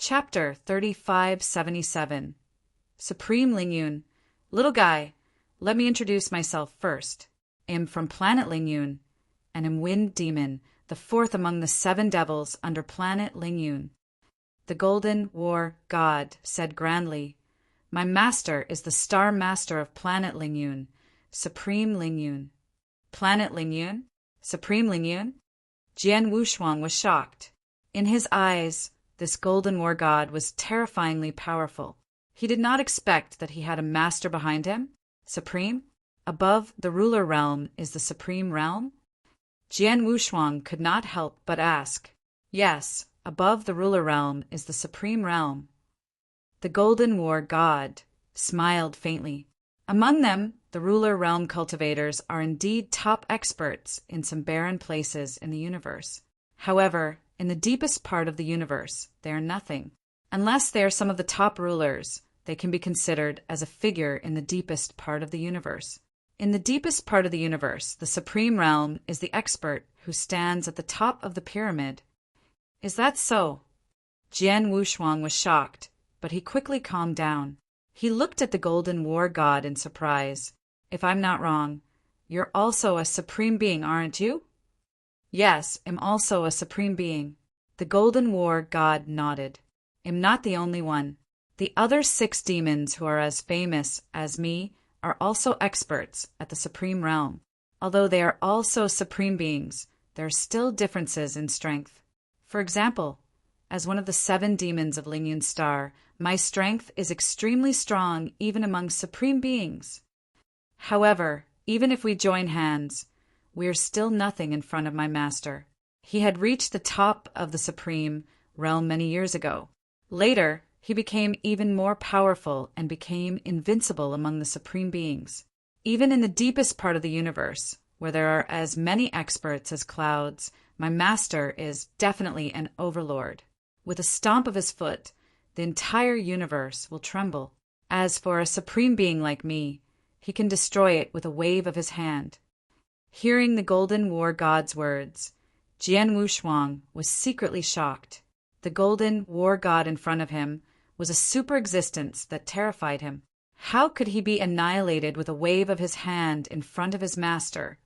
Chapter 3577. Supreme Lingyun. Little guy, let me introduce myself first. I am from planet Lingyun, and am Wind Demon, the fourth among the 7 devils under planet Lingyun. The Golden War God said grandly, "My master is the Star Master of planet Lingyun, Supreme Lingyun." Planet Lingyun? Supreme Lingyun? Jian Wushuang was shocked. In his eyes, this Golden War God was terrifyingly powerful. He did not expect that he had a master behind him. Supreme? Above the ruler realm is the supreme realm? Jian Wushuang could not help but ask. Yes, above the ruler realm is the supreme realm. The Golden War God smiled faintly. Among them, the ruler realm cultivators are indeed top experts in some barren places in the universe. However, in the deepest part of the universe, they are nothing. Unless they are some of the top rulers, they can be considered as a figure in the deepest part of the universe. In the deepest part of the universe, the supreme realm is the expert who stands at the top of the pyramid. Is that so? Jian Wushuang was shocked, but he quickly calmed down. He looked at the Golden War God in surprise. If I'm not wrong, you're also a supreme being, aren't you? Yes, I'm also a supreme being. The Golden War God nodded. I'm not the only one. The other 6 demons who are as famous as me are also experts at the supreme realm. Although they are also supreme beings, there are still differences in strength. For example, as one of the 7 demons of Lingyun Star, my strength is extremely strong even among supreme beings. However, even if we join hands, we are still nothing in front of my master. He had reached the top of the supreme realm many years ago. Later, he became even more powerful and became invincible among the supreme beings. Even in the deepest part of the universe, where there are as many experts as clouds, my master is definitely an overlord. With a stomp of his foot, the entire universe will tremble. As for a supreme being like me, he can destroy it with a wave of his hand. Hearing the Golden War God's words, Jian Wushuang was secretly shocked. The Golden War God in front of him was a super existence that terrified him. How could he be annihilated with a wave of his hand in front of his master,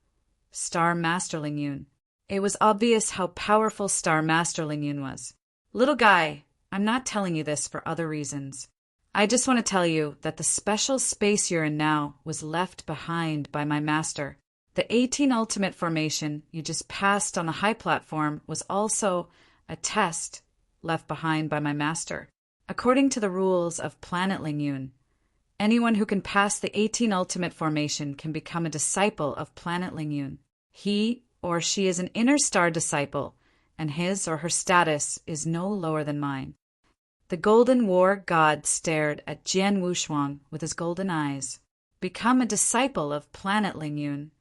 Star Master Lingyun? It was obvious how powerful Star Master Lingyun was. Little guy, I'm not telling you this for other reasons. I just want to tell you that the special space you're in now was left behind by my master. The 18 Ultimate Formation you just passed on the high platform was also a test left behind by my master. According to the rules of Planet Lingyun, anyone who can pass the 18 Ultimate Formation can become a disciple of Planet Lingyun. He or she is an inner star disciple, and his or her status is no lower than mine. The Golden War God stared at Jian Wushuang with his golden eyes. Become a disciple of Planet Lingyun.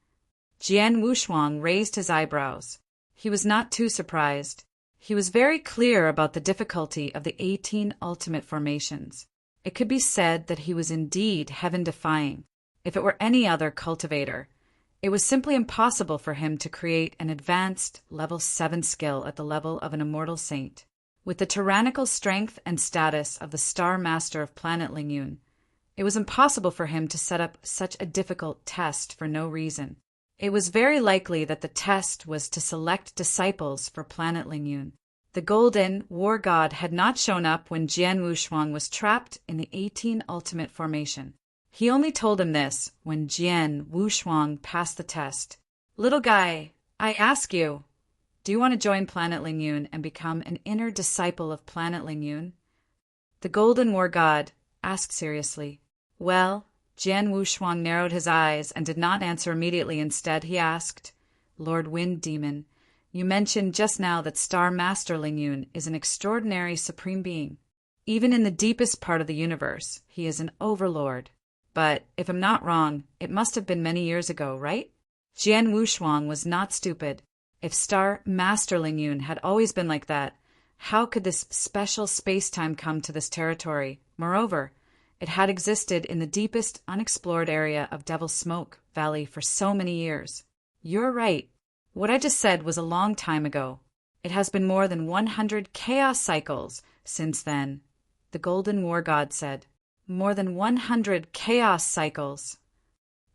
Jian Wushuang raised his eyebrows. He was not too surprised. He was very clear about the difficulty of the 18 Ultimate Formations. It could be said that he was indeed heaven-defying. If it were any other cultivator, it was simply impossible for him to create an advanced level 7 skill at the level of an immortal saint. With the tyrannical strength and status of the Star Master of Planet Lingyun, it was impossible for him to set up such a difficult test for no reason. It was very likely that the test was to select disciples for Planet Lingyun. The Golden War God had not shown up when Jian Wushuang was trapped in the 18 Ultimate Formation. He only told him this when Jian Wushuang passed the test. Little guy, I ask you, do you want to join Planet Lingyun and become an inner disciple of Planet Lingyun? The Golden War God asked seriously. Well, Jian Wushuang narrowed his eyes and did not answer immediately. Instead, he asked, Lord Wind Demon, you mentioned just now that Star Master Lingyun is an extraordinary supreme being. Even in the deepest part of the universe, he is an overlord. But, if I'm not wrong, it must have been many years ago, right? Jian Wushuang was not stupid. If Star Master Lingyun had always been like that, how could this special space-time come to this territory? Moreover, it had existed in the deepest unexplored area of Devil's Smoke Valley for so many years. You're right. What I just said was a long time ago. It has been more than 100 chaos cycles since then, the Golden War God said. More than 100 chaos cycles.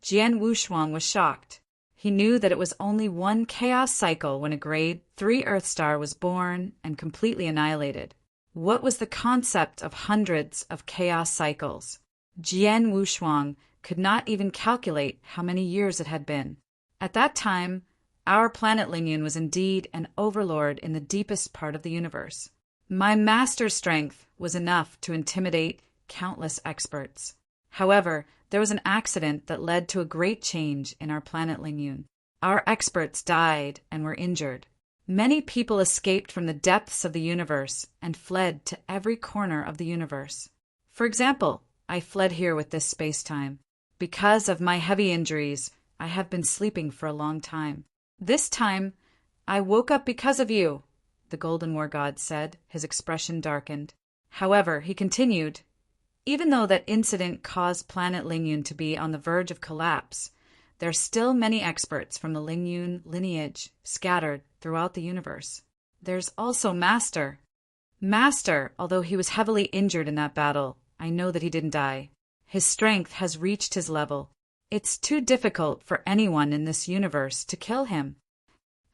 Jian Wushuang was shocked. He knew that it was only one chaos cycle when a grade 3 Earth star was born and completely annihilated. What was the concept of hundreds of chaos cycles? Jian Wushuang could not even calculate how many years it had been. At that time, our planet Lingyun was indeed an overlord in the deepest part of the universe. My master's strength was enough to intimidate countless experts. However, there was an accident that led to a great change in our planet Lingyun. Our experts died and were injured. Many people escaped from the depths of the universe and fled to every corner of the universe. For example, I fled here with this space-time. Because of my heavy injuries, I have been sleeping for a long time. This time, I woke up because of you, the Golden War God said, his expression darkened. However, he continued, even though that incident caused planet Lingyun to be on the verge of collapse, there are still many experts from the Lingyun lineage scattered throughout the universe. There's also Master. Master, although he was heavily injured in that battle, I know that he didn't die. His strength has reached his level. It's too difficult for anyone in this universe to kill him.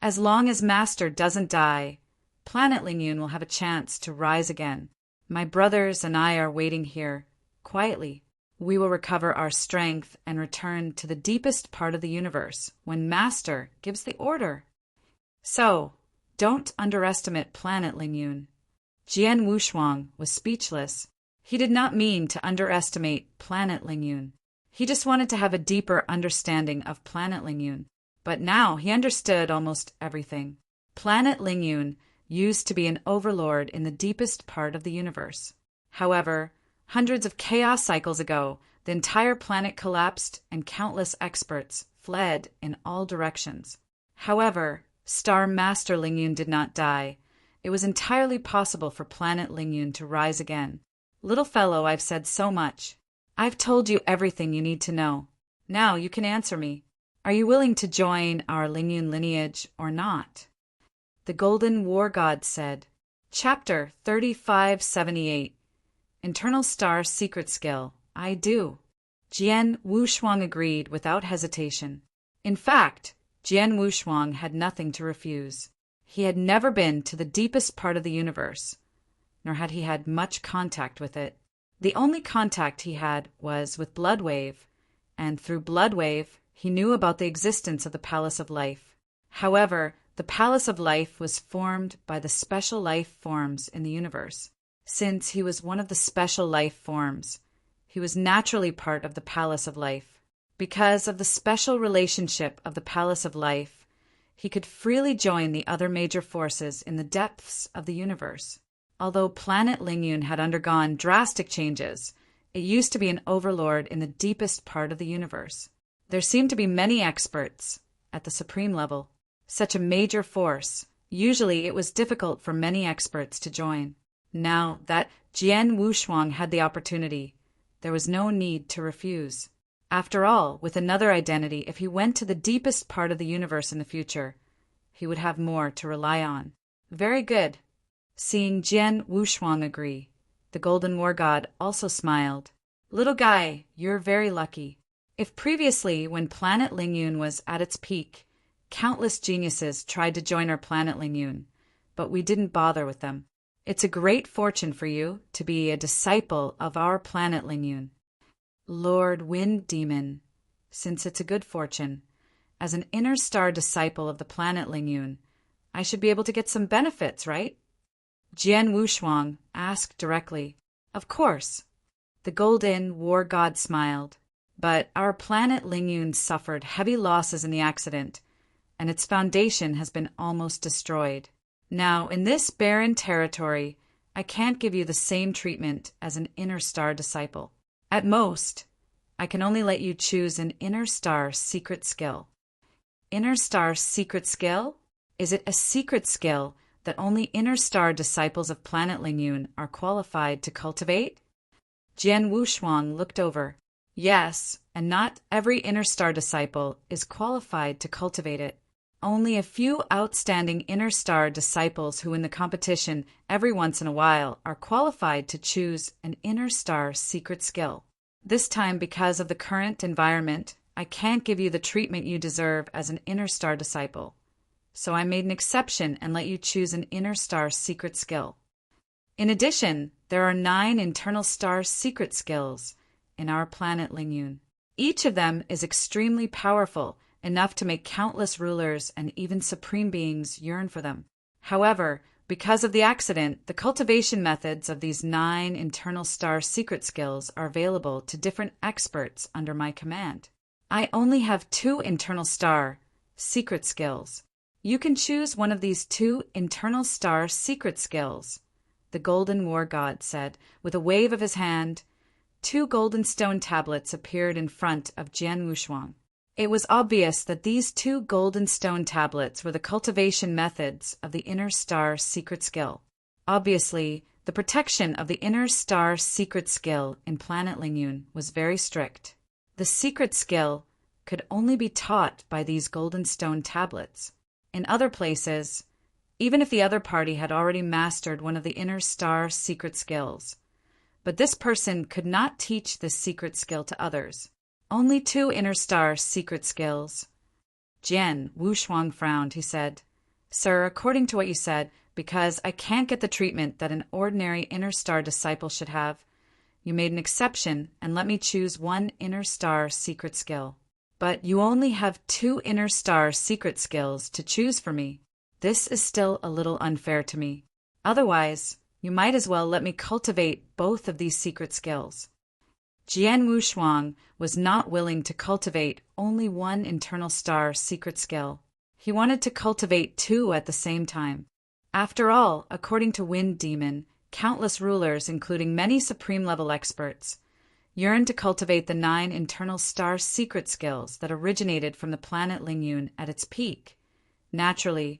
As long as Master doesn't die, planet Lingyun will have a chance to rise again. My brothers and I are waiting here, quietly. We will recover our strength and return to the deepest part of the universe when Master gives the order. So, don't underestimate planet Lingyun. Jian Wushuang was speechless. He did not mean to underestimate planet Lingyun. He just wanted to have a deeper understanding of planet Lingyun. But now he understood almost everything. Planet Lingyun used to be an overlord in the deepest part of the universe. However, hundreds of chaos cycles ago, the entire planet collapsed and countless experts fled in all directions. However, Star Master Lingyun did not die. It was entirely possible for planet Lingyun to rise again. Little fellow, I've said so much. I've told you everything you need to know. Now you can answer me. Are you willing to join our Lingyun lineage or not? The Golden War God said. Chapter 3578. Internal Star Secret Skill. I do. Jian Wushuang agreed without hesitation. In fact, Jian Wushuang had nothing to refuse. He had never been to the deepest part of the universe, nor had he had much contact with it. The only contact he had was with Bloodwave, and through Bloodwave, he knew about the existence of the Palace of Life. However, the Palace of Life was formed by the special life forms in the universe. Since he was one of the special life forms, he was naturally part of the Palace of Life. Because of the special relationship of the Palace of Life, he could freely join the other major forces in the depths of the universe. Although planet Lingyun had undergone drastic changes, it used to be an overlord in the deepest part of the universe. There seemed to be many experts at the supreme level. Such a major force, usually it was difficult for many experts to join. Now that Jian Wushuang had the opportunity, there was no need to refuse. After all, with another identity, if he went to the deepest part of the universe in the future, he would have more to rely on. Very good. Seeing Jian Wushuang agree, the Golden War God also smiled. Little guy, you're very lucky. If previously, when planet Lingyun was at its peak, countless geniuses tried to join our planet Lingyun, but we didn't bother with them. It's a great fortune for you to be a disciple of our planet Lingyun. Lord Wind Demon, since it's a good fortune, as an inner star disciple of the planet Lingyun, I should be able to get some benefits, right? Jian Wushuang asked directly. Of course. The Golden War God smiled. But our planet Lingyun suffered heavy losses in the accident, and its foundation has been almost destroyed. Now, in this barren territory, I can't give you the same treatment as an inner star disciple. At most, I can only let you choose an inner star secret skill. Inner star secret skill? Is it a secret skill that only inner star disciples of planet Lingyun are qualified to cultivate? Jian Wushuang looked over. Yes, and not every inner star disciple is qualified to cultivate it. Only a few outstanding inner star disciples who win the competition every once in a while are qualified to choose an inner star secret skill. This time, because of the current environment, I can't give you the treatment you deserve as an inner star disciple. So I made an exception and let you choose an inner star secret skill. In addition, there are 9 internal star secret skills in our planet Lingyun. Each of them is extremely powerful, enough to make countless rulers and even supreme beings yearn for them. However, because of the accident, the cultivation methods of these 9 internal star secret skills are available to different experts under my command. I only have 2 internal star secret skills. You can choose one of these 2 internal star secret skills, the Golden War God said. With a wave of his hand, 2 golden stone tablets appeared in front of Jian Wushuang. It was obvious that these 2 golden stone tablets were the cultivation methods of the inner star secret skill. Obviously, the protection of the inner star secret skill in planet Lingyun was very strict. The secret skill could only be taught by these golden stone tablets. In other places, even if the other party had already mastered one of the inner star secret skills, but this person could not teach this secret skill to others. Only 2 inner star secret skills. Jian Wushuang frowned. He said, "Sir, according to what you said, because I can't get the treatment that an ordinary inner star disciple should have, you made an exception and let me choose 1 inner star secret skill. But you only have 2 inner star secret skills to choose for me. This is still a little unfair to me. Otherwise, you might as well let me cultivate both of these secret skills." Jian Wushuang was not willing to cultivate only 1 internal star secret skill. He wanted to cultivate 2 at the same time. After all, according to Wind Demon, countless rulers, including many supreme-level experts, yearned to cultivate the 9 internal star secret skills that originated from the planet Lingyun at its peak. Naturally,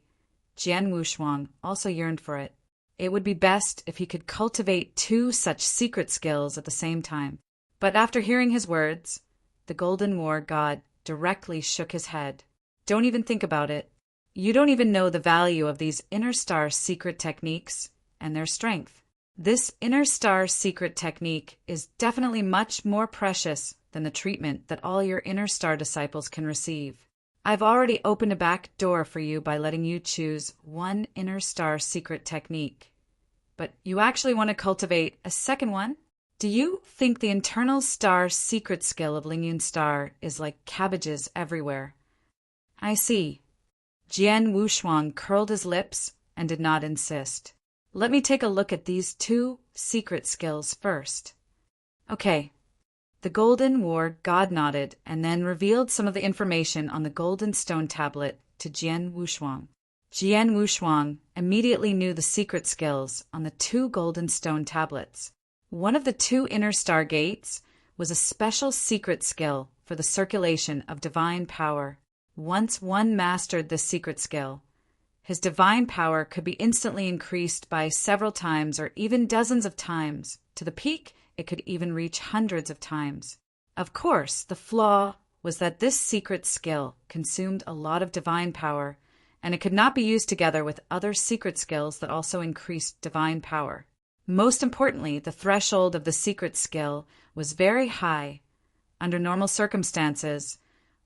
Jian Wushuang also yearned for it. It would be best if he could cultivate 2 such secret skills at the same time. But after hearing his words, the Golden War God directly shook his head. "Don't even think about it. You don't even know the value of these inner star secret techniques and their strength. This inner star secret technique is definitely much more precious than the treatment that all your inner star disciples can receive. I've already opened a back door for you by letting you choose 1 inner star secret technique. But you actually want to cultivate a second one? Do you think the internal star secret skill of Lingyun Star is like cabbages everywhere?" "I see." Jian Wushuang curled his lips and did not insist. "Let me take a look at these 2 secret skills first." "Okay." The Golden War God nodded and then revealed some of the information on the golden stone tablet to Jian Wushuang. Jian Wushuang immediately knew the secret skills on the 2 golden stone tablets. One of the 2 inner star gates was a special secret skill for the circulation of divine power. Once one mastered this secret skill, his divine power could be instantly increased by several times or even dozens of times. To the peak, it could even reach hundreds of times. Of course, the flaw was that this secret skill consumed a lot of divine power, and it could not be used together with other secret skills that also increased divine power. Most importantly, the threshold of the secret skill was very high. Under normal circumstances,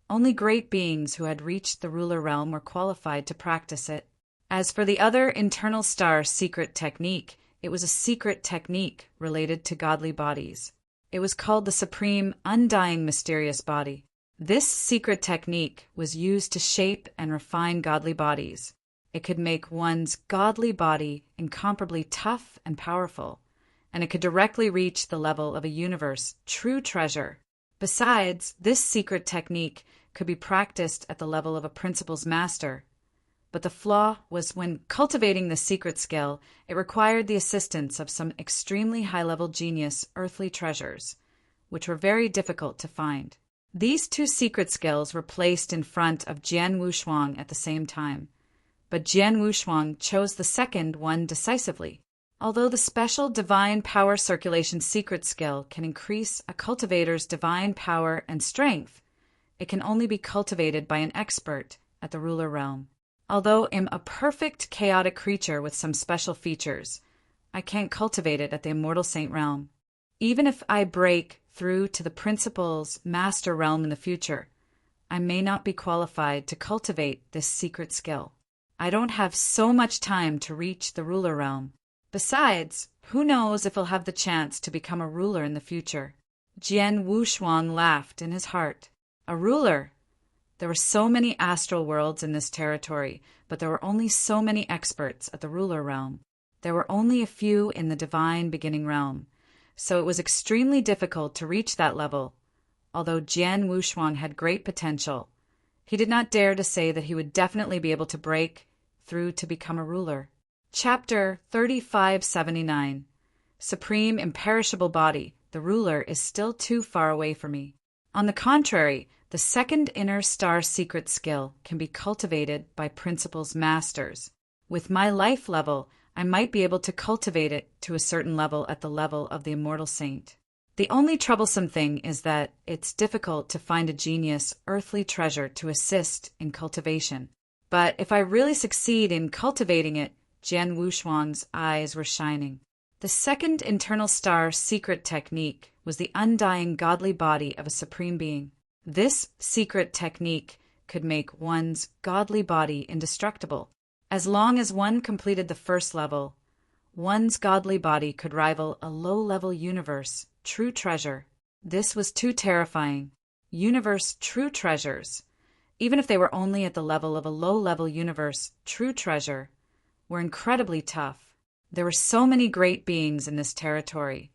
only great beings who had reached the ruler realm were qualified to practice it. As for the other internal star secret technique, it was a secret technique related to godly bodies. It was called the Supreme Undying Mysterious Body. This secret technique was used to shape and refine godly bodies. It could make one's godly body incomparably tough and powerful, and it could directly reach the level of a universe true treasure. Besides, this secret technique could be practiced at the level of a principal's master. But the flaw was when cultivating the secret skill, it required the assistance of some extremely high-level genius earthly treasures, which were very difficult to find. These 2 secret skills were placed in front of Jian Wushuang at the same time. But Jian Wushuang chose the second one decisively. Although the special divine power circulation secret skill can increase a cultivator's divine power and strength, it can only be cultivated by an expert at the ruler realm. Although I'm a perfect chaotic creature with some special features, I can't cultivate it at the Immortal Saint realm. Even if I break through to the Principal's master realm in the future, I may not be qualified to cultivate this secret skill. I don't have so much time to reach the ruler realm. Besides, who knows if I'll have the chance to become a ruler in the future. Jian Wushuang laughed in his heart. A ruler? There were so many astral worlds in this territory, but there were only so many experts at the ruler realm. There were only a few in the divine beginning realm, so it was extremely difficult to reach that level. Although Jian Wushuang had great potential, he did not dare to say that he would definitely be able to break through to become a ruler. Chapter 3579. Supreme Imperishable Body, the ruler is still too far away for me. On the contrary, the second inner star secret skill can be cultivated by Principal's masters. With my life level, I might be able to cultivate it to a certain level at the level of the Immortal Saint. The only troublesome thing is that it's difficult to find a genius earthly treasure to assist in cultivation. But if I really succeed in cultivating it, Jian Wushuang's eyes were shining. The second internal star secret technique was the undying godly body of a supreme being. This secret technique could make one's godly body indestructible. As long as one completed the first level, one's godly body could rival a low-level universe true treasure. This was too terrifying. Universe true treasures, even if they were only at the level of a low-level universe true treasure, were incredibly tough. There were so many great beings in this territory,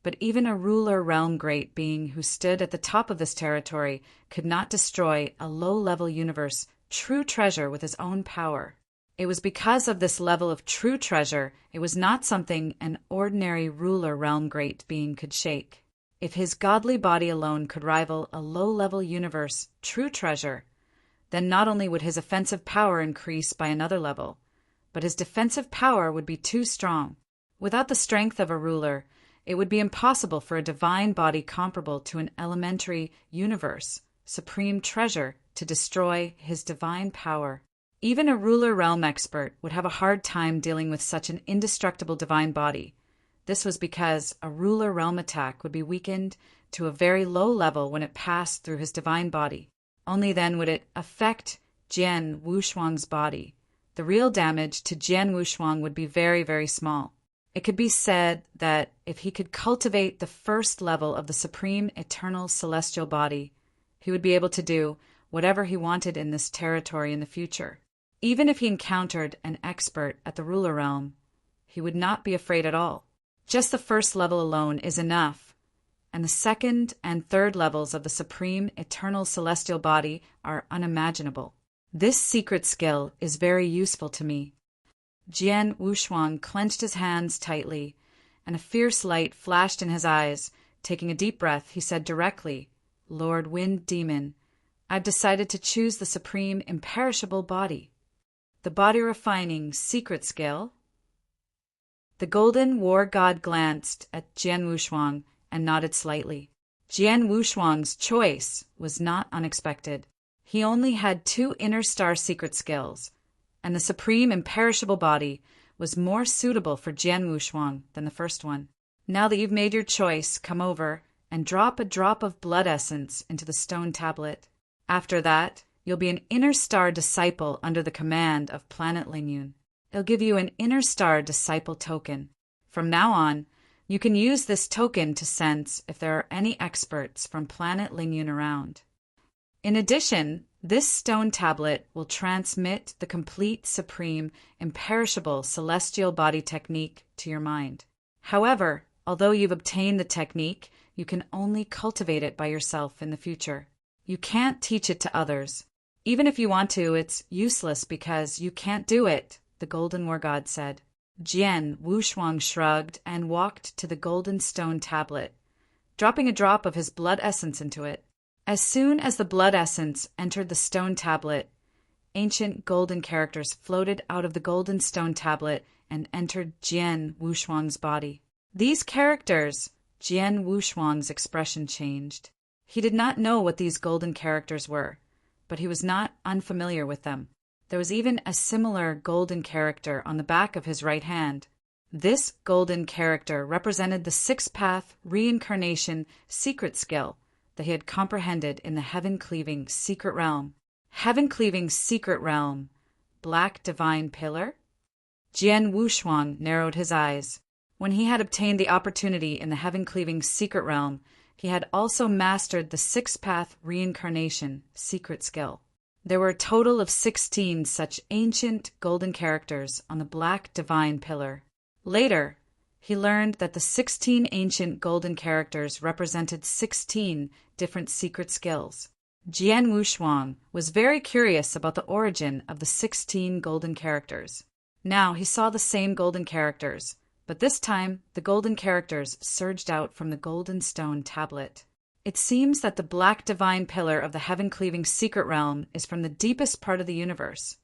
but even a ruler realm great being who stood at the top of this territory could not destroy a low-level universe true treasure with his own power. It was because of this level of true treasure, it was not something an ordinary ruler realm great being could shake. If his godly body alone could rival a low-level universe true treasure, then not only would his offensive power increase by another level, but his defensive power would be too strong. Without the strength of a ruler, it would be impossible for a divine body comparable to an elementary universe, supreme treasure, to destroy his divine power. Even a ruler realm expert would have a hard time dealing with such an indestructible divine body. This was because a ruler realm attack would be weakened to a very low level when it passed through his divine body. Only then would it affect Jian Wushuang's body. The real damage to Jian Wushuang would be very, very small. It could be said that if he could cultivate the first level of the supreme eternal celestial body, he would be able to do whatever he wanted in this territory in the future. Even if he encountered an expert at the ruler realm, he would not be afraid at all. Just the first level alone is enough, and the second and third levels of the supreme eternal celestial body are unimaginable. This secret skill is very useful to me. Jian Wushuang clenched his hands tightly, and a fierce light flashed in his eyes. Taking a deep breath, he said directly, "Lord Wind Demon, I've decided to choose the supreme imperishable body. The body refining secret skill." The golden war god glanced at Jian Wushuang and nodded slightly. Jian Wushuang's choice was not unexpected. He only had 2 inner star secret skills, and the supreme imperishable body was more suitable for Jian Wushuang than the first one. Now that you've made your choice, come over and drop a drop of blood essence into the stone tablet. After that, you'll be an inner star disciple under the command of Planet Lingyun. It'll give you an inner star disciple token. From now on, you can use this token to sense if there are any experts from Planet Lingyun around. In addition, this stone tablet will transmit the complete, supreme, imperishable celestial body technique to your mind. However, although you've obtained the technique, you can only cultivate it by yourself in the future. You can't teach it to others. Even if you want to, it's useless because you can't do it, the Golden War God said. Jian Wushuang shrugged and walked to the golden stone tablet, dropping a drop of his blood essence into it. As soon as the blood essence entered the stone tablet, ancient golden characters floated out of the golden stone tablet and entered Jian Wushuang's body. These characters, Jian Wushuang's expression changed. He did not know what these golden characters were, but he was not unfamiliar with them. There was even a similar golden character on the back of his right hand. This golden character represented the six-path reincarnation secret skill that he had comprehended in the heaven-cleaving secret realm. Heaven-cleaving secret realm. Black divine pillar? Jian Wushuang narrowed his eyes. When he had obtained the opportunity in the heaven-cleaving secret realm, he had also mastered the six-path reincarnation secret skill. There were a total of 16 such ancient golden characters on the black divine pillar. Later, he learned that the 16 ancient golden characters represented 16 different secret skills. Jian Wushuang was very curious about the origin of the 16 golden characters. Now he saw the same golden characters, but this time the golden characters surged out from the golden stone tablet. It seems that the black divine pillar of the heaven-cleaving secret realm is from the deepest part of the universe.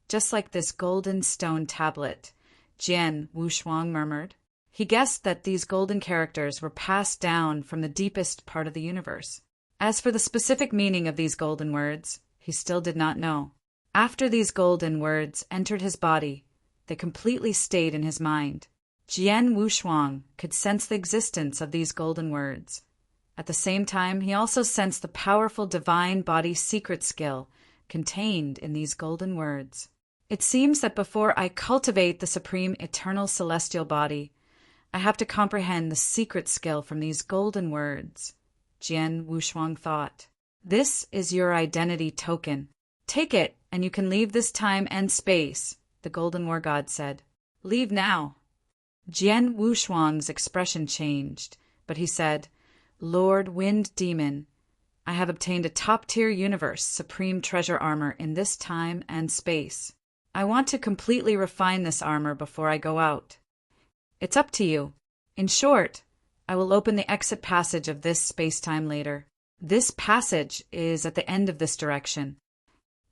Just like this golden stone tablet, Jian Wushuang murmured. He guessed that these golden characters were passed down from the deepest part of the universe. As for the specific meaning of these golden words, he still did not know. After these golden words entered his body, they completely stayed in his mind. Jian Wushuang could sense the existence of these golden words. At the same time, he also sensed the powerful divine body secret skill contained in these golden words. It seems that before I cultivate the supreme eternal celestial body, I have to comprehend the secret skill from these golden words, Jian Wushuang thought. This is your identity token. Take it, and you can leave this time and space, the Golden War God said. Leave now. Jian Wushuang's expression changed, but he said, Lord Wind Demon, I have obtained a top-tier universe supreme treasure armor in this time and space. I want to completely refine this armor before I go out. It's up to you. In short, I will open the exit passage of this space-time later. This passage is at the end of this direction.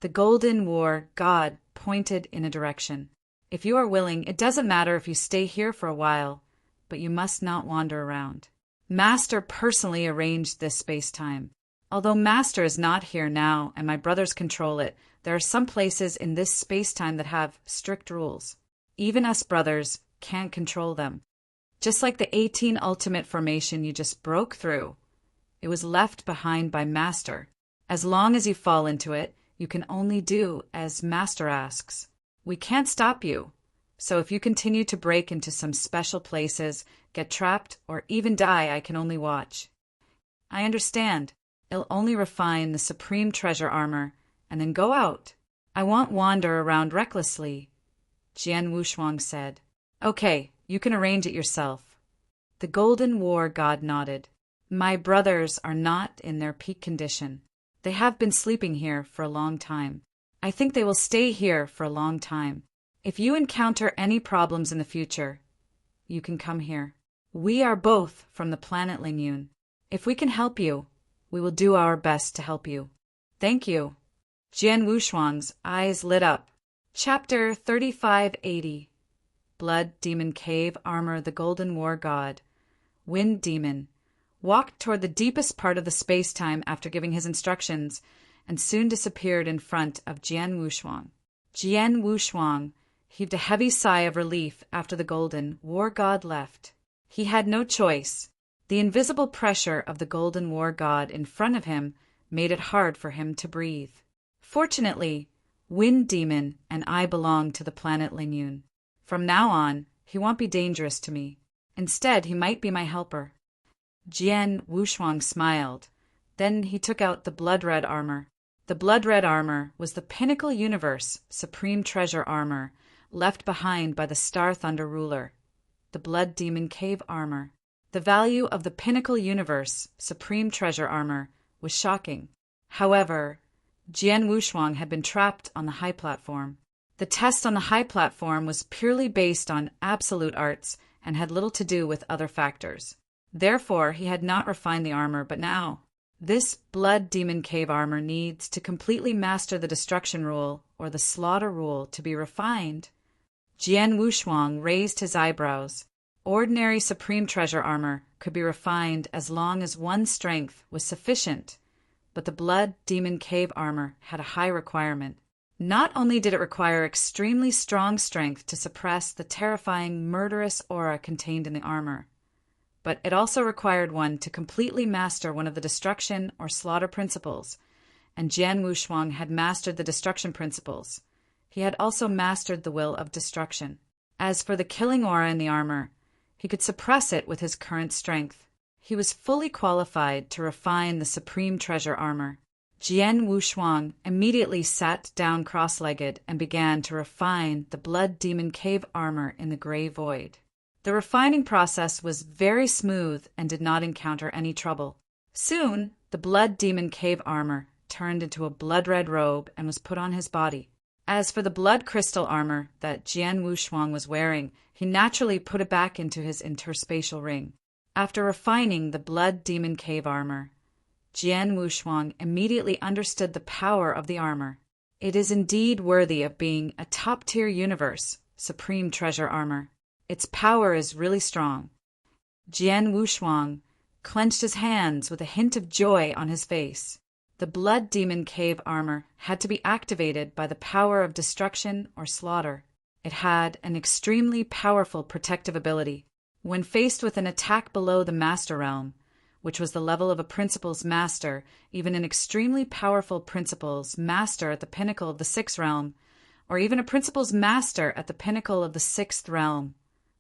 The Golden War God pointed in a direction. If you are willing, it doesn't matter if you stay here for a while, but you must not wander around. Master personally arranged this space-time. Although Master is not here now and my brothers control it, there are some places in this space-time that have strict rules. Even us brothers can't control them. Just like the 18 ultimate formation you just broke through, it was left behind by Master. As long as you fall into it, you can only do as Master asks. We can't stop you. So if you continue to break into some special places, get trapped, or even die, I can only watch. I understand. It'll only refine the supreme treasure armor, and then go out. I won't wander around recklessly, Jian Wushuang said. Okay, you can arrange it yourself. The Golden War God nodded. My brothers are not in their peak condition. They have been sleeping here for a long time. I think they will stay here for a long time. If you encounter any problems in the future, you can come here. We are both from the planet Lingyun. If we can help you, we will do our best to help you. Thank you. Jian Wushuang's eyes lit up. Chapter 3580. Blood Demon Cave Armor the Golden War God. Wind Demon walked toward the deepest part of the space-time after giving his instructions, and soon disappeared in front of Jian Wushuang. Jian Wushuang heaved a heavy sigh of relief after the Golden War God left. He had no choice. The invisible pressure of the Golden War God in front of him made it hard for him to breathe. Fortunately, Wind Demon and I belong to the planet Lingyun. From now on, he won't be dangerous to me. Instead, he might be my helper. Jian Wushuang smiled. Then he took out the blood-red armor. The blood-red armor was the Pinnacle Universe Supreme Treasure Armor left behind by the Star Thunder ruler, the Blood Demon Cave Armor. The value of the Pinnacle Universe Supreme Treasure Armor was shocking. However, Jian Wushuang had been trapped on the high platform. The test on the high platform was purely based on absolute arts and had little to do with other factors. Therefore, he had not refined the armor, but now, this Blood Demon Cave Armor needs to completely master the Destruction Rule or the Slaughter Rule to be refined. Jian Wushuang raised his eyebrows. Ordinary Supreme Treasure Armor could be refined as long as one's strength was sufficient, but the Blood Demon Cave armor had a high requirement. Not only did it require extremely strong strength to suppress the terrifying, murderous aura contained in the armor, but it also required one to completely master one of the destruction or slaughter principles, and Jian Wushuang had mastered the destruction principles. He had also mastered the will of destruction. As for the killing aura in the armor, he could suppress it with his current strength. He was fully qualified to refine the supreme treasure armor. Jian Wushuang immediately sat down cross-legged and began to refine the Blood Demon Cave armor in the Gray Void. The refining process was very smooth and did not encounter any trouble. Soon, the Blood Demon Cave armor turned into a blood-red robe and was put on his body. As for the blood crystal armor that Jian Wushuang was wearing, he naturally put it back into his interspatial ring. After refining the Blood Demon Cave armor, Jian Wushuang immediately understood the power of the armor. It is indeed worthy of being a top-tier universe, supreme treasure armor. Its power is really strong. Jian Wushuang clenched his hands with a hint of joy on his face. The Blood Demon Cave armor had to be activated by the power of destruction or slaughter. It had an extremely powerful protective ability. When faced with an attack below the Master Realm, which was the level of a Principal's Master, even an extremely powerful Principal's Master at the pinnacle of the Sixth Realm, or even a Principal's Master at the pinnacle of the Sixth Realm,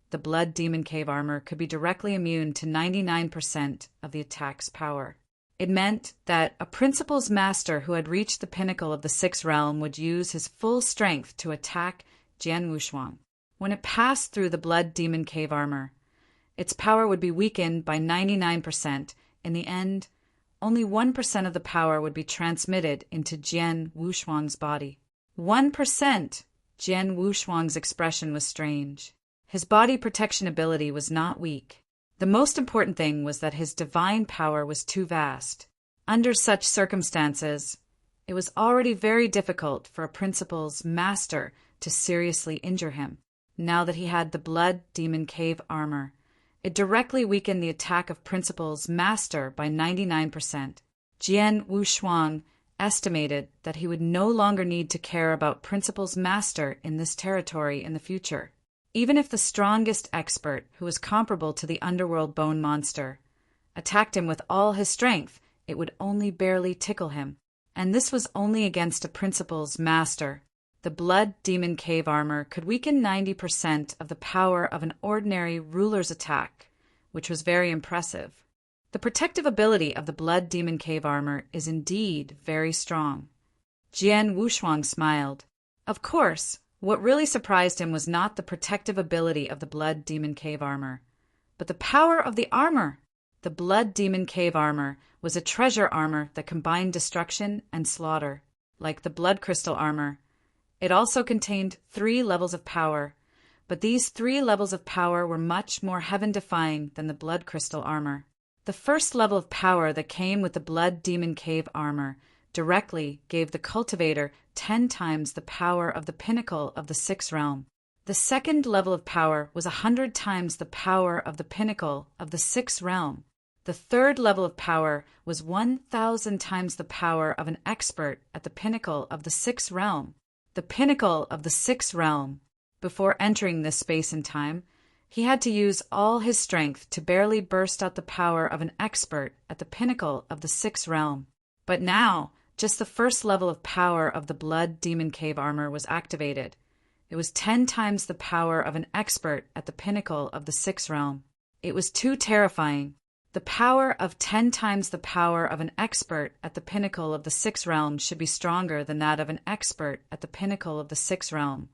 the Blood Demon Cave armor could be directly immune to 99% of the attack's power. It meant that a Principal's Master who had reached the pinnacle of the Sixth Realm would use his full strength to attack Jian Wushuang. When it passed through the Blood Demon Cave armor, its power would be weakened by 99%. In the end, only 1% of the power would be transmitted into Jian Wushuang's body. 1%! Jian Wushuang's expression was strange. His body protection ability was not weak. The most important thing was that his divine power was too vast. Under such circumstances, it was already very difficult for a Principal's Master to seriously injure him. Now that he had the Blood Demon Cave armor, it directly weakened the attack of Principal's Master by 99%. Jian Wushuang estimated that he would no longer need to care about Principal's Master in this territory in the future. Even if the strongest expert, who was comparable to the underworld bone monster, attacked him with all his strength, it would only barely tickle him. And this was only against a Principal's Master. The Blood Demon Cave armor could weaken 90% of the power of an ordinary ruler's attack, which was very impressive. The protective ability of the Blood Demon Cave armor is indeed very strong. Jian Wushuang smiled. Of course, what really surprised him was not the protective ability of the Blood Demon Cave armor, but the power of the armor. The Blood Demon Cave armor was a treasure armor that combined destruction and slaughter. Like the Blood Crystal armor, it also contained 3 levels of power, but these 3 levels of power were much more heaven-defying than the Blood Crystal armor. The first level of power that came with the Blood Demon Cave armor directly gave the cultivator 10 times the power of the pinnacle of the Sixth Realm. The second level of power was 100 times the power of the pinnacle of the Sixth Realm. The third level of power was 1,000 times the power of an expert at the pinnacle of the Sixth Realm. The pinnacle of the Sixth Realm. Before entering this space and time, he had to use all his strength to barely burst out the power of an expert at the pinnacle of the Sixth Realm. But now, just the first level of power of the Blood Demon Cave armor was activated. It was 10 times the power of an expert at the pinnacle of the Sixth Realm. It was too terrifying. The power of 10 times the power of an expert at the pinnacle of the Sixth Realm should be stronger than that of an expert at the pinnacle of the Sixth Realm,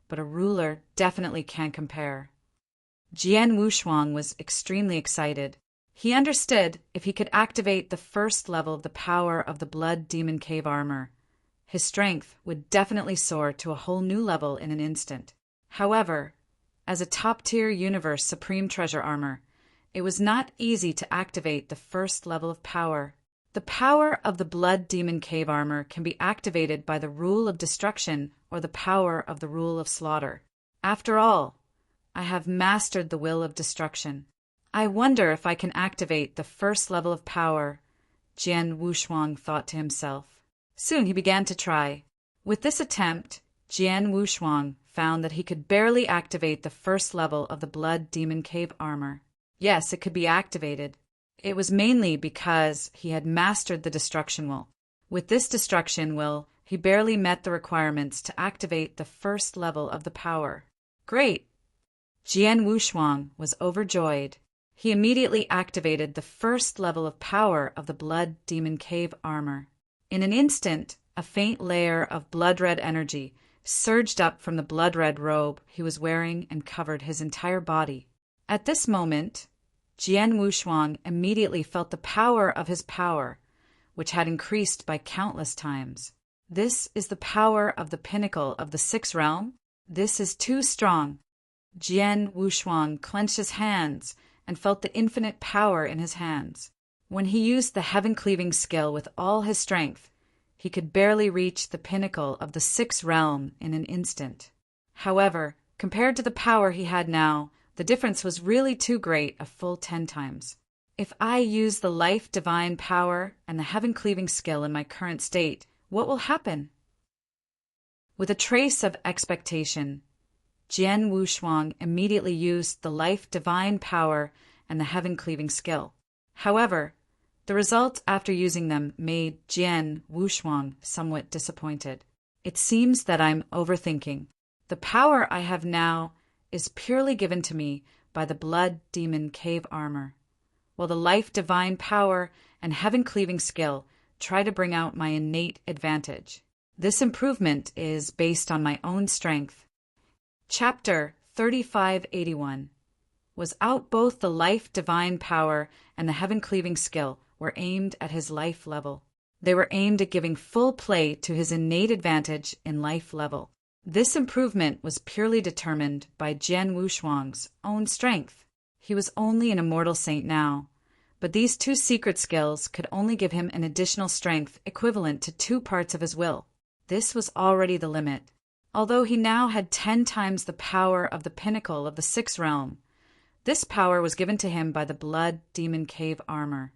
but a ruler definitely can't compare. Jian Wushuang was extremely excited. He understood if he could activate the first level of the power of the Blood Demon Cave armor, his strength would definitely soar to a whole new level in an instant. However, as a top-tier universe supreme treasure armor, it was not easy to activate the first level of power. The power of the Blood Demon Cave armor can be activated by the rule of destruction or the power of the rule of slaughter. After all, I have mastered the will of destruction. I wonder if I can activate the first level of power. Jian Wushuang thought to himself. Soon he began to try. With this attempt, Jian Wushuang found that he could barely activate the first level of the Blood Demon Cave armor. Yes, it could be activated. It was mainly because he had mastered the Destruction Will. With this Destruction Will, he barely met the requirements to activate the first level of the power. Great! Jian Wushuang was overjoyed. He immediately activated the first level of power of the Blood Demon Cave armor. In an instant, a faint layer of blood-red energy surged up from the blood-red robe he was wearing and covered his entire body. At this moment, Jian Wushuang immediately felt the power of his power, which had increased by countless times. This is the power of the pinnacle of the sixth realm. This is too strong. Jian Wushuang clenched his hands and felt the infinite power in his hands. When he used the heaven-cleaving skill with all his strength, he could barely reach the pinnacle of the sixth realm in an instant. However, compared to the power he had now, the difference was really too great, a full 10 times. If I use the life divine power and the heaven-cleaving skill in my current state, what will happen? With a trace of expectation, Jian Wushuang immediately used the life divine power and the heaven-cleaving skill. However, the result after using them made Jian Wushuang somewhat disappointed. It seems that I'm overthinking. The power I have now is purely given to me by the Blood Demon Cave armor, while the life divine power and heaven-cleaving skill try to bring out my innate advantage. This improvement is based on my own strength. Chapter 3581 was out. Both the life divine power and the heaven-cleaving skill were aimed at his life level. They were aimed at giving full play to his innate advantage in life level. This improvement was purely determined by Jian Wushuang's own strength. He was only an immortal saint now, but these two secret skills could only give him an additional strength equivalent to 2 parts of his will. This was already the limit. Although he now had 10 times the power of the pinnacle of the sixth realm, this power was given to him by the Blood Demon Cave armor,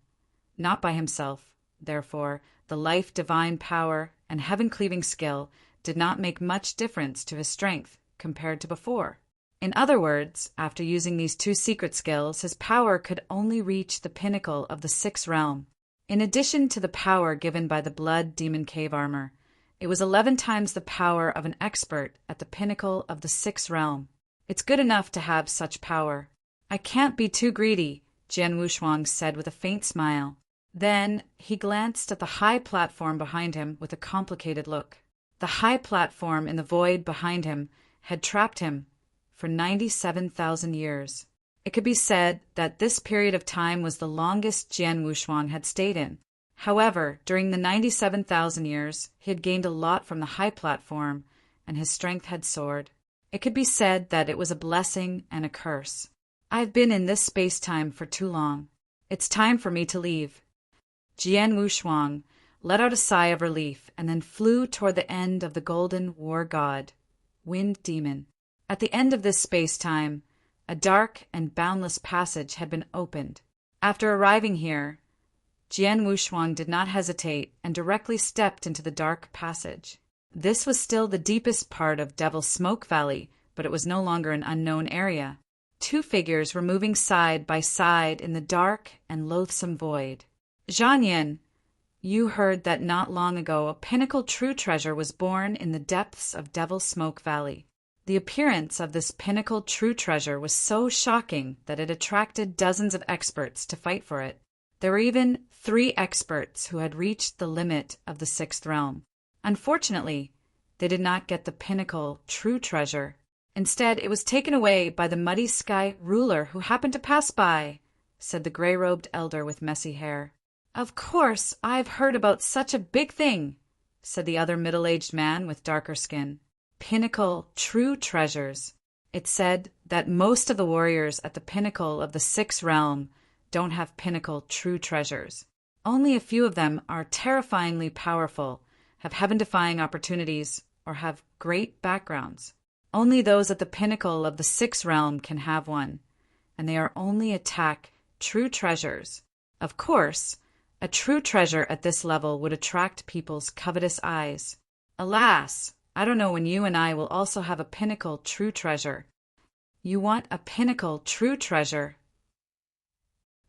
not by himself. Therefore, the life divine power and heaven-cleaving skill did not make much difference to his strength compared to before. In other words, after using these 2 secret skills, his power could only reach the pinnacle of the sixth realm. In addition to the power given by the Blood Demon Cave armor, it was 11 times the power of an expert at the pinnacle of the sixth realm. It's good enough to have such power. I can't be too greedy, Jian Wushuang said with a faint smile. Then he glanced at the high platform behind him with a complicated look. The high platform in the void behind him had trapped him for 97,000 years. It could be said that this period of time was the longest Jian Wushuang had stayed in. However, during the 97,000 years, he had gained a lot from the high platform, and his strength had soared. It could be said that it was a blessing and a curse. I've been in this space-time for too long. It's time for me to leave. Jian Wushuang let out a sigh of relief and then flew toward the end of the golden war god, Wind Demon. At the end of this space-time, a dark and boundless passage had been opened. After arriving here, Jian Wushuang did not hesitate and directly stepped into the dark passage. This was still the deepest part of Devil's Smoke Valley, but it was no longer an unknown area. 2 figures were moving side by side in the dark and loathsome void. Zhanyan, you heard that not long ago a pinnacle true treasure was born in the depths of Devil's Smoke Valley. The appearance of this pinnacle true treasure was so shocking that it attracted dozens of experts to fight for it. There were even 3 experts who had reached the limit of the sixth realm. Unfortunately, they did not get the pinnacle true treasure. Instead, it was taken away by the Muddy Sky ruler who happened to pass by, said the gray-robed elder with messy hair. Of course, I've heard about such a big thing, said the other middle-aged man with darker skin. Pinnacle true treasures. It's said that most of the warriors at the pinnacle of the sixth realm don't have pinnacle true treasures. Only a few of them are terrifyingly powerful, have heaven-defying opportunities, or have great backgrounds. Only those at the pinnacle of the sixth realm can have one, and they are only attack true treasures. Of course, A true treasure at this level would attract people's covetous eyes. Alas, I don't know when you and I will also have a pinnacle true treasure. You want a pinnacle true treasure?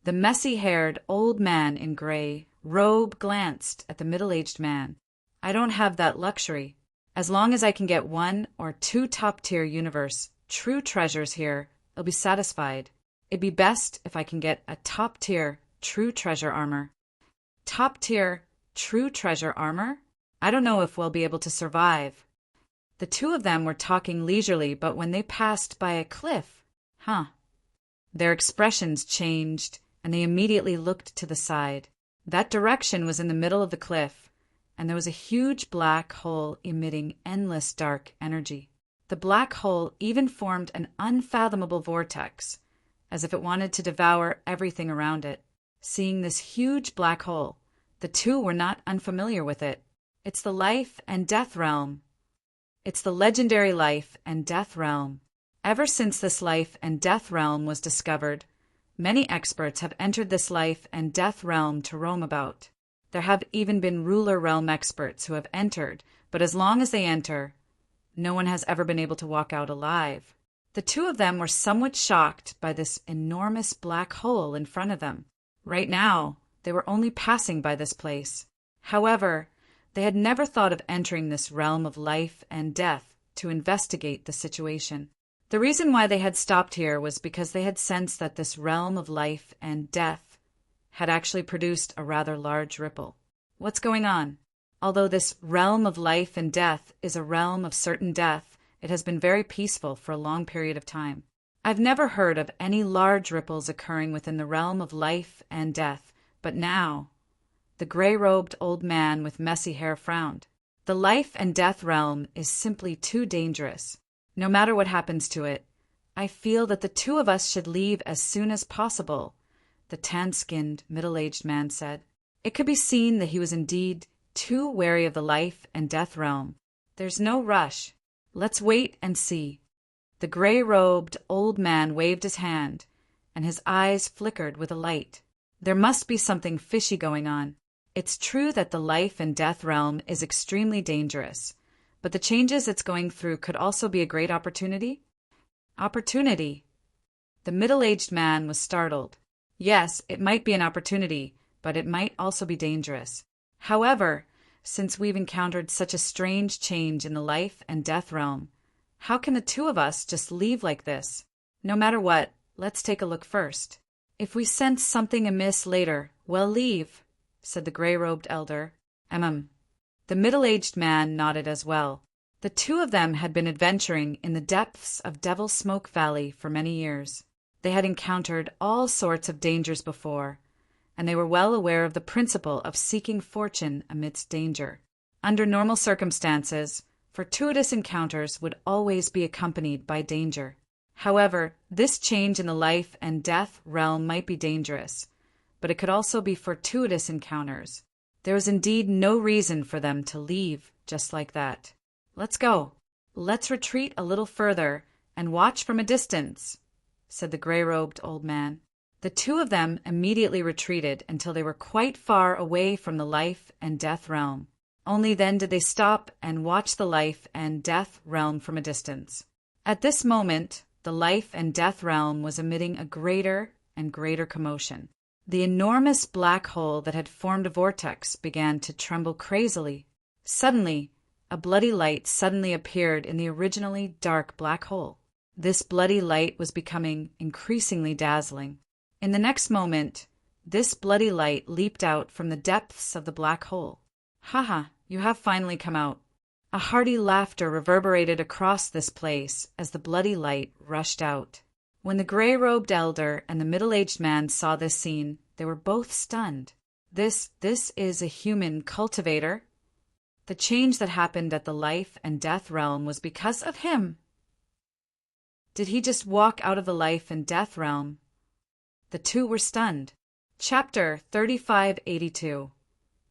The messy-haired old man in gray robe glanced at the middle-aged man. I don't have that luxury. As long as I can get 1 or 2 top-tier universe true treasures here, I'll be satisfied. It'd be best if I can get a top-tier true treasure armor. Top-tier true treasure armor? I don't know if we'll be able to survive. The two of them were talking leisurely, but when they passed by a cliff, their expressions changed, and they immediately looked to the side. That direction was in the middle of the cliff, and there was a huge black hole emitting endless dark energy. The black hole even formed an unfathomable vortex, as if it wanted to devour everything around it. Seeing this huge black hole, the two were not unfamiliar with it. It's the life and death realm. It's the legendary life and death realm. Ever since this life and death realm was discovered, many experts have entered this life and death realm to roam about. There have even been ruler realm experts who have entered, but as long as they enter, no one has ever been able to walk out alive. The two of them were somewhat shocked by this enormous black hole in front of them. Right now, they were only passing by this place. However, they had never thought of entering this realm of life and death to investigate the situation. The reason why they had stopped here was because they had sensed that this realm of life and death had actually produced a rather large ripple. What's going on? Although this realm of life and death is a realm of certain death, it has been very peaceful for a long period of time. I've never heard of any large ripples occurring within the realm of life and death, but now, the gray-robed old man with messy hair frowned. The life and death realm is simply too dangerous. No matter what happens to it, I feel that the two of us should leave as soon as possible, the tan-skinned, middle-aged man said. It could be seen that he was indeed too wary of the life and death realm. There's no rush. Let's wait and see. The gray-robed old man waved his hand, and his eyes flickered with a light. There must be something fishy going on. It's true that the life and death realm is extremely dangerous, but the changes it's going through could also be a great opportunity. Opportunity? The middle-aged man was startled. Yes, it might be an opportunity, but it might also be dangerous. However, since we've encountered such a strange change in the life and death realm, how can the two of us just leave like this? No matter what, let's take a look first. If we sense something amiss later, we'll leave, said the gray-robed elder. The middle-aged man nodded as well. The two of them had been adventuring in the depths of Devil's Smoke Valley for many years. They had encountered all sorts of dangers before, and they were well aware of the principle of seeking fortune amidst danger. Under normal circumstances, fortuitous encounters would always be accompanied by danger. However, this change in the life and death realm might be dangerous, but it could also be fortuitous encounters. There was indeed no reason for them to leave just like that. Let's go. Let's retreat a little further and watch from a distance, said the gray-robed old man. The two of them immediately retreated until they were quite far away from the life and death realm. Only then did they stop and watch the life and death realm from a distance. At this moment, the life and death realm was emitting a greater and greater commotion. The enormous black hole that had formed a vortex began to tremble crazily. Suddenly, a bloody light suddenly appeared in the originally dark black hole. This bloody light was becoming increasingly dazzling. In the next moment, this bloody light leaped out from the depths of the black hole. "Haha, you have finally come out." A hearty laughter reverberated across this place as the bloody light rushed out. When the gray-robed elder and the middle-aged man saw this scene, they were both stunned. This is a human cultivator? The change that happened at the life and death realm was because of him. Did he just walk out of the life and death realm? The two were stunned. Chapter 3582.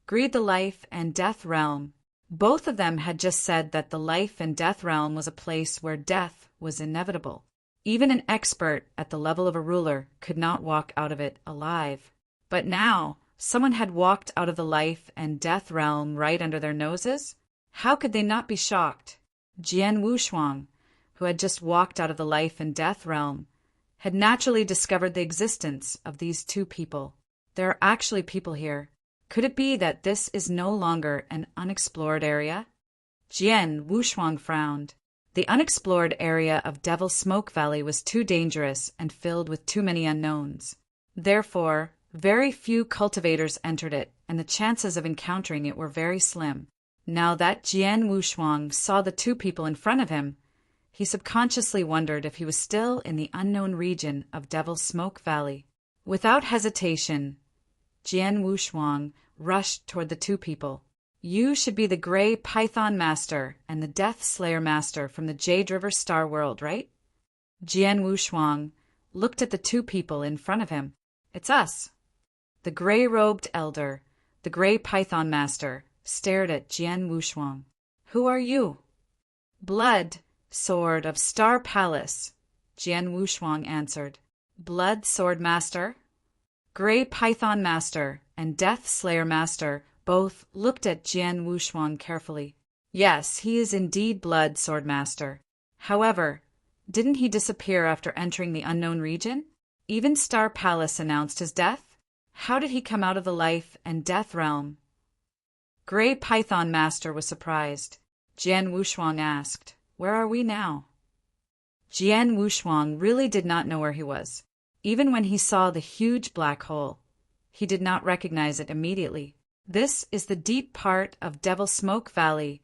Greed the life and death realm. Both of them had just said that the life and death realm was a place where death was inevitable. Even an expert at the level of a ruler could not walk out of it alive. But now, Someone had walked out of the life and death realm right under their noses? How could they not be shocked? Jian Wushuang, who had just walked out of the life and death realm, had naturally discovered the existence of these two people. There are actually people here. Could it be that this is no longer an unexplored area? Jian Wushuang frowned. The unexplored area of Devil's Smoke Valley was too dangerous and filled with too many unknowns. Therefore, very few cultivators entered it, and the chances of encountering it were very slim. Now that Jian Wushuang saw the two people in front of him, he subconsciously wondered if he was still in the unknown region of Devil's Smoke Valley. Without hesitation, Jian Wushuang rushed toward the two people. You should be the Gray Python Master and the Death Slayer Master from the Jade River Star World, right? Jian Wushuang looked at the two people in front of him. It's us. The gray-robed elder, the Gray Python Master, stared at Jian Wushuang. Who are you? Blood Sword of Star Palace, Jian Wushuang answered. Blood Sword Master? Gray Python Master and Death Slayer Master both looked at Jian Wushuang carefully. Yes, he is indeed Blood Sword Master. However, didn't he disappear after entering the unknown region? Even Star Palace announced his death? How did he come out of the life and death realm? Gray Python Master was surprised. Jian Wushuang asked, Where are we now? Jian Wushuang really did not know where he was. Even when he saw the huge black hole, he did not recognize it immediately. This is the deep part of Devil's Smoke Valley,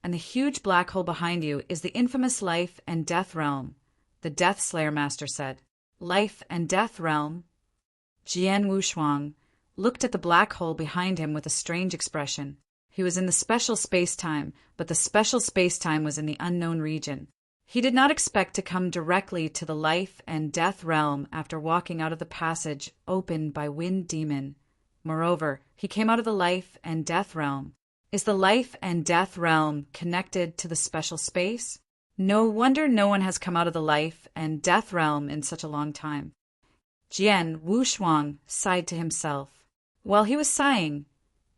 and the huge black hole behind you is the infamous life and death realm, the Death Slayer Master said. Life and death realm? Jian Wushuang looked at the black hole behind him with a strange expression. He was in the special space-time, but the special space-time was in the unknown region. He did not expect to come directly to the life and death realm after walking out of the passage opened by Wind Demon. Moreover, he came out of the life and death realm. Is the life and death realm connected to the special space? No wonder no one has come out of the life and death realm in such a long time. Jian Wushuang sighed to himself. While he was sighing,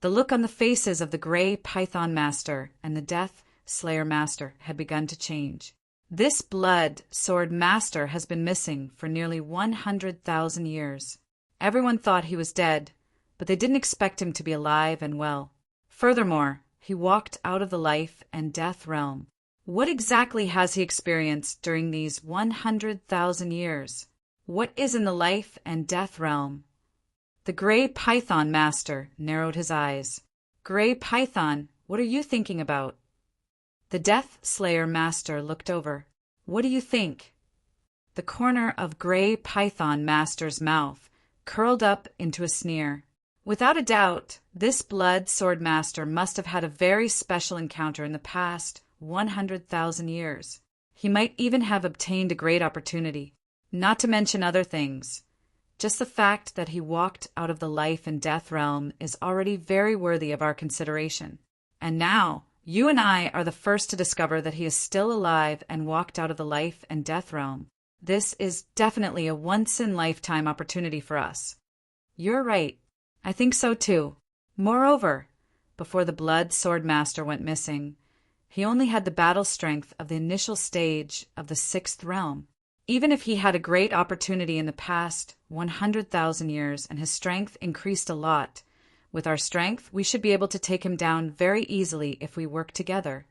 the look on the faces of the Gray Python Master and the Death Slayer Master had begun to change. This Blood Sword Master has been missing for nearly 100,000 years. Everyone thought he was dead, but they didn't expect him to be alive and well. Furthermore, he walked out of the life and death realm. What exactly has he experienced during these 100,000 years? What is in the life and death realm? The Gray Python Master narrowed his eyes. Gray Python, what are you thinking about? The Death Slayer Master looked over. What do you think? The corner of Gray Python Master's mouth curled up into a sneer. Without a doubt, this Blood Sword Master must have had a very special encounter in the past 100,000 years. He might even have obtained a great opportunity, not to mention other things. Just the fact that he walked out of the life and death realm is already very worthy of our consideration. And now, you and I are the first to discover that he is still alive and walked out of the life and death realm. This is definitely a once-in-lifetime opportunity for us. You're right. I think so too. Moreover, before the Blood Sword Master went missing, he only had the battle strength of the initial stage of the sixth realm. Even if he had a great opportunity in the past 100,000 years and his strength increased a lot, with our strength we should be able to take him down very easily if we work together.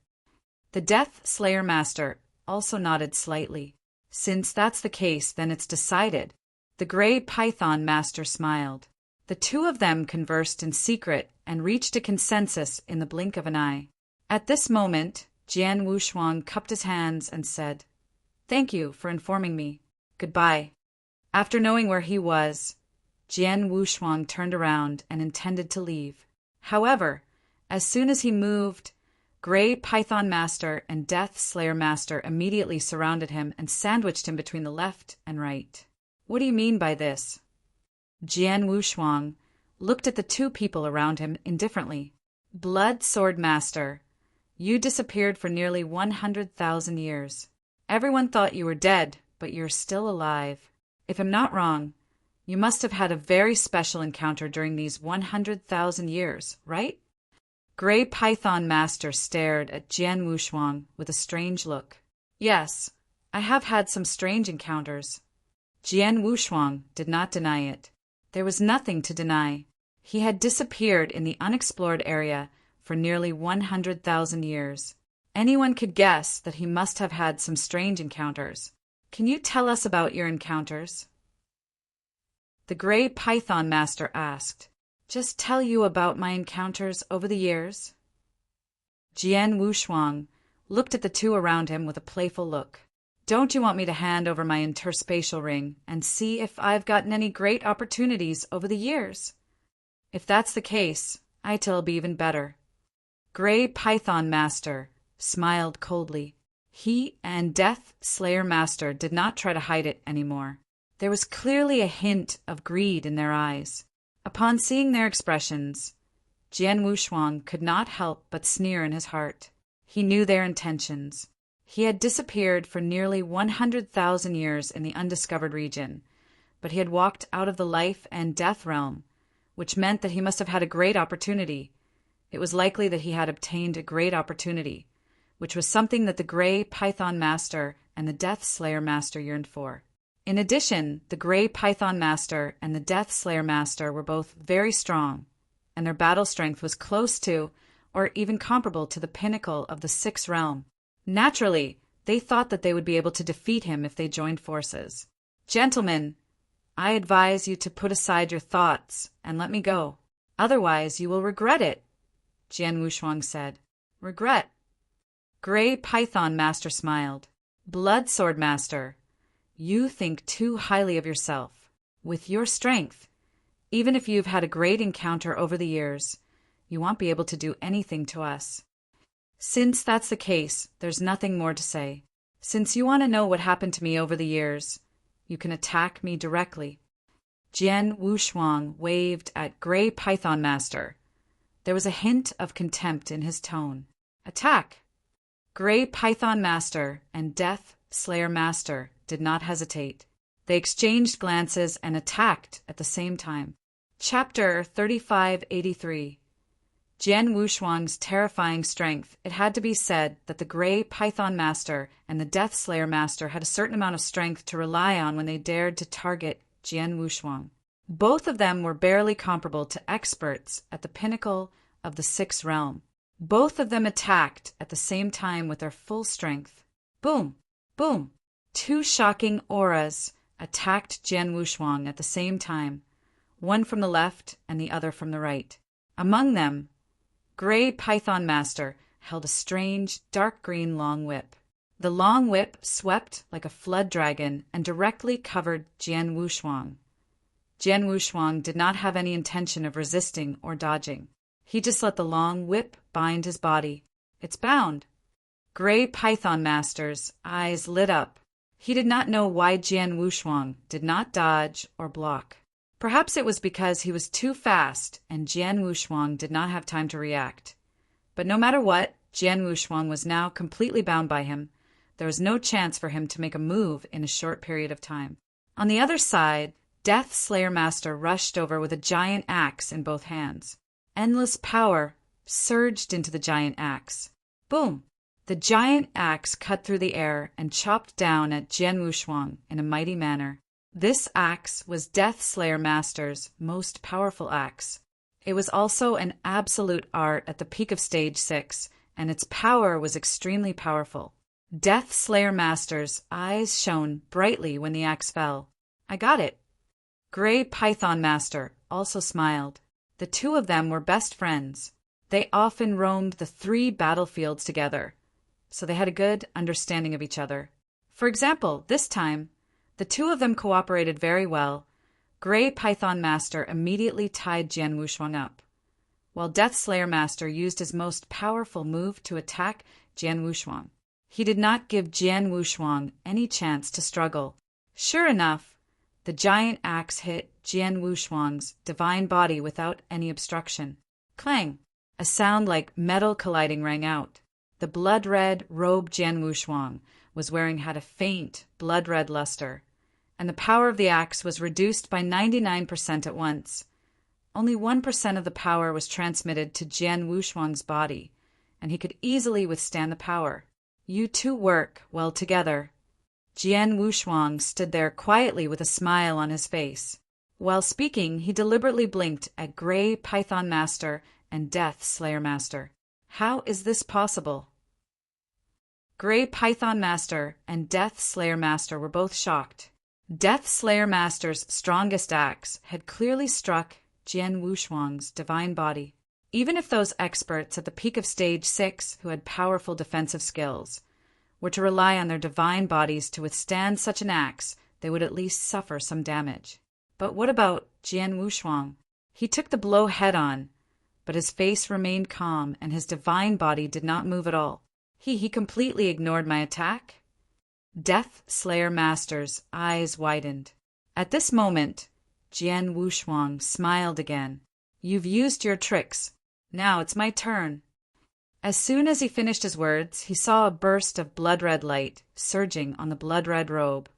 The Death Slayer Master also nodded slightly. Since that's the case, then it's decided. The Gray Python Master smiled. The two of them conversed in secret and reached a consensus in the blink of an eye. At this moment, Jian Wushuang cupped his hands and said, Thank you for informing me. Goodbye. After knowing where he was, Jian Wushuang turned around and intended to leave. However, as soon as he moved, Gray Python Master and Death Slayer Master immediately surrounded him and sandwiched him between the left and right. What do you mean by this? Jian Wushuang looked at the two people around him indifferently. Blood Sword Master, you disappeared for nearly 100,000 years. Everyone thought you were dead, but you're still alive. If I'm not wrong, You must have had a very special encounter during these 100,000 years, right? Gray Python Master stared at Jian Wushuang with a strange look. Yes, I have had some strange encounters. Jian Wushuang did not deny it. There was nothing to deny. He had disappeared in the unexplored area for nearly 100,000 years. Anyone could guess that he must have had some strange encounters. Can you tell us about your encounters? The Gray Python Master asked. Just tell you about my encounters over the years? Jian Wushuang looked at the two around him with a playful look. Don't you want me to hand over my interspatial ring and see if I've gotten any great opportunities over the years? If that's the case, it'll be even better. Gray Python Master smiled coldly. He and Death Slayer Master did not try to hide it anymore. There was clearly a hint of greed in their eyes. Upon seeing their expressions, Jian Wushuang could not help but sneer in his heart. He knew their intentions. He had disappeared for nearly 100,000 years in the undiscovered region, but he had walked out of the life and death realm, which meant that he must have had a great opportunity. It was likely that he had obtained a great opportunity, which was something that the Gray Python Master and the Death Slayer Master yearned for. In addition, the Gray Python Master and the Death Slayer Master were both very strong, and their battle strength was close to, or even comparable to, the pinnacle of the Sixth Realm. Naturally, they thought that they would be able to defeat him if they joined forces. Gentlemen, I advise you to put aside your thoughts and let me go. Otherwise, you will regret it, Jian Wushuang said. Regret? Gray Python Master smiled. Blood Sword Master, you think too highly of yourself. With your strength, even if you've had a great encounter over the years, you won't be able to do anything to us. Since that's the case, there's nothing more to say. Since you want to know what happened to me over the years, you can attack me directly. Jian Wushuang waved at Gray Python Master. There was a hint of contempt in his tone. Attack! Gray Python Master and Death Slayer Master did not hesitate. They exchanged glances and attacked at the same time. Chapter 3583. Jian Wushuang's terrifying strength. It had to be said that the Gray Python Master and the Death Slayer Master had a certain amount of strength to rely on when they dared to target Jian Wushuang. Both of them were barely comparable to experts at the pinnacle of the Sixth Realm. Both of them attacked at the same time with their full strength. Boom! Boom! Two shocking auras attacked Jian Wushuang at the same time, one from the left and the other from the right. Among them, Gray Python Master held a strange, dark green long whip. The long whip swept like a flood dragon and directly covered Jian Wushuang. Jian Wushuang did not have any intention of resisting or dodging. He just let the long whip bind his body. It's bound. Gray Python Master's eyes lit up. He did not know why Jian Wushuang did not dodge or block. Perhaps it was because he was too fast and Jian Wushuang did not have time to react. But no matter what, Jian Wushuang was now completely bound by him. There was no chance for him to make a move in a short period of time. On the other side, Death Slayer Master rushed over with a giant axe in both hands. Endless power surged into the giant axe. Boom! The giant axe cut through the air and chopped down at Jian Wushuang in a mighty manner. This axe was Death Slayer Master's most powerful axe. It was also an absolute art at the peak of Stage 6, and its power was extremely powerful. Death Slayer Master's eyes shone brightly when the axe fell. I got it. Gray Python Master also smiled. The two of them were best friends. They often roamed the 3 battlefields together, so they had a good understanding of each other. For example, this time, the two of them cooperated very well. Gray Python Master immediately tied Jian Wushuang up, while Death Slayer Master used his most powerful move to attack Jian Wushuang. He did not give Jian Wushuang any chance to struggle. Sure enough, the giant axe hit Jian Wushuang's divine body without any obstruction. Clang! A sound like metal colliding rang out. The blood-red robe Jian Wushuang was wearing had a faint, blood-red luster, and the power of the axe was reduced by 99% at once. Only 1% of the power was transmitted to Jian Wushuang's body, and he could easily withstand the power. You two work well together. Jian Wushuang stood there quietly with a smile on his face. While speaking, he deliberately blinked at Gray Python Master and Death Slayer Master. How is this possible? Gray Python Master and Death Slayer Master were both shocked. Death Slayer Master's strongest axe had clearly struck Jian Wushuang's divine body. Even if those experts at the peak of Stage 6 who had powerful defensive skills were to rely on their divine bodies to withstand such an axe, they would at least suffer some damage. But what about Jian Wushuang? He took the blow head-on, but his face remained calm and his divine body did not move at all. He completely ignored my attack? Death Slayer Master's eyes widened. At this moment, Jian Wushuang smiled again. You've used your tricks. Now it's my turn. As soon as he finished his words, he saw a burst of blood-red light surging on the blood-red robe,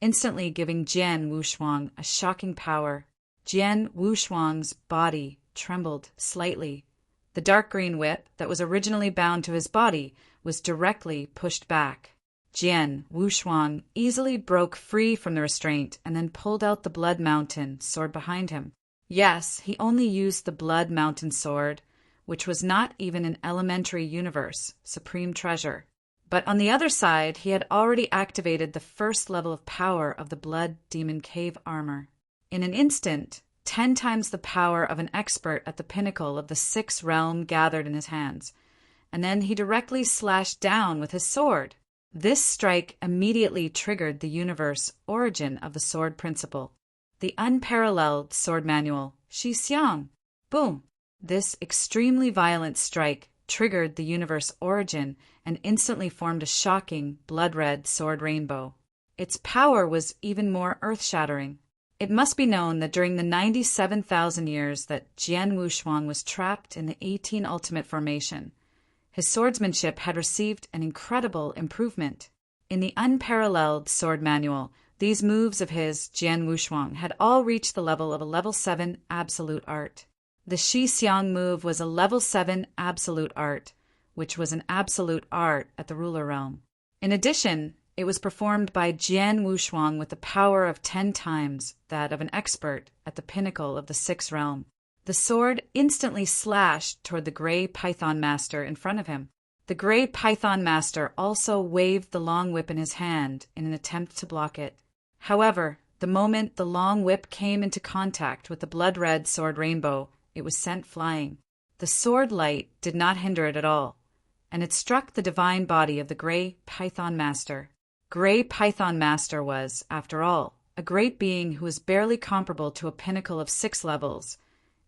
instantly giving Jian Wushuang a shocking power. Jian Wushuang's body trembled slightly. The dark green whip that was originally bound to his body was directly pushed back. Jian Wushuang easily broke free from the restraint and then pulled out the Blood Mountain sword behind him. Yes, he only used the Blood Mountain sword, which was not even an elementary universe, supreme treasure. But on the other side, he had already activated the first level of power of the Blood Demon Cave armor. In an instant, 10 times the power of an expert at the pinnacle of the 6th realm gathered in his hands, and then he directly slashed down with his sword. This strike immediately triggered the universe origin of the sword principle, the unparalleled sword manual, Shi Xiang. Boom! This extremely violent strike triggered the universe origin and instantly formed a shocking, blood-red sword rainbow. Its power was even more earth-shattering. It must be known that during the 97,000 years that Jian Wushuang was trapped in the 18 Ultimate Formation, his swordsmanship had received an incredible improvement. In the unparalleled sword manual, these moves of his, Jian Wushuang, had all reached the level of a level 7 absolute art. The Shi Xiang move was a level 7 absolute art, which was an absolute art at the ruler realm. In addition, it was performed by Jian Wushuang with the power of 10 times that of an expert at the pinnacle of the 6th realm. The sword instantly slashed toward the Gray Python Master in front of him. The Gray Python Master also waved the long whip in his hand in an attempt to block it. However, the moment the long whip came into contact with the blood-red sword rainbow, it was sent flying. The sword light did not hinder it at all, and it struck the divine body of the Gray Python Master. Gray Python Master was, after all, a great being who was barely comparable to a pinnacle of 6 levels,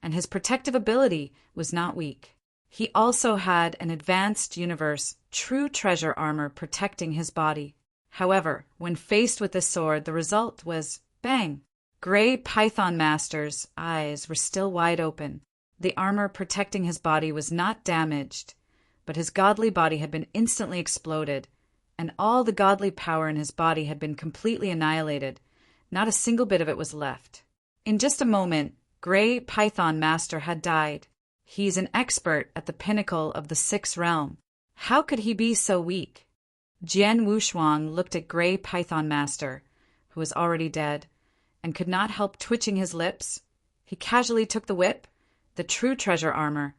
and his protective ability was not weak. He also had an advanced universe, true treasure armor protecting his body. However, when faced with this sword, the result was bang! Gray Python Master's eyes were still wide open. The armor protecting his body was not damaged, but his godly body had been instantly exploded, and all the godly power in his body had been completely annihilated. Not a single bit of it was left. In just a moment, Gray Python Master had died. He's an expert at the pinnacle of the 6th realm. How could he be so weak? Jian Wushuang looked at Gray Python Master, who was already dead, and could not help twitching his lips. He casually took the whip, the true treasure armor,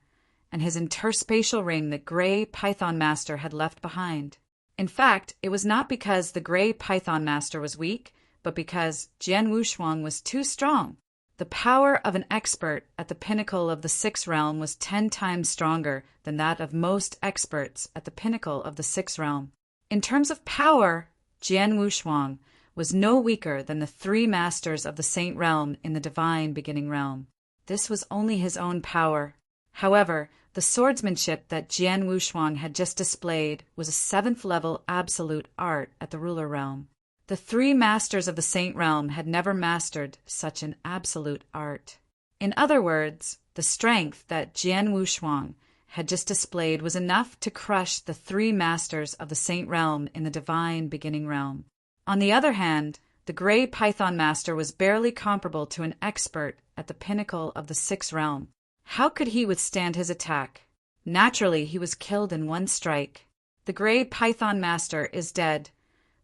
and his interspatial ring that Gray Python Master had left behind. In fact, it was not because the Gray Python Master was weak, but because Jian Wushuang was too strong. The power of an expert at the pinnacle of the 6th realm was 10 times stronger than that of most experts at the pinnacle of the 6th realm. In terms of power, Jian Wushuang was no weaker than the 3 masters of the Saint Realm in the divine beginning realm. This was only his own power. However, the swordsmanship that Jian Wushuang had just displayed was a 7th level absolute art at the ruler realm. The 3 masters of the Saint Realm had never mastered such an absolute art. In other words, the strength that Jian Wushuang had just displayed was enough to crush the 3 masters of the Saint Realm in the divine beginning realm. On the other hand, The Grey Python Master was barely comparable to an expert at the pinnacle of the sixth realm. How could he withstand his attack? Naturally, he was killed in one strike. The Grey Python Master is dead,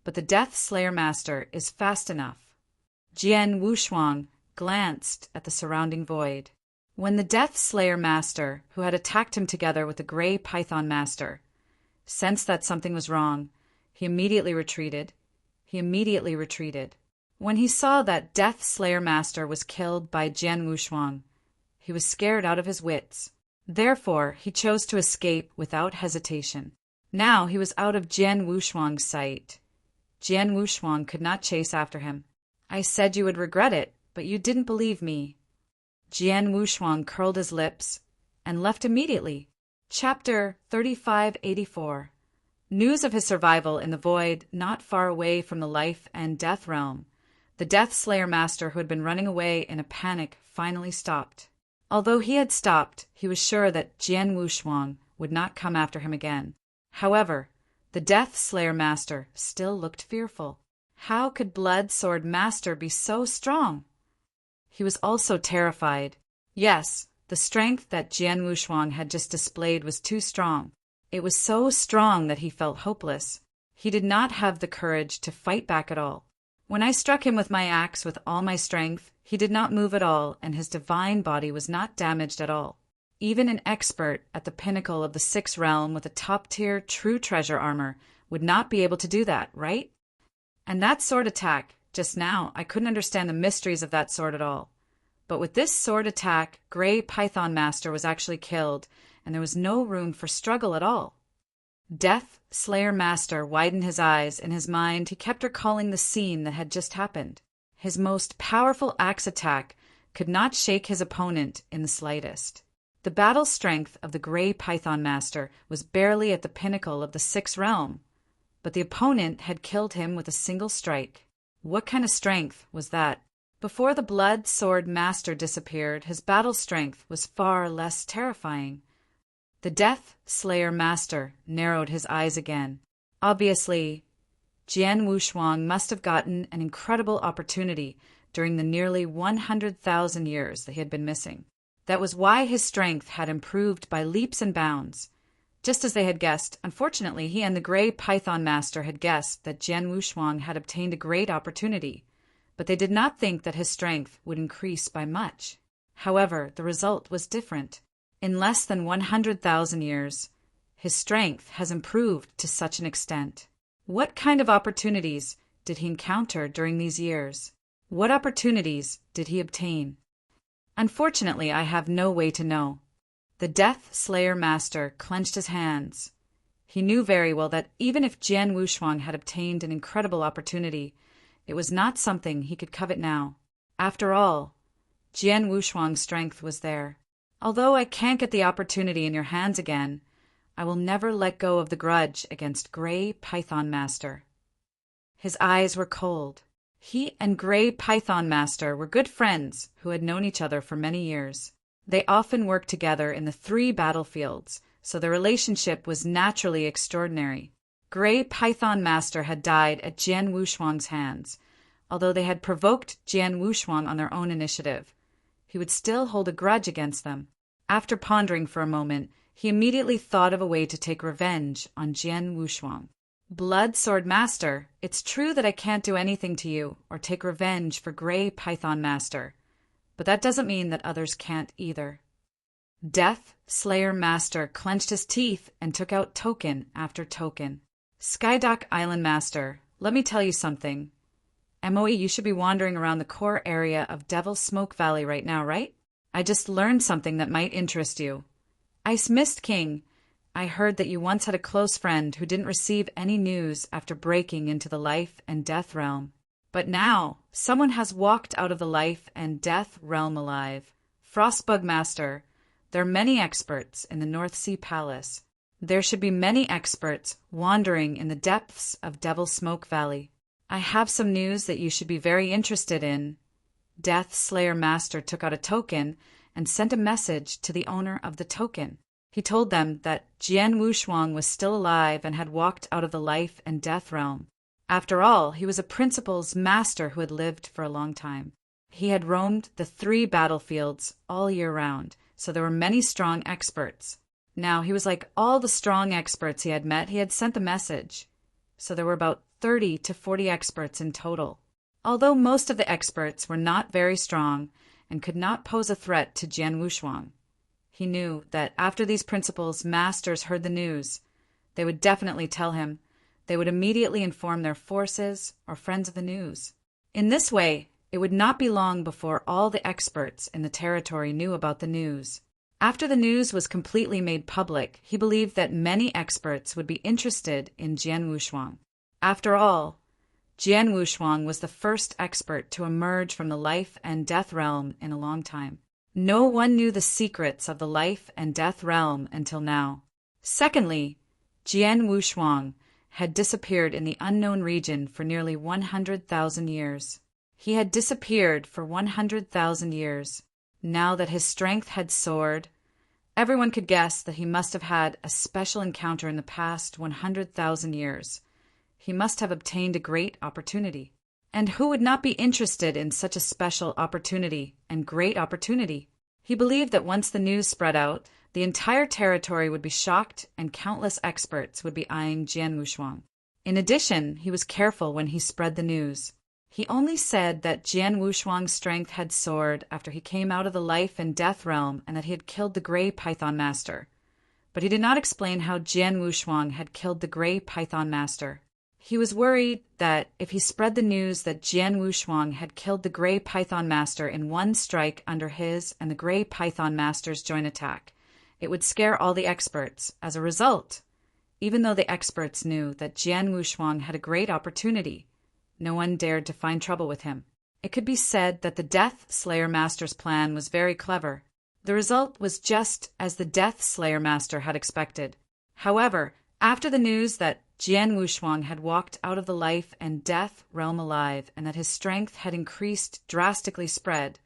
but the Death Slayer Master is fast enough. Jian Wushuang glanced at the surrounding void. When the Death Slayer Master, who had attacked him together with the Grey Python Master, sensed that something was wrong, he immediately retreated. When he saw that Death Slayer Master was killed by Jian Wushuang, he was scared out of his wits. Therefore, he chose to escape without hesitation. Now he was out of Jian Wushuang's sight. Jian Wushuang could not chase after him. I said you would regret it, but you didn't believe me. Jian Wushuang curled his lips and left immediately. Chapter 3584. News of his survival in the void not far away from the life and death realm. The Death Slayer Master, who had been running away in a panic, finally stopped. Although he had stopped, he was sure that Jian Wushuang would not come after him again. However, the Death Slayer Master still looked fearful. How could Blood Sword Master be so strong? He was also terrified. Yes, the strength that Jian Wushuang had just displayed was too strong. It was so strong that he felt hopeless. He did not have the courage to fight back at all. When I struck him with my axe with all my strength, he did not move at all, and his divine body was not damaged at all. Even an expert at the pinnacle of the sixth realm with a top-tier true treasure armor would not be able to do that, right? And that sword attack, just now, I couldn't understand the mysteries of that sword at all. But with this sword attack, Grey Python Master was actually killed, and there was no room for struggle at all. Death Slayer Master widened his eyes. In his mind, he kept recalling the scene that had just happened. His most powerful axe attack could not shake his opponent in the slightest. The battle strength of the Grey Python Master was barely at the pinnacle of the sixth realm, but the opponent had killed him with a single strike. What kind of strength was that? Before the Blood Sword Master disappeared, his battle strength was far less terrifying. The Death Slayer Master narrowed his eyes again. Obviously, Jian Wushuang must have gotten an incredible opportunity during the nearly 100,000 years that he had been missing. That was why his strength had improved by leaps and bounds. Just as they had guessed, unfortunately, he and the Grey Python Master had guessed that Jian Wushuang had obtained a great opportunity, but they did not think that his strength would increase by much. However, the result was different. In less than 100,000 years, his strength has improved to such an extent. What kind of opportunities did he encounter during these years? What opportunities did he obtain? Unfortunately, I have no way to know. The Death Slayer Master clenched his hands. He knew very well that even if Jian Wushuang had obtained an incredible opportunity, it was not something he could covet now. After all, Jian Wushuang's strength was there. Although I can't get the opportunity in your hands again, I will never let go of the grudge against Grey Python Master. His eyes were cold. He and Grey Python Master were good friends who had known each other for many years. They often worked together in the 3 battlefields, so their relationship was naturally extraordinary. Grey Python Master had died at Jian Wushuang's hands. Although they had provoked Jian Wushuang on their own initiative, he would still hold a grudge against them. After pondering for a moment, he immediately thought of a way to take revenge on Jian Wushuang. Blood Sword Master, it's true that I can't do anything to you or take revenge for Grey Python Master, but that doesn't mean that others can't either. Death Slayer Master clenched his teeth and took out token after token. Skydock Island Master, let me tell you something. MOE, you should be wandering around the core area of Devil's Smoke Valley right now, right? I just learned something that might interest you. Ice Mist King, I heard that you once had a close friend who didn't receive any news after breaking into the life and death realm. But now, someone has walked out of the life and death realm alive. Frostbug Master, there are many experts in the North Sea Palace. There should be many experts wandering in the depths of Devil's Smoke Valley. I have some news that you should be very interested in. Death Slayer Master took out a token and sent a message to the owner of the token. He told them that Jian Wushuang was still alive and had walked out of the life and death realm. After all, he was a principal's master who had lived for a long time. He had roamed the 3 battlefields all year round, so there were many strong experts. Now, he was like all the strong experts he had sent the message. So there were about 30 to 40 experts in total. Although most of the experts were not very strong and could not pose a threat to Jian Wushuang, he knew that after these principals' masters heard the news, they would definitely tell him. They would immediately inform their forces or friends of the news. In this way, it would not be long before all the experts in the territory knew about the news. After the news was completely made public, he believed that many experts would be interested in Jian Wushuang. After all, Jian Wushuang was the first expert to emerge from the life and death realm in a long time. No one knew the secrets of the life and death realm until now. Secondly, Jian Wushuang had disappeared in the unknown region for nearly 100,000 years. He had disappeared for 100,000 years. Now that his strength had soared, everyone could guess that he must have had a special encounter in the past 100,000 years. He must have obtained a great opportunity. And who would not be interested in such a special opportunity and great opportunity? He believed that once the news spread out, the entire territory would be shocked and countless experts would be eyeing Jian Wushuang. In addition, he was careful when he spread the news. He only said that Jian Wushuang's strength had soared after he came out of the life and death realm and that he had killed the Gray Python Master. But he did not explain how Jian Wushuang had killed the Gray Python Master. He was worried that if he spread the news that Jian Wushuang had killed the Gray Python Master in one strike under his and the Gray Python Master's joint attack, it would scare all the experts. As a result, even though the experts knew that Jian Wushuang had a great opportunity, no one dared to find trouble with him. It could be said that the Death Slayer Master's plan was very clever. The result was just as the Death Slayer Master had expected. However, after the news that Jian Wushuang had walked out of the life and death realm alive and that his strength had increased drastically spread,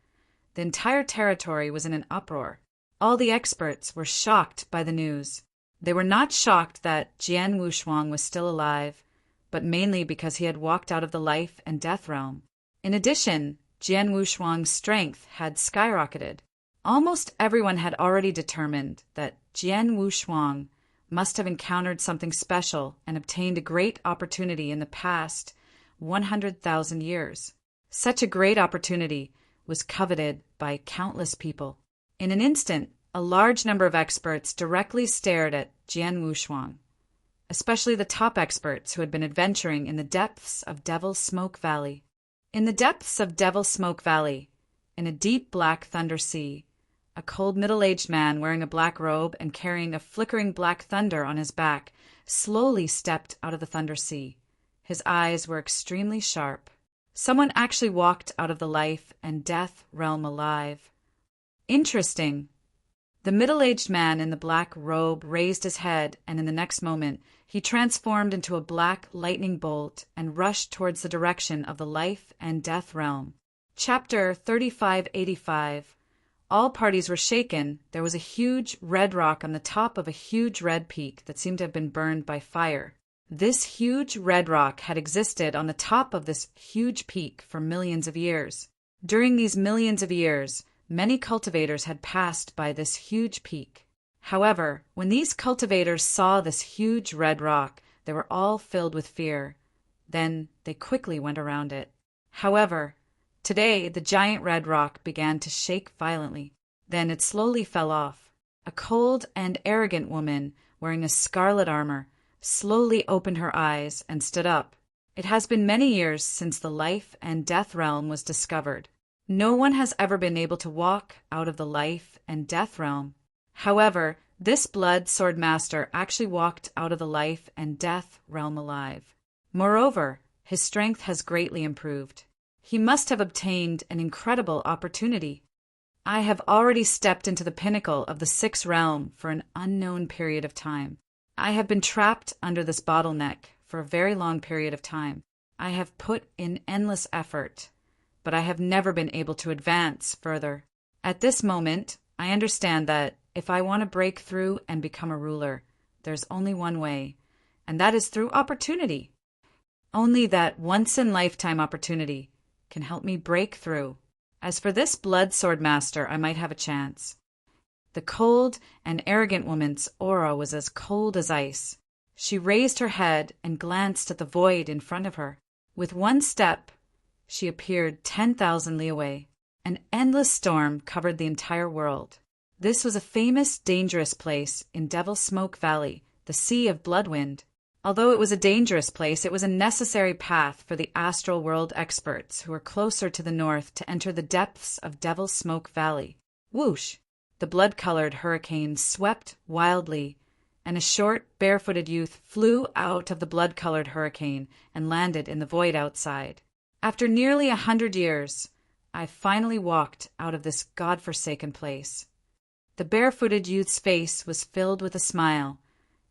the entire territory was in an uproar. All the experts were shocked by the news. They were not shocked that Jian Wushuang was still alive, but mainly because he had walked out of the life and death realm. In addition, Jian Wushuang's strength had skyrocketed. Almost everyone had already determined that Jian Wushuang must have encountered something special and obtained a great opportunity in the past 100,000 years. Such a great opportunity was coveted by countless people. In an instant, a large number of experts directly stared at Jian Wushuang, especially the top experts who had been adventuring in the depths of Devil's Smoke Valley. In the depths of Devil's Smoke Valley, in a deep black thunder sea, a cold middle-aged man wearing a black robe and carrying a flickering black thunder on his back slowly stepped out of the thunder sea. His eyes were extremely sharp. Someone actually walked out of the life and death realm alive. Interesting. The middle-aged man in the black robe raised his head, and in the next moment, he transformed into a black lightning bolt and rushed towards the direction of the life and death realm. Chapter 3585. All parties were shaken. There was a huge red rock on the top of a huge red peak that seemed to have been burned by fire. This huge red rock had existed on the top of this huge peak for millions of years. During these millions of years, many cultivators had passed by this huge peak. However, when these cultivators saw this huge red rock, they were all filled with fear. Then they quickly went around it. However, today the giant red rock began to shake violently. Then it slowly fell off. A cold and arrogant woman, wearing a scarlet armor, slowly opened her eyes and stood up. It has been many years since the life and death realm was discovered. No one has ever been able to walk out of the life and death realm. However, this blood sword master actually walked out of the life and death realm alive. Moreover, his strength has greatly improved. He must have obtained an incredible opportunity. I have already stepped into the pinnacle of the sixth realm for an unknown period of time. I have been trapped under this bottleneck for a very long period of time. I have put in endless effort, but I have never been able to advance further. At this moment, I understand that if I want to break through and become a ruler, there's only one way, and that is through opportunity. Only that once-in-lifetime opportunity can help me break through. As for this blood sword master, I might have a chance. The cold and arrogant woman's aura was as cold as ice. She raised her head and glanced at the void in front of her. With one step, she appeared 10,000 li away. An endless storm covered the entire world. This was a famous, dangerous place in Devil's Smoke Valley, the Sea of Bloodwind. Although it was a dangerous place, it was a necessary path for the astral world experts who were closer to the north to enter the depths of Devil's Smoke Valley. Whoosh! The blood-colored hurricane swept wildly, and a short, barefooted youth flew out of the blood-colored hurricane and landed in the void outside. After nearly 100 years, I finally walked out of this God-forsaken place. The barefooted youth's face was filled with a smile,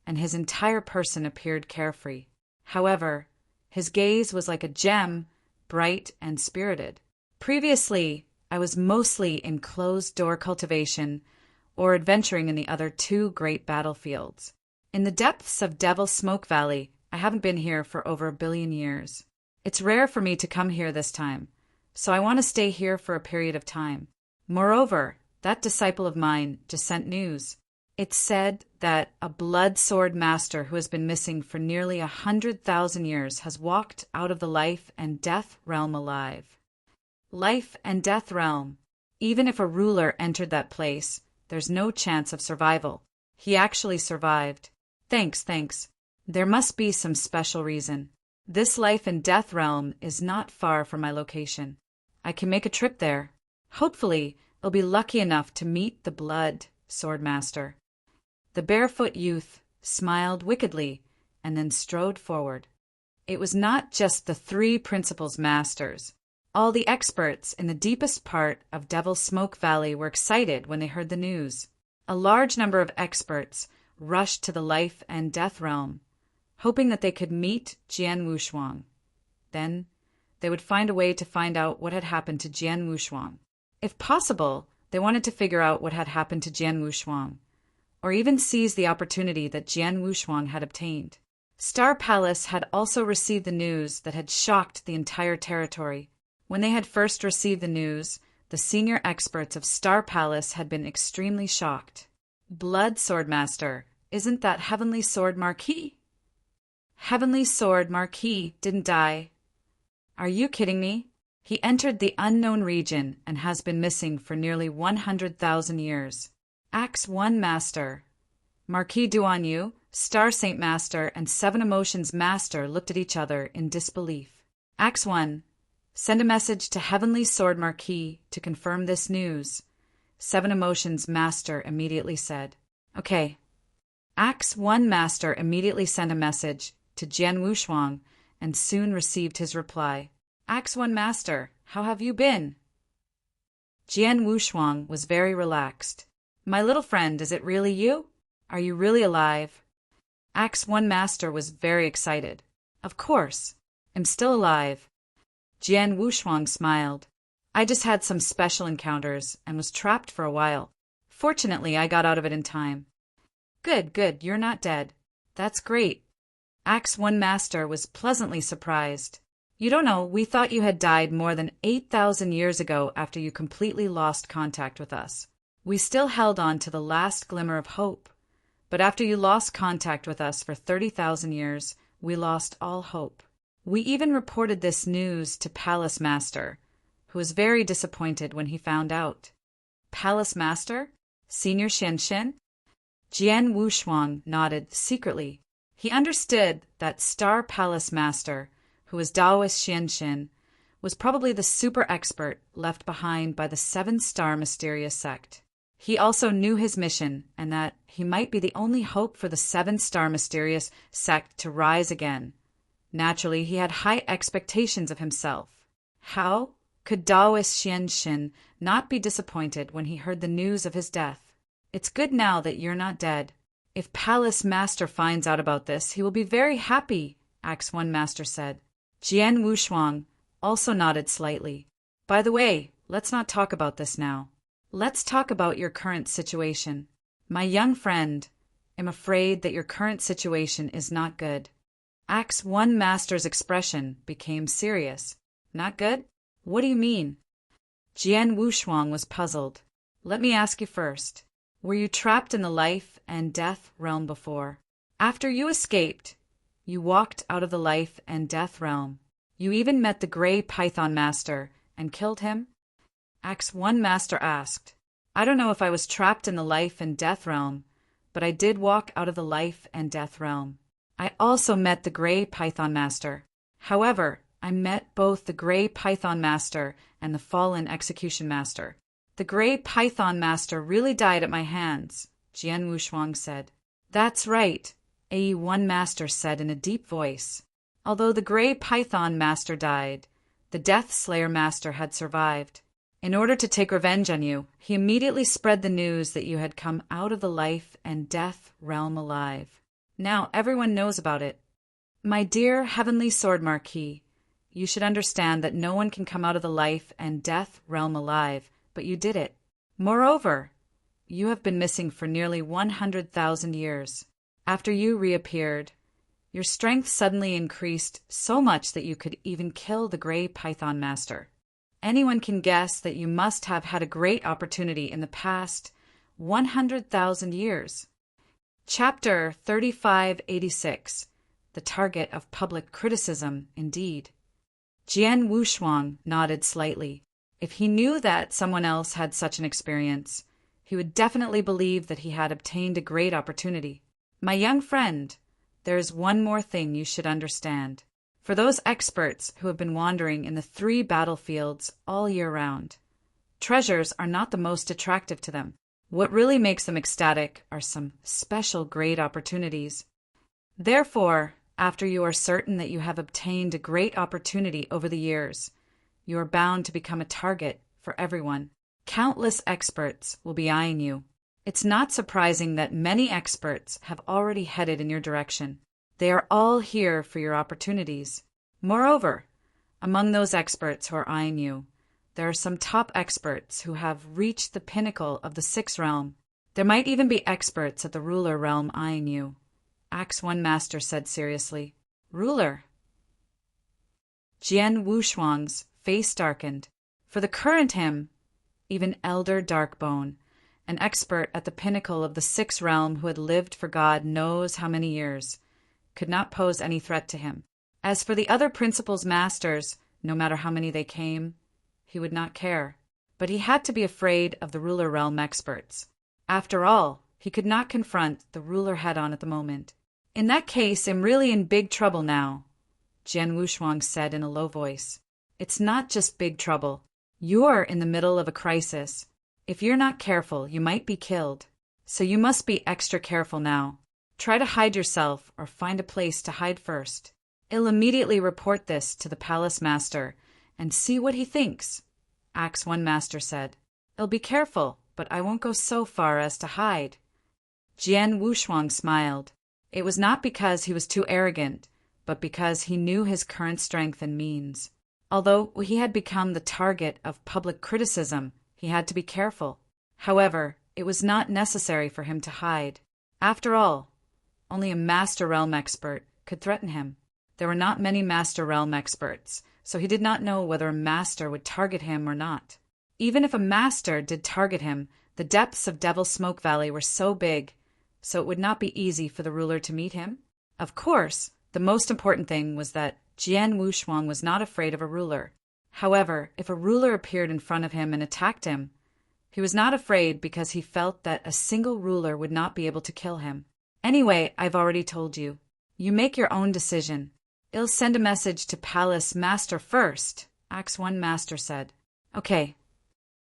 and his entire person appeared carefree. However, his gaze was like a gem, bright and spirited. Previously, I was mostly in closed-door cultivation or adventuring in the other two great battlefields. In the depths of Devil's Smoke Valley, I haven't been here for over 1 billion years. It's rare for me to come here this time, so I want to stay here for a period of time. Moreover, that disciple of mine just sent news. It said that a blood sword master who has been missing for nearly 100,000 years has walked out of the life and death realm alive. Life and death realm. Even if a ruler entered that place, there's no chance of survival. He actually survived. Thanks. There must be some special reason. This life and death realm is not far from my location. I can make a trip there. Hopefully, I'll be lucky enough to meet the blood sword master. The barefoot youth smiled wickedly and then strode forward. It was not just the 3 principals masters. All the experts in the deepest part of Devil's Smoke Valley were excited when they heard the news. A large number of experts rushed to the life and death realm, hoping that they could meet Jian Wushuang. Then, they would find a way to find out what had happened to Jian Wushuang. If possible, they wanted to figure out what had happened to Jian Wushuang, or even seize the opportunity that Jian Wushuang had obtained. Star Palace had also received the news that had shocked the entire territory. When they had first received the news, the senior experts of Star Palace had been extremely shocked. Blood Sword Master, isn't that Heavenly Sword Marquis? Heavenly Sword Marquis didn't die. Are you kidding me? He entered the unknown region and has been missing for nearly 100,000 years. Axe 1 Master. Marquis Duan Yu, Star Saint Master, and 7 Emotions Master looked at each other in disbelief. Axe 1. Send a message to Heavenly Sword Marquis to confirm this news. 7 Emotions Master immediately said. Okay. Axe 1 Master immediately sent a message to Jian Wushuang and soon received his reply. Axe 1 Master, how have you been? Jian Wushuang was very relaxed. My little friend, is it really you? Are you really alive? Axe 1 Master was very excited. Of course. I'm still alive. Jian Wushuang smiled. I just had some special encounters and was trapped for a while. Fortunately, I got out of it in time. Good, you're not dead. That's great. Axe 1 Master was pleasantly surprised. You don't know, we thought you had died more than 8,000 years ago after you completely lost contact with us. We still held on to the last glimmer of hope. But after you lost contact with us for 30,000 years, we lost all hope. We even reported this news to Palace Master, who was very disappointed when he found out. Palace Master? Senior Xinshin? Jian Wushuang nodded secretly. He understood that Star Palace Master, who was Daoist Xinshin, was probably the super expert left behind by the 7-star mysterious sect. He also knew his mission and that he might be the only hope for the 7-star mysterious sect to rise again. Naturally, he had high expectations of himself. How could Daoist Xinshin not be disappointed when he heard the news of his death? It's good now that you're not dead. If Palace Master finds out about this, he will be very happy, Axe 1 Master said. Jian Wushuang also nodded slightly. By the way, let's not talk about this now. Let's talk about your current situation. My young friend, I'm afraid that your current situation is not good. Axe 1 Master's expression became serious. Not good? What do you mean? Jian Wushuang was puzzled. Let me ask you first. Were you trapped in the life and death realm before? After you escaped, you walked out of the life and death realm. You even met the Gray Python Master and killed him? Axe 1 Master asked. I don't know if I was trapped in the life and death realm, but I did walk out of the life and death realm. I also met the Gray Python Master. However, I met both the Gray Python Master and the Fallen Execution Master. The Gray Python Master really died at my hands, Jian Wushuang said. That's right, AE1 Master said in a deep voice. Although the Gray Python Master died, the Death Slayer Master had survived. In order to take revenge on you, he immediately spread the news that you had come out of the life and death realm alive. Now everyone knows about it. My dear Heavenly Sword Marquis, you should understand that no one can come out of the life and death realm alive, but you did it. Moreover, you have been missing for nearly 100,000 years. After you reappeared, your strength suddenly increased so much that you could even kill the Gray Python Master. Anyone can guess that you must have had a great opportunity in the past 100,000 years. Chapter 3586. The Target of Public Criticism, Indeed. Jian Wushuang nodded slightly. If he knew that someone else had such an experience, he would definitely believe that he had obtained a great opportunity. My young friend, there is one more thing you should understand. For those experts who have been wandering in the 3 battlefields all year round, treasures are not the most attractive to them. What really makes them ecstatic are some special great opportunities. Therefore, after you are certain that you have obtained a great opportunity over the years, you are bound to become a target for everyone. Countless experts will be eyeing you. It's not surprising that many experts have already headed in your direction. They are all here for your opportunities. Moreover, among those experts who are eyeing you, there are some top experts who have reached the pinnacle of the 6th realm. There might even be experts at the ruler realm eyeing you. Axe 1 Master said seriously. Ruler? Jian Wushuang's face darkened. For the current him, even Elder Darkbone, an expert at the pinnacle of the 6th realm who had lived for God knows how many years, could not pose any threat to him. As for the other principal's masters, no matter how many they came, he would not care. But he had to be afraid of the ruler realm experts. After all, he could not confront the ruler head-on at the moment. In that case, I'm really in big trouble now, Jian Wushuang said in a low voice. It's not just big trouble. You're in the middle of a crisis. If you're not careful, you might be killed. So you must be extra careful now. Try to hide yourself or find a place to hide first. I'll immediately report this to the palace master and see what he thinks, Axe 1 Master said. I'll be careful, but I won't go so far as to hide. Jian Wushuang smiled. It was not because he was too arrogant, but because he knew his current strength and means. Although he had become the target of public criticism, he had to be careful. However, it was not necessary for him to hide. After all, only a Master Realm expert could threaten him. There were not many Master Realm experts, so he did not know whether a master would target him or not. Even if a master did target him, the depths of Devil's Smoke Valley were so big, so it would not be easy for the ruler to meet him. Of course, the most important thing was that Jian Wushuang was not afraid of a ruler. However, if a ruler appeared in front of him and attacked him, he was not afraid because he felt that a single ruler would not be able to kill him. Anyway, I've already told you. You make your own decision. I'll send a message to Palace Master first, Axe 1 Master said. Okay.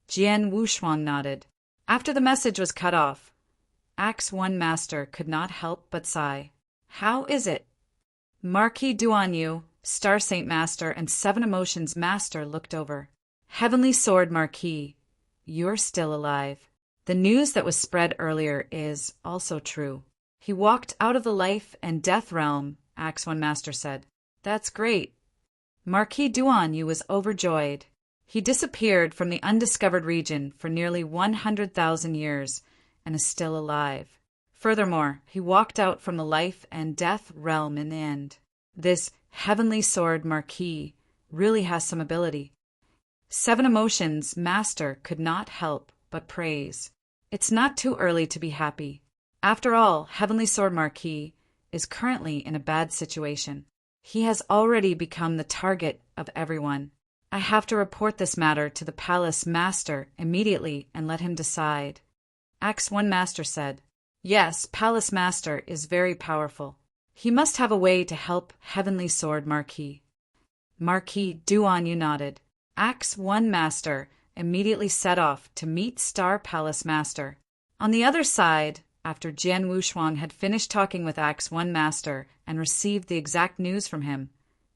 Jian Wushuang nodded. After the message was cut off, Axe 1 Master could not help but sigh. How is it? Marquis Duanyu, Star Saint Master, and 7 Emotions Master looked over. Heavenly Sword Marquis, you're still alive. The news that was spread earlier is also true. He walked out of the life and death realm, Axe 1 Master said. That's great. Marquis Duanyu was overjoyed. He disappeared from the undiscovered region for nearly 100,000 years and is still alive. Furthermore, he walked out from the life and death realm in the end. This Heavenly Sword Marquis really has some ability. 7 Emotions Master could not help but praise. It's not too early to be happy. After all, Heavenly Sword Marquis is currently in a bad situation. He has already become the target of everyone. I have to report this matter to the Palace Master immediately and let him decide. Acts 1 Master said, "Yes, Palace Master is very powerful. He must have a way to help Heavenly Sword Marquis." Marquis Duan nodded. Acts 1 Master immediately set off to meet Star Palace Master. On the other side, after Jian Wushuang had finished talking with Acts 1 Master and received the exact news from him,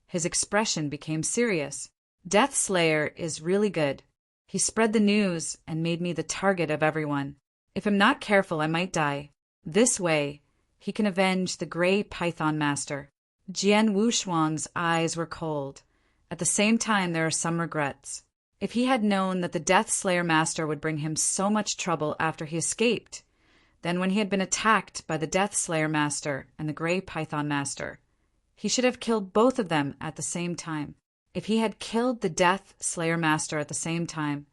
his expression became serious. Death Slayer is really good. He spread the news and made me the target of everyone. If I'm not careful, I might die. This way, he can avenge the Gray Python Master. Jian Wushuang's eyes were cold. At the same time, there are some regrets. If he had known that the Death Slayer Master would bring him so much trouble after he escaped, then when he had been attacked by the Death Slayer Master and the Gray Python Master, he should have killed both of them at the same time. If he had killed the Death Slayer Master at the same time,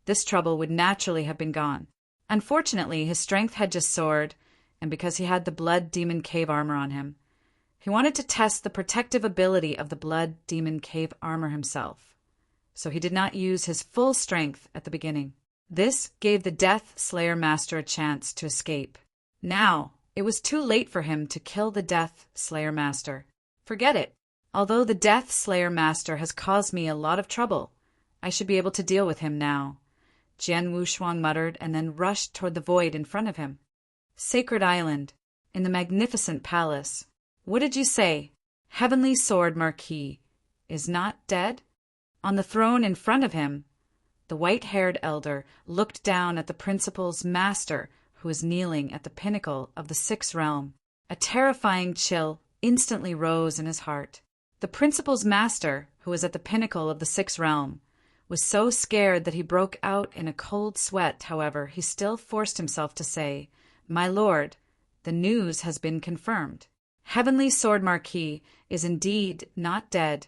this trouble would naturally have been gone. Unfortunately, his strength had just soared, and because he had the Blood Demon Cave armor on him, he wanted to test the protective ability of the Blood Demon Cave armor himself. So he did not use his full strength at the beginning. This gave the Death Slayer Master a chance to escape. Now, it was too late for him to kill the Death Slayer Master. Forget it. Although the Death Slayer Master has caused me a lot of trouble, I should be able to deal with him now. Jian Wushuang muttered and then rushed toward the void in front of him. Sacred Island, in the magnificent palace. What did you say? Heavenly Sword Marquis is not dead? On the throne in front of him, the white-haired elder looked down at the principal's master, who was kneeling at the pinnacle of the 6th realm. A terrifying chill instantly rose in his heart. The principal's master, who was at the pinnacle of the 6th realm, was so scared that he broke out in a cold sweat. However, he still forced himself to say, "My lord, the news has been confirmed. Heavenly Sword Marquis is indeed not dead,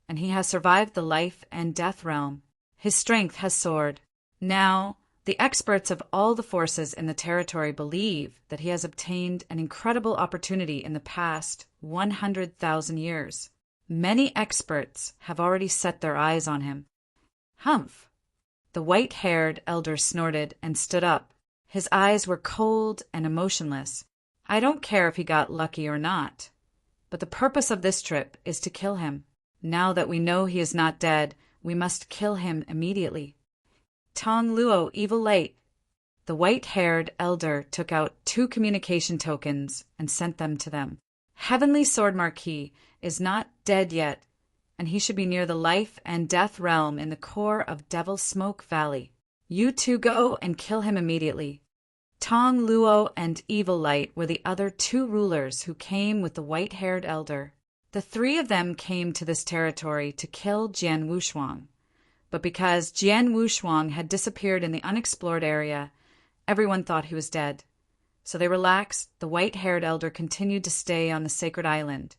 and he has survived the life and death realm. His strength has soared. Now, the experts of all the forces in the territory believe that he has obtained an incredible opportunity in the past 100,000 years. Many experts have already set their eyes on him." Humph! The white-haired elder snorted and stood up. His eyes were cold and emotionless. "I don't care if he got lucky or not, but the purpose of this trip is to kill him. Now that we know he is not dead, we must kill him immediately." Tong Luo, Evil Light. The white-haired elder took out 2 communication tokens and sent them to them. Heavenly Sword Marquis is not dead yet, and he should be near the life and death realm in the core of Devil Smoke Valley. You 2 go and kill him immediately. Tong Luo and Evil Light were the other 2 rulers who came with the white-haired elder. The 3 of them came to this territory to kill Jian Wushuang, but because Jian Wushuang had disappeared in the unexplored area, everyone thought he was dead. So they relaxed. The white-haired elder continued to stay on the sacred island,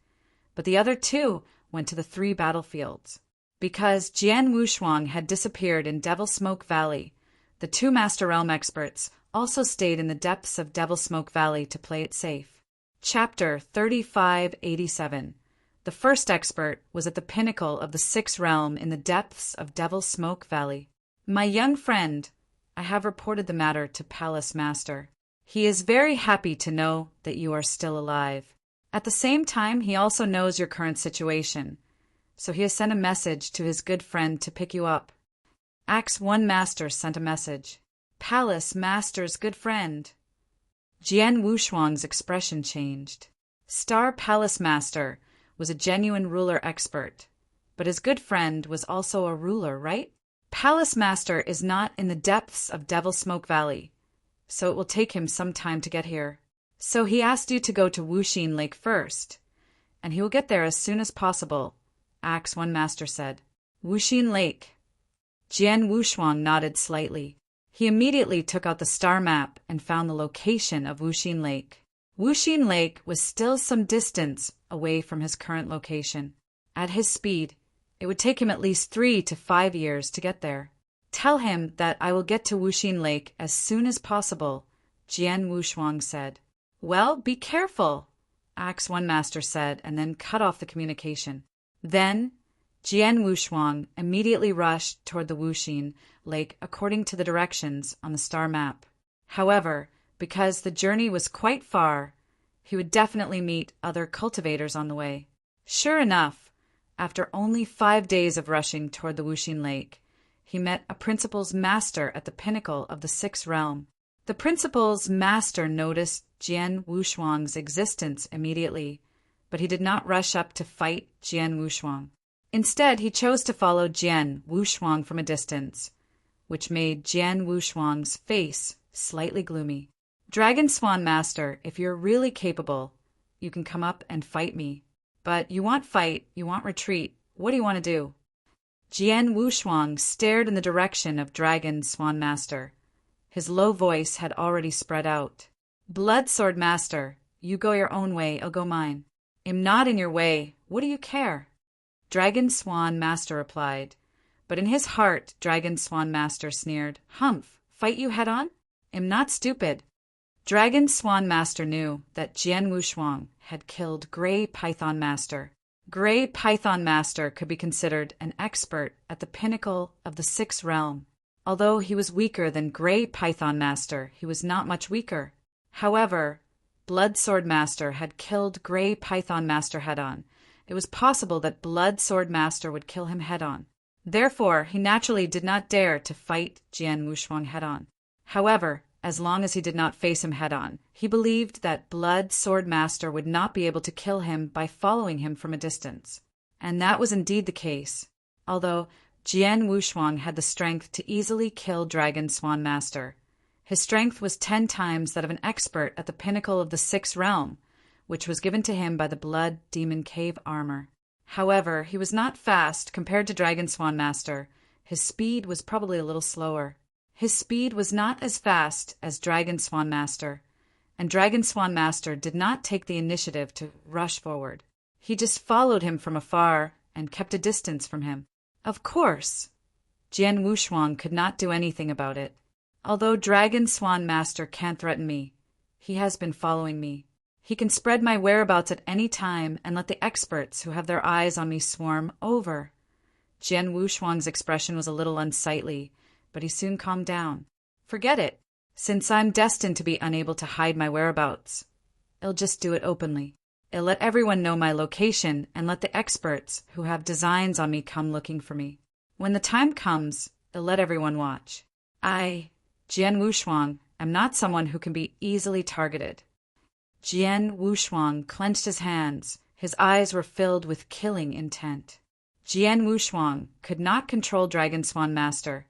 but the other 2 went to the 3 battlefields. Because Jian Wushuang had disappeared in Devil Smoke Valley, the 2 Master Realm experts also stayed in the depths of Devil Smoke Valley to play it safe. Chapter 3587. The first expert was at the pinnacle of the 6th realm in the depths of Devil Smoke Valley. "My young friend, I have reported the matter to Palace Master. He is very happy to know that you are still alive. At the same time, he also knows your current situation, so he has sent a message to his good friend to pick you up." Acts 1 Master sent a message. "Palace Master's good friend." Jian Wushuang's expression changed. Star Palace Master was a genuine ruler expert, but his good friend was also a ruler, right? Palace Master is not in the depths of Devil Smoke Valley, so it will take him some time to get here. So he asked you to go to Wuxin Lake first, and he will get there as soon as possible, Acts 1 Master said. Wuxin Lake. Jian Wushuang nodded slightly. He immediately took out the star map and found the location of Wuxin Lake. Wuxin Lake was still some distance away from his current location. At his speed, it would take him at least 3 to 5 years to get there. Tell him that I will get to Wuxin Lake as soon as possible, Jian Wushuang said. Well, be careful, Axe One Master said, and then cut off the communication. Then, Jian Wushuang immediately rushed toward the Wuxin Lake according to the directions on the star map. However, because the journey was quite far, he would definitely meet other cultivators on the way. Sure enough, after only 5 days of rushing toward the Wuxin Lake, he met a principal's master at the pinnacle of the 6th realm. The principal's master noticed Jian Wushuang's existence immediately, but he did not rush up to fight Jian Wushuang. Instead, he chose to follow Jian Wushuang from a distance, which made Jian Wushuang's face slightly gloomy. Dragon Swan Master, if you're really capable, you can come up and fight me. But you want fight, you want retreat. What do you want to do? Jian Wushuang stared in the direction of Dragon Swan Master. His low voice had already spread out. Blood Sword Master, you go your own way, I'll go mine. I'm not in your way. What do you care? Dragon Swan Master replied. But in his heart, Dragon Swan Master sneered. Humph, fight you head on? I'm not stupid. Dragon Swan Master knew that Jian Wushuang had killed Grey Python Master. Grey Python Master could be considered an expert at the pinnacle of the 6th realm. Although he was weaker than Grey Python Master, he was not much weaker. However, Blood Sword Master had killed Grey Python Master head-on. It was possible that Blood Sword Master would kill him head-on. Therefore, he naturally did not dare to fight Jian Wushuang head-on. However, as long as he did not face him head-on, he believed that Blood Sword Master would not be able to kill him by following him from a distance. And that was indeed the case, although Jian Wushuang had the strength to easily kill Dragon Swan Master. His strength was 10 times that of an expert at the pinnacle of the 6th realm, which was given to him by the Blood Demon Cave armor. However, he was not fast compared to Dragon Swan Master. His speed was probably a little slower. His speed was not as fast as Dragon Swan Master, and Dragon Swan Master did not take the initiative to rush forward. He just followed him from afar and kept a distance from him. Of course, Jian Wushuang could not do anything about it. Although Dragon Swan Master can't threaten me, he has been following me. He can spread my whereabouts at any time and let the experts who have their eyes on me swarm over. Jian Wushuang's expression was a little unsightly, but he soon calmed down. Forget it. Since I'm destined to be unable to hide my whereabouts, I'll just do it openly. I'll let everyone know my location and let the experts who have designs on me come looking for me. When the time comes, I'll let everyone watch. I, Jian Wushuang, am not someone who can be easily targeted. Jian Wushuang clenched his hands. His eyes were filled with killing intent. Jian Wushuang could not control Dragon Swan Master,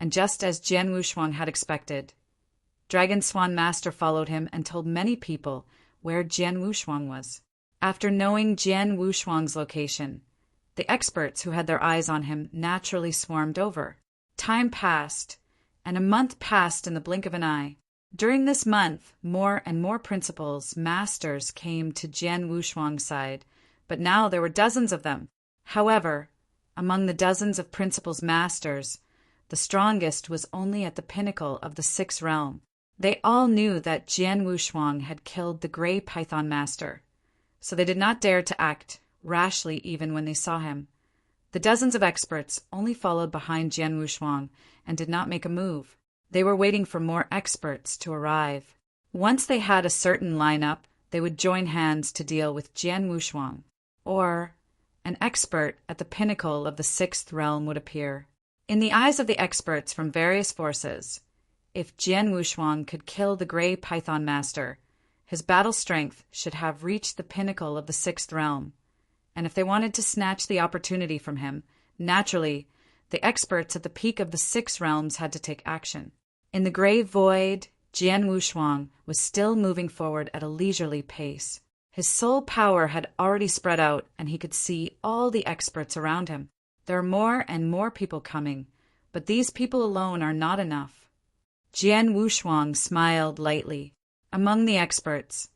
and just as Jian Wushuang had expected, Dragon Swan Master followed him and told many people where Jian Wushuang was. After knowing Jian Wushuang's location, the experts who had their eyes on him naturally swarmed over. Time passed, and a month passed in the blink of an eye. During this month, more and more principals, masters came to Jian Wushuang's side, but now there were dozens of them. However, among the dozens of principals masters, the strongest was only at the pinnacle of the 6th realm. They all knew that Jian Wushuang had killed the Grey Python Master, so they did not dare to act rashly even when they saw him. The dozens of experts only followed behind Jian Wushuang and did not make a move. They were waiting for more experts to arrive. Once they had a certain lineup, they would join hands to deal with Jian Wushuang, or an expert at the pinnacle of the 6th realm would appear. In the eyes of the experts from various forces, if Jian Wushuang could kill the Grey Python Master, his battle strength should have reached the pinnacle of the 6th realm, and if they wanted to snatch the opportunity from him, naturally, the experts at the peak of the 6 realms had to take action. In the grey void, Jian Wushuang was still moving forward at a leisurely pace. His soul power had already spread out, and he could see all the experts around him. There are more and more people coming, but these people alone are not enough. Jian Wushuang smiled lightly. Among the experts,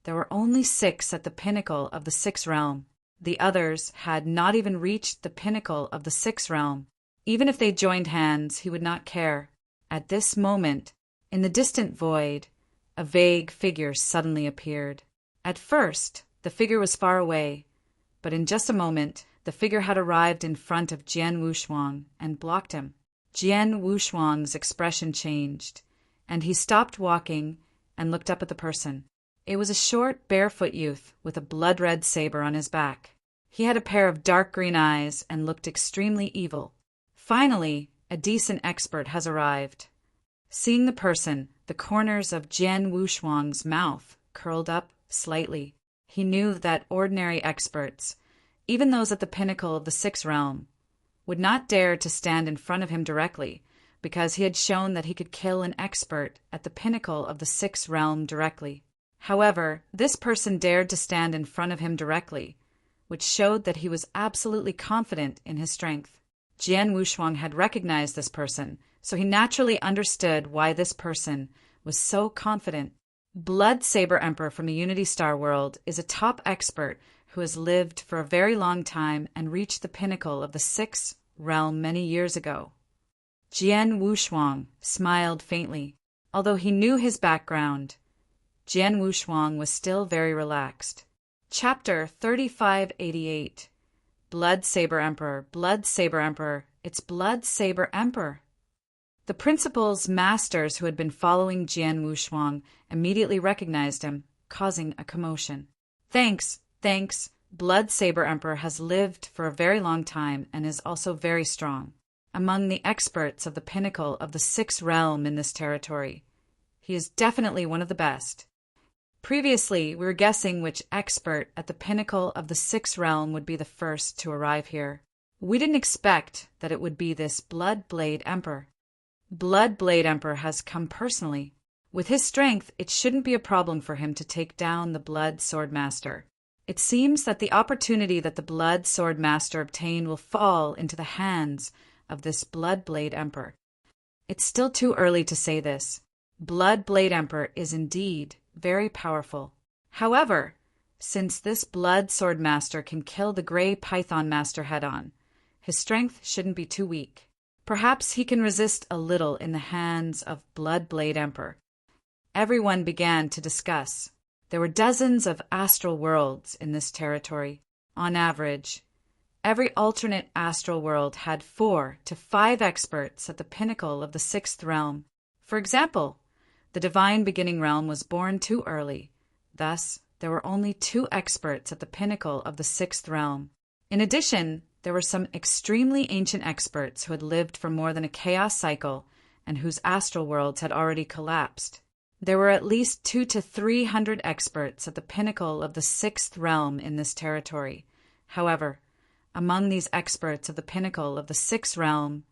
There were only 6 at the pinnacle of the 6th realm. The others had not even reached the pinnacle of the 6th realm. Even if they joined hands, he would not care. At this moment, in the distant void, a vague figure suddenly appeared. At first, the figure was far away, but in just a moment, the figure had arrived in front of Jian Wushuang and blocked him. Jian Wushuang's expression changed, and he stopped walking and looked up at the person. It was a short, barefoot youth with a blood-red saber on his back. He had a pair of dark green eyes and looked extremely evil. Finally, a decent expert has arrived. Seeing the person, the corners of Jian Wushuang's mouth curled up slightly. He knew that ordinary experts, even those at the pinnacle of the 6th realm, would not dare to stand in front of him directly, because he had shown that he could kill an expert at the pinnacle of the 6th realm directly. However, this person dared to stand in front of him directly, which showed that he was absolutely confident in his strength. Jian Wushuang had recognized this person, so he naturally understood why this person was so confident. Blood Saber Emperor from the Unity Star world is a top expert who has lived for a very long time and reached the pinnacle of the 6th realm many years ago. Jian Wushuang smiled faintly. Although he knew his background, Jian Wushuang was still very relaxed. Chapter 3588. Blood Saber Emperor, Blood Saber Emperor, it's Blood Saber Emperor. The principal's masters who had been following Jian Wushuang immediately recognized him, causing a commotion. Thanks. Blood Saber Emperor has lived for a very long time and is also very strong. Among the experts of the pinnacle of the 6th realm in this territory, he is definitely one of the best. Previously, we were guessing which expert at the pinnacle of the 6th realm would be the first to arrive here. We didn't expect that it would be this Blood Blade Emperor. Blood Blade Emperor has come personally. With his strength, it shouldn't be a problem for him to take down the Blood Sword Master. It seems that the opportunity that the Blood Sword Master obtained will fall into the hands of this Blood Blade Emperor. It's still too early to say this. Blood Blade Emperor is indeed very powerful. However, since this Blood Sword Master can kill the Grey Python Master head-on, his strength shouldn't be too weak. Perhaps he can resist a little in the hands of Blood Blade Emperor. Everyone began to discuss. There were dozens of astral worlds in this territory. On average, every alternate astral world had 4 to 5 experts at the pinnacle of the 6th realm. For example, the Divine Beginning Realm was born too early. Thus, there were only 2 experts at the pinnacle of the 6th realm. In addition, there were some extremely ancient experts who had lived for more than a chaos cycle and whose astral worlds had already collapsed. There were at least 200 to 300 experts at the pinnacle of the 6th realm in this territory. However, among these experts of the pinnacle of the 6th realm,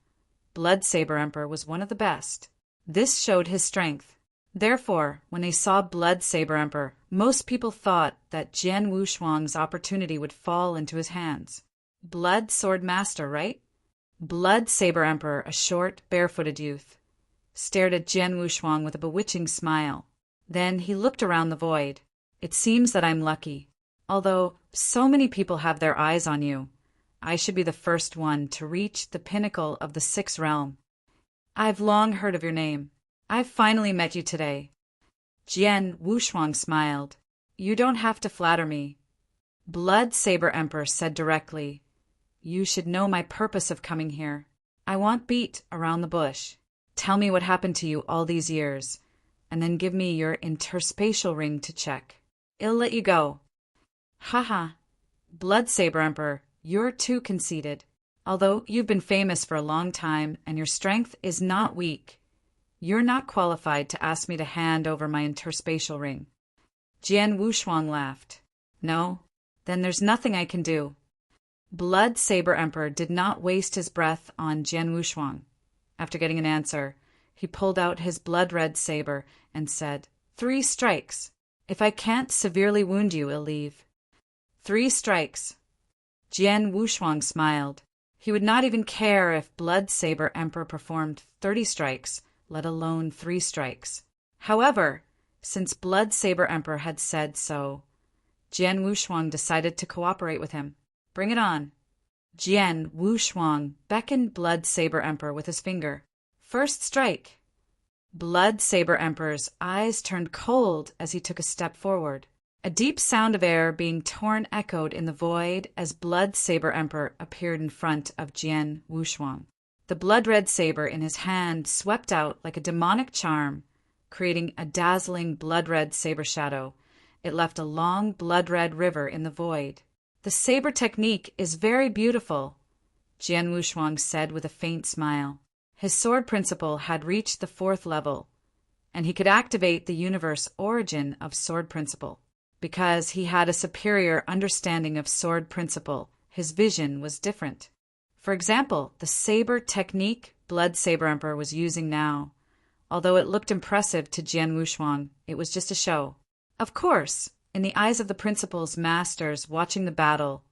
Blood Saber Emperor was one of the best. This showed his strength. Therefore, when they saw Blood Saber Emperor, most people thought that Jian Wushuang's opportunity would fall into his hands. Blood Sword Master, right? Blood Saber Emperor, a short, barefooted youth, stared at Jian Wushuang with a bewitching smile. Then he looked around the void. It seems that I'm lucky. Although so many people have their eyes on you, I should be the first one to reach the pinnacle of the 6th realm. I've long heard of your name. I've finally met you today. Jian Wushuang smiled. You don't have to flatter me. Blood Saber Emperor said directly, you should know my purpose of coming here. I want beat around the bush. Tell me what happened to you all these years, and then give me your interspatial ring to check. I'll let you go. Haha. Blood Saber Emperor, you're too conceited. Although you've been famous for a long time and your strength is not weak, you're not qualified to ask me to hand over my interspatial ring. Jian Wushuang laughed. No? Then there's nothing I can do. Blood Saber Emperor did not waste his breath on Jian Wushuang. After getting an answer, he pulled out his blood-red saber and said, 3 strikes. If I can't severely wound you, I'll leave. 3 strikes. Jian Wushuang smiled. He would not even care if Blood Saber Emperor performed 30 strikes, let alone 3 strikes. However, Since Blood Saber Emperor had said so, Jian Wushuang decided to cooperate with him. Bring it on. Jian Wushuang beckoned Blood Saber Emperor with his finger. First strike. Blood Saber Emperor's eyes turned cold as he took a step forward. A deep sound of air being torn echoed in the void as Blood Saber Emperor appeared in front of Jian Wushuang. The blood-red saber in his hand swept out like a demonic charm, creating a dazzling blood-red saber shadow. It left a long blood-red river in the void. The saber technique is very beautiful, Jian Wushuang said with a faint smile. His sword principle had reached the 4th level, and he could activate the universe origin of sword principle. Because he had a superior understanding of sword principle, his vision was different. For example, the saber technique Blood Saber Emperor was using now. Although it looked impressive to Jian Wushuang, it was just a show. Of course, in the eyes of the principal's masters watching the battle,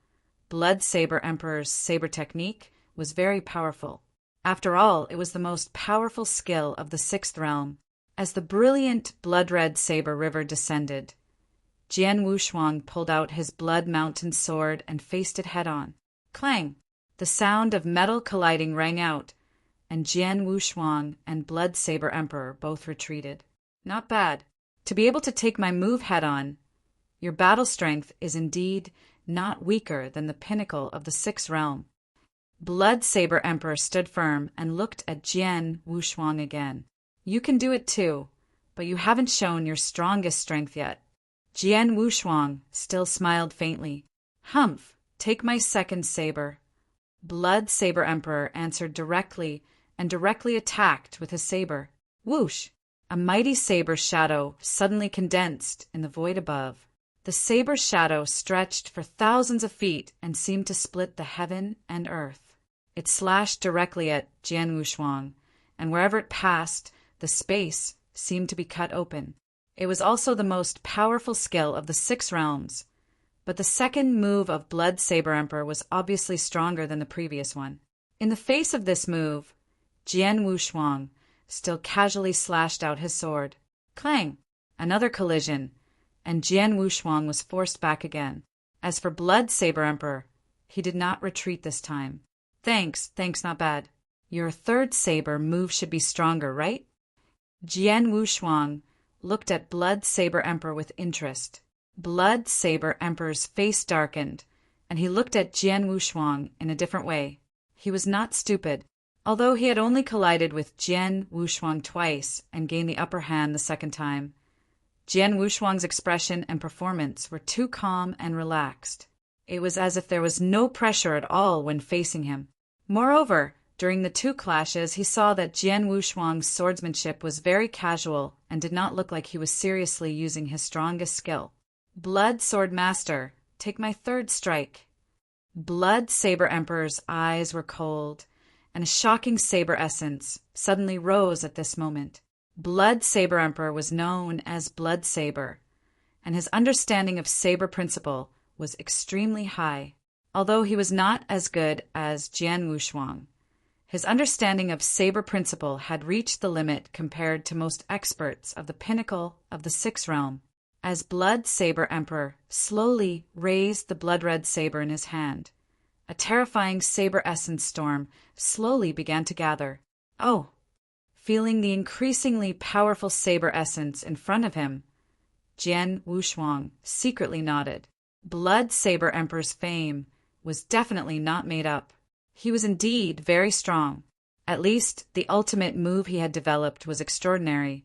Blood Saber Emperor's saber technique was very powerful. After all, it was the most powerful skill of the 6th realm. As the brilliant blood-red saber river descended, Jian Wushuang pulled out his Blood Mountain sword and faced it head-on. Clang! The sound of metal colliding rang out, and Jian Wushuang and Blood Saber Emperor both retreated. Not bad. To be able to take my move head-on, your battle strength is indeed not weaker than the pinnacle of the 6th realm. Blood Saber Emperor stood firm and looked at Jian Wushuang again. You can do it too, but you haven't shown your strongest strength yet. Jian Wushuang still smiled faintly. Humph, take my 2nd saber. Blood Saber Emperor answered directly and directly attacked with his saber. Whoosh! A mighty saber shadow suddenly condensed in the void above. The saber shadow stretched for thousands of feet and seemed to split the heaven and earth. It slashed directly at Jian Wushuang, and wherever it passed, the space seemed to be cut open. It was also the most powerful skill of the 6 realms, but the 2nd move of Blood Saber Emperor was obviously stronger than the previous one. In the face of this move, Jian Wushuang still casually slashed out his sword. Clang! Another collision, and Jian Wushuang was forced back again. As for Blood Saber Emperor, he did not retreat this time. Thanks, not bad. Your 3rd saber move should be stronger, right? Jian Wushuang looked at Blood Saber Emperor with interest. Blood Saber Emperor's face darkened, and he looked at Jian Wushuang in a different way. He was not stupid. Although he had only collided with Jian Wushuang twice and gained the upper hand the 2nd time, Jian Wushuang's expression and performance were too calm and relaxed. It was as if there was no pressure at all when facing him. Moreover, during the 2 clashes, he saw that Jian Wushuang's swordsmanship was very casual and did not look like he was seriously using his strongest skill. Blood Sword Master, take my 3rd strike. Blood Saber Emperor's eyes were cold, and a shocking saber essence suddenly rose at this moment. Blood Saber Emperor was known as Blood Saber, and his understanding of saber principle was extremely high. Although he was not as good as Jian Wushuang, his understanding of saber principle had reached the limit compared to most experts of the pinnacle of the 6th realm. As Blood Saber Emperor slowly raised the blood-red saber in his hand, a terrifying saber essence storm slowly began to gather. Oh! Feeling the increasingly powerful saber essence in front of him, Jian Wushuang secretly nodded. Blood Saber Emperor's fame was definitely not made up. He was indeed very strong. At least the ultimate move he had developed was extraordinary.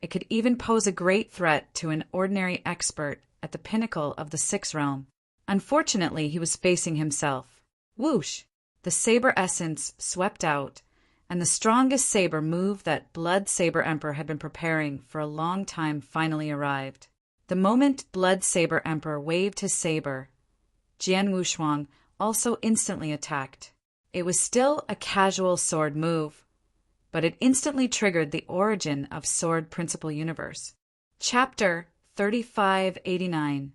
It could even pose a great threat to an ordinary expert at the pinnacle of the 6th realm. Unfortunately, he was facing himself. Whoosh! The saber essence swept out, and the strongest saber move that Blood Saber Emperor had been preparing for a long time finally arrived. The moment Blood Saber Emperor waved his saber, Jian Wushuang also instantly attacked. It was still a casual sword move, but it instantly triggered the origin of Sword Principle Universe. Chapter 3589.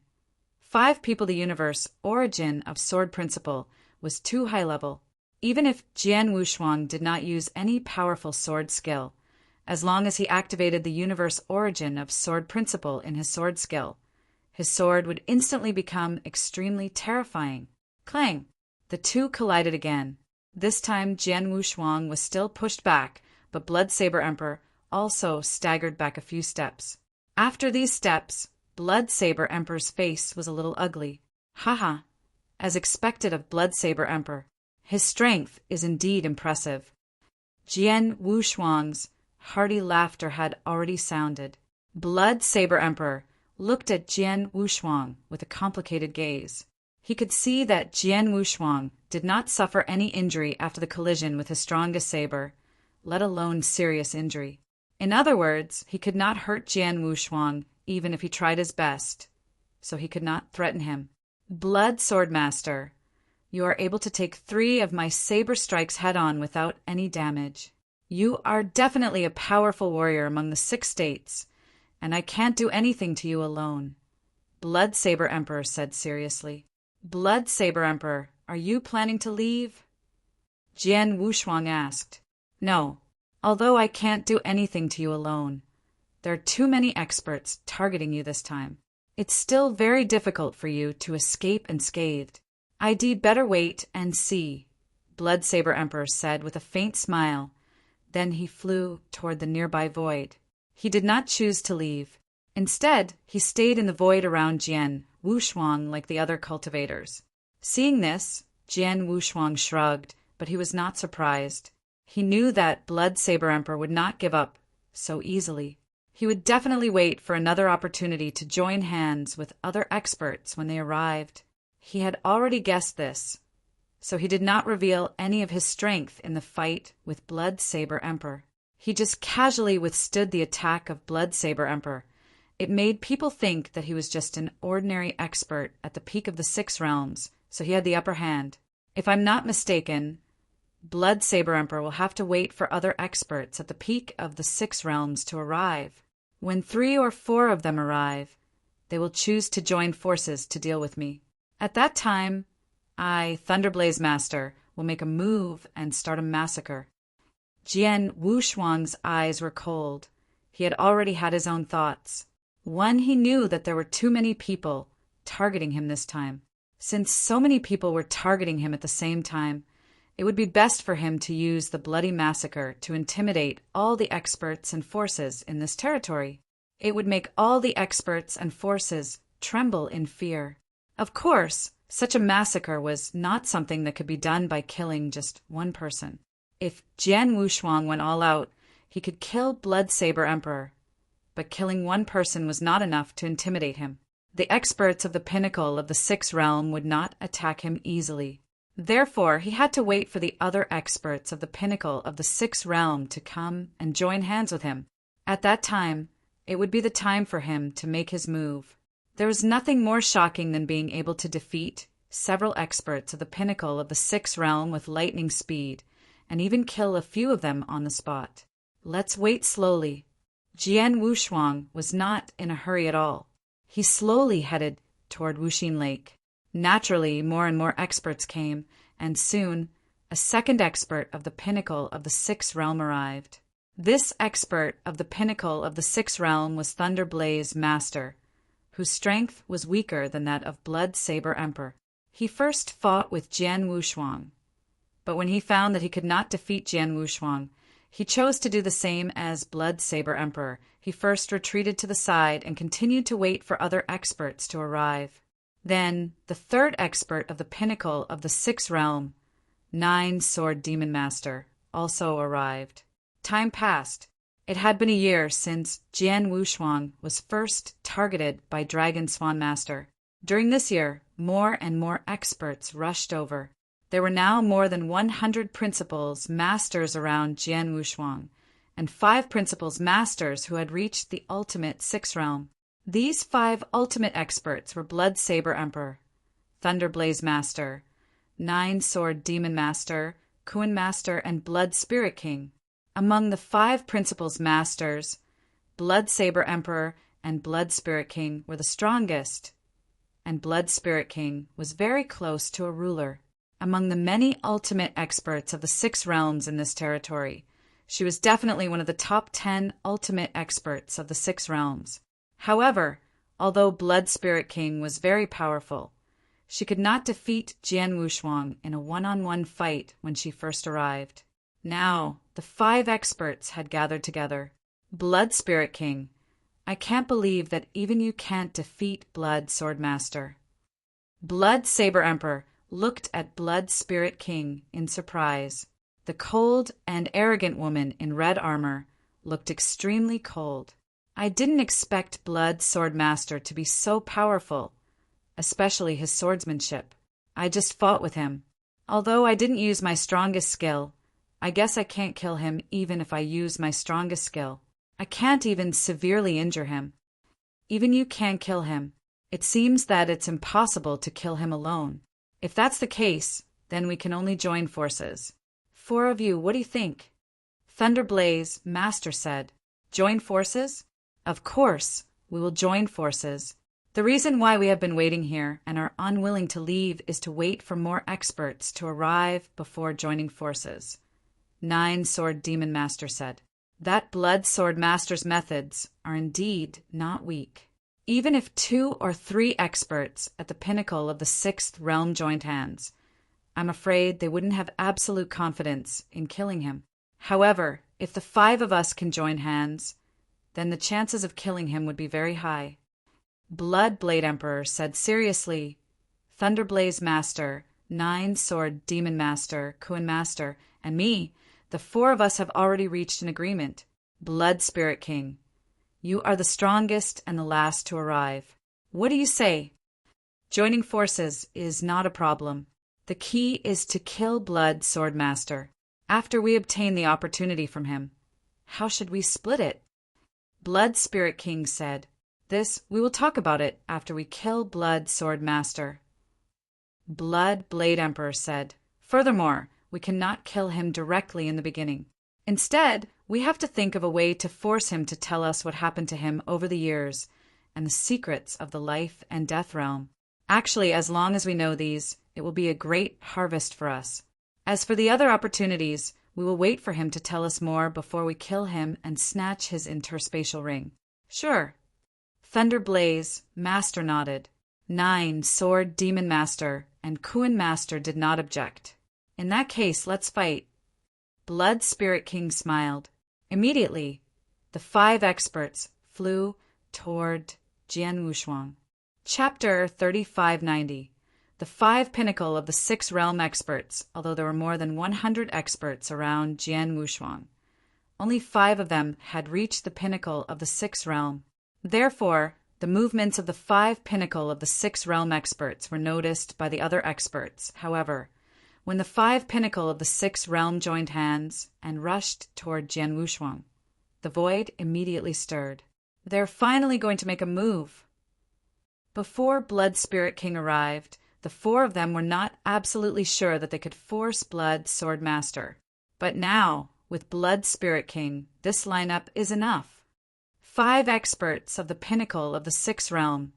5 People the Universe Origin of Sword Principle was too high level. Even if Jian Wushuang did not use any powerful sword skill, as long as he activated the universe origin of sword principle in his sword skill. His sword would instantly become extremely terrifying. Clang! The two collided again. This time Jian Wushuang was still pushed back, but Blood Saber Emperor also staggered back a few steps. After these steps, Blood Saber Emperor's face was a little ugly. Haha, as expected of Blood Saber Emperor. His strength is indeed impressive. Jian Wushuang's hearty laughter had already sounded. Blood Saber Emperor looked at Jian Wushuang with a complicated gaze. He could see that Jian Wushuang did not suffer any injury after the collision with his strongest saber, let alone serious injury. In other words, he could not hurt Jian Wushuang even if he tried his best, so he could not threaten him. Blood Sword Master, you are able to take 3 of my saber strikes head-on without any damage. You are definitely a powerful warrior among the 6 states, and I can't do anything to you alone, Blood Saber Emperor said seriously. Blood Saber Emperor, are you planning to leave? Jian Wushuang asked. No, although I can't do anything to you alone. There are too many experts targeting you this time. It's still very difficult for you to escape unscathed. I'd better wait and see, Blood Saber Emperor said with a faint smile. Then he flew toward the nearby void. He did not choose to leave. Instead, he stayed in the void around Jian Wushuang like the other cultivators. Seeing this, Jian Wushuang shrugged, but he was not surprised. He knew that Blood Saber Emperor would not give up so easily. He would definitely wait for another opportunity to join hands with other experts when they arrived. He had already guessed this, so he did not reveal any of his strength in the fight with Blood Saber Emperor. He just casually withstood the attack of Blood Saber Emperor. It made people think that he was just an ordinary expert at the peak of the 6 realms, so he had the upper hand. If I'm not mistaken, Blood Saber Emperor will have to wait for other experts at the peak of the 6 realms to arrive. When 3 or 4 of them arrive, they will choose to join forces to deal with me. At that time, I, Thunderblaze Master, will make a move and start a massacre. Jian Wushuang's eyes were cold. He had already had his own thoughts. One, he knew that there were too many people targeting him this time. Since so many people were targeting him at the same time, it would be best for him to use the bloody massacre to intimidate all the experts and forces in this territory. It would make all the experts and forces tremble in fear. Of course, such a massacre was not something that could be done by killing just one person. If Jian Wushuang went all out, he could kill Blood Saber Emperor. But killing one person was not enough to intimidate him. The experts of the pinnacle of the 6th realm would not attack him easily. Therefore, he had to wait for the other experts of the pinnacle of the 6th realm to come and join hands with him. At that time, it would be the time for him to make his move. There was nothing more shocking than being able to defeat several experts of the pinnacle of the 6th realm with lightning speed, and even kill a few of them on the spot. Let's wait slowly. Jian Wushuang was not in a hurry at all. He slowly headed toward Wuxin Lake. Naturally, more and more experts came, and soon a second expert of the pinnacle of the 6th realm arrived. This expert of the pinnacle of the 6th realm was Thunderblaze Master, whose strength was weaker than that of Blood Saber Emperor. He first fought with Jian Wushuang, but when he found that he could not defeat Jian Wushuang, he chose to do the same as Blood Saber Emperor. He first retreated to the side and continued to wait for other experts to arrive. Then, the third expert of the pinnacle of the 6th realm, 9-Sword Demon Master, also arrived. Time passed. It had been a year since Jian Wushuang was first targeted by Dragon Swan Master. During this year, more and more experts rushed over. There were now more than 100 principals masters around Jian Wushuang, and 5 principals masters who had reached the ultimate 6th realm. These 5 ultimate experts were Blood Saber Emperor, Thunderblaze Master, 9-Sword Demon Master, Kuan Master, and Blood Spirit King. Among the 5 principals masters, Blood Saber Emperor and Blood Spirit King were the strongest, and Blood Spirit King was very close to a ruler. Among the many ultimate experts of the 6 realms in this territory, She was definitely one of the top 10 ultimate experts of the Six Realms. However, although Blood Spirit King was very powerful, she could not defeat Jian Wushuang in a one-on-one fight when she first arrived. Now, the 5 experts had gathered together. Blood Spirit King, I can't believe that even you can't defeat Blood Swordmaster. Blood Saber Emperor looked at Blood Spirit King in surprise. The cold and arrogant woman in red armor looked extremely cold. I didn't expect Blood Swordmaster to be so powerful, especially his swordsmanship. I just fought with him. Although I didn't use my strongest skill, I guess I can't kill him even if I use my strongest skill. I can't even severely injure him. Even you can't kill him. It seems that it's impossible to kill him alone. If that's the case, then we can only join forces. 4 of you, what do you think? Thunderblaze Master said. Join forces? Of course, we will join forces. The reason why we have been waiting here and are unwilling to leave is to wait for more experts to arrive before joining forces. 9 Sword Demon Master said. That Blood Sword Master's methods are indeed not weak. Even if 2 or 3 experts at the pinnacle of the 6th realm joined hands, I'm afraid they wouldn't have absolute confidence in killing him. However, if the 5 of us can join hands, then the chances of killing him would be very high. Blood Blade Emperor said seriously. Thunderblaze Master, 9 Sword Demon Master, Kuan Master, and me, the 4 of us have already reached an agreement. Blood Spirit King, you are the strongest and the last to arrive. What do you say? Joining forces is not a problem. The key is to kill Blood Swordmaster. After we obtain the opportunity from him, how should we split it? Blood Spirit King said, we will talk about it after we kill Blood Swordmaster. Blood Blade Emperor said, furthermore, we cannot kill him directly in the beginning. Instead, we have to think of a way to force him to tell us what happened to him over the years and the secrets of the life and death realm. Actually, as long as we know these, it will be a great harvest for us. As for the other opportunities, we will wait for him to tell us more before we kill him and snatch his interspatial ring. Sure. Thunderblaze Master nodded. 9 Sword Demon Master and Kuan Master did not object. In that case, let's fight. Blood Spirit King smiled. Immediately, the 5 experts flew toward Jian Wushuang. Chapter 3590. The 5 pinnacle of the 6 realm experts, although there were more than 100 experts around Jian Wushuang. Only 5 of them had reached the pinnacle of the 6th realm. Therefore, the movements of the 5 pinnacle of the 6 realm experts were noticed by the other experts. However, when the 5 pinnacle of the 6th realm joined hands and rushed toward Jian Wushuang, the void immediately stirred. They're finally going to make a move. Before Blood Spirit King arrived, the 4 of them were not absolutely sure that they could force Blood Sword Master. But now, with Blood Spirit King, this lineup is enough. 5 experts of the pinnacle of the 6th realm,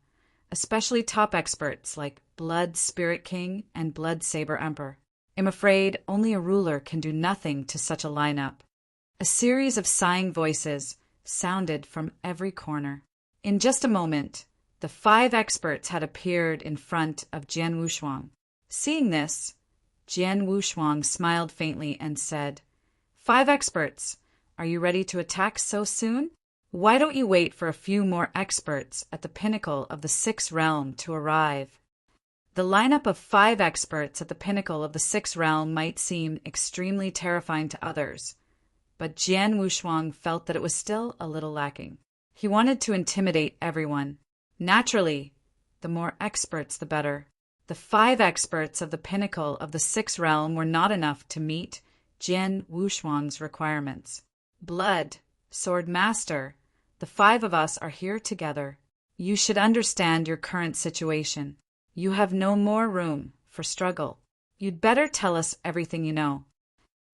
especially top experts like Blood Spirit King and Blood Saber Emperor. I'm afraid only a ruler can do nothing to such a lineup. A series of sighing voices sounded from every corner. In just a moment, the 5 experts had appeared in front of Jian Wushuang. Seeing this, Jian Wushuang smiled faintly and said, 5 experts, are you ready to attack so soon? Why don't you wait for a few more experts at the pinnacle of the 6th realm to arrive? The lineup of 5 experts at the pinnacle of the 6th realm might seem extremely terrifying to others, but Jian Wushuang felt that it was still a little lacking. He wanted to intimidate everyone. Naturally, the more experts the better. The 5 experts of the pinnacle of the 6th realm were not enough to meet Jian Wushuang's requirements. Blood, Sword Master, the 5 of us are here together. You should understand your current situation. You have no more room for struggle. You'd better tell us everything you know.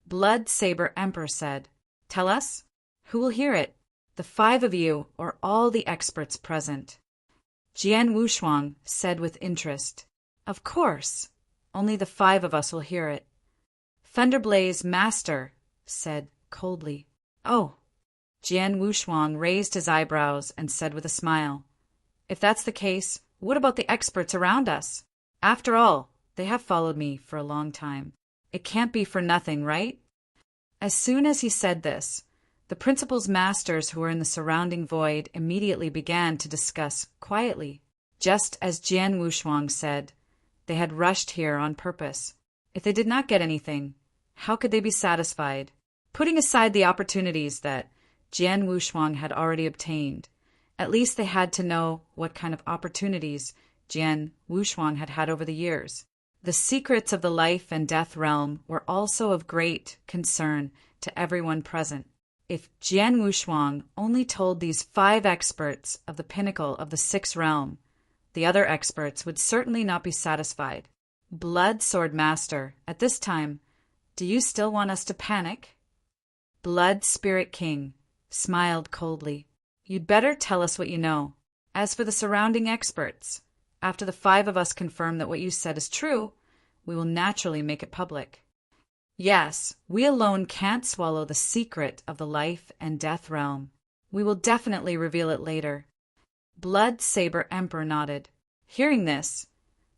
Blood Saber Emperor said, tell us? Who will hear it? The 5 of you or all the experts present? Jian Wushuang said with interest, of course. Only the 5 of us will hear it. Thunderblaze Master said, coldly. Oh. Jian Wushuang raised his eyebrows and said with a smile, "If that's the case, what about the experts around us? After all, they have followed me for a long time. It can't be for nothing, right?" As soon as he said this, the principal's masters who were in the surrounding void immediately began to discuss quietly. Just as Jian Wushuang said, they had rushed here on purpose. If they did not get anything, how could they be satisfied? Putting aside the opportunities that Jian Wushuang had already obtained, at least they had to know what kind of opportunities Jian Wushuang had had over the years. The secrets of the life and death realm were also of great concern to everyone present. If Jian Wushuang only told these 5 experts of the pinnacle of the 6th realm, the other experts would certainly not be satisfied. Blood Sword Master, at this time, do you still want us to panic? Blood Spirit King smiled coldly. You'd better tell us what you know. As for the surrounding experts, after the 5 of us confirm that what you said is true, we will naturally make it public. Yes, we alone can't swallow the secret of the life and death realm. We will definitely reveal it later. Blood Saber Emperor nodded. Hearing this,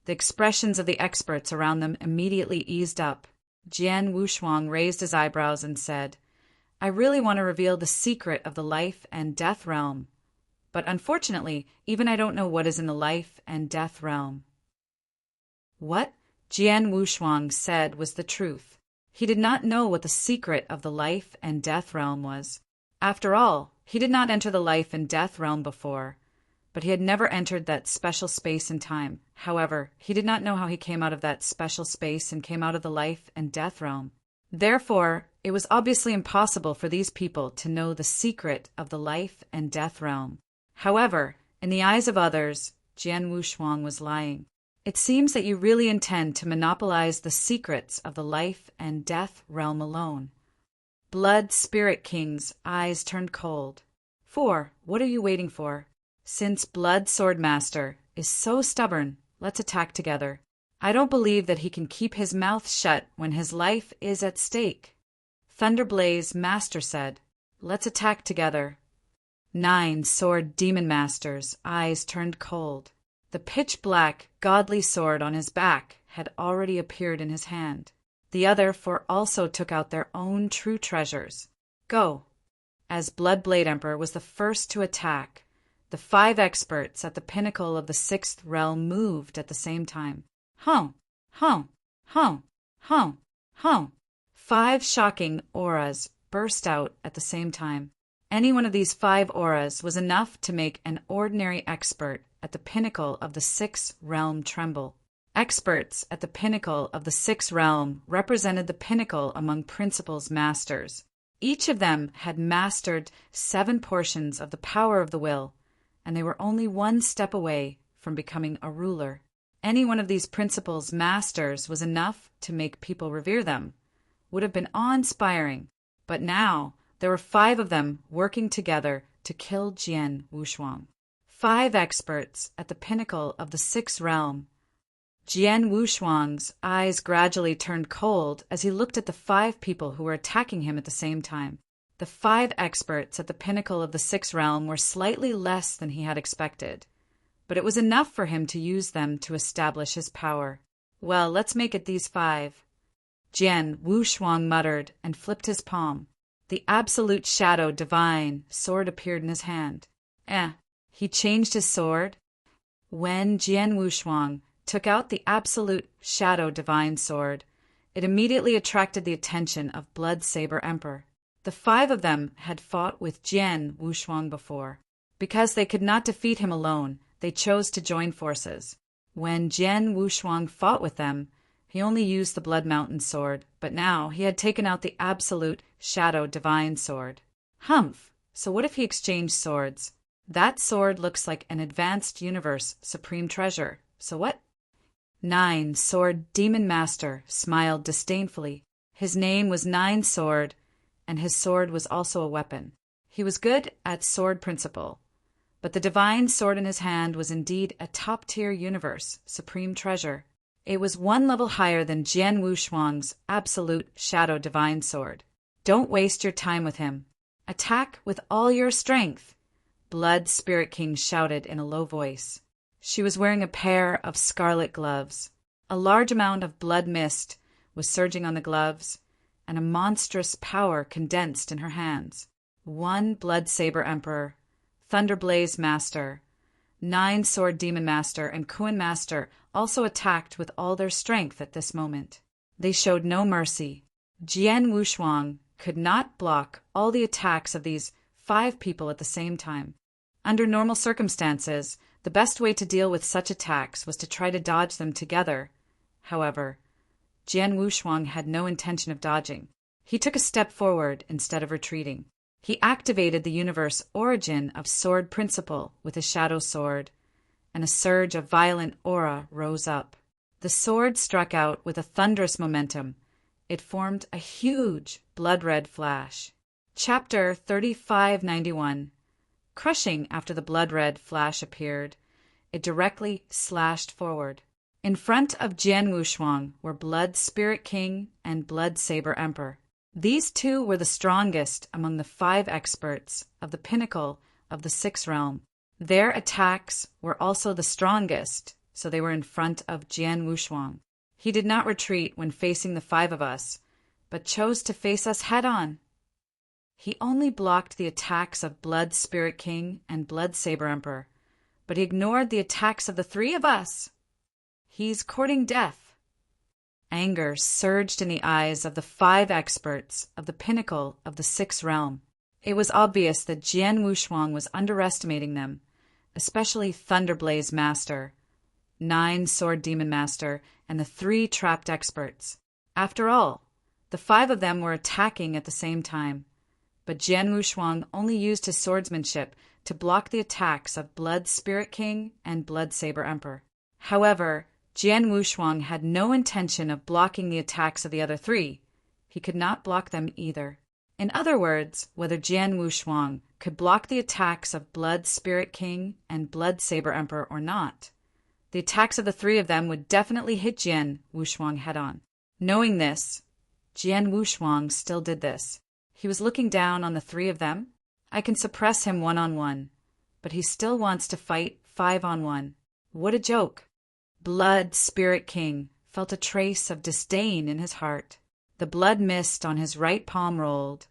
the expressions of the experts around them immediately eased up. Jian Wushuang raised his eyebrows and said, "I really want to reveal the secret of the life and death realm. But unfortunately, even I don't know what is in the life and death realm." What Jian Wushuang said was the truth. He did not know what the secret of the life and death realm was. After all, he did not enter the life and death realm before, but he had never entered that special space and time. However, he did not know how he came out of that special space and came out of the life and death realm. Therefore, it was obviously impossible for these people to know the secret of the life and death realm. However, in the eyes of others, Jian Wushuang was lying. It seems that you really intend to monopolize the secrets of the life and death realm alone. Blood Spirit King's eyes turned cold. What are you waiting for? Since Blood Sword Master is so stubborn, let's attack together. I don't believe that he can keep his mouth shut when his life is at stake. Thunderblaze Master said, "Let's attack together." 9 Sword Demon Master's eyes turned cold. The pitch-black, godly sword on his back had already appeared in his hand. The other 4 also took out their own true treasures. Go! As Bloodblade Emperor was the first to attack, the 5 experts at the pinnacle of the 6th realm moved at the same time. Hum! Hum! Hum! Hum! Hum! 5 shocking auras burst out at the same time. Any one of these 5 auras was enough to make an ordinary expert at the pinnacle of the 6th realm tremble. Experts at the pinnacle of the 6th realm represented the pinnacle among principals masters. Each of them had mastered 7 portions of the power of the will, and they were only 1 step away from becoming a ruler. Any one of these principals masters was enough to make people revere them, would have been awe-inspiring, but now there were 5 of them working together to kill Jian Wushuang. 5 experts at the pinnacle of the 6th realm. Jian Wushuang's eyes gradually turned cold as he looked at the 5 people who were attacking him at the same time. The 5 experts at the pinnacle of the 6th realm were slightly less than he had expected, but it was enough for him to use them to establish his power. Well, let's make it these 5. Jian Wushuang muttered and flipped his palm. The absolute shadow divine sword appeared in his hand. He changed his sword. When Jian Wushuang took out the absolute shadow divine sword, it immediately attracted the attention of Blood Saber Emperor. The 5 of them had fought with Jian Wushuang before. Because they could not defeat him alone, they chose to join forces. When Jian Wushuang fought with them, he only used the Blood Mountain sword, but now he had taken out the absolute shadow divine sword. Humph! So what if he exchanged swords? That sword looks like an advanced universe supreme treasure. So what? 9 Sword Demon Master smiled disdainfully. His name was 9 Sword, and his sword was also a weapon. He was good at sword principle, but the divine sword in his hand was indeed a top-tier universe supreme treasure. It was 1 level higher than Jian Wushuang's absolute shadow divine sword. Don't waste your time with him. Attack with all your strength, Blood Spirit King shouted in a low voice. She was wearing a pair of scarlet gloves. A large amount of blood mist was surging on the gloves, and a monstrous power condensed in her hands. 1 Blood Saber Emperor, Thunderblaze Master, 9 Sword Demon Master, and Kuan Master also attacked with all their strength at this moment. They showed no mercy. Jian Wushuang could not block all the attacks of these 5 people at the same time. Under normal circumstances, the best way to deal with such attacks was to try to dodge them together. However, Jian Wushuang had no intention of dodging. He took a step forward instead of retreating. He activated the universe origin of Sword Principle with his shadow sword, and a surge of violent aura rose up. The sword struck out with a thunderous momentum. It formed a huge blood-red flash. Chapter 3591. Crushing after the blood-red flash appeared, it directly slashed forward. In front of Jian Wushuang were Blood Spirit King and Blood Saber Emperor. These 2 were the strongest among the 5 experts of the pinnacle of the 6th realm. Their attacks were also the strongest, so they were in front of Jian Wushuang. He did not retreat when facing the 5 of us, but chose to face us head-on. He only blocked the attacks of Blood Spirit King and Blood Saber Emperor, but he ignored the attacks of the 3 of us. He's courting death. Anger surged in the eyes of the 5 experts of the pinnacle of the 6th realm. It was obvious that Jian Wushuang was underestimating them, especially Thunderblaze Master, 9 Sword Demon Master, and the 3 trapped experts. After all, the 5 of them were attacking at the same time, but Jian Wushuang only used his swordsmanship to block the attacks of Blood Spirit King and Blood Saber Emperor. However, Jian Wushuang had no intention of blocking the attacks of the other 3. He could not block them either. In other words, whether Jian Wushuang could block the attacks of Blood Spirit King and Blood Saber Emperor or not, the attacks of the 3 of them would definitely hit Jian Wushuang head-on. Knowing this, Jian Wushuang still did this. He was looking down on the 3 of them. I can suppress him 1-on-1, but he still wants to fight 5-on-1. What a joke. Blood Spirit King felt a trace of disdain in his heart. The blood mist on his right palm rolled,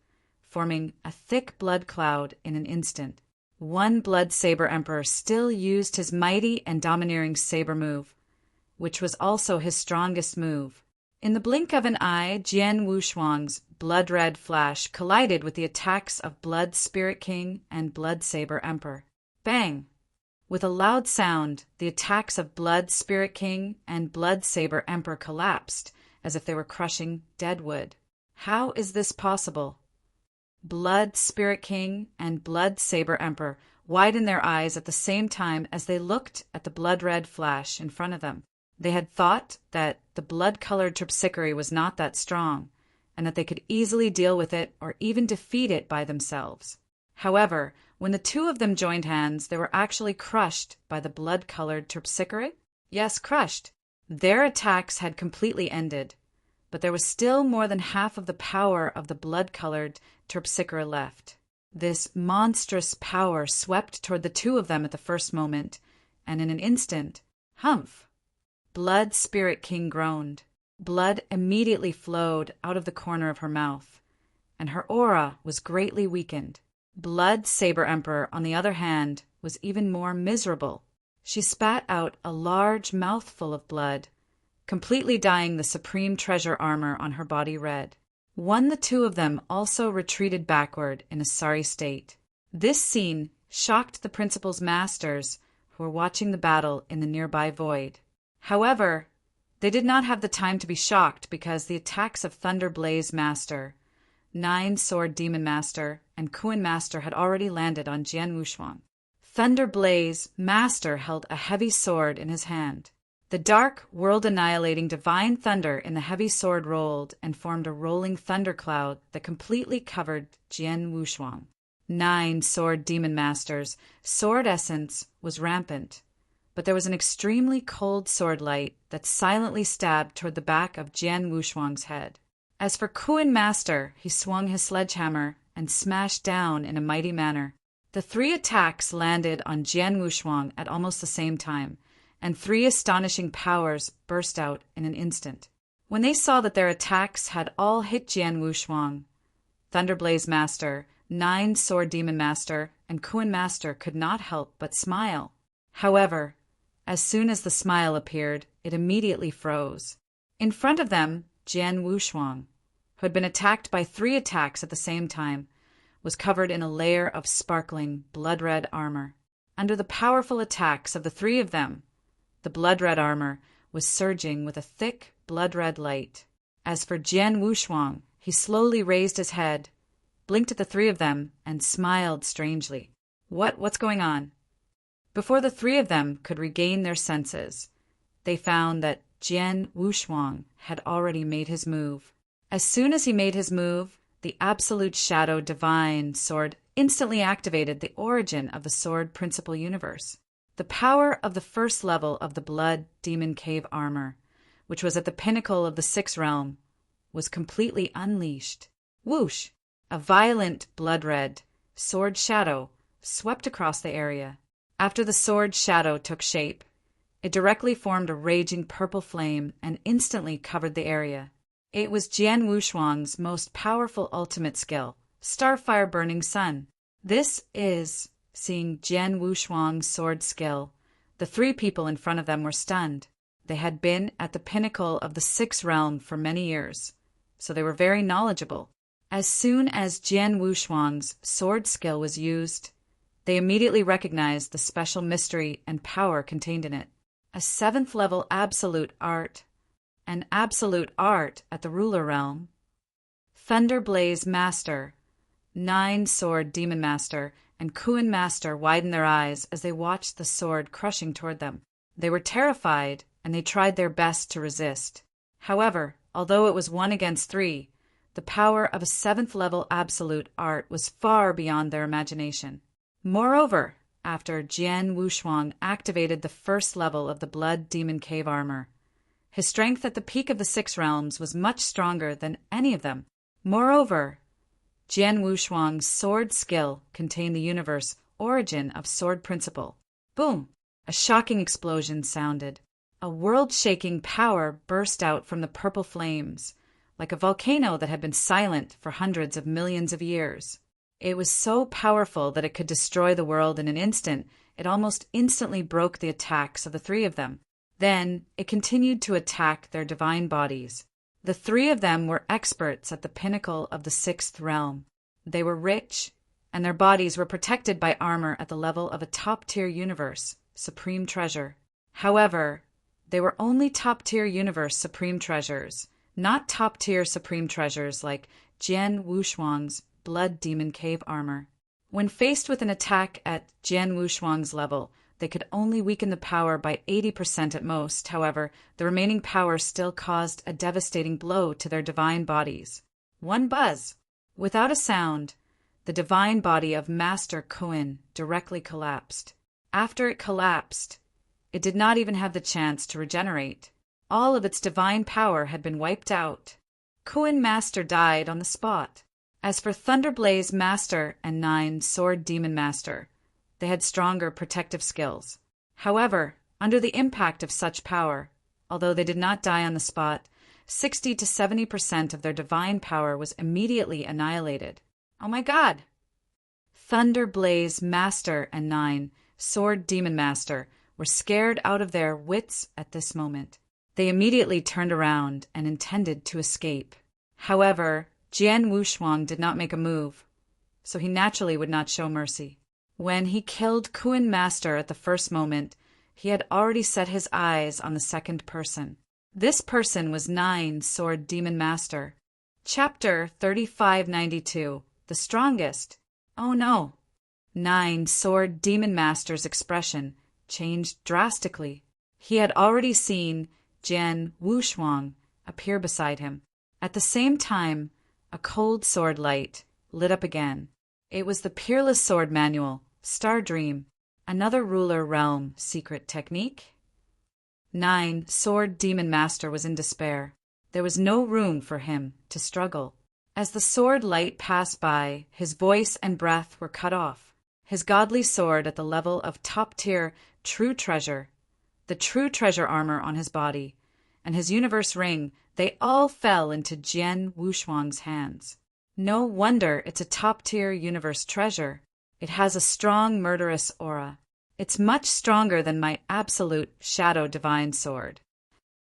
forming a thick blood cloud in an instant. 1 Blood Saber Emperor still used his mighty and domineering saber move, which was also his strongest move. In the blink of an eye, Jian Wushuang's blood-red flash collided with the attacks of Blood Spirit King and Blood Saber Emperor. Bang! With a loud sound, the attacks of Blood Spirit King and Blood Saber Emperor collapsed, as if they were crushing dead wood. How is this possible? Blood Spirit King and Blood Saber Emperor widened their eyes at the same time as they looked at the blood-red flash in front of them. They had thought that the blood-colored Terpsichore was not that strong, and that they could easily deal with it or even defeat it by themselves. However, when the 2 of them joined hands, they were actually crushed by the blood-colored Terpsichore? Yes, crushed. Their attacks had completely ended, but there was still more than half of the power of the blood-colored Terpsichore left. This monstrous power swept toward the 2 of them at the first moment, and in an instant, humph! Blood Spirit King groaned. Blood immediately flowed out of the corner of her mouth, and her aura was greatly weakened. Blood Saber Emperor, on the other hand, was even more miserable. She spat out a large mouthful of blood, completely dyeing the supreme treasure armor on her body red. The 2 of them also retreated backward in a sorry state. This scene shocked the principal's masters, who were watching the battle in the nearby void. However, they did not have the time to be shocked because the attacks of Thunderblaze Master, 9 Sword Demon Master, and Kuan Master had already landed on Jian Wushuang. Thunderblaze Master held a heavy sword in his hand. The dark, world-annihilating divine thunder in the heavy sword rolled and formed a rolling thundercloud that completely covered Jian Wushuang. 9 Sword Demon Masters' sword essence was rampant, but there was an extremely cold sword light that silently stabbed toward the back of Jian Wushuang's head. As for Kuin Master, he swung his sledgehammer and smashed down in a mighty manner. The 3 attacks landed on Jian Wushuang at almost the same time, and 3 astonishing powers burst out in an instant. When they saw that their attacks had all hit Jian Wushuang, Thunderblaze Master, 9 Sword Demon Master, and Kuin Master could not help but smile. However, as soon as the smile appeared, it immediately froze. In front of them, Jian Wushuang, who had been attacked by 3 attacks at the same time, was covered in a layer of sparkling, blood-red armor. Under the powerful attacks of the 3 of them, the blood-red armor was surging with a thick, blood-red light. As for Jian Wushuang, he slowly raised his head, blinked at the 3 of them, and smiled strangely. What's going on? Before the 3 of them could regain their senses, they found that Jian Wushuang had already made his move. As soon as he made his move, the Absolute Shadow Divine Sword instantly activated the origin of the Sword Principal Universe. The power of the first level of the Blood Demon Cave armor, which was at the pinnacle of the 6th realm, was completely unleashed. Whoosh! A violent blood-red sword shadow swept across the area. After the sword shadow took shape, it directly formed a raging purple flame and instantly covered the area. It was Jian Wushuang's most powerful ultimate skill, Starfire Burning Sun. This is, seeing Jian Wushuang's sword skill, the 3 people in front of them were stunned. They had been at the pinnacle of the 6th realm for many years, so they were very knowledgeable. As soon as Jian Wushuang's sword skill was used, they immediately recognized the special mystery and power contained in it. A 7th level absolute art, an absolute art at the ruler realm. Thunderblaze Master, 9 Sword Demon Master, and Kuin Master widened their eyes as they watched the sword crushing toward them. They were terrified, and they tried their best to resist. However, although it was 1 against 3, the power of a 7th level absolute art was far beyond their imagination. Moreover, after Jian Wushuang activated the 1st level of the Blood Demon Cave armor, his strength at the peak of the 6 realms was much stronger than any of them. Moreover, Jian Wushuang's sword skill contained the universe origin of Sword Principle. Boom! A shocking explosion sounded. A world-shaking power burst out from the purple flames, like a volcano that had been silent for hundreds of millions of years. It was so powerful that it could destroy the world in an instant. It almost instantly broke the attacks of the 3 of them. Then it continued to attack their divine bodies. The 3 of them were experts at the pinnacle of the 6th realm. They were rich, and their bodies were protected by armor at the level of a top-tier universe, supreme treasure. However, they were only top-tier universe supreme treasures, not top-tier supreme treasures like Jian Wushuang's Blood Demon Cave armor. When faced with an attack at Jian Wushuang's level, they could only weaken the power by 80% at most. However, the remaining power still caused a devastating blow to their divine bodies. One buzz. Without a sound, the divine body of Master Kuin directly collapsed. After it collapsed, it did not even have the chance to regenerate. All of its divine power had been wiped out. Kuin Master died on the spot. As for Thunderblaze Master and 9 Sword Demon Master, they had stronger protective skills. However, under the impact of such power, although they did not die on the spot, 60 to 70% of their divine power was immediately annihilated. Oh my God! Thunderblaze Master and 9 Sword Demon Master were scared out of their wits at this moment. They immediately turned around and intended to escape. However, Jian Wushuang did not make a move, so he naturally would not show mercy. When he killed Kuin Master at the first moment, he had already set his eyes on the second person. This person was 9 Sword Demon Master. Chapter 3592, The Strongest. Oh no! 9 Sword Demon Master's expression changed drastically. He had already seen Jian Wushuang appear beside him. At the same time, a cold sword light lit up again. It was the Peerless Sword Manual, Star Dream, another ruler realm secret technique. 9 Sword Demon Master was in despair. There was no room for him to struggle. As the sword light passed by, his voice and breath were cut off. His godly sword at the level of top-tier true treasure, the true treasure armor on his body, and his universe ring, they all fell into Jian Wushuang's hands. No wonder it's a top-tier universe treasure. It has a strong murderous aura. It's much stronger than my absolute shadow divine sword.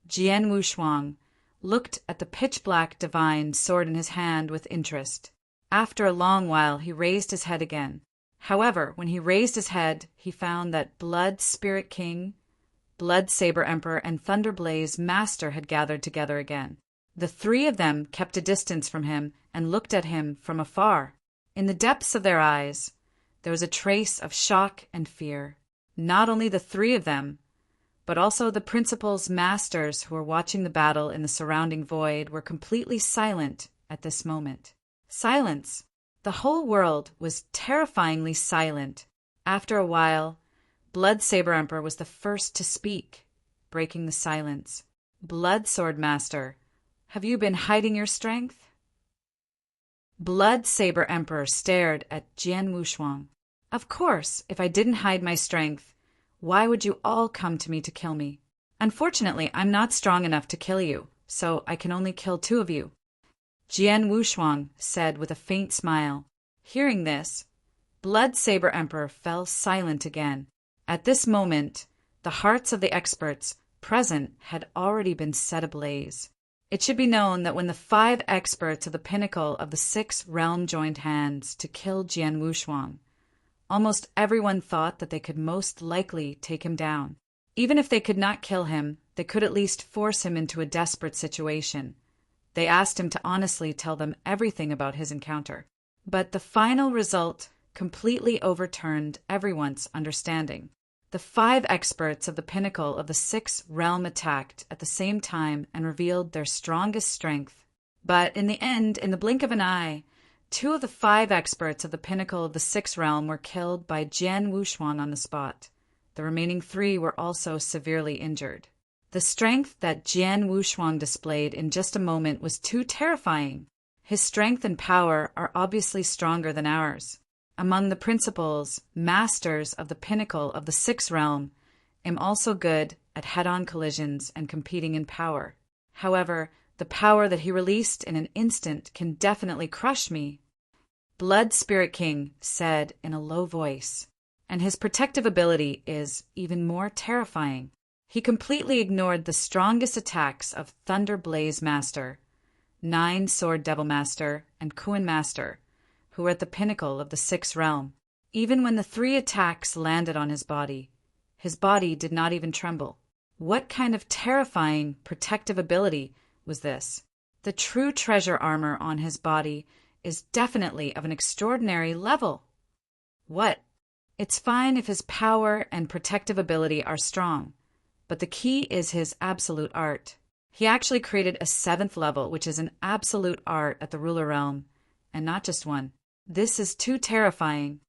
Jian Wushuang looked at the pitch-black divine sword in his hand with interest. After a long while, he raised his head again. However, when he raised his head, he found that Blood Spirit King, Blood Saber Emperor, and Thunderblaze Master had gathered together again. The three of them kept a distance from him and looked at him from afar. In the depths of their eyes, there was a trace of shock and fear. Not only the three of them, but also the principal's masters who were watching the battle in the surrounding void were completely silent at this moment. Silence. The whole world was terrifyingly silent. After a while, Blood Saber Emperor was the first to speak, breaking the silence. Blood Sword Master, have you been hiding your strength? Blood Saber Emperor stared at Jian Wushuang. Of course, if I didn't hide my strength, why would you all come to me to kill me? Unfortunately, I'm not strong enough to kill you, so I can only kill two of you. Jian Wushuang said with a faint smile. Hearing this, Blood Saber Emperor fell silent again. At this moment, the hearts of the experts present had already been set ablaze. It should be known that when the 5 experts of the pinnacle of the 6 realm joined hands to kill Jian Wushuang, almost everyone thought that they could most likely take him down. Even if they could not kill him, they could at least force him into a desperate situation. They asked him to honestly tell them everything about his encounter. But the final result completely overturned everyone's understanding. The 5 experts of the pinnacle of the 6th realm attacked at the same time and revealed their strongest strength. But in the end, in the blink of an eye, 2 of the 5 experts of the pinnacle of the 6th realm were killed by Jian Wushuang on the spot. The remaining 3 were also severely injured. The strength that Jian Wushuang displayed in just a moment was too terrifying. His strength and power are obviously stronger than ours. Among the principals, masters of the pinnacle of the 6th realm, am also good at head-on collisions and competing in power. However, the power that he released in an instant can definitely crush me. Blood Spirit King said in a low voice, and his protective ability is even more terrifying. He completely ignored the strongest attacks of Thunder Blaze Master, 9 Sword Devil Master, and Kuan Master, who were at the pinnacle of the 6th realm. Even when the 3 attacks landed on his body did not even tremble. What kind of terrifying protective ability was this? The true treasure armor on his body is definitely of an extraordinary level. What? It's fine if his power and protective ability are strong, but the key is his absolute art. He actually created a 7th level, which is an absolute art at the ruler realm, and not just one. This is too terrifying.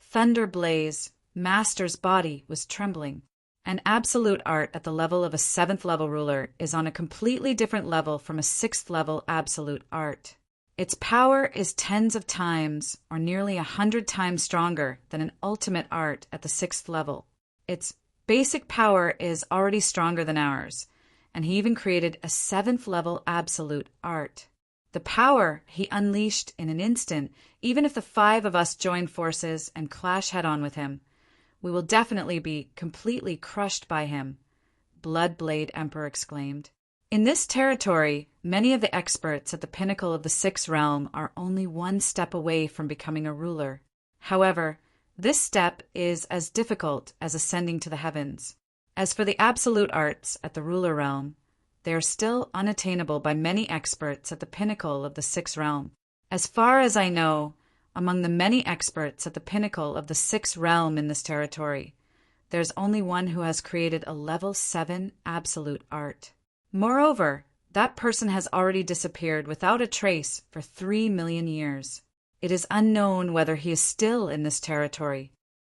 Thunder Blaze, Master's body was trembling. An absolute art at the level of a 7th level ruler is on a completely different level from a 6th level absolute art. Its power is tens of times or nearly 100 times stronger than an ultimate art at the 6th level. Its basic power is already stronger than ours, and he even created a 7th level absolute art. The power he unleashed in an instant, even if the 5 of us join forces and clash head-on with him, we will definitely be completely crushed by him, Bloodblade Emperor exclaimed. In this territory, many of the experts at the pinnacle of the 6th realm are only one step away from becoming a ruler. However, this step is as difficult as ascending to the heavens. As for the absolute arts at the ruler realm, they are still unattainable by many experts at the pinnacle of the 6th realm. As far as I know, among the many experts at the pinnacle of the 6th realm in this territory, there's only one who has created a level 7 absolute art. Moreover, that person has already disappeared without a trace for 3 million years. It is unknown whether he is still in this territory.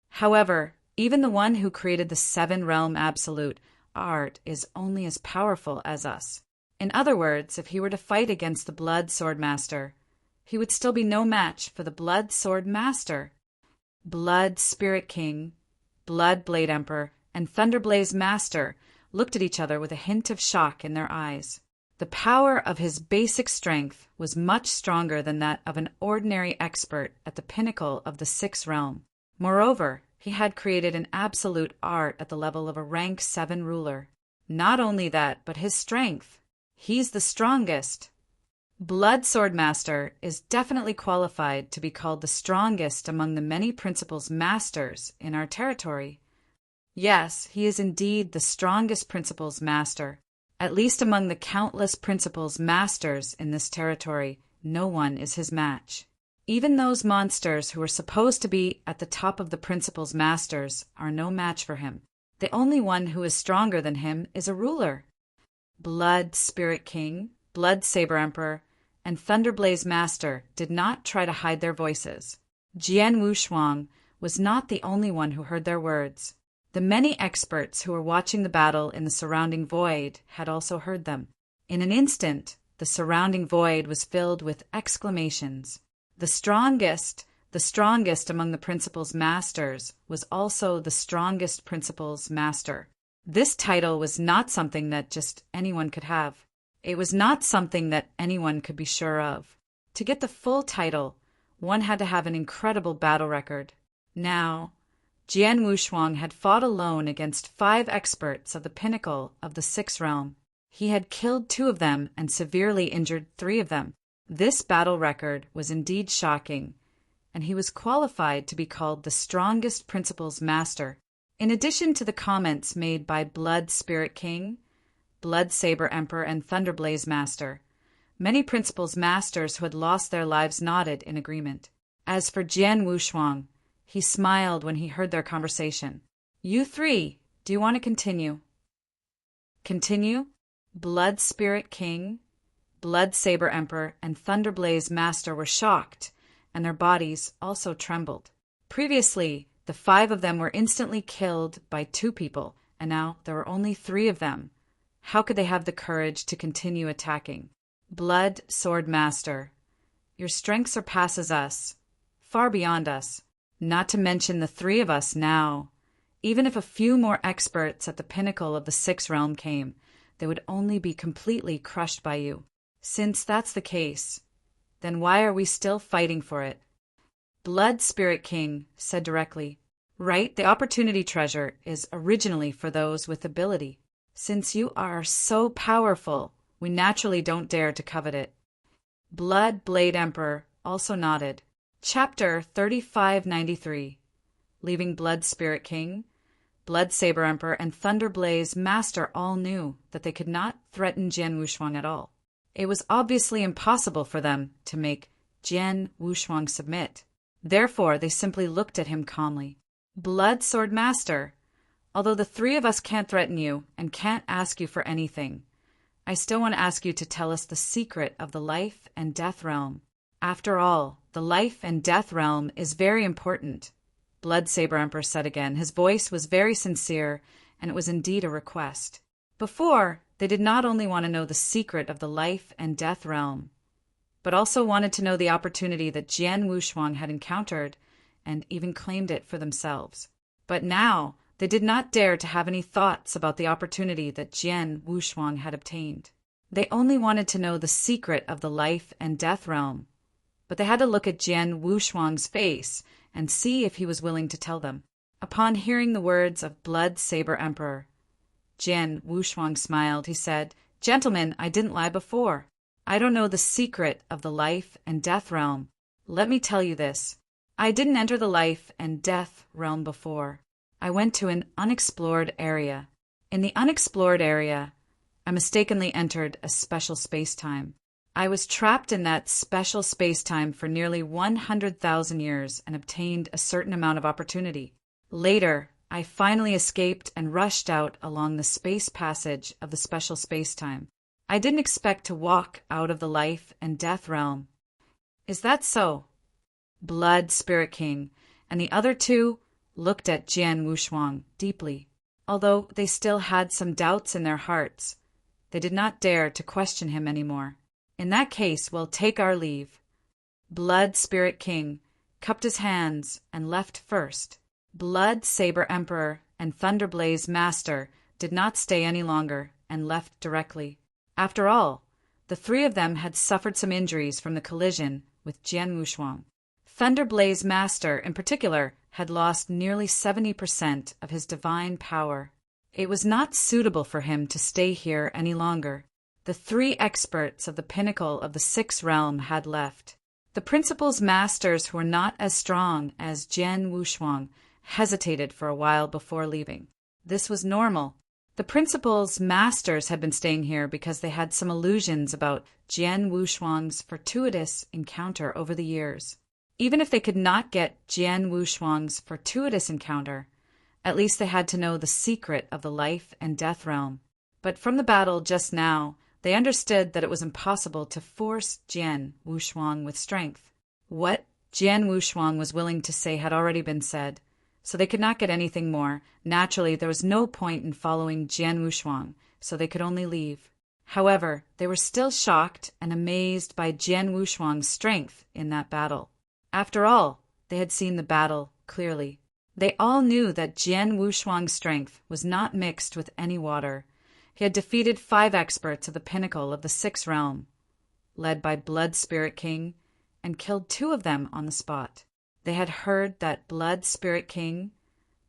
However, even the one who created the 7 realm absolute art is only as powerful as us. In other words, if he were to fight against the Blood Sword Master, he would still be no match for the Blood Sword Master. Blood Spirit King, Blood Blade Emperor, and Thunderblaze Master looked at each other with a hint of shock in their eyes. The power of his basic strength was much stronger than that of an ordinary expert at the pinnacle of the Sixth Realm. Moreover, he had created an absolute art at the level of a rank 7 ruler. Not only that, but his strength. He's the strongest. Blood Sword Master is definitely qualified to be called the strongest among the many Principal's Masters in our territory. Yes, he is indeed the strongest Principal's Master. At least among the countless Principal's Masters in this territory, no one is his match. Even those monsters who are supposed to be at the top of the Principal's Masters are no match for him. The only one who is stronger than him is a ruler. Blood Spirit King, Blood Saber Emperor, and Thunderblaze Master did not try to hide their voices. Jian Wushuang was not the only one who heard their words. The many experts who were watching the battle in the surrounding void had also heard them. In an instant, the surrounding void was filled with exclamations. The strongest among the Principal's Masters was also the strongest Principal's Master. This title was not something that just anyone could have. It was not something that anyone could be sure of. To get the full title, one had to have an incredible battle record. Now, Jian Wushuang had fought alone against 5 experts of the pinnacle of the Sixth Realm. He had killed 2 of them and severely injured 3 of them. This battle record was indeed shocking, and he was qualified to be called the strongest Principal's Master. In addition to the comments made by Blood Spirit King, Blood Saber Emperor, and Thunderblaze Master, many Principal's Masters who had lost their lives nodded in agreement. As for Jian Wushuang, he smiled when he heard their conversation. You 3, do you want to continue? Continue? Blood Spirit King, Blood Saber Emperor, and Thunderblaze Master were shocked, and their bodies also trembled. Previously, the 5 of them were instantly killed by 2 people, and now there were only 3 of them. How could they have the courage to continue attacking? Blood Sword Master, your strength surpasses us, far beyond us. Not to mention the 3 of us now. Even if a few more experts at the pinnacle of the Sixth Realm came, they would only be completely crushed by you. Since that's the case, then why are we still fighting for it? Blood Spirit King said directly, right, the opportunity treasure is originally for those with ability. Since you are so powerful, we naturally don't dare to covet it. Blood Blade Emperor also nodded. Chapter 3593. Leaving Blood Spirit King, Blood Saber Emperor, and Thunderblaze Master all knew that they could not threaten Jian Wushuang at all. It was obviously impossible for them to make Jian Wushuang submit. Therefore, they simply looked at him calmly. Blood Sword Master, although the 3 of us can't threaten you and can't ask you for anything, I still want to ask you to tell us the secret of the life and death realm. After all, the life and death realm is very important, Blood Saber Emperor said again. His voice was very sincere, and it was indeed a request. Before, they did not only want to know the secret of the life and death realm, but also wanted to know the opportunity that Jian Wushuang had encountered and even claimed it for themselves. But now, they did not dare to have any thoughts about the opportunity that Jian Wushuang had obtained. They only wanted to know the secret of the life and death realm. But they had to look at Jian Wushuang's face and see if he was willing to tell them. Upon hearing the words of Blood Saber Emperor, Jian Wushuang smiled. He said, "Gentlemen, I didn't lie before. I don't know the secret of the life and death realm. Let me tell you this. I didn't enter the life and death realm before. I went to an unexplored area. In the unexplored area, I mistakenly entered a special space-time. I was trapped in that special space-time for nearly 100,000 years and obtained a certain amount of opportunity. Later, I finally escaped and rushed out along the space passage of the special space-time. I didn't expect to walk out of the life and death realm." "Is that so?" Blood Spirit King and the other 2 looked at Jian Wushuang deeply. Although they still had some doubts in their hearts, They did not dare to question him any more. In that case, we'll take our leave. Blood Spirit King cupped his hands and left first. Blood Saber Emperor and Thunderblaze Master did not stay any longer and left directly. After all, the three of them had suffered some injuries from the collision with Jian Wushuang. Thunderblaze Master, in particular, had lost nearly 70% of his divine power. It was not suitable for him to stay here any longer. The three experts of the pinnacle of the sixth realm had left. The principal's masters, who were not as strong as Jian Wushuang, hesitated for a while before leaving. This was normal. The principal's masters had been staying here because they had some illusions about Jian Wushuang's fortuitous encounter over the years. Even if they could not get Jian Wushuang's fortuitous encounter, at least they had to know the secret of the life and death realm. But from the battle just now, they understood that it was impossible to force Jian Wushuang with strength. What Jian Wushuang was willing to say had already been said, so they could not get anything more. Naturally, there was no point in following Jian Wushuang, so they could only leave. However, they were still shocked and amazed by Jian Wushuang's strength in that battle. After all, they had seen the battle clearly. They all knew that Jian Wushuang's strength was not mixed with any water. He had defeated 5 experts of the pinnacle of the sixth realm, led by Blood Spirit King, and killed 2 of them on the spot. They had heard that Blood Spirit King,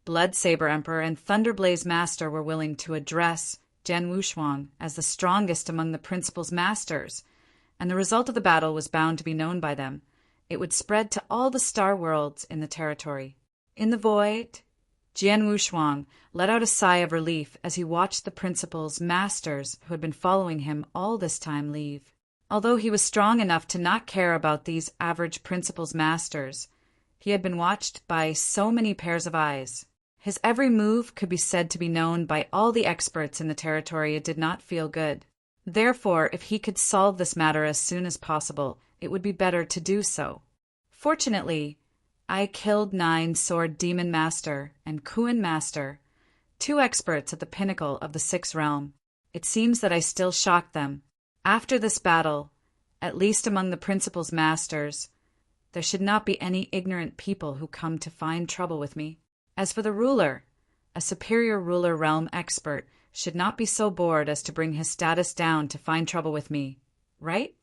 Blood Saber Emperor, and Thunderblaze Master were willing to address Jian Wushuang as the strongest among the principal's masters, and the result of the battle was bound to be known by them. It would spread to all the star worlds in the territory. In the void, Jian Wushuang let out a sigh of relief as he watched the principal's masters, who had been following him all this time, leave. Although he was strong enough to not care about these average principal's masters, he had been watched by so many pairs of eyes. His every move could be said to be known by all the experts in the territory. It did not feel good. Therefore, if he could solve this matter as soon as possible, it would be better to do so. Fortunately, I killed 9 Sword Demon Master and Kuan Master, 2 experts at the pinnacle of the sixth realm. It seems that I still shocked them. After this battle, at least among the principal's masters, there should not be any ignorant people who come to find trouble with me. As for the ruler, a superior ruler realm expert should not be so bored as to bring his status down to find trouble with me, right?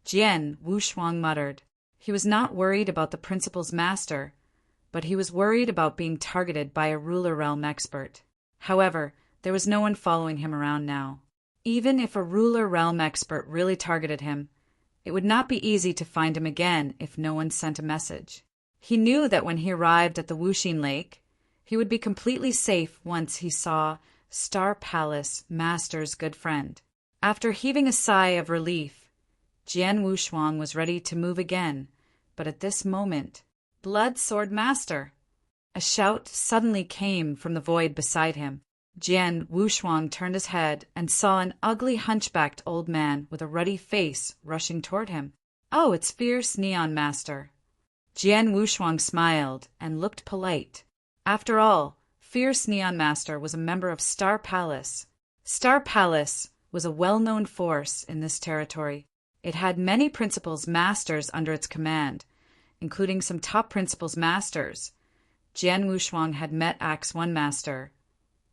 Jian Wushuang muttered. He was not worried about the principal's master, but he was worried about being targeted by a ruler realm expert. However, there was no one following him around now. Even if a ruler realm expert really targeted him, it would not be easy to find him again if no one sent a message. He knew that when he arrived at the Wuxin Lake, he would be completely safe once he saw Star Palace Master's good friend. After heaving a sigh of relief, Jian Wushuang was ready to move again, but at this moment, Blood Sword Master! A shout suddenly came from the void beside him. Jian Wushuang turned his head and saw an ugly hunchbacked old man with a ruddy face rushing toward him. Oh, it's Fierce Neon Master. Jian Wushuang smiled and looked polite. After all, Fierce Neon Master was a member of Star Palace. Star Palace was a well-known force in this territory. It had many principals' masters under its command, including some top principals' masters. Jian Wushuang had met Axe One Master,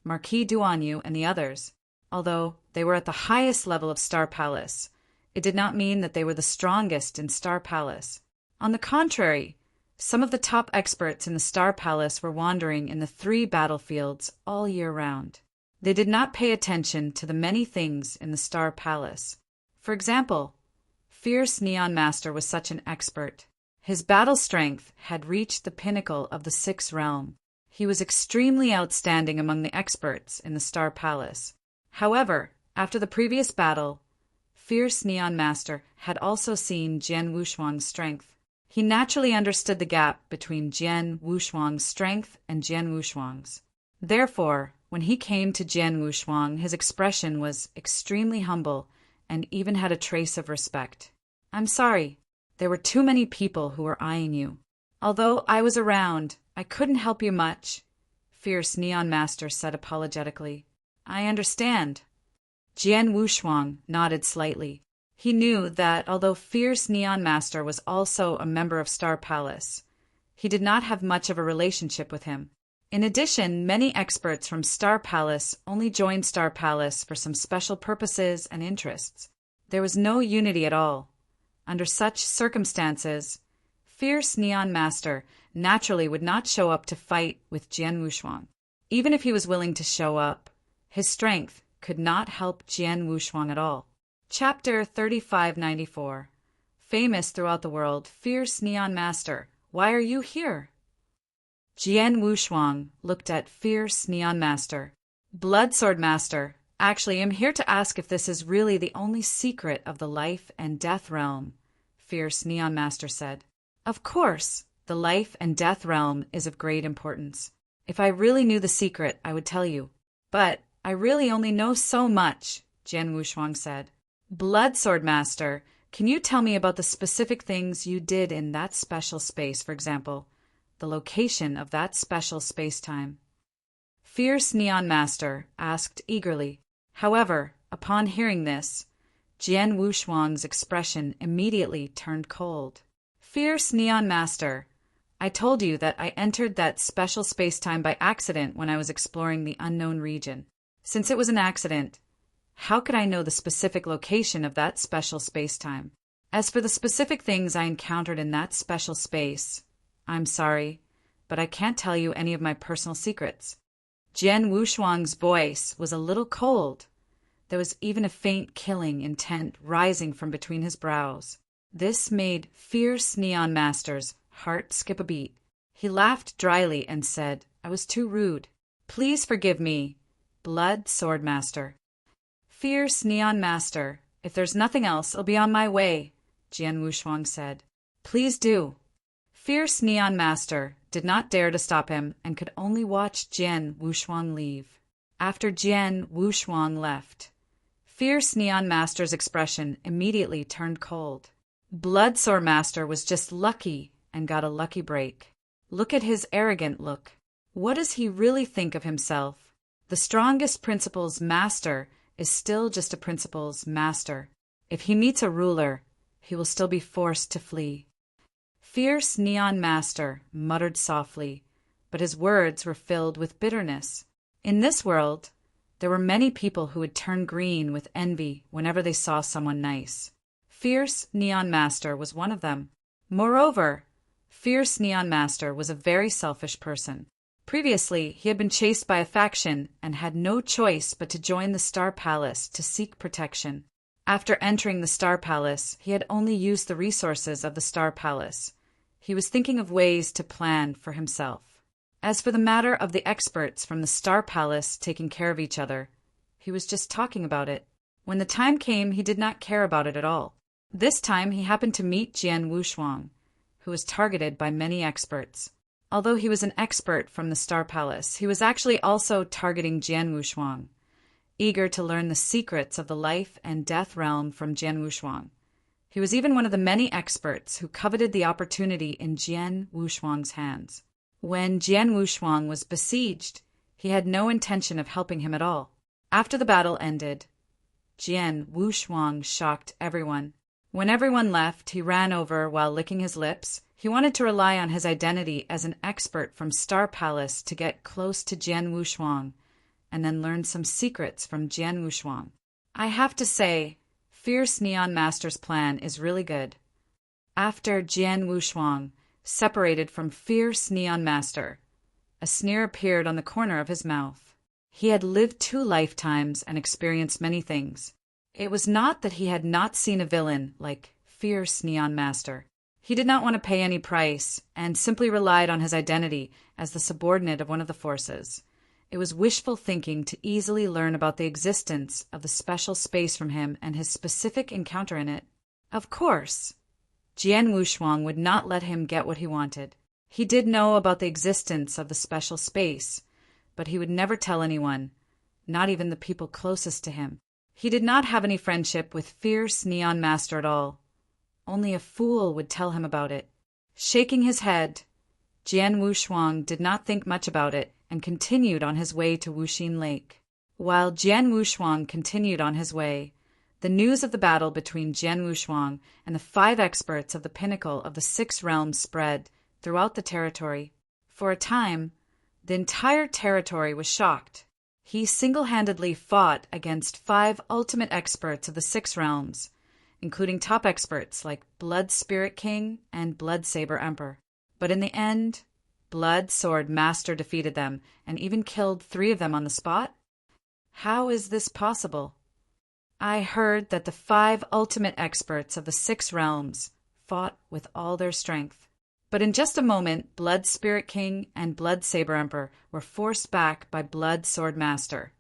Marquis Duanyu, and the others. Although they were at the highest level of Star Palace, it did not mean that they were the strongest in Star Palace. On the contrary, some of the top experts in the Star Palace were wandering in the 3 battlefields all year round. They did not pay attention to the many things in the Star Palace. For example, Fierce Neon Master was such an expert. His battle strength had reached the pinnacle of the sixth realm. He was extremely outstanding among the experts in the Star Palace. However, after the previous battle, Fierce Neon Master had also seen Jian Wushuang's strength. He naturally understood the gap between Jian Wushuang's strength and Jian Wushuang's. Therefore, when he came to Jian Wushuang, his expression was extremely humble and even had a trace of respect. I'm sorry, there were too many people who were eyeing you. Although I was around, I couldn't help you much, Fierce Neon Master said apologetically. I understand. Jian Wushuang nodded slightly. He knew that although Fierce Neon Master was also a member of Star Palace, he did not have much of a relationship with him. In addition, many experts from Star Palace only joined Star Palace for some special purposes and interests. There was no unity at all. Under such circumstances, Fierce Neon Master naturally would not show up to fight with Jian Wushuang. Even if he was willing to show up, his strength could not help Jian Wushuang at all. Chapter 3594. Famous throughout the world, Fierce Neon Master, why are you here? Jian Wushuang looked at Fierce Neon Master. Blood Sword Master, actually, I'm here to ask if this is really the only secret of the life and death realm, Fierce Neon Master said. Of course, the life and death realm is of great importance. If I really knew the secret, I would tell you. But I really only know so much, Jian Wushuang said. Blood Sword Master, can you tell me about the specific things you did in that special space, for example, the location of that special space-time? Fierce Neon Master asked eagerly. However, upon hearing this, Jian Wushuang's expression immediately turned cold. Fierce Neon Master, I told you that I entered that special space-time by accident when I was exploring the unknown region. Since it was an accident, how could I know the specific location of that special space-time? As for the specific things I encountered in that special space, I'm sorry, but I can't tell you any of my personal secrets. Jian Wushuang's voice was a little cold. There was even a faint killing intent rising from between his brows. This made Fierce Neon Master's heart skip a beat. He laughed dryly and said, I was too rude. Please forgive me, Blood Sword Master. Fierce Neon Master, if there's nothing else, I'll be on my way, Jian Wushuang said. Please do. Fierce Neon Master did not dare to stop him and could only watch Jian Wushuang leave. After Jian Wushuang left, Fierce Neon Master's expression immediately turned cold. Blood Sword Master was just lucky and got a lucky break. Look at his arrogant look. What does he really think of himself? The strongest principal's master is still just a principal's master. If he meets a ruler, he will still be forced to flee. Fierce Neon Master muttered softly, but his words were filled with bitterness. In this world, there were many people who would turn green with envy whenever they saw someone nice. Fierce Neon Master was one of them. Moreover, Fierce Neon Master was a very selfish person. Previously, he had been chased by a faction and had no choice but to join the Star Palace to seek protection. After entering the Star Palace, he had only used the resources of the Star Palace. He was thinking of ways to plan for himself. As for the matter of the experts from the Star Palace taking care of each other, he was just talking about it. When the time came, he did not care about it at all. This time, he happened to meet Jian Wushuang, who was targeted by many experts. Although he was an expert from the Star Palace, he was actually also targeting Jian Wushuang, eager to learn the secrets of the life and death realm from Jian Wushuang. He was even one of the many experts who coveted the opportunity in Jian Wushuang's hands. When Jian Wushuang was besieged, he had no intention of helping him at all. After the battle ended, Jian Wushuang shocked everyone. When everyone left, he ran over while licking his lips. He wanted to rely on his identity as an expert from Star Palace to get close to Jian Wushuang and then learn some secrets from Jian Wushuang. I have to say, Fierce Neon Master's plan is really good. After Jian Wushuang separated from Fierce Neon Master, a sneer appeared on the corner of his mouth. He had lived 2 lifetimes and experienced many things. It was not that he had not seen a villain like Fierce Neon Master. He did not want to pay any price and simply relied on his identity as the subordinate of one of the forces. It was wishful thinking to easily learn about the existence of the special space from him and his specific encounter in it. Of course, Jian Wushuang would not let him get what he wanted. He did know about the existence of the special space, but he would never tell anyone, not even the people closest to him. He did not have any friendship with Fierce Neon Master at all. Only a fool would tell him about it. Shaking his head, Jian Wushuang did not think much about it and continued on his way to Wuxin Lake. While Jian Wushuang continued on his way, the news of the battle between Jian Wushuang and the 5 experts of the pinnacle of the 6 realms spread throughout the territory. For a time, the entire territory was shocked. He single-handedly fought against 5 ultimate experts of the 6 realms, including top experts like Blood Spirit King and Blood Saber Emperor. But in the end, Blood Sword Master defeated them and even killed 3 of them on the spot. How is this possible? I heard that the 5 ultimate experts of the 6 realms fought with all their strength. But in just a moment, Blood Spirit King and Blood Saber Emperor were forced back by Blood Sword Master,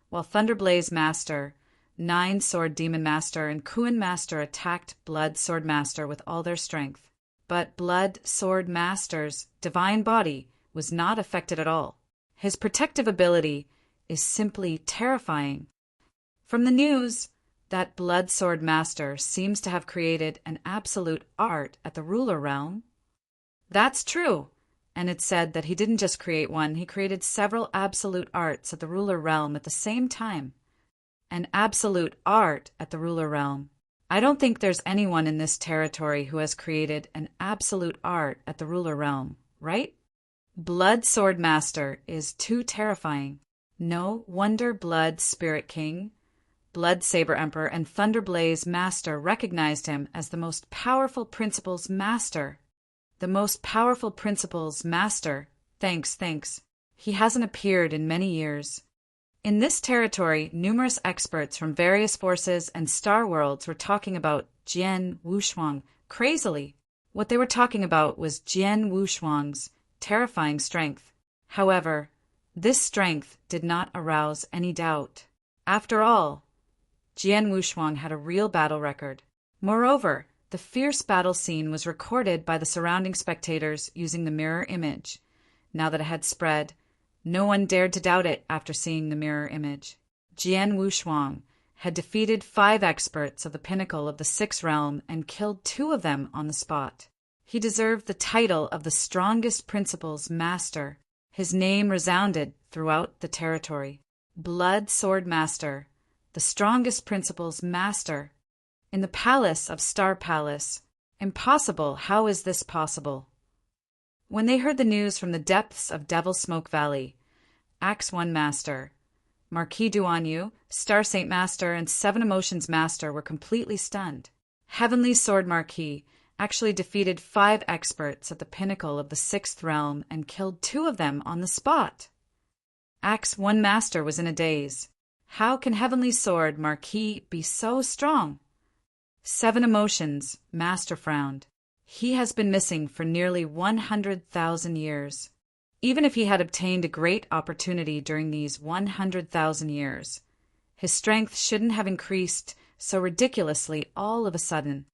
while Thunderblaze Master, 9 Sword Demon Master, and Kuan Master attacked Blood Sword Master with all their strength. But Blood Sword Master's divine body was not affected at all. His protective ability is simply terrifying. From the news, that Blood Sword Master seems to have created an absolute art at the ruler realm. That's true, and it's said that he didn't just create one, he created several absolute arts at the ruler realm at the same time. An absolute art at the ruler realm. I don't think there's anyone in this territory who has created an absolute art at the ruler realm, right? Blood Sword Master is too terrifying. No wonder Blood Spirit King, Blood Saber Emperor, and Thunderblaze Master recognized him as the most powerful principles master. The most powerful principles master. Thanks. He hasn't appeared in many years. In this territory, numerous experts from various forces and star worlds were talking about Jian Wushuang crazily. What they were talking about was Jian Wushuang's terrifying strength. However, this strength did not arouse any doubt. After all, Jian Wushuang had a real battle record. Moreover, the fierce battle scene was recorded by the surrounding spectators using the mirror image. Now that it had spread, no one dared to doubt it after seeing the mirror image. Jian Wushuang had defeated 5 experts of the pinnacle of the 6th realm and killed 2 of them on the spot. He deserved the title of the strongest principles master. His name resounded throughout the territory. Blood Sword Master, the strongest principles master. In the palace of Star Palace. Impossible, how is this possible? When they heard the news from the depths of Devil Smoke Valley, Axe 1 Master, Marquis Duanyu, Star Saint Master, and 7 Emotions Master were completely stunned. Heavenly Sword Marquis actually defeated 5 experts at the pinnacle of the 6th realm and killed 2 of them on the spot. Axe 1 Master was in a daze. How can Heavenly Sword Marquis be so strong? 7 Emotions Master frowned. He has been missing for nearly 100,000 years. Even if he had obtained a great opportunity during these 100,000 years, his strength shouldn't have increased so ridiculously all of a sudden.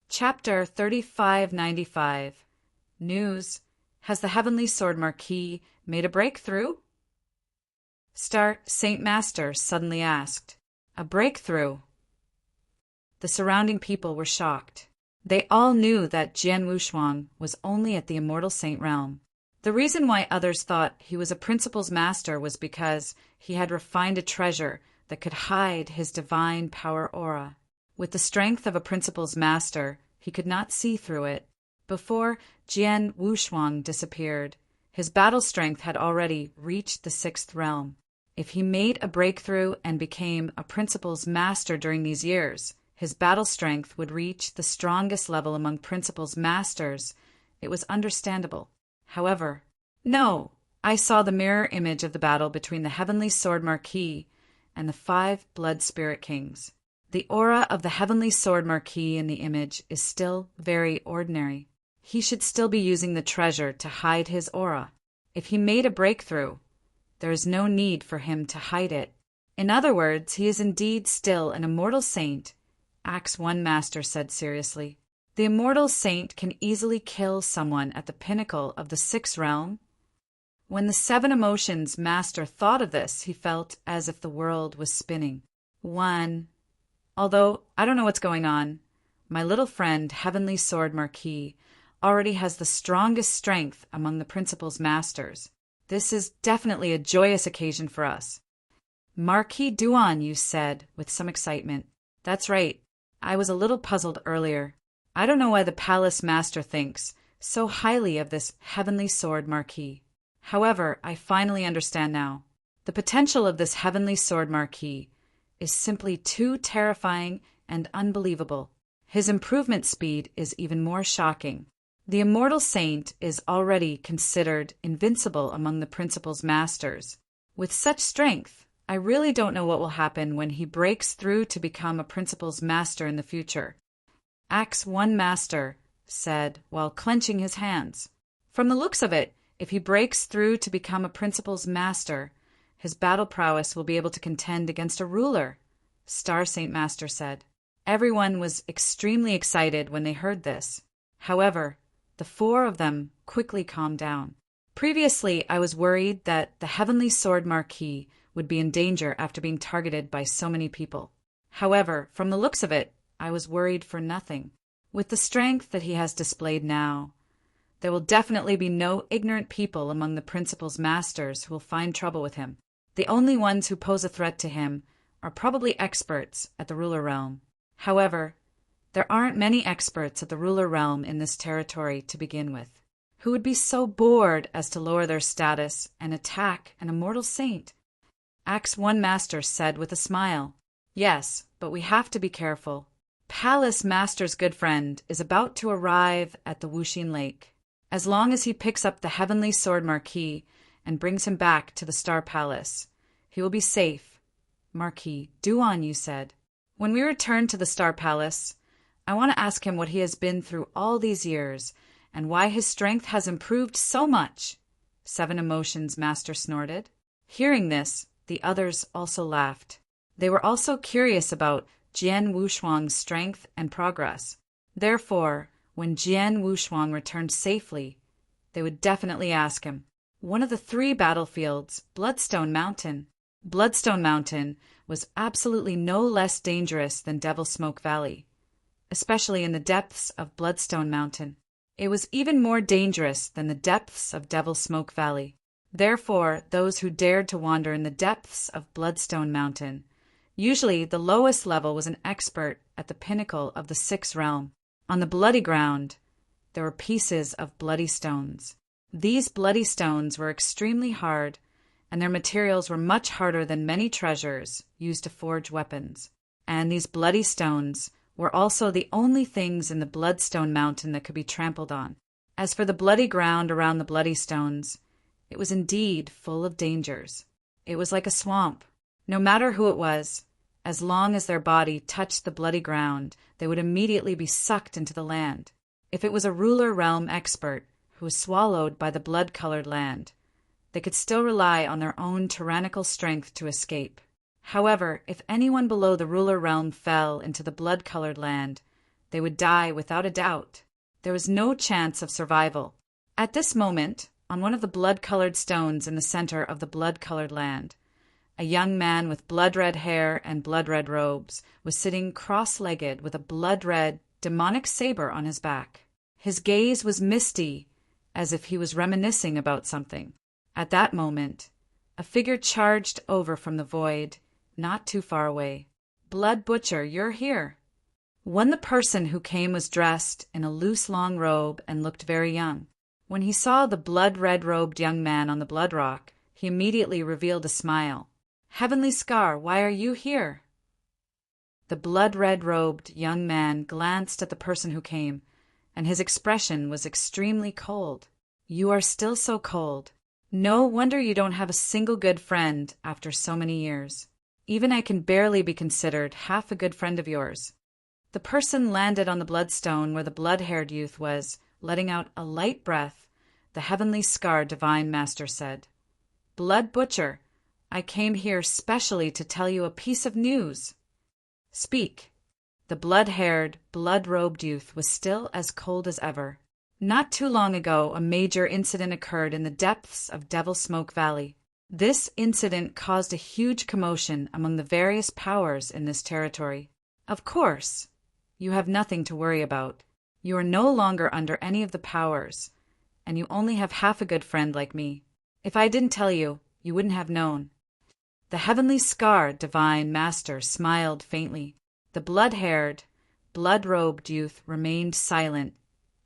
Chapter 3595. News. Has the Heavenly Sword Marquis made a breakthrough? Star Saint Master suddenly asked. A breakthrough? The surrounding people were shocked. They all knew that Jian Wushuang was only at the Immortal Saint realm. The reason why others thought he was a principles master was because he had refined a treasure that could hide his divine power aura. With the strength of a principles master, he could not see through it. Before Jian Wushuang disappeared, his battle strength had already reached the 6th realm. If he made a breakthrough and became a principles master during these years, his battle strength would reach the strongest level among principles masters. It was understandable. However, no, I saw the mirror image of the battle between the Heavenly Sword Marquis and the 5 Blood Spirit Kings. The aura of the Heavenly Sword Marquis in the image is still very ordinary. He should still be using the treasure to hide his aura. If he made a breakthrough, there is no need for him to hide it. In other words, he is indeed still an immortal saint. Axe 1 Master said seriously. The immortal saint can easily kill someone at the pinnacle of the 6th realm. When the 7 Emotions Master thought of this, he felt as if the world was spinning. Although I don't know what's going on, my little friend Heavenly Sword Marquis already has the strongest strength among the principles masters. This is definitely a joyous occasion for us. Marquis Duan, you said, with some excitement. That's right. I was a little puzzled earlier. I don't know why the palace master thinks so highly of this heavenly sword Marquis. However, I finally understand now. The potential of this heavenly sword Marquis is simply too terrifying and unbelievable. His improvement speed is even more shocking. The immortal saint is already considered invincible among the principal's masters. With such strength, I really don't know what will happen when he breaks through to become a principal's master in the future. Axe One Master said while clenching his hands. From the looks of it, if he breaks through to become a principal's master, his battle prowess will be able to contend against a ruler, Star Saint Master said. Everyone was extremely excited when they heard this. However, the four of them quickly calmed down. Previously, I was worried that the Heavenly Sword Marquis would be in danger after being targeted by so many people. However, from the looks of it, I was worried for nothing. With the strength that he has displayed now, there will definitely be no ignorant people among the principal's masters who will find trouble with him. The only ones who pose a threat to him are probably experts at the ruler realm. However, there aren't many experts at the ruler realm in this territory to begin with, who would be so bored as to lower their status and attack an immortal saint. Axe One Master said with a smile. Yes, but we have to be careful. Palace Master's good friend is about to arrive at the Wuxin Lake. As long as he picks up the Heavenly Sword Marquis and brings him back to the Star Palace, he will be safe. Marquis Duan, you said. When we return to the Star Palace, I want to ask him what he has been through all these years and why his strength has improved so much. Seven Emotions Master snorted. Hearing this, the others also laughed. They were also curious about Jian Wushuang's strength and progress. Therefore, when Jian Wushuang returned safely, they would definitely ask him. One of the three battlefields, Bloodstone Mountain. Bloodstone Mountain was absolutely no less dangerous than Devil's Smoke Valley, especially in the depths of Bloodstone Mountain. It was even more dangerous than the depths of Devil's Smoke Valley. Therefore, those who dared to wander in the depths of Bloodstone Mountain, usually the lowest level was an expert at the pinnacle of the sixth realm. On the bloody ground, there were pieces of bloody stones. These bloody stones were extremely hard, and their materials were much harder than many treasures used to forge weapons. And these bloody stones were also the only things in the Bloodstone Mountain that could be trampled on. As for the bloody ground around the bloody stones, it was indeed full of dangers. It was like a swamp. No matter who it was, as long as their body touched the bloody ground, they would immediately be sucked into the land. If it was a ruler realm expert who was swallowed by the blood-colored land, they could still rely on their own tyrannical strength to escape. However, if anyone below the ruler realm fell into the blood-colored land, they would die without a doubt. There was no chance of survival. At this moment, on one of the blood-colored stones in the center of the blood-colored land, a young man with blood-red hair and blood-red robes was sitting cross-legged with a blood-red, demonic saber on his back. His gaze was misty, as if he was reminiscing about something. At that moment, a figure charged over from the void, not too far away. "Blood Butcher, you're here." The person who came was dressed in a loose long robe and looked very young. When he saw the blood-red-robed young man on the blood rock, he immediately revealed a smile. "Heavenly Scar, why are you here?" The blood-red-robed young man glanced at the person who came, and his expression was extremely cold. "You are still so cold. No wonder you don't have a single good friend after so many years. Even I can barely be considered half a good friend of yours." The person landed on the bloodstone where the blood-haired youth was, letting out a light breath. The Heavenly Scar Divine Master said, "Blood Butcher, I came here specially to tell you a piece of news." "Speak." The blood-haired, blood-robed youth was still as cold as ever. Not too long ago, a major incident occurred in the depths of Devil's Smoke Valley. This incident caused a huge commotion among the various powers in this territory. Of course, you have nothing to worry about. You are no longer under any of the powers, and you only have half a good friend like me. If I didn't tell you, you wouldn't have known. The heavenly scar divine master smiled faintly. The blood-haired, blood-robed youth remained silent,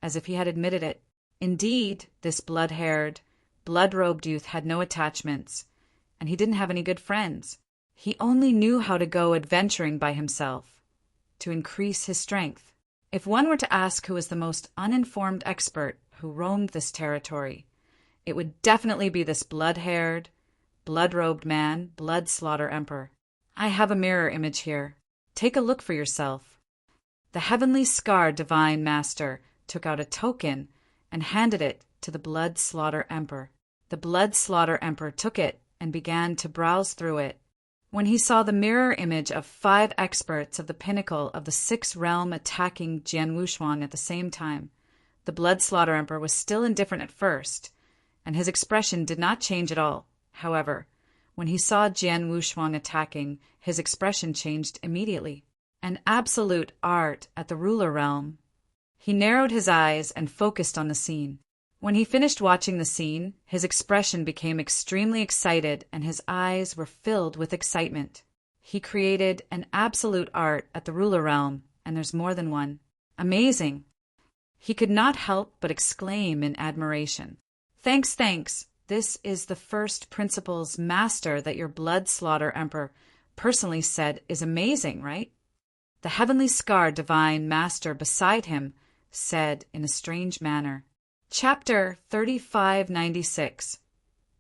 as if he had admitted it. Indeed, this blood-haired, blood-robed youth had no attachments, and he didn't have any good friends. He only knew how to go adventuring by himself, to increase his strength. If one were to ask who was the most uninformed expert who roamed this territory, it would definitely be this blood-haired, blood-robed man, Blood-Slaughter Emperor. I have a mirror image here. Take a look for yourself. The heavenly scar divine master took out a token and handed it to the Blood-Slaughter Emperor. The Blood-Slaughter Emperor took it and began to browse through it. When he saw the mirror image of 5 experts of the pinnacle of the 6th realm attacking Jian Wushuang at the same time, the Blood-Slaughter Emperor was still indifferent at first, and his expression did not change at all. However, when he saw Jian Wushuang attacking, his expression changed immediately. An absolute art at the ruler realm. He narrowed his eyes and focused on the scene. When he finished watching the scene, his expression became extremely excited and his eyes were filled with excitement. He created an absolute art at the ruler realm, and there's more than one. Amazing! He could not help but exclaim in admiration. Thanks, thanks. This is the first principles master that your Blood-Slaughter Emperor personally said is amazing, right? The heavenly scar divine master beside him said in a strange manner. Chapter 3596.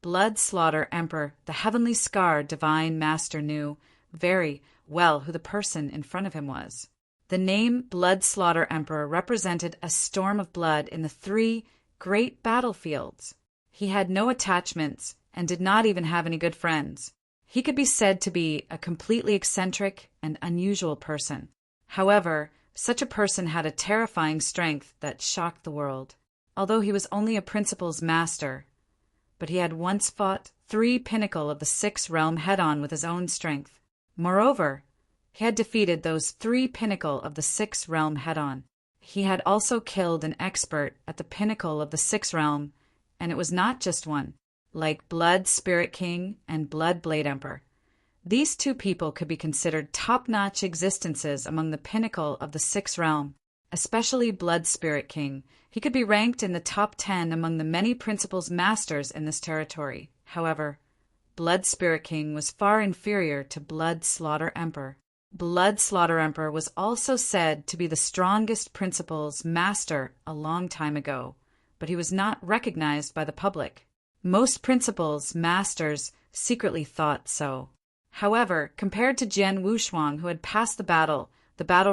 Blood-Slaughter Emperor, the heavenly scar divine master knew very well who the person in front of him was. The name Blood-Slaughter Emperor represented a storm of blood in the 3 great battlefields. He had no attachments and did not even have any good friends. He could be said to be a completely eccentric and unusual person. However, such a person had a terrifying strength that shocked the world. Although he was only a principles master, but he had once fought 3 pinnacle of the 6th realm head-on with his own strength. Moreover, he had defeated those 3 pinnacle of the 6th realm head-on. He had also killed an expert at the pinnacle of the 6th realm, and it was not just one, like Blood Spirit King and Blood Blade Emperor. These 2 people could be considered top-notch existences among the pinnacle of the 6th realm, especially Blood Spirit King. He could be ranked in the top 10 among the many principles masters in this territory. However, Blood Spirit King was far inferior to Blood-Slaughter Emperor. Blood-Slaughter Emperor was also said to be the strongest principles master a long time ago, but he was not recognized by the public. Most principles masters secretly thought so. However, compared to Jian Wushuang, who had passed the battle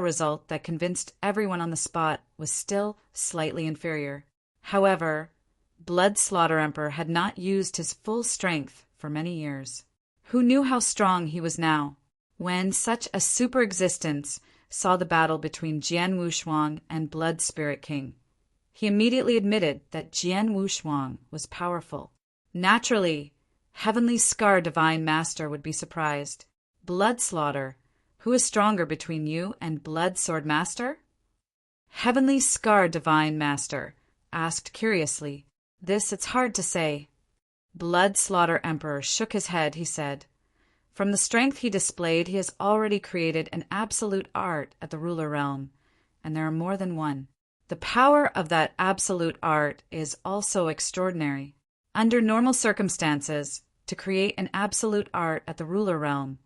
result that convinced everyone on the spot was still slightly inferior. However, Blood-Slaughter Emperor had not used his full strength for many years. Who knew how strong he was now? When such a super existence saw the battle between Jian Wushuang and Blood Spirit King, he immediately admitted that Jian Wushuang was powerful. Naturally, Heavenly Scar Divine Master would be surprised. Blood-Slaughter, who is stronger between you and Blood Sword Master? Heavenly Scar Divine Master asked curiously. This it's hard to say. Blood-Slaughter Emperor shook his head, he said. From the strength he displayed, he has already created an absolute art at the ruler realm, and there are more than one. The power of that absolute art is also extraordinary. Under normal circumstances, to create an absolute art at the ruler realm,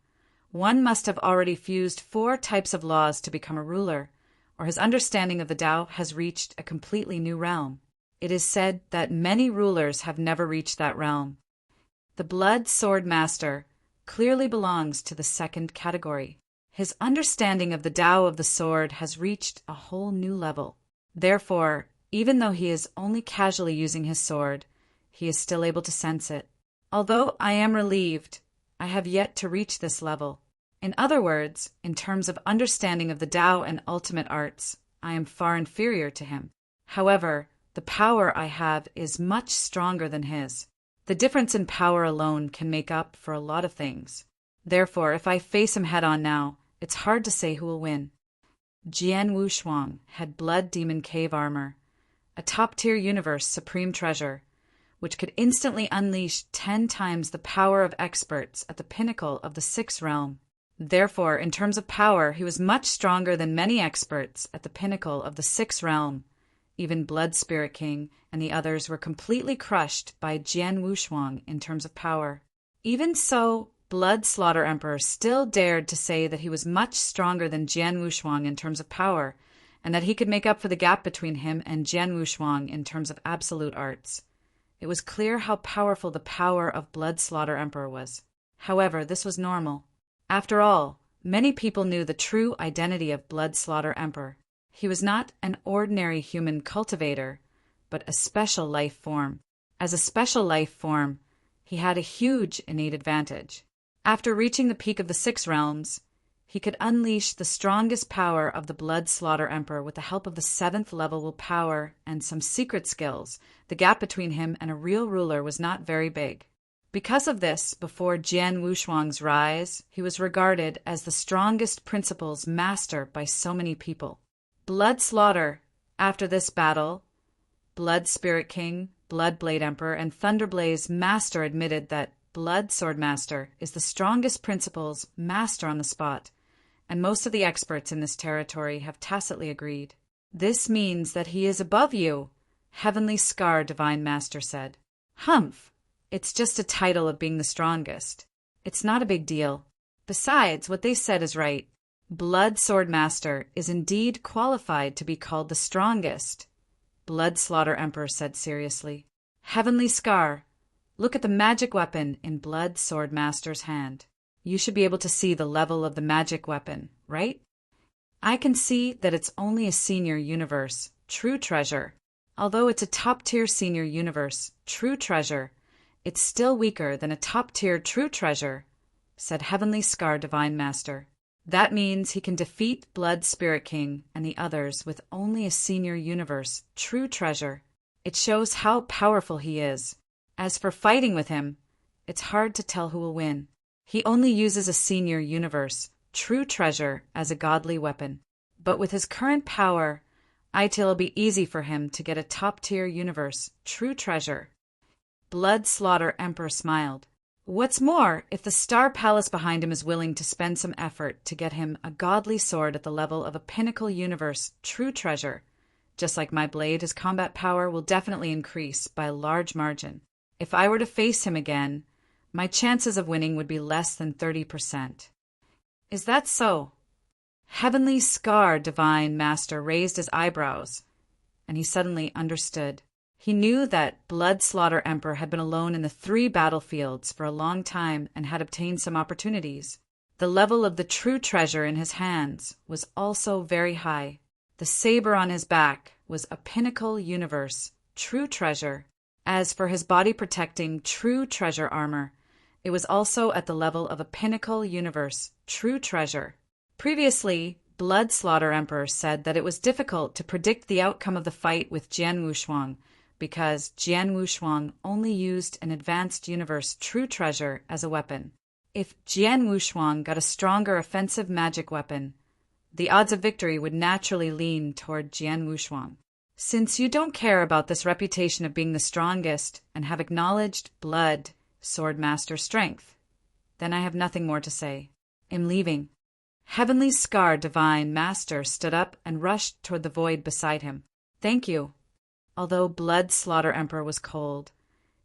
one must have already fused 4 types of laws to become a ruler, or his understanding of the Tao has reached a completely new realm. It is said that many rulers have never reached that realm. The Blood Sword Master clearly belongs to the 2nd category. His understanding of the Tao of the sword has reached a whole new level. Therefore, even though he is only casually using his sword, he is still able to sense it. Although I am relieved, I have yet to reach this level. In other words, in terms of understanding of the Tao and ultimate arts, I am far inferior to him. However, the power I have is much stronger than his. The difference in power alone can make up for a lot of things. Therefore, if I face him head-on now, it's hard to say who will win. Jian Wushuang had Blood Demon Cave armor, a top-tier universe supreme treasure, which could instantly unleash 10 times the power of experts at the pinnacle of the sixth realm. Therefore, in terms of power, he was much stronger than many experts at the pinnacle of the sixth realm. Even Blood Spirit King and the others were completely crushed by Jian Wushuang in terms of power. Even so, Blood Slaughter Emperor still dared to say that he was much stronger than Jian Wushuang in terms of power, and that he could make up for the gap between him and Jian Wushuang in terms of absolute arts. It was clear how powerful the power of Blood Slaughter Emperor was. However, this was normal. After all, many people knew the true identity of Blood Slaughter Emperor. He was not an ordinary human cultivator, but a special life form. As a special life form, he had a huge innate advantage. After reaching the peak of the six realms, he could unleash the strongest power of the Blood Slaughter Emperor with the help of the 7th level willpower and some secret skills. The gap between him and a real ruler was not very big. Because of this, before Jian Wushuang's rise, he was regarded as the strongest principles master by so many people. Blood Slaughter. After this battle, Blood Spirit King, Blood Blade Emperor, and Thunderblaze Master admitted that Blood Sword Master is the strongest principles master on the spot, and most of the experts in this territory have tacitly agreed. This means that he is above you, Heavenly Scar Divine Master said. Humph! It's just a title of being the strongest. It's not a big deal. Besides, what they said is right. Blood Sword Master is indeed qualified to be called the strongest, Blood Slaughter Emperor said seriously. Heavenly Scar, look at the magic weapon in Blood Sword Master's hand. You should be able to see the level of the magic weapon, right? I can see that it's only a senior universe, true treasure. Although it's a top-tier senior universe, true treasure, it's still weaker than a top-tier true treasure, said Heavenly Scar Divine Master. That means he can defeat Blood Spirit King and the others with only a senior universe, true treasure. It shows how powerful he is. As for fighting with him, it's hard to tell who will win. He only uses a senior universe, true treasure, as a godly weapon. But with his current power, it'll be easy for him to get a top-tier universe, true treasure. Blood Slaughter Emperor smiled. What's more, if the Star Palace behind him is willing to spend some effort to get him a godly sword at the level of a pinnacle universe, true treasure, just like my blade, his combat power will definitely increase by a large margin. If I were to face him again, my chances of winning would be less than 30%. Is that so? Heavenly Scar Divine Master raised his eyebrows, and he suddenly understood. He knew that Blood Slaughter Emperor had been alone in the 3 battlefields for a long time and had obtained some opportunities. The level of the true treasure in his hands was also very high. The saber on his back was a pinnacle universe, true treasure. As for his body-protecting true treasure armor, it was also at the level of a pinnacle universe, true treasure. Previously, Blood Slaughter Emperor said that it was difficult to predict the outcome of the fight with Jian Wushuang, because Jian Wushuang only used an advanced universe true treasure as a weapon. If Jian Wushuang got a stronger offensive magic weapon, the odds of victory would naturally lean toward Jian Wushuang. Since you don't care about this reputation of being the strongest and have acknowledged Blood Sword Master strength, then I have nothing more to say. I'm leaving. Heavenly Scar Divine Master stood up and rushed toward the void beside him. Thank you. Although Blood Slaughter Emperor was cold,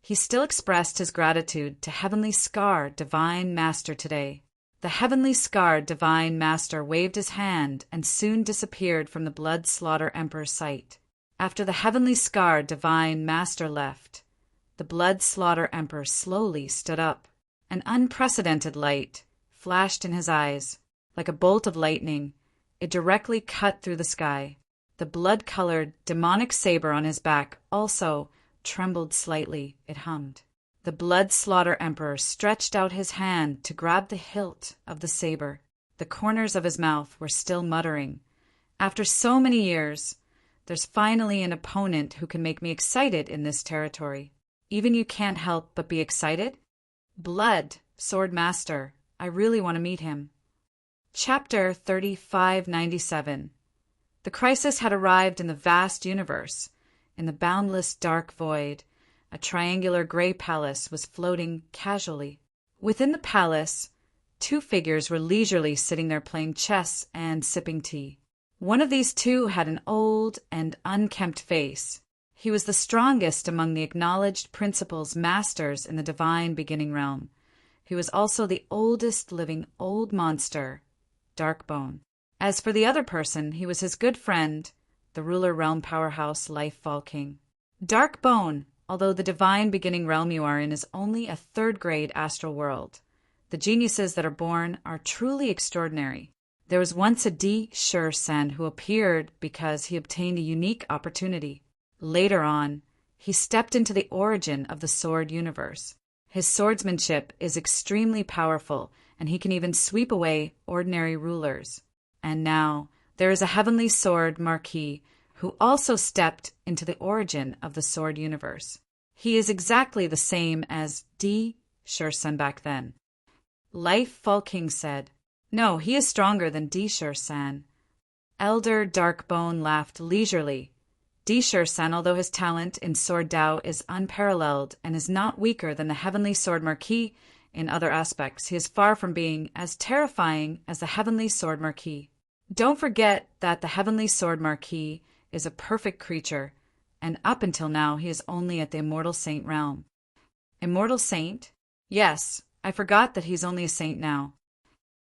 he still expressed his gratitude to Heavenly Scar Divine Master today. The Heavenly Scar Divine Master waved his hand and soon disappeared from the Blood Slaughter Emperor's sight. After the Heavenly Scar Divine Master left, the Blood Slaughter Emperor slowly stood up. An unprecedented light flashed in his eyes. Like a bolt of lightning, it directly cut through the sky. The blood-colored, demonic saber on his back also trembled slightly. It hummed. The Blood Slaughter Emperor stretched out his hand to grab the hilt of the saber. The corners of his mouth were still muttering. After so many years, there's finally an opponent who can make me excited in this territory. Even you can't help but be excited? Blood Sword Master, I really want to meet him. Chapter 3597. The crisis had arrived in the vast universe, in the boundless dark void. a triangular gray palace was floating casually. Within the palace, two figures were leisurely sitting there playing chess and sipping tea. One of these two had an old and unkempt face. He was the strongest among the acknowledged principles masters in the divine beginning realm. He was also the oldest living old monster, Darkbone. As for the other person, he was his good friend, the ruler realm powerhouse Life Fall King. Darkbone, although the divine beginning realm you are in is only a third-grade astral world, the geniuses that are born are truly extraordinary. There was once a Di-Shur-Sen who appeared because he obtained a unique opportunity. Later on, he stepped into the origin of the sword universe. His swordsmanship is extremely powerful, and he can even sweep away ordinary rulers. And now, there is a heavenly sword marquis who also stepped into the origin of the sword universe. He is exactly the same as Di-Shur-Sen back then. Life Fall King said, "No, he is stronger than Di-Shur-Sen." Elder Darkbone laughed leisurely. Di-Shur-Sen, although his talent in sword Dao is unparalleled and is not weaker than the heavenly sword marquis in other aspects, he is far from being as terrifying as the heavenly sword marquis. Don't forget that the heavenly sword marquis is a perfect creature, and up until now he is only at the immortal saint realm. Immortal saint? Yes, I forgot that he's only a saint now.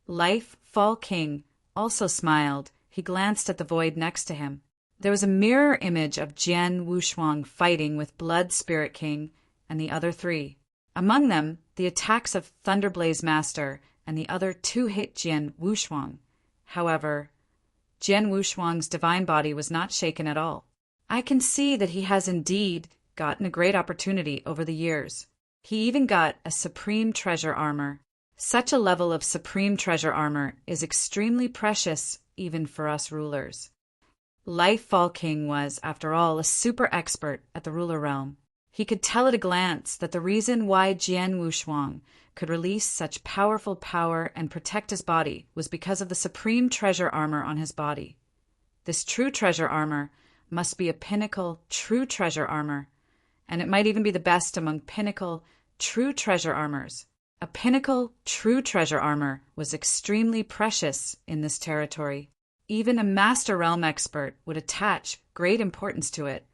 Life Fall King also smiled. He glanced at the void next to him. There was a mirror image of Jian Wushuang fighting with Blood Spirit King and the other three. Among them, the attacks of Thunderblaze Master and the other two-hit Jian Wushuang. However, Jian Wushuang's divine body was not shaken at all. I can see that he has indeed gotten a great opportunity over the years. He even got a supreme treasure armor. Such a level of supreme treasure armor is extremely precious even for us rulers. Life Fall King was, after all, a super expert at the ruler realm. He could tell at a glance that the reason why Jian Wushuang could release such powerful power and protect his body was because of the supreme treasure armor on his body. This true treasure armor must be a pinnacle true treasure armor, and it might even be the best among pinnacle true treasure armors. A pinnacle true treasure armor was extremely precious in this territory. Even a Master Realm expert would attach great importance to it,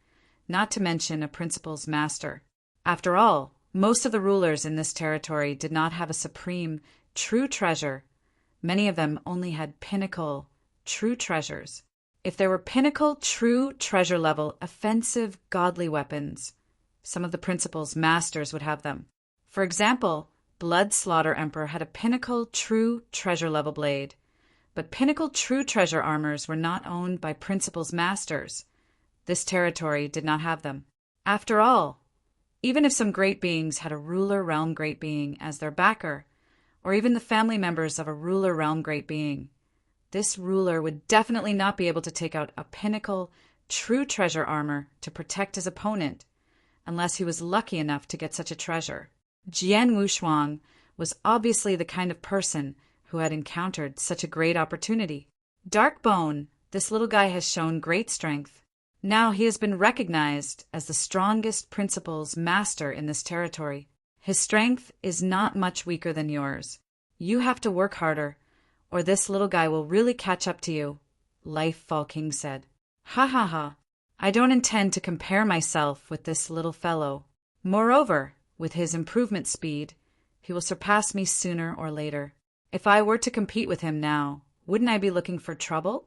not to mention a Principal's Master. After all, most of the rulers in this territory did not have a supreme, true treasure. Many of them only had pinnacle, true treasures. If there were pinnacle, true treasure level, offensive, godly weapons, some of the Principal's Masters would have them. For example, Blood Slaughter Emperor had a pinnacle, true treasure level blade. But pinnacle true treasure armors were not owned by Principal's Masters. This territory did not have them. After all, even if some great beings had a ruler realm great being as their backer, or even the family members of a ruler realm great being, this ruler would definitely not be able to take out a pinnacle true treasure armor to protect his opponent, unless he was lucky enough to get such a treasure. Jian Wushuang was obviously the kind of person who had encountered such a great opportunity. Darkbone, this little guy has shown great strength. Now he has been recognized as the strongest Principal's Master in this territory. His strength is not much weaker than yours. You have to work harder, or this little guy will really catch up to you, Life Fall King said. Ha ha ha. I don't intend to compare myself with this little fellow. Moreover, with his improvement speed, he will surpass me sooner or later. If I were to compete with him now, wouldn't I be looking for trouble?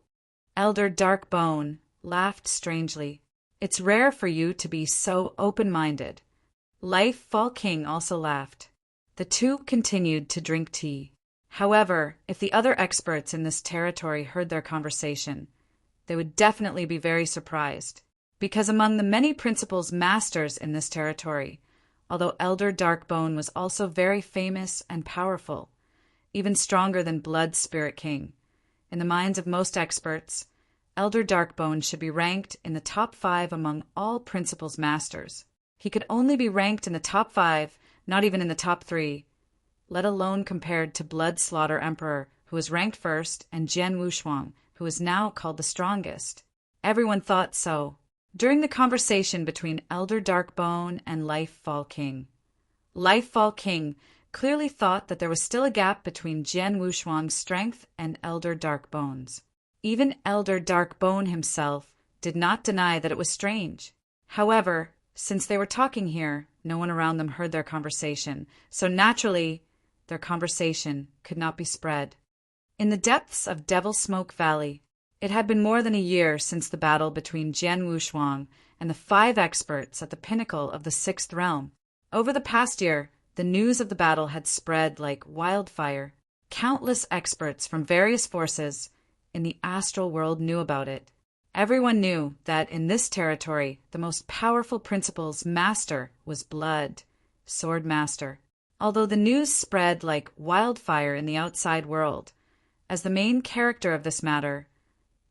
Elder Darkbone laughed strangely. It's rare for you to be so open-minded. Life Fall King also laughed. The two continued to drink tea. However, if the other experts in this territory heard their conversation, they would definitely be very surprised, because among the many Principal's Masters in this territory, although Elder Darkbone was also very famous and powerful, even stronger than Blood Spirit King. In the minds of most experts, Elder Darkbone should be ranked in the top 5 among all Principal's Masters. He could only be ranked in the top 5, not even in the top 3, let alone compared to Blood Slaughter Emperor, who was ranked first, and Jian Wushuang, who is now called the strongest. Everyone thought so. during the conversation between Elder Darkbone and Life Fall King. Life Fall King clearly thought that there was still a gap between Jian Wushuang's strength and Elder Darkbone's. Even Elder Darkbone himself did not deny that it was strange. However, since they were talking here, no one around them heard their conversation, so naturally, their conversation could not be spread. In the depths of Devil Smoke Valley, it had been more than a year since the battle between Jian Wushuang and the 5 experts at the pinnacle of the 6th realm. Over the past year, the news of the battle had spread like wildfire. Countless experts from various forces in the astral world knew about it. Everyone knew that in this territory, the most powerful principal's master was Blood, Sword Master. Although the news spread like wildfire in the outside world, as the main character of this matter,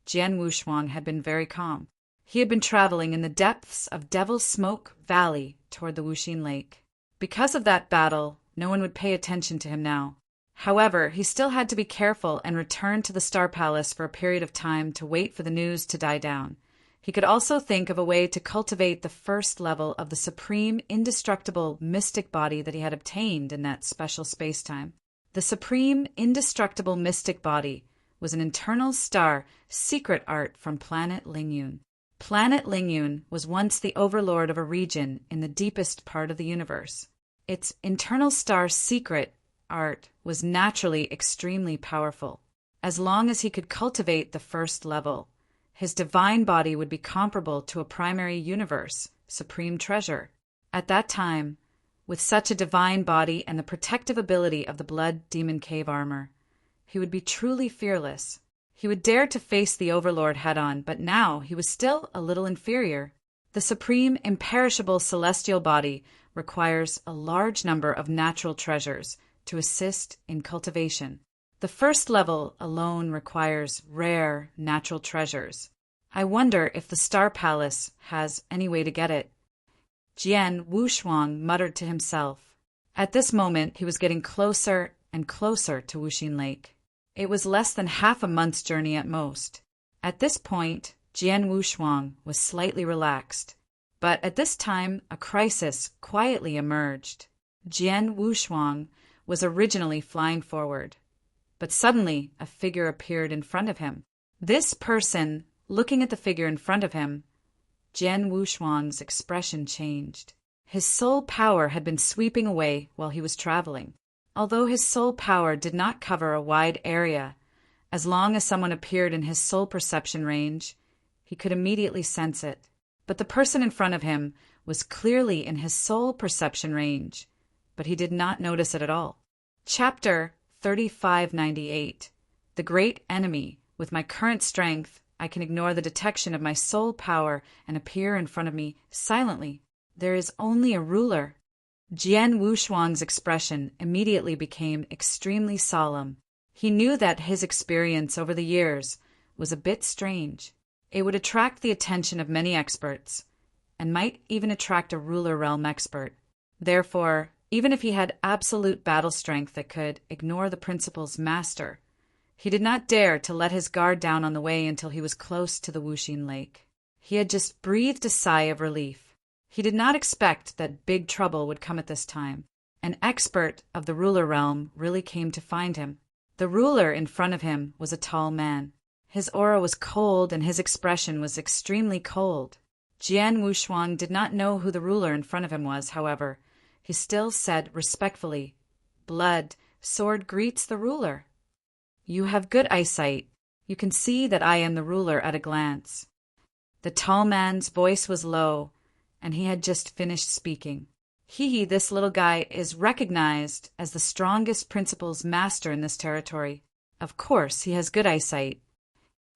Jian Wushuang had been very calm. He had been traveling in the depths of Devil Smoke Valley toward the Wuxin Lake. Because of that battle, no one would pay attention to him now. However, he still had to be careful and return to the Star Palace for a period of time to wait for the news to die down. He could also think of a way to cultivate the first level of the supreme, indestructible mystic body that he had obtained in that special spacetime. The supreme, indestructible mystic body was an internal star secret art from planet Lingyun. Planet Lingyun was once the overlord of a region in the deepest part of the universe. Its internal star secret art was naturally extremely powerful. As long as he could cultivate the first level, his divine body would be comparable to a primary universe, supreme treasure. At that time, with such a divine body and the protective ability of the Blood Demon Cave armor, he would be truly fearless. He would dare to face the Overlord head-on, but now he was still a little inferior. The supreme, imperishable celestial body requires a large number of natural treasures to assist in cultivation. The first level alone requires rare natural treasures. I wonder if the Star Palace has any way to get it. Jian Wushuang muttered to himself. At this moment, he was getting closer and closer to Wuxin Lake. It was less than half a month's journey at most. At this point, Jian Wushuang was slightly relaxed. But at this time, a crisis quietly emerged. Jian Wushuang was originally flying forward, but suddenly a figure appeared in front of him. This person, looking at the figure in front of him, Jian Wushuang's expression changed. His soul power had been sweeping away while he was traveling. Although his soul power did not cover a wide area, as long as someone appeared in his soul perception range, he could immediately sense it. But the person in front of him was clearly in his soul perception range, but he did not notice it at all. Chapter 3598. The Great Enemy. With my current strength, I can ignore the detection of my soul power and appear in front of me silently. There is only a ruler. Jian Wushuang's expression immediately became extremely solemn. He knew that his experience over the years was a bit strange. It would attract the attention of many experts, and might even attract a ruler realm expert. Therefore, even if he had absolute battle strength that could ignore the principal's master, he did not dare to let his guard down on the way until he was close to the Wuxin Lake. He had just breathed a sigh of relief. He did not expect that big trouble would come at this time. An expert of the ruler realm really came to find him. The ruler in front of him was a tall man. His aura was cold and his expression was extremely cold. Jian Wushuang did not know who the ruler in front of him was, however. He still said respectfully, "Blood, Sword greets the ruler. You have good eyesight. You can see that I am the ruler at a glance." The tall man's voice was low, and he had just finished speaking. This little guy, is recognized as the strongest principal's master in this territory. Of course, he has good eyesight.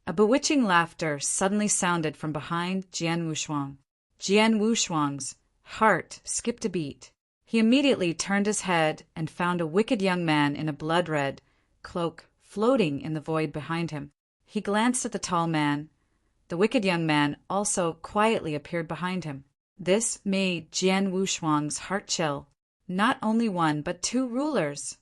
A bewitching laughter suddenly sounded from behind Jian Wushuang. Jian Wushuang's heart skipped a beat. He immediately turned his head and found a wicked young man in a blood-red cloak floating in the void behind him. He glanced at the tall man. The wicked young man also quietly appeared behind him. This made Jian Wushuang's heart chill. Not only one, but 2 rulers.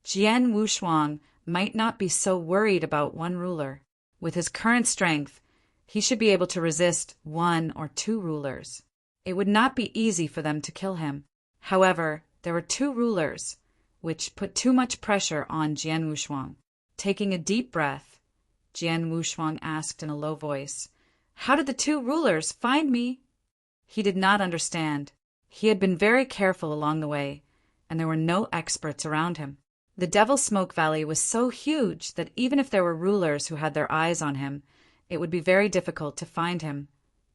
Jian Wushuang might not be so worried about one ruler. With his current strength, he should be able to resist 1 or 2 rulers. It would not be easy for them to kill him. However, there were 2 rulers, which put too much pressure on Jian Wushuang. Taking a deep breath, Jian Wushuang asked in a low voice, "How did the 2 rulers find me?" He did not understand. He had been very careful along the way, and there were no experts around him. The Devil's Smoke Valley was so huge that even if there were rulers who had their eyes on him, it would be very difficult to find him.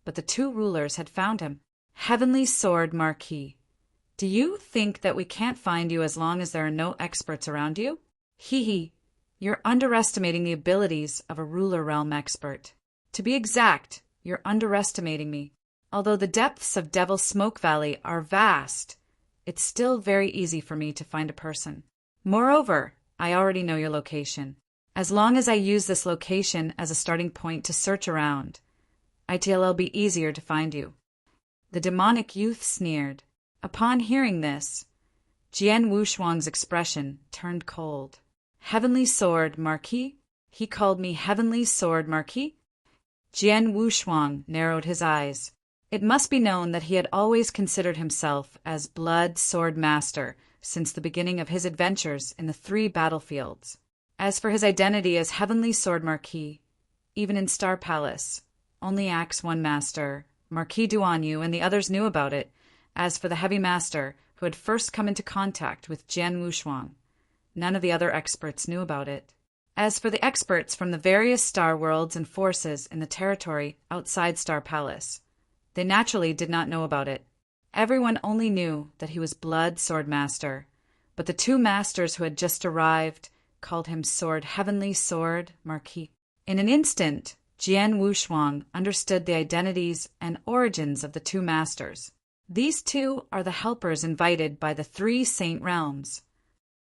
But the 2 rulers had found him. Heavenly Sword Marquis, do you think that we can't find you as long as there are no experts around you? Hee, you're underestimating the abilities of a ruler realm expert. To be exact, you're underestimating me. Although the depths of Devil's Smoke Valley are vast, it's still very easy for me to find a person. Moreover, I already know your location. As long as I use this location as a starting point to search around, it'll be easier to find you. The demonic youth sneered. Upon hearing this, Jian Wushuang's expression turned cold. Heavenly Sword Marquis? He called me Heavenly Sword Marquis? Jian Wushuang narrowed his eyes. It must be known that he had always considered himself as Blood Sword Master since the beginning of his adventures in the 3 battlefields. As for his identity as Heavenly Sword Marquis, even in Star Palace, only Axe 1 Master, Marquis Duanyu, and the others knew about it. As for the Heavy Master, who had first come into contact with Jian Wushuang, none of the other experts knew about it. As for the experts from the various star worlds and forces in the territory outside Star Palace, they naturally did not know about it. Everyone only knew that he was Blood Sword Master, but the 2 masters who had just arrived called him Heavenly Sword Marquis. In an instant, Jian Wushuang understood the identities and origins of the 2 masters. These 2 are the helpers invited by the 3 Saint Realms.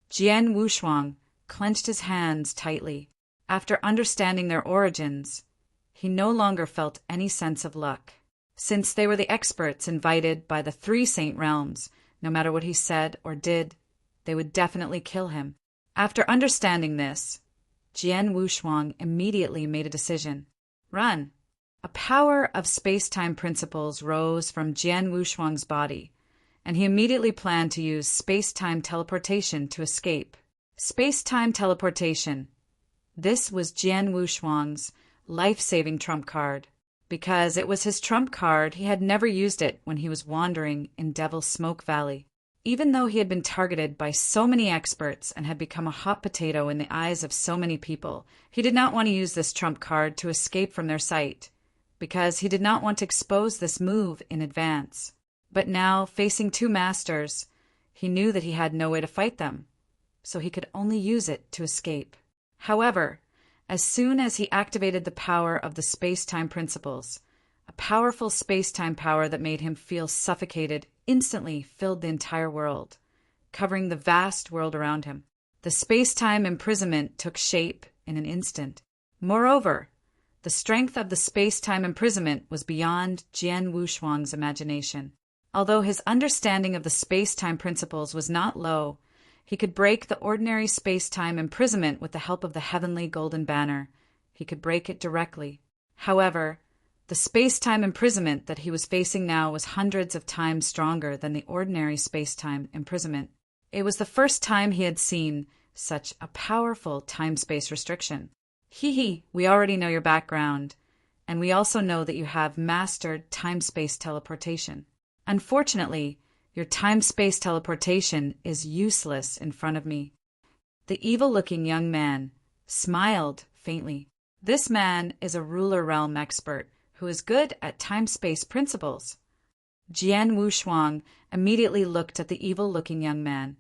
Jian Wushuang clenched his hands tightly. After understanding their origins, he no longer felt any sense of luck. Since they were the experts invited by the 3 Saint Realms, no matter what he said or did, they would definitely kill him. After understanding this, Jian Wushuang immediately made a decision. Run! A power of space-time principles rose from Jian Wushuang's body, and he immediately planned to use space-time teleportation to escape. Space-time teleportation. This was Jian Wushuang's life-saving trump card. Because it was his trump card, he had never used it when he was wandering in Devil's Smoke Valley. Even though he had been targeted by so many experts and had become a hot potato in the eyes of so many people, he did not want to use this trump card to escape from their sight, because he did not want to expose this move in advance. But now, facing 2 masters, he knew that he had no way to fight them, so he could only use it to escape. However, as soon as he activated the power of the space-time principles, a powerful space-time power that made him feel suffocated instantly filled the entire world, covering the vast world around him. The space-time imprisonment took shape in an instant. Moreover, the strength of the space-time imprisonment was beyond Jian Wushuang's imagination. Although his understanding of the space-time principles was not low, he could break the ordinary space-time imprisonment with the help of the heavenly golden banner. He could break it directly. However, the space-time imprisonment that he was facing now was hundreds of times stronger than the ordinary space-time imprisonment. It was the first time he had seen such a powerful time-space restriction. We already know your background, and we also know that you have mastered time-space teleportation. Unfortunately, your time-space teleportation is useless in front of me. The evil-looking young man smiled faintly. This man is a ruler realm expert who is good at time-space principles. Jian Wushuang immediately looked at the evil-looking young man.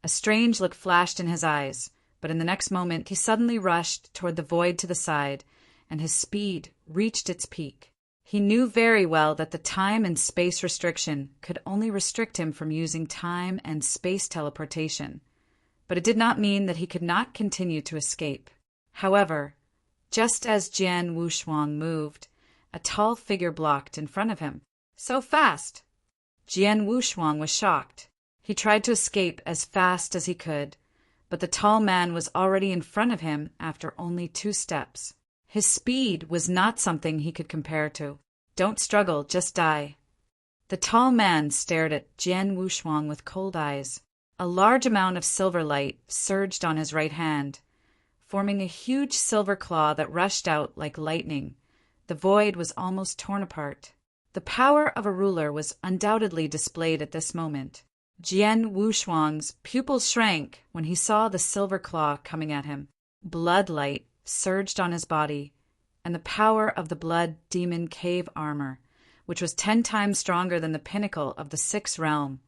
A strange look flashed in his eyes, but in the next moment he suddenly rushed toward the void to the side, and his speed reached its peak. He knew very well that the time and space restriction could only restrict him from using time and space teleportation, but it did not mean that he could not continue to escape. However, just as Jian Wushuang moved, a tall figure blocked in front of him. So fast! Jian Wushuang was shocked. He tried to escape as fast as he could, but the tall man was already in front of him after only 2 steps. His speed was not something he could compare to. Don't struggle, just die. The tall man stared at Jian Wushuang with cold eyes. A large amount of silver light surged on his right hand, forming a huge silver claw that rushed out like lightning. The void was almost torn apart. The power of a ruler was undoubtedly displayed at this moment. Jian Wushuang's pupils shrank when he saw the silver claw coming at him. Blood light surged on his body, and the power of the blood demon cave armor, which was 10 times stronger than the pinnacle of the 6th realm,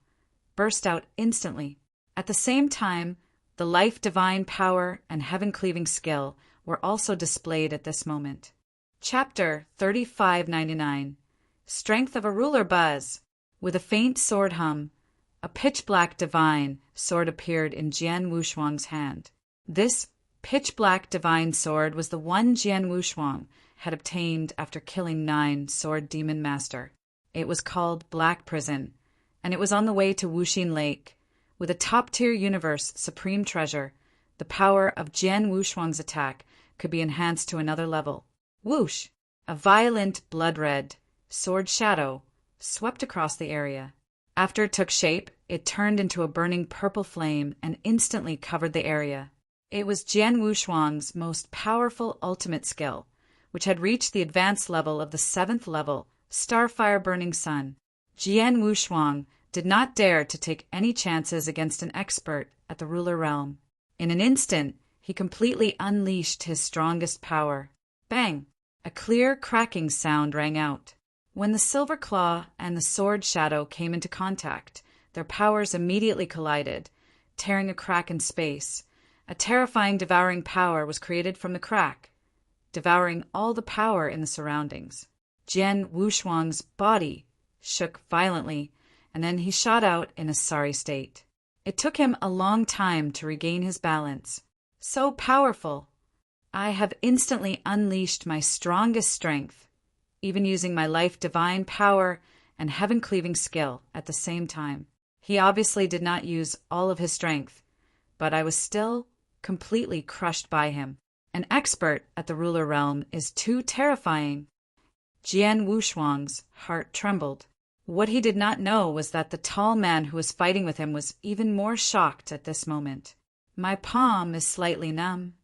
burst out instantly. At the same time, the life divine power and heaven-cleaving skill were also displayed at this moment. Chapter 3599. Strength of a Ruler Buzz. With a faint sword hum, a pitch-black divine sword appeared in Jian Wushuang's hand. This pitch-black divine sword was the one Jian Wushuang had obtained after killing 9 sword demon master. It was called Black Prison, and it was on the way to Wuxin Lake. With a top-tier universe supreme treasure, the power of Jian Wushuang's attack could be enhanced to another level. Whoosh! A violent blood-red sword shadow swept across the area. After it took shape, it turned into a burning purple flame and instantly covered the area. It was Jian Wushuang's most powerful ultimate skill, which had reached the advanced level of the 7th level, Starfire Burning Sun. Jian Wushuang did not dare to take any chances against an expert at the ruler realm. In an instant, he completely unleashed his strongest power. Bang! A clear cracking sound rang out. When the silver claw and the sword shadow came into contact, their powers immediately collided, tearing a crack in space. A terrifying devouring power was created from the crack, devouring all the power in the surroundings. Jian Wushuang's body shook violently, and then he shot out in a sorry state. It took him a long time to regain his balance. So powerful! I have instantly unleashed my strongest strength, even using my life divine power and heaven-cleaving skill at the same time. He obviously did not use all of his strength, but I was still completely crushed by him. An expert at the ruler realm is too terrifying. Jian Wushuang's heart trembled. What he did not know was that the tall man who was fighting with him was even more shocked at this moment. My palm is slightly numb.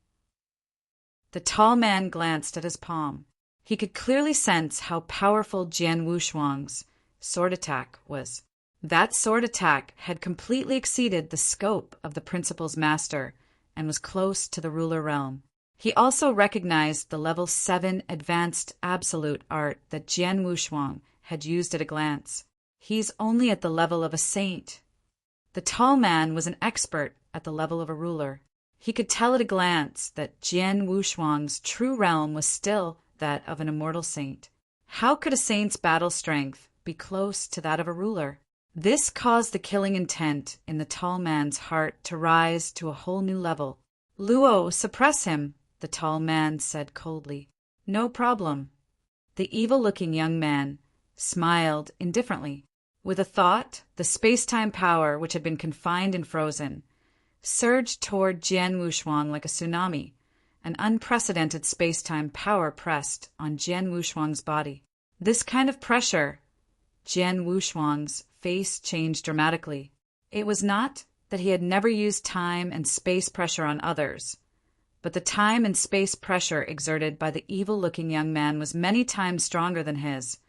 The tall man glanced at his palm. He could clearly sense how powerful Jian Wushuang's sword attack was. That sword attack had completely exceeded the scope of the principal's master and was close to the ruler realm. He also recognized the level 7 advanced absolute art that Jian Wushuang had used at a glance. He's only at the level of a saint. The tall man was an expert at the level of a ruler. He could tell at a glance that Jian Wushuang's true realm was still that of an immortal saint. How could a saint's battle strength be close to that of a ruler? This caused the killing intent in the tall man's heart to rise to a whole new level. Luo, suppress him, the tall man said coldly. No problem. The evil-looking young man smiled indifferently. With a thought, the space-time power, which had been confined and frozen, surged toward Jian Wushuang like a tsunami. An unprecedented space-time power pressed on Jian Wushuang's body. This kind of pressure, Jian Wushuang's face changed dramatically. It was not that he had never used time and space pressure on others, but the time and space pressure exerted by the evil-looking young man was many times stronger than his.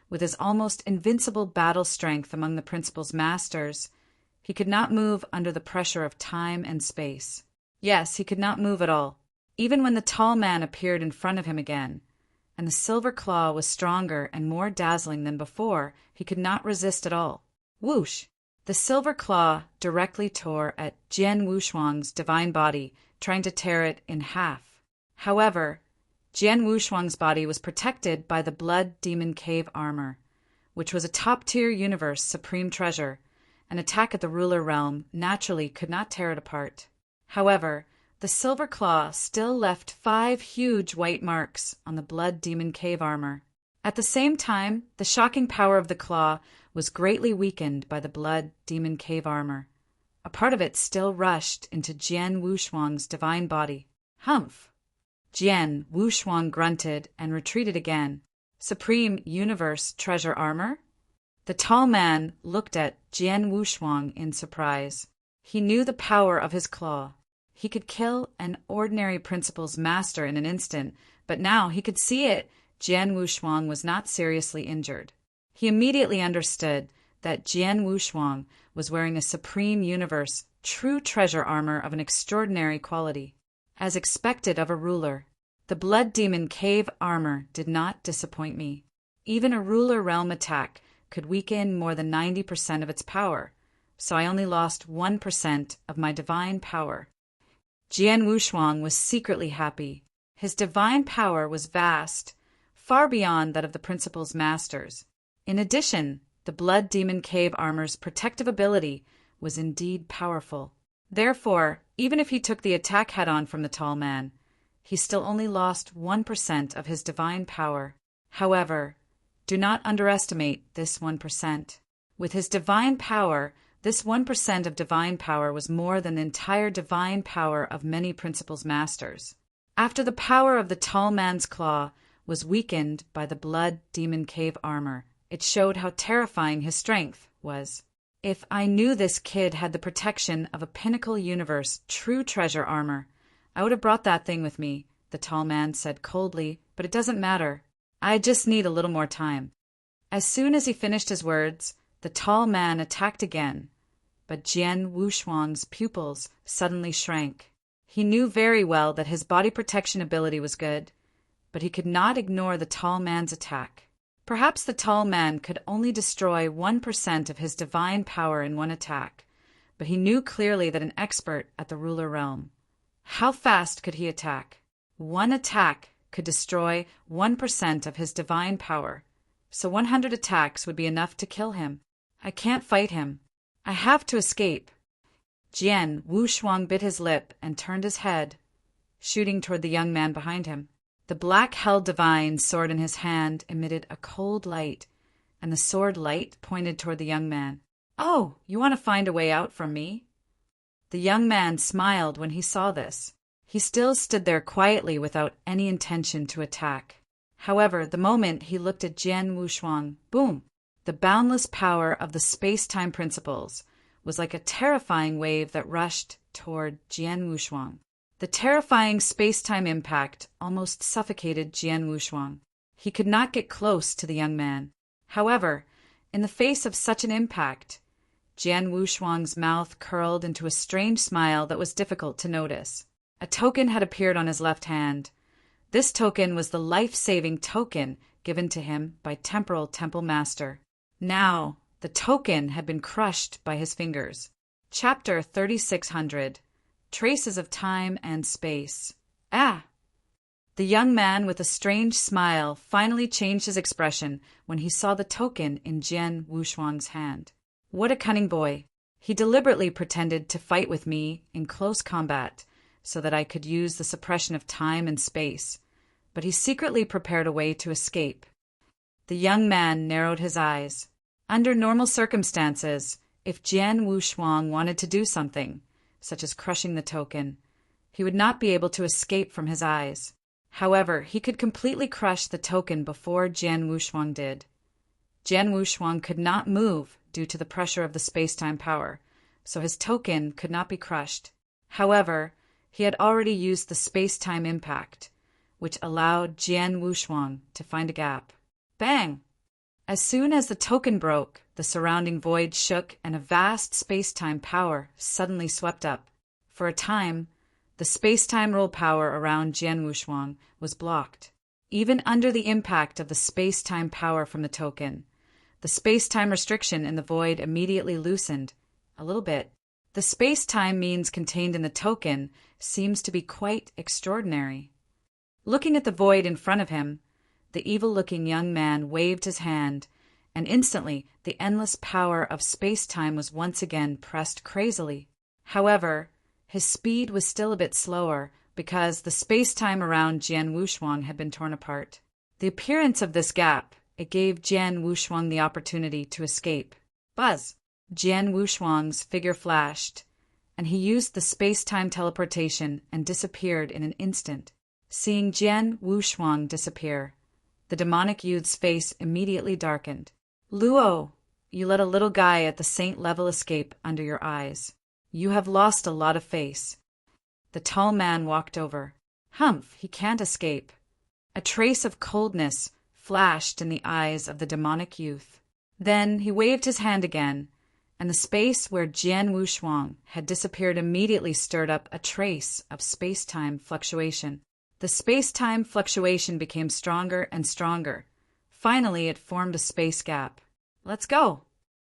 With his almost invincible battle strength among the principal's masters, he could not move under the pressure of time and space. Yes, he could not move at all. Even when the tall man appeared in front of him again, and the silver claw was stronger and more dazzling than before, he could not resist at all. Whoosh! The silver claw directly tore at Jian Wushuang's divine body, trying to tear it in half. However, Jian Wushuang's body was protected by the blood demon cave armor, which was a top-tier universe supreme treasure. An attack at the ruler realm naturally could not tear it apart. However, the silver claw still left 5 huge white marks on the blood demon cave armor. At the same time, the shocking power of the claw was greatly weakened by the blood demon cave armor. A part of it still rushed into Jian Wushuang's divine body. Humph! Jian Wushuang grunted and retreated again. Supreme Universe Treasure Armor? The tall man looked at Jian Wushuang in surprise. He knew the power of his claw. He could kill an ordinary principal's master in an instant, but now he could see it. Jian Wushuang was not seriously injured. He immediately understood that Jian Wushuang was wearing a Supreme Universe true treasure armor of an extraordinary quality. As expected of a ruler, the Blood Demon Cave armor did not disappoint me. Even a ruler realm attack could weaken more than 90% of its power, so I only lost 1% of my divine power. Jian Wushuang was secretly happy. His divine power was vast, far beyond that of the principal's masters. In addition, the Blood Demon Cave armor's protective ability was indeed powerful. Therefore, even if he took the attack head-on from the tall man, he still only lost 1% of his divine power. However, do not underestimate this 1%. With his divine power, this 1% of divine power was more than the entire divine power of many principal's masters. After the power of the tall man's claw was weakened by the Blood Demon Cave armor, it showed how terrifying his strength was. If I knew this kid had the protection of a Pinnacle Universe true treasure armor, I would have brought that thing with me, the tall man said coldly, but it doesn't matter. I just need a little more time. As soon as he finished his words, the tall man attacked again, but Jian Wushuang's pupils suddenly shrank. He knew very well that his body protection ability was good, but he could not ignore the tall man's attack. Perhaps the tall man could only destroy 1% of his divine power in one attack, but he knew clearly that an expert at the ruler realm. How fast could he attack? One attack could destroy 1% of his divine power, so 100 attacks would be enough to kill him. I can't fight him. I have to escape. Jian Wushuang bit his lip and turned his head, shooting toward the young man behind him. The black-held divine sword in his hand emitted a cold light, and the sword light pointed toward the young man. "Oh, you want to find a way out from me?" The young man smiled when he saw this. He still stood there quietly without any intention to attack. However, the moment he looked at Jian Wushuang, boom! The boundless power of the space-time principles was like a terrifying wave that rushed toward Jian Wushuang. The terrifying space-time impact almost suffocated Jian Wushuang. He could not get close to the young man. However, in the face of such an impact, Jian Wushuang's mouth curled into a strange smile that was difficult to notice. A token had appeared on his left hand. This token was the life-saving token given to him by Temporal Temple Master. Now, the token had been crushed by his fingers. Chapter 3600. Traces of Time and Space. Ah! The young man with a strange smile finally changed his expression when he saw the token in Jian Wushuang's hand. What a cunning boy! He deliberately pretended to fight with me in close combat so that I could use the suppression of time and space, but he secretly prepared a way to escape. The young man narrowed his eyes. Under normal circumstances, if Jian Wushuang wanted to do something, such as crushing the token, he would not be able to escape from his eyes. However, he could completely crush the token before Jian Wushuang did. Jian Wushuang could not move due to the pressure of the space-time power, so his token could not be crushed. However, he had already used the space-time impact, which allowed Jian Wushuang to find a gap. Bang! As soon as the token broke, the surrounding void shook and a vast space-time power suddenly swept up. For a time, the space-time rule power around Jian Wushuang was blocked. Even under the impact of the space-time power from the token, the space-time restriction in the void immediately loosened, a little bit. The space-time means contained in the token seems to be quite extraordinary. Looking at the void in front of him, the evil-looking young man waved his hand, and instantly the endless power of space-time was once again pressed crazily. However, his speed was still a bit slower because the space-time around Jian Wushuang had been torn apart. The appearance of this gap, it gave Jian Wushuang the opportunity to escape. Buzz! Jian Wushuang's figure flashed, and he used the space-time teleportation and disappeared in an instant. Seeing Jian Wushuang disappear, the demonic youth's face immediately darkened. Luo, you let a little guy at the saint level escape under your eyes. You have lost a lot of face. The tall man walked over. Humph, he can't escape. A trace of coldness flashed in the eyes of the demonic youth. Then he waved his hand again, and the space where Jian Wushuang had disappeared immediately stirred up a trace of space-time fluctuation. The space-time fluctuation became stronger and stronger. Finally, it formed a space gap. Let's go!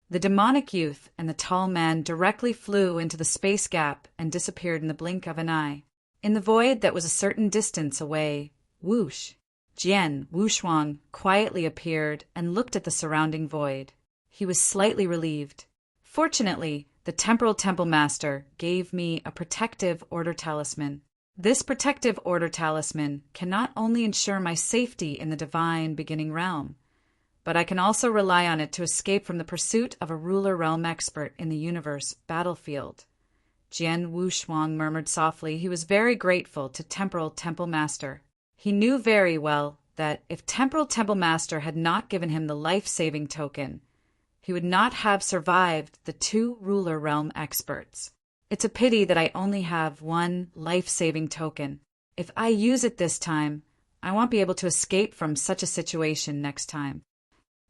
The demonic youth and the tall man directly flew into the space gap and disappeared in the blink of an eye. In the void that was a certain distance away, whoosh, Jian Wushuang quietly appeared and looked at the surrounding void. He was slightly relieved. Fortunately, the Temporal Temple Master gave me a protective order talisman. This protective order talisman can not only ensure my safety in the divine beginning realm, but I can also rely on it to escape from the pursuit of a ruler realm expert in the universe battlefield. Jian Wushuang murmured softly. He was very grateful to Temporal Temple Master. He knew very well that if Temporal Temple Master had not given him the life-saving token, he would not have survived the 2 ruler realm experts. It's a pity that I only have 1 life-saving token. If I use it this time, I won't be able to escape from such a situation next time.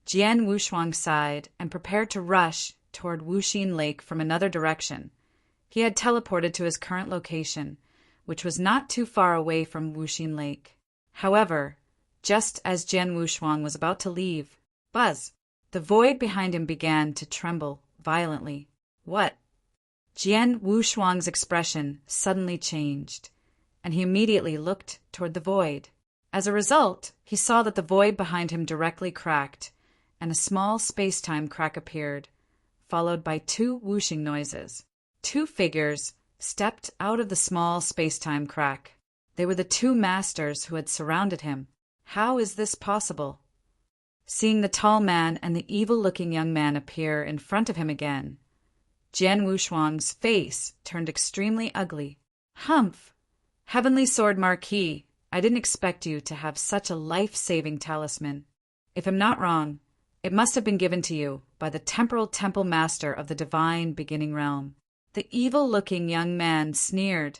Jian Wushuang sighed and prepared to rush toward Wuxin Lake from another direction. He had teleported to his current location, which was not too far away from Wuxin Lake. However, just as Jian Wushuang was about to leave, buzz! The void behind him began to tremble violently. What? Jian Wushuang's expression suddenly changed, and he immediately looked toward the void. As a result, he saw that the void behind him directly cracked, and a small space-time crack appeared, followed by 2 whooshing noises. 2 figures stepped out of the small space-time crack. They were the 2 masters who had surrounded him. How is this possible? Seeing the tall man and the evil-looking young man appear in front of him again, Jian Wushuang's face turned extremely ugly. Humph! Heavenly Sword Marquis, I didn't expect you to have such a life-saving talisman. If I'm not wrong, it must have been given to you by the Temporal Temple Master of the Divine Beginning Realm. The evil-looking young man sneered.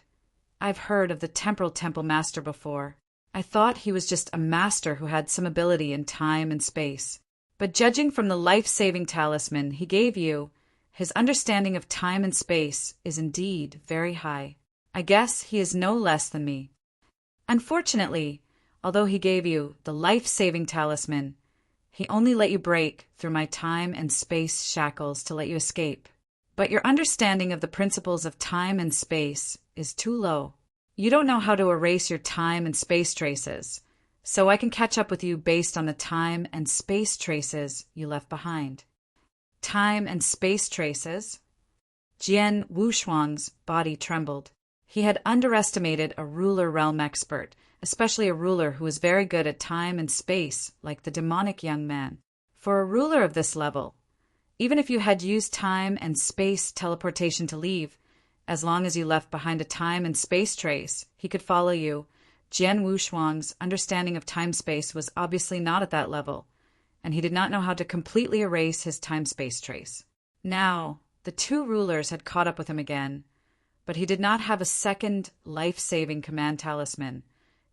I've heard of the Temporal Temple Master before. I thought he was just a master who had some ability in time and space. But judging from the life-saving talisman he gave you, his understanding of time and space is indeed very high. I guess he is no less than me. Unfortunately, although he gave you the life-saving talisman, he only let you break through my time and space shackles to let you escape. But your understanding of the principles of time and space is too low. You don't know how to erase your time and space traces, so I can catch up with you based on the time and space traces you left behind. Time and space traces? Jian Wushuang's body trembled. He had underestimated a ruler realm expert, especially a ruler who was very good at time and space, like the demonic young man. For a ruler of this level, even if you had used time and space teleportation to leave, as long as you left behind a time and space trace, he could follow you. Jian Wushuang's understanding of time-space was obviously not at that level, and he did not know how to completely erase his time-space trace. Now, the 2 rulers had caught up with him again, but he did not have a second life-saving command talisman.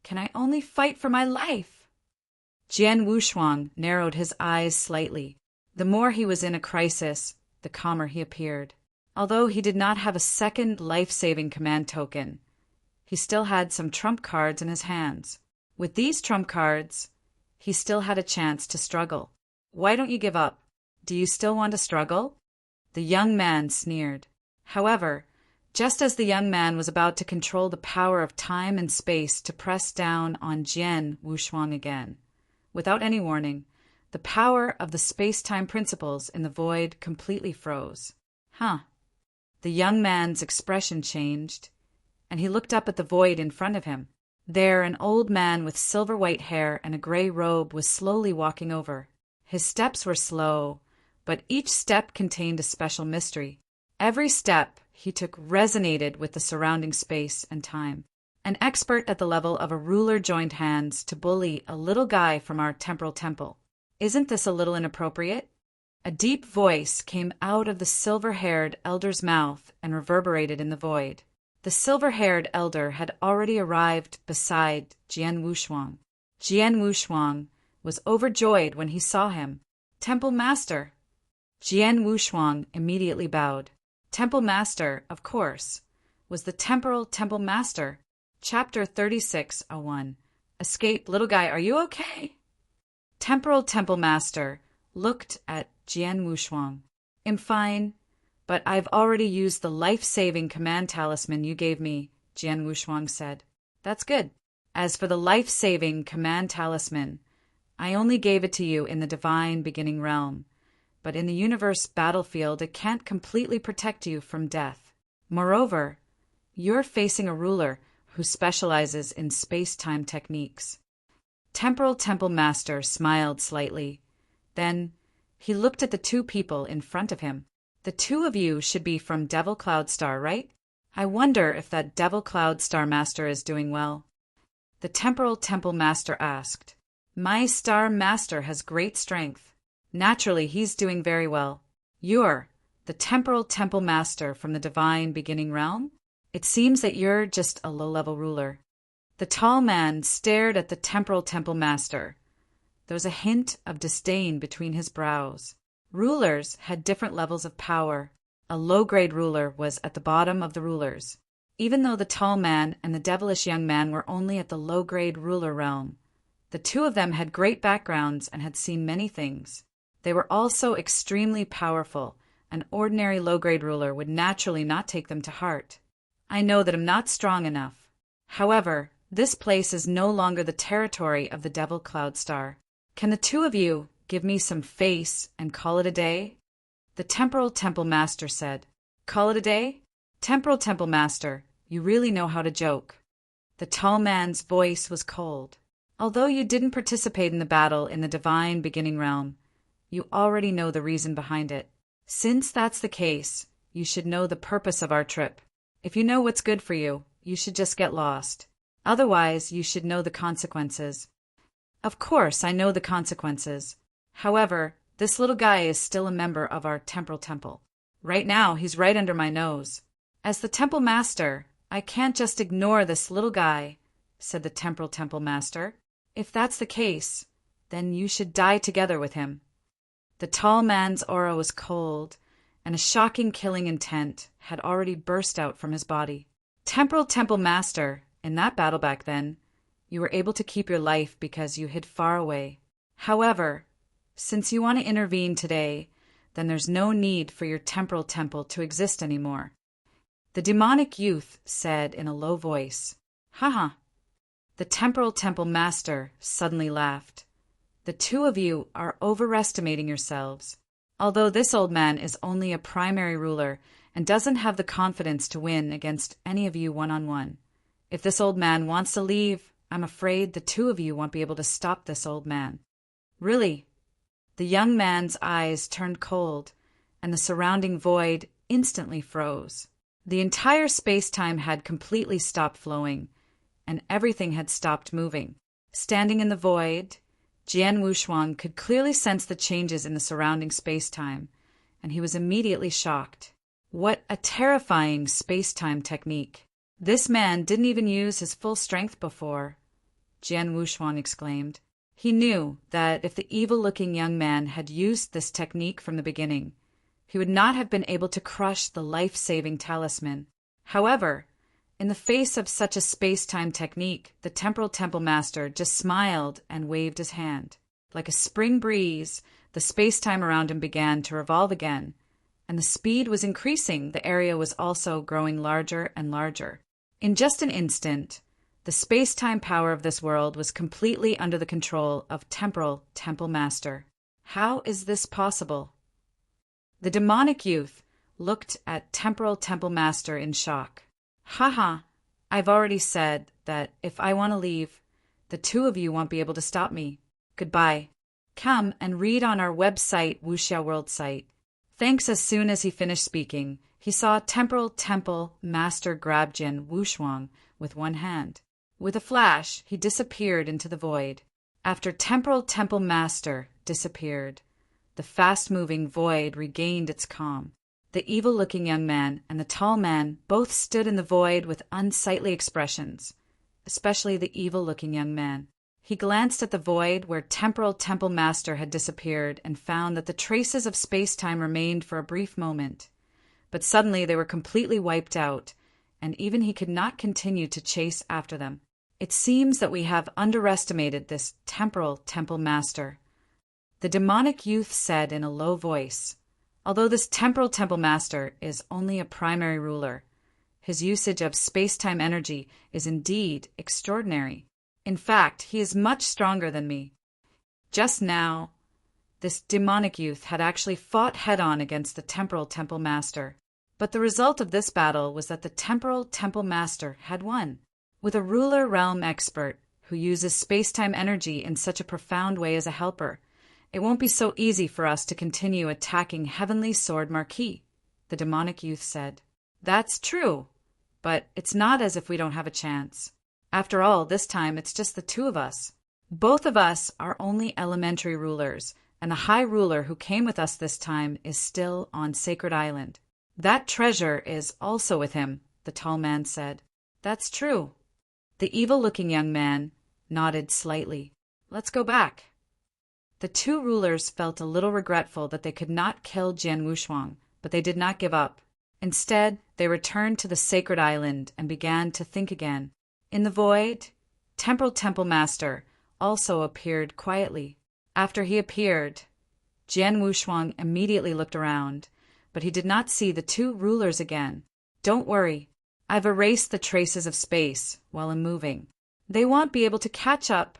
Can I only fight for my life? Jian Wushuang narrowed his eyes slightly. The more he was in a crisis, the calmer he appeared. Although he did not have a second life-saving command token, he still had some trump cards in his hands. With these trump cards, he still had a chance to struggle. Why don't you give up? Do you still want to struggle? The young man sneered. However, just as the young man was about to control the power of time and space to press down on Jian Wushuang again, without any warning, the power of the space-time principles in the void completely froze. The young man's expression changed, and he looked up at the void in front of him. There, an old man with silver-white hair and a gray robe was slowly walking over. His steps were slow, but each step contained a special mystery. Every step he took resonated with the surrounding space and time. An expert at the level of a ruler joined hands to bully a little guy from our temporal temple. Isn't this a little inappropriate? A deep voice came out of the silver-haired elder's mouth and reverberated in the void. The silver-haired elder had already arrived beside Jian Wushuang. Jian Wushuang was overjoyed when he saw him. Temple Master. Jian Wushuang immediately bowed. Temple Master, of course, was the temporal Temple Master. Chapter 36:01. Escape, little guy, are you okay? Temporal Temple Master looked at Jian Wushuang. I'm fine, but I've already used the life-saving command talisman you gave me, Jian Wushuang said. That's good. As for the life-saving command talisman, I only gave it to you in the divine beginning realm, but in the universe battlefield it can't completely protect you from death. Moreover, you're facing a ruler who specializes in space-time techniques. Temporal Temple Master smiled slightly. Then he looked at the two people in front of him. The two of you should be from Devil Cloud Star, right? I wonder if that Devil Cloud Star Master is doing well. The Temporal Temple Master asked. My Star Master has great strength. Naturally, he's doing very well. You're the Temporal Temple Master from the divine beginning realm? It seems that you're just a low-level ruler. The tall man stared at the Temporal Temple Master. There was a hint of disdain between his brows. Rulers had different levels of power. A low-grade ruler was at the bottom of the rulers. Even though the tall man and the devilish young man were only at the low-grade ruler realm, the two of them had great backgrounds and had seen many things. They were also extremely powerful. An ordinary low-grade ruler would naturally not take them to heart. I know that I'm not strong enough. However, this place is no longer the territory of the Devil Cloud Star. Can the two of you give me some face and call it a day? The Temporal Temple Master said. Call it a day? Temporal Temple Master, you really know how to joke. The tall man's voice was cold. Although you didn't participate in the battle in the divine beginning realm, you already know the reason behind it. Since that's the case, you should know the purpose of our trip. If you know what's good for you, you should just get lost. Otherwise, you should know the consequences. Of course, I know the consequences. However, this little guy is still a member of our temporal temple. Right now, he's right under my nose. As the Temple Master, I can't just ignore this little guy, said the Temporal Temple Master. If that's the case, then you should die together with him. The tall man's aura was cold, and a shocking killing intent had already burst out from his body. Temporal Temple Master, in that battle back then, you were able to keep your life because you hid far away. However, since you want to intervene today, then there's no need for your temporal temple to exist anymore. The demonic youth said in a low voice. Haha. The Temporal Temple Master suddenly laughed. The two of you are overestimating yourselves. Although this old man is only a primary ruler and doesn't have the confidence to win against any of you one-on-one. If this old man wants to leave, I'm afraid the two of you won't be able to stop this old man. Really? The young man's eyes turned cold, and the surrounding void instantly froze. The entire space-time had completely stopped flowing, and everything had stopped moving. Standing in the void, Jian Wushuang could clearly sense the changes in the surrounding space-time, and he was immediately shocked. What a terrifying space-time technique! This man didn't even use his full strength before, Jian Wushuang exclaimed. He knew that if the evil-looking young man had used this technique from the beginning, he would not have been able to crush the life-saving talisman. However, in the face of such a space-time technique, the Temporal Temple Master just smiled and waved his hand. Like a spring breeze, the space-time around him began to revolve again, and the speed was increasing. The area was also growing larger and larger. In just an instant, the space-time power of this world was completely under the control of Temporal Temple Master. How is this possible? The demonic youth looked at Temporal Temple Master in shock. Haha, I've already said that if I want to leave, the two of you won't be able to stop me. Goodbye. Come and read on our website, Wuxia World site. Thanks. As soon as he finished speaking, he saw Temporal Temple Master grab Jian Wushuang with one hand. With a flash, he disappeared into the void. After Temporal Temple Master disappeared, the fast-moving void regained its calm. The evil-looking young man and the tall man both stood in the void with unsightly expressions, especially the evil-looking young man. He glanced at the void where Temporal Temple Master had disappeared and found that the traces of space-time remained for a brief moment. But suddenly they were completely wiped out, and even he could not continue to chase after them. It seems that we have underestimated this Temporal Temple Master, the demonic youth said in a low voice. Although this Temporal Temple Master is only a primary ruler, his usage of space-time energy is indeed extraordinary. In fact, he is much stronger than me. Just now, this demonic youth had actually fought head-on against the Temporal Temple Master. But the result of this battle was that the Temporal Temple Master had won. With a ruler realm expert who uses space-time energy in such a profound way as a helper, it won't be so easy for us to continue attacking Heavenly Sword Marquis, the demonic youth said. That's true, but it's not as if we don't have a chance. After all, this time it's just the two of us. Both of us are only elementary rulers, and the High Ruler who came with us this time is still on Sacred Island. That treasure is also with him, the tall man said. That's true. The evil-looking young man nodded slightly. Let's go back. The two rulers felt a little regretful that they could not kill Jian Wushuang, but they did not give up. Instead, they returned to the Sacred Island and began to think again. In the void, Temporal Temple Master also appeared quietly. After he appeared, Jian Wushuang immediately looked around, but he did not see the two rulers again. Don't worry, I've erased the traces of space while I'm moving. They won't be able to catch up,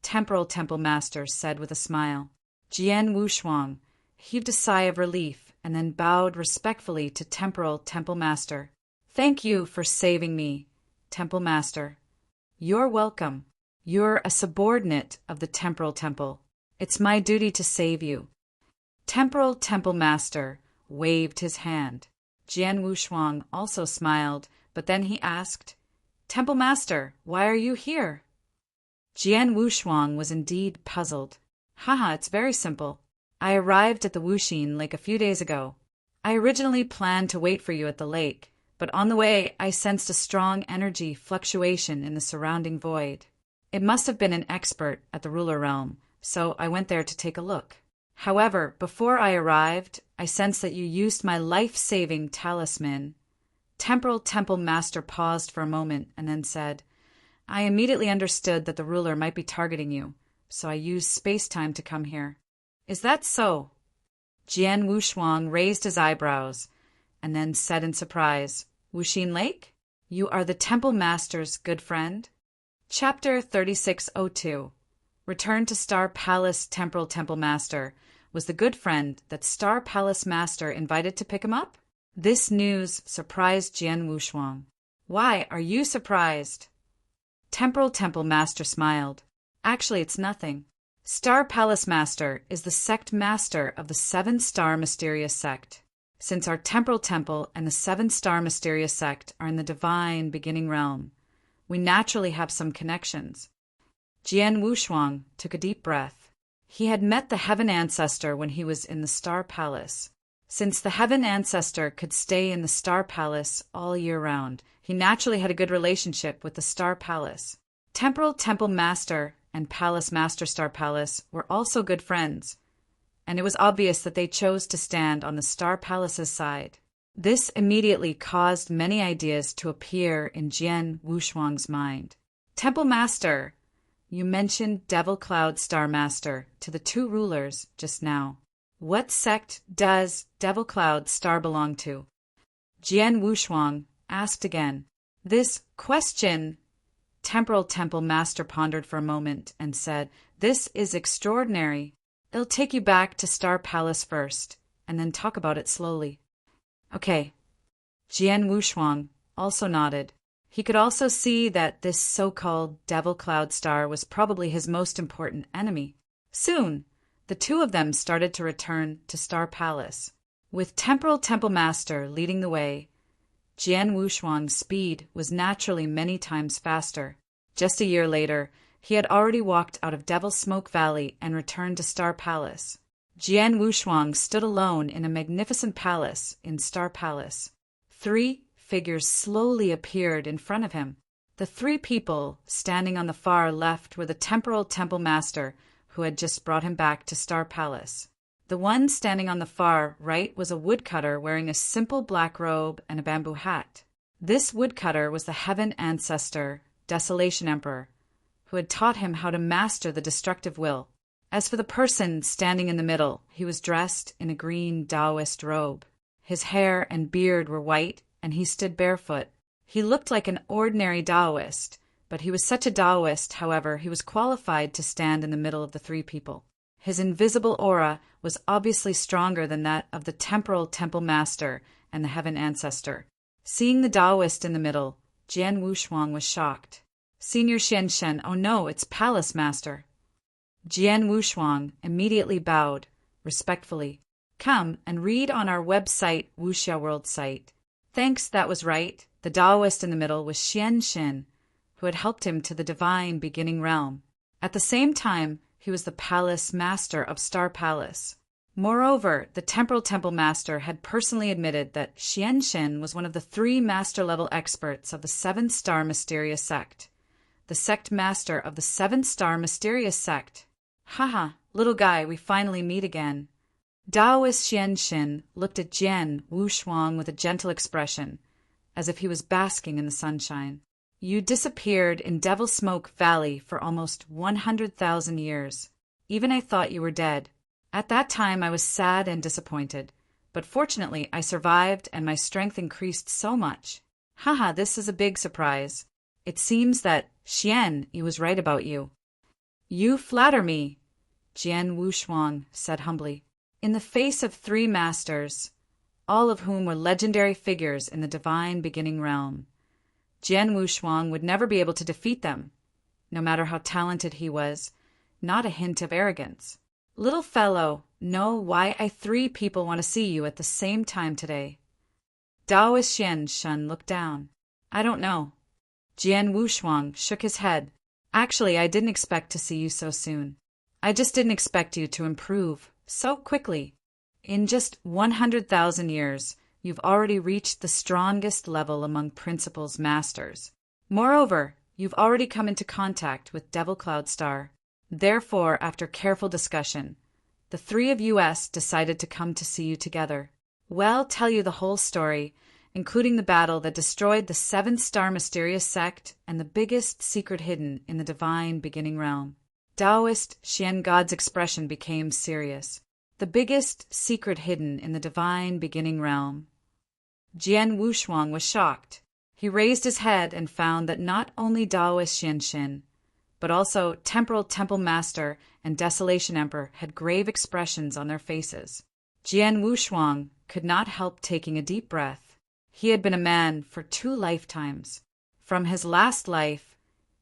Temporal Temple Master said with a smile. Jian Wushuang heaved a sigh of relief and then bowed respectfully to Temporal Temple Master. Thank you for saving me, Temple Master. You're welcome. You're a subordinate of the Temporal Temple. It's my duty to save you. Temporal Temple Master waved his hand. Jian Wushuang also smiled, but then he asked, Temple Master, why are you here? Jian Wushuang was indeed puzzled. Haha, it's very simple. I arrived at the Wuxin Lake a few days ago. I originally planned to wait for you at the lake, but on the way I sensed a strong energy fluctuation in the surrounding void. It must have been an expert at the ruler realm, so I went there to take a look. However, before I arrived, I sensed that you used my life-saving talisman. Temporal Temple Master paused for a moment and then said, I immediately understood that the ruler might be targeting you, so I used space-time to come here. Is that so? Jian Wushuang raised his eyebrows and then said in surprise, Wuxin Lake? You are the Temple Master's good friend? Chapter 3602. Return to Star Palace. Temporal Temple Master was the good friend that Star Palace Master invited to pick him up? This news surprised Jian Wushuang. Why are you surprised? Temporal Temple Master smiled. Actually, it's nothing. Star Palace Master is the sect master of the 7-star mysterious sect. Since our Temporal Temple and the 7-star mysterious sect are in the divine beginning realm, we naturally have some connections. Jian Wushuang took a deep breath. He had met the Heaven Ancestor when he was in the Star Palace. Since the Heaven Ancestor could stay in the Star Palace all year round, he naturally had a good relationship with the Star Palace. Temporal Temple Master and Palace Master Star Palace were also good friends, and it was obvious that they chose to stand on the Star Palace's side. This immediately caused many ideas to appear in Jian Wushuang's mind. Temple Master, you mentioned Devil Cloud Star Master to the two rulers just now. What sect does Devil Cloud Star belong to? Jian Wushuang asked again. This question, Temporal Temple Master pondered for a moment and said, This is extraordinary. It'll take you back to Star Palace first, and then talk about it slowly. Okay. Jian Wushuang also nodded. He could also see that this so-called Devil Cloud Star was probably his most important enemy. Soon, the two of them started to return to Star Palace. With Temporal Temple Master leading the way, Jian Wushuang's speed was naturally many times faster. Just a year later, he had already walked out of Devil's Smoke Valley and returned to Star Palace. Jian Wushuang stood alone in a magnificent palace in Star Palace. 3 figures slowly appeared in front of him. The 3 people standing on the far left were the temporal temple master who had just brought him back to Star Palace. The one standing on the far right was a woodcutter wearing a simple black robe and a bamboo hat. This woodcutter was the heaven ancestor, Desolation Emperor, who had taught him how to master the destructive will. As for the person standing in the middle, he was dressed in a green Taoist robe. His hair and beard were white, and he stood barefoot. He looked like an ordinary Taoist, but he was such a Taoist, however, he was qualified to stand in the middle of the 3 people. His invisible aura was obviously stronger than that of the temporal temple master and the heaven ancestor. Seeing the Taoist in the middle, Jian Wushuang was shocked. "Senior Xianshen, oh no, it's Palace Master." Jian Wushuang immediately bowed, respectfully. "Come and read on our website, Wuxia World site." Thanks, that was right. The Taoist in the middle was Xianshen, who had helped him to the divine beginning realm. At the same time, he was the Palace Master of Star Palace. Moreover, the Temporal Temple Master had personally admitted that Xianshen was one of the 3 master-level experts of the 7-star mysterious sect. The sect master of the 7-star mysterious sect. Haha, little guy, we finally meet again. Taoist Xianshen looked at Jian Wushuang with a gentle expression, as if he was basking in the sunshine. "You disappeared in Devil's Smoke Valley for almost 100,000 years. Even I thought you were dead. At that time I was sad and disappointed, but fortunately I survived and my strength increased so much. Haha, this is a big surprise. It seems that, Xian, he was right about you." "You flatter me," Jian Wushuang said humbly. In the face of 3 masters, all of whom were legendary figures in the divine beginning realm, Jian Wushuang would never be able to defeat them, no matter how talented he was, not a hint of arrogance. "Little fellow, know why 3 people want to see you at the same time today?" Taoist Xianshen looked down. "I don't know." Jian Wushuang shook his head. "Actually, I didn't expect to see you so soon. I just didn't expect you to improve so quickly. In just 100,000 years, you've already reached the strongest level among Principal's masters. Moreover, you've already come into contact with Devil Cloud Star. Therefore, after careful discussion, the 3 of us decided to come to see you together. Well, tell you the whole story, including the battle that destroyed the 7-star mysterious sect and the biggest secret hidden in the divine beginning realm." Taoist Xian God's expression became serious. The biggest secret hidden in the divine beginning realm. Jian Wushuang was shocked. He raised his head and found that not only Taoist Xianshen, but also Temporal Temple Master and Desolation Emperor had grave expressions on their faces. Jian Wushuang could not help taking a deep breath. He had been a man for 2 lifetimes. From his last life,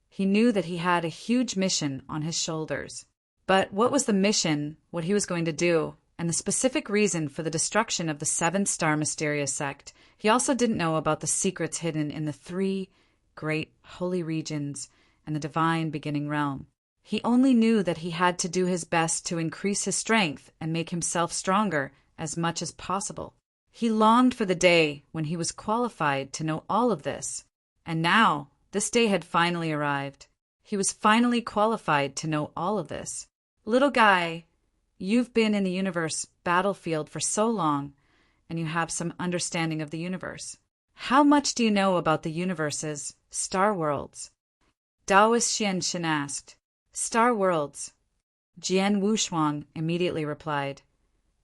he knew that he had a huge mission on his shoulders. But what was the mission, what he was going to do, and the specific reason for the destruction of the 7-star mysterious sect, he also didn't know about the secrets hidden in the 3 great holy regions and the divine beginning realm. He only knew that he had to do his best to increase his strength and make himself stronger as much as possible. He longed for the day when he was qualified to know all of this, and now this day had finally arrived. He was finally qualified to know all of this. "Little guy, you've been in the universe battlefield for so long, and you have some understanding of the universe. How much do you know about the universe's star worlds?" Taoist Xianshen asked. "Star worlds." Jian Wushuang immediately replied.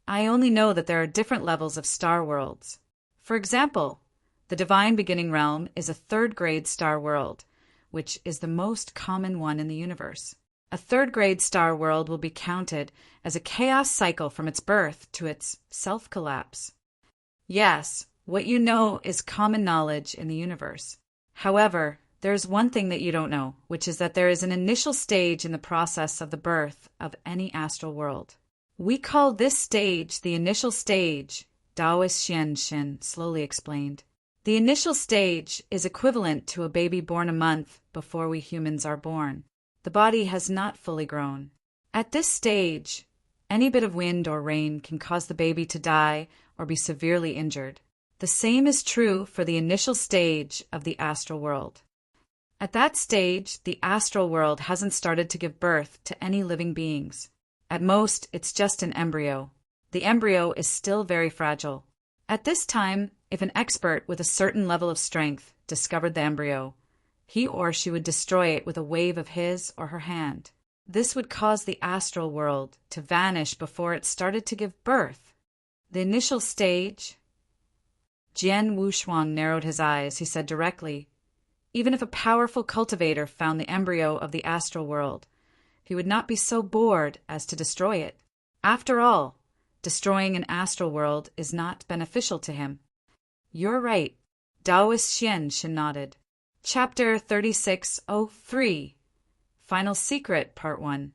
"I only know that there are different levels of star worlds. For example, the divine beginning realm is a 3rd-grade star world, which is the most common one in the universe. A 3rd-grade star world will be counted as a chaos cycle from its birth to its self-collapse. Yes, what you know is common knowledge in the universe. However, there is one thing that you don't know, which is that there is an initial stage in the process of the birth of any astral world. We call this stage the initial stage," Taoist Xianshen slowly explained. The initial stage is equivalent to a baby born a month before we humans are born. The body has not fully grown. At this stage, any bit of wind or rain can cause the baby to die or be severely injured. The same is true for the initial stage of the astral world. At that stage, the astral world hasn't started to give birth to any living beings. At most, it's just an embryo. The embryo is still very fragile. At this time, if an expert with a certain level of strength discovered the embryo, he or she would destroy it with a wave of his or her hand. This would cause the astral world to vanish before it started to give birth. The initial stage. Jian Wushuang narrowed his eyes. He said directly, even if a powerful cultivator found the embryo of the astral world, he would not be so bored as to destroy it. After all, destroying an astral world is not beneficial to him. You're right. Taoist Xian nodded. Chapter 3603. Final Secret, Part 1.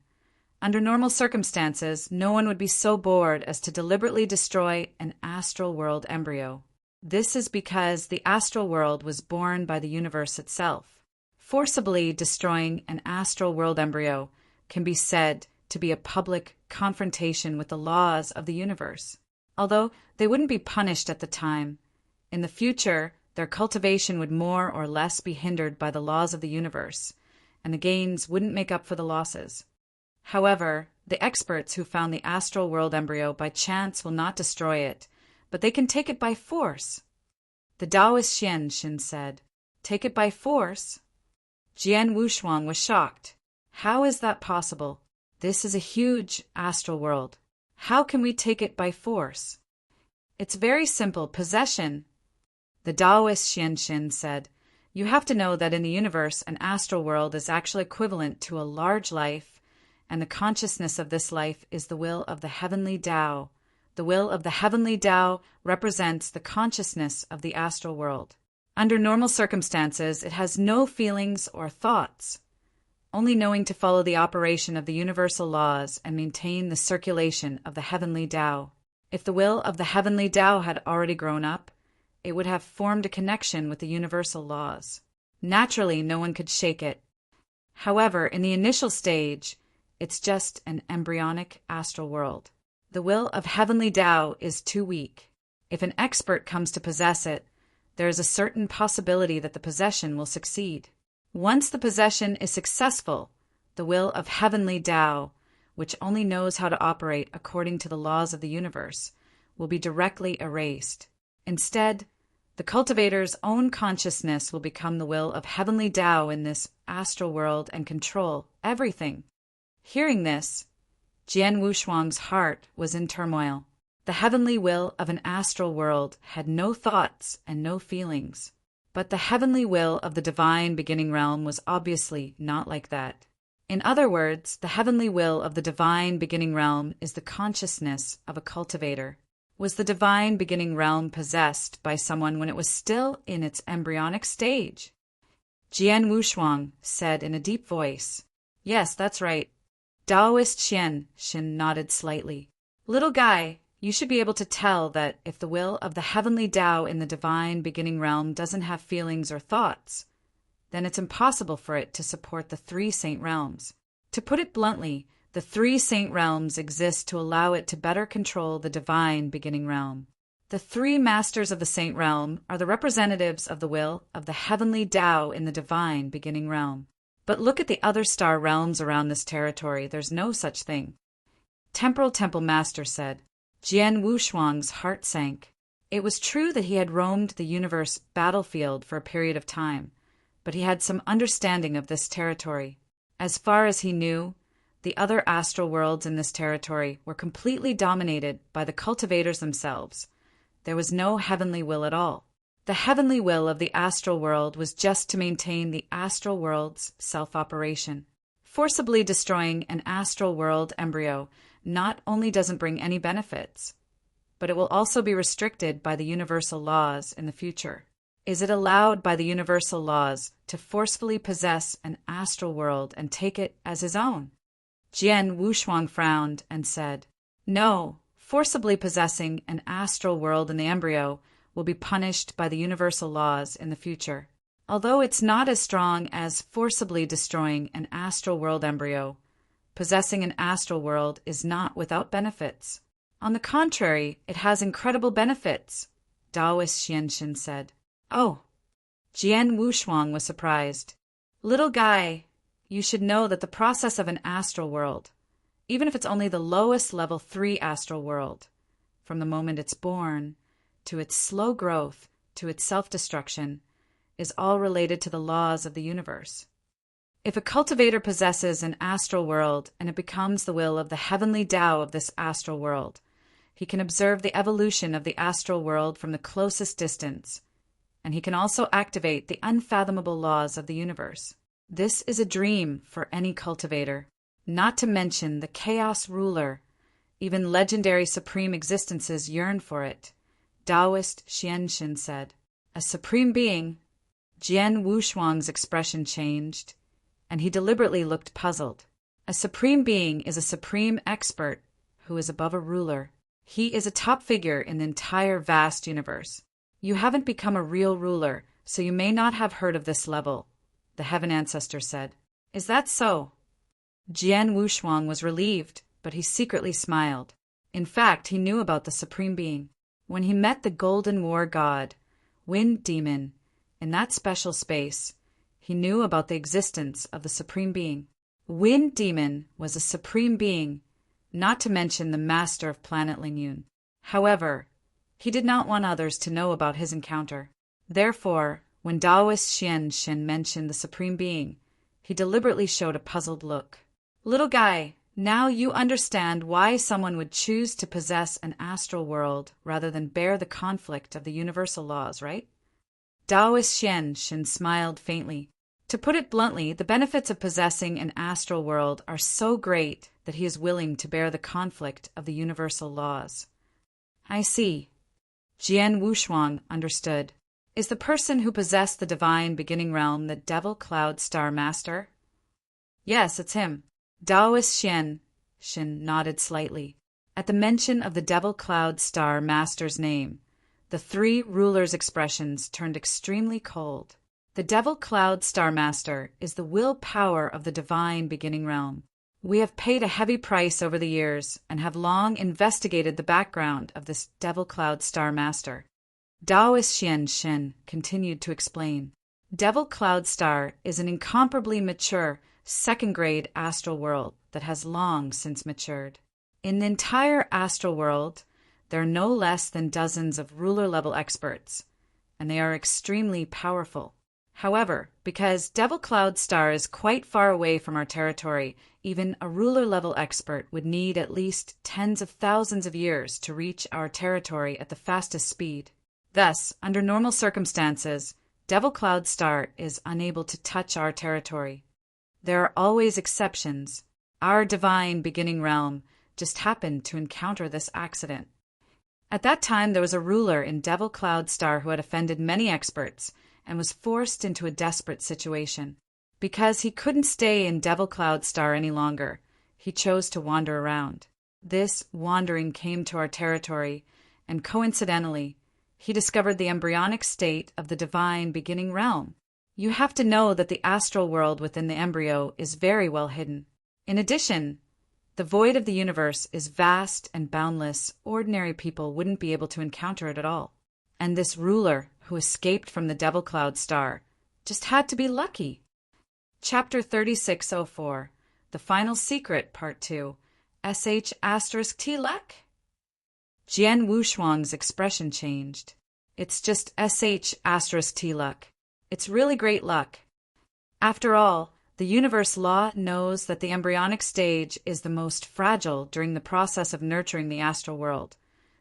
Under normal circumstances, no one would be so bored as to deliberately destroy an astral world embryo. This is because the astral world was born by the universe itself. Forcibly destroying an astral world embryo can be said to be a public confrontation with the laws of the universe. Although they wouldn't be punished at the time, in the future, their cultivation would more or less be hindered by the laws of the universe, and the gains wouldn't make up for the losses. However, the experts who found the astral world embryo by chance will not destroy it, but they can take it by force. The Taoist Shin said, "Take it by force?" Jian Wushuang was shocked. How is that possible? This is a huge astral world. How can we take it by force? It's very simple, possession. The Taoist Shin said, you have to know that in the universe, an astral world is actually equivalent to a large life, and the consciousness of this life is the will of the heavenly Tao. The will of the heavenly Tao represents the consciousness of the astral world. Under normal circumstances, it has no feelings or thoughts, only knowing to follow the operation of the universal laws and maintain the circulation of the heavenly Tao. If the will of the heavenly Tao had already grown up, it would have formed a connection with the universal laws. Naturally, no one could shake it. However, in the initial stage, it's just an embryonic astral world. The will of heavenly Tao is too weak. If an expert comes to possess it, there is a certain possibility that the possession will succeed. Once the possession is successful, the will of heavenly Tao, which only knows how to operate according to the laws of the universe, will be directly erased. Instead, the cultivator's own consciousness will become the will of heavenly Tao in this astral world and control everything. Hearing this, Jian Wushuang's heart was in turmoil. The heavenly will of an astral world had no thoughts and no feelings. But the heavenly will of the divine beginning realm was obviously not like that. In other words, the heavenly will of the divine beginning realm is the consciousness of a cultivator. Was the divine beginning realm possessed by someone when it was still in its embryonic stage? Jian Wushuang said in a deep voice, "Yes, that's right." Taoist Shin nodded slightly. "Little guy, you should be able to tell that if the will of the heavenly Tao in the divine beginning realm doesn't have feelings or thoughts, then it's impossible for it to support the three saint realms. To put it bluntly, the three saint realms exist to allow it to better control the divine beginning realm. The three masters of the saint realm are the representatives of the will of the heavenly Tao in the divine beginning realm. But look at the other star realms around this territory. There's no such thing." Temporal Temple Master said. Jian Wushuang's heart sank. It was true that he had roamed the universe battlefield for a period of time, but he had some understanding of this territory. As far as he knew, the other astral worlds in this territory were completely dominated by the cultivators themselves. There was no heavenly will at all. The heavenly will of the astral world was just to maintain the astral world's self-operation. Forcibly destroying an astral world embryo not only doesn't bring any benefits, but it will also be restricted by the universal laws in the future. Is it allowed by the universal laws to forcefully possess an astral world and take it as his own? Jian Wushuang frowned and said, "No, forcibly possessing an astral world in the embryo will be punished by the universal laws in the future. Although it's not as strong as forcibly destroying an astral world embryo, possessing an astral world is not without benefits. On the contrary, it has incredible benefits, Taoist Xianxin said. Oh, Jian Wushuang was surprised. Little guy, you should know that the process of an astral world, even if it's only the lowest level 3 astral world, from the moment it's born, to its slow growth, to its self-destruction, is all related to the laws of the universe. If a cultivator possesses an astral world and it becomes the will of the heavenly Tao of this astral world, he can observe the evolution of the astral world from the closest distance, and he can also activate the unfathomable laws of the universe. This is a dream for any cultivator, not to mention the chaos ruler. Even legendary supreme existences yearn for it, Taoist Xianxin said. A supreme being. Jian Wushuang's expression changed, and he deliberately looked puzzled. A supreme being is a supreme expert who is above a ruler. He is a top figure in the entire vast universe. You haven't become a real ruler, so you may not have heard of this level, the Heaven Ancestor said. Is that so? Jian Wushuang was relieved, but he secretly smiled. In fact, he knew about the Supreme Being. When he met the Golden War God, Wind Demon, in that special space, he knew about the existence of the Supreme Being. Wind Demon was a Supreme Being, not to mention the master of planet Lingyun. However, he did not want others to know about his encounter. Therefore, when Taoist Xianxin mentioned the Supreme Being, he deliberately showed a puzzled look. Little guy, now you understand why someone would choose to possess an astral world rather than bear the conflict of the universal laws, right? Taoist Xianxin smiled faintly. To put it bluntly, the benefits of possessing an astral world are so great that he is willing to bear the conflict of the universal laws. I see. Jian Wushuang understood. Is the person who possessed the divine beginning realm the Devil Cloud Star Master? Yes, it's him. Taoist Xianxin nodded slightly. At the mention of the Devil Cloud Star Master's name, the 3 rulers' expressions turned extremely cold. The Devil Cloud Star Master is the willpower of the divine beginning realm. We have paid a heavy price over the years and have long investigated the background of this Devil Cloud Star Master. Taoist Xianxin continued to explain. Devil Cloud Star is an incomparably mature, second-grade astral world that has long since matured. In the entire astral world, there are no less than dozens of ruler-level experts, and they are extremely powerful. However, because Devil Cloud Star is quite far away from our territory, even a ruler-level expert would need at least tens of thousands of years to reach our territory at the fastest speed. Thus, under normal circumstances, Devil Cloud Star is unable to touch our territory. There are always exceptions. Our divine beginning realm just happened to encounter this accident. At that time, there was a ruler in Devil Cloud Star who had offended many experts and was forced into a desperate situation. Because he couldn't stay in Devil Cloud Star any longer, he chose to wander around. This wandering came to our territory, and coincidentally, he discovered the embryonic state of the divine beginning realm. You have to know that the astral world within the embryo is very well hidden. In addition, the void of the universe is vast and boundless. Ordinary people wouldn't be able to encounter it at all. And this ruler, who escaped from the Devil Cloud Star, just had to be lucky. Chapter 3604, The Final Secret, Part 2, SH*T luck? Jian Wushuang's expression changed. It's just SH*T luck. It's really great luck. After all, the universe law knows that the embryonic stage is the most fragile during the process of nurturing the astral world,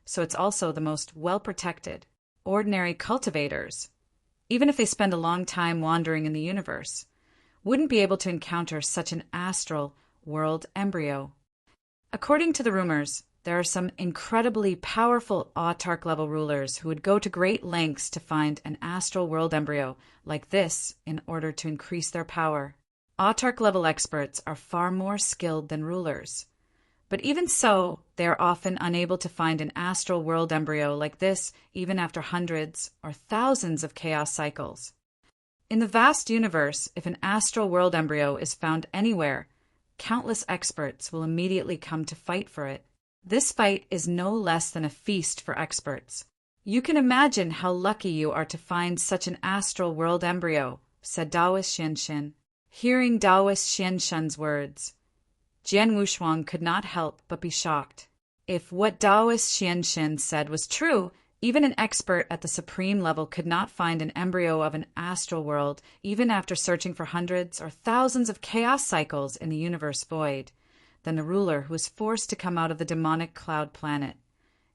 so it's also the most well-protected. Ordinary cultivators, even if they spend a long time wandering in the universe, wouldn't be able to encounter such an astral world embryo. According to the rumors, there are some incredibly powerful autarch-level rulers who would go to great lengths to find an astral world embryo like this in order to increase their power. Autarch-level experts are far more skilled than rulers, But even so, they are often unable to find an astral world embryo like this even after hundreds or thousands of chaos cycles. In the vast universe, if an astral world embryo is found anywhere, countless experts will immediately come to fight for it. This fight is no less than a feast for experts. You can imagine how lucky you are to find such an astral world embryo, said Taoist Xianxin. Hearing Taoist Xianxin's words, Jian Wushuang could not help but be shocked. If what Taoist Xianxin said was true, even an expert at the supreme level could not find an embryo of an astral world, even after searching for hundreds or thousands of chaos cycles in the universe void, then the ruler who was forced to come out of the demonic cloud planet.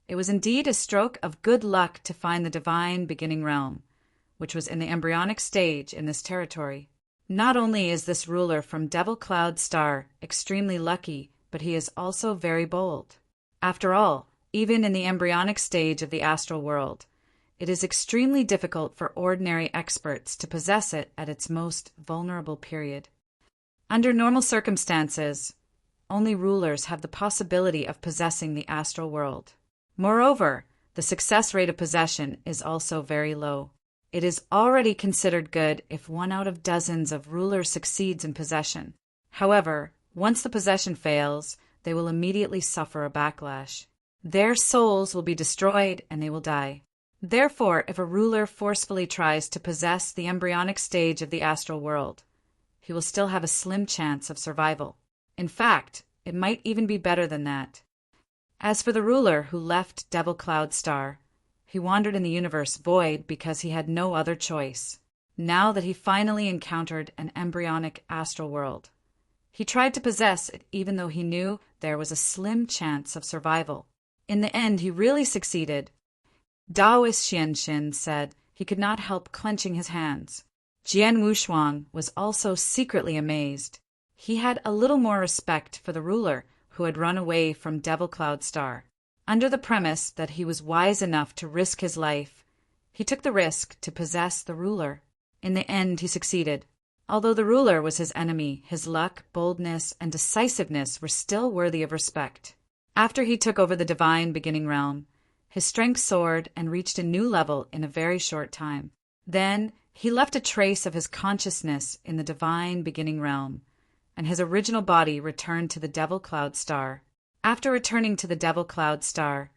It was indeed a stroke of good luck to find the divine beginning realm, which was in the embryonic stage in this territory. Not only is this ruler from Devil Cloud Star extremely lucky, but he is also very bold. After all, even in the embryonic stage of the astral world, it is extremely difficult for ordinary experts to possess it at its most vulnerable period. Under normal circumstances, only rulers have the possibility of possessing the astral world. Moreover, the success rate of possession is also very low. It is already considered good if 1 out of dozens of rulers succeeds in possession. However, once the possession fails, they will immediately suffer a backlash. Their souls will be destroyed and they will die. Therefore, if a ruler forcefully tries to possess the embryonic stage of the astral world, he will still have a slim chance of survival. In fact, it might even be better than that. As for the ruler who left Devil Cloud Star, he wandered in the universe void because he had no other choice. Now that he finally encountered an embryonic astral world, he tried to possess it even though he knew there was a slim chance of survival. In the end, he really succeeded. Taoist Xianxin said he could not help clenching his hands. Jian Wushuang was also secretly amazed. He had a little more respect for the ruler who had run away from Devil Cloud Star. Under the premise that he was wise enough to risk his life, he took the risk to possess the ruler. In the end, he succeeded. Although the ruler was his enemy, his luck, boldness, and decisiveness were still worthy of respect. After he took over the divine beginning realm, his strength soared and reached a new level in a very short time. Then, he left a trace of his consciousness in the divine beginning realm, and his original body returned to the Devil Cloud Star. After returning to the Devil Cloud Star,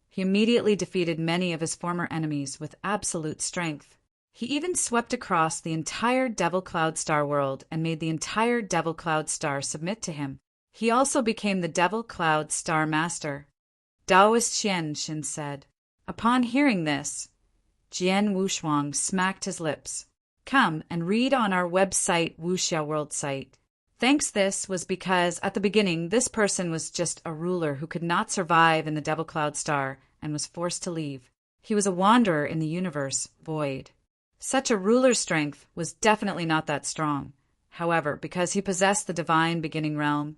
he immediately defeated many of his former enemies with absolute strength. He even swept across the entire Devil Cloud Star world and made the entire Devil Cloud Star submit to him. He also became the Devil Cloud Star Master. Taoist Xianxin said. Upon hearing this, Jian Wushuang smacked his lips. Come and read on our website Wuxia World site. Thanks this was because at the beginning this person was just a ruler who could not survive in the Devil Cloud Star and was forced to leave. He was a wanderer in the universe void. Such a ruler's strength was definitely not that strong. However, because he possessed the divine beginning realm,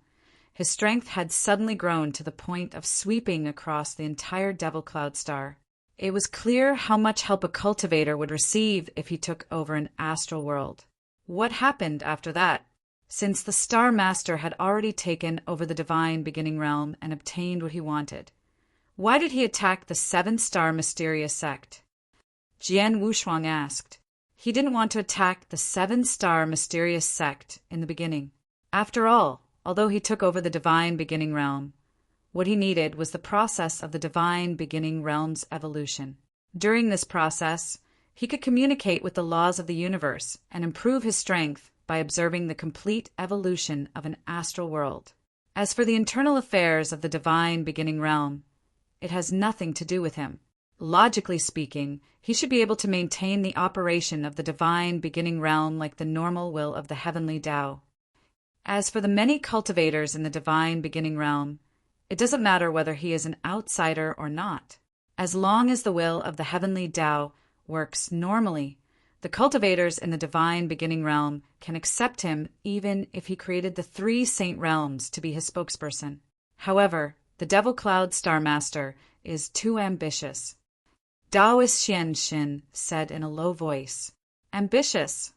his strength had suddenly grown to the point of sweeping across the entire Devil Cloud Star. It was clear how much help a cultivator would receive if he took over an astral world. What happened after that? Since the Star Master had already taken over the divine beginning realm and obtained what he wanted, why did he attack the 7-star mysterious sect? Jian Wushuang asked. He didn't want to attack the 7-star mysterious sect in the beginning. After all, although he took over the divine beginning realm, what he needed was the process of the divine beginning realm's evolution. During this process, he could communicate with the laws of the universe and improve his strength by observing the complete evolution of an astral world. As for the internal affairs of the divine beginning realm, it has nothing to do with him. Logically speaking, he should be able to maintain the operation of the divine beginning realm like the normal will of the heavenly Tao. As for the many cultivators in the divine beginning realm, it doesn't matter whether he is an outsider or not. As long as the will of the heavenly Tao works normally, the cultivators in the divine beginning realm can accept him even if he created the 3 saint realms to be his spokesperson. However, the Devil Cloud Star Master is too ambitious. Taoist Xianxin said in a low voice. Ambitious?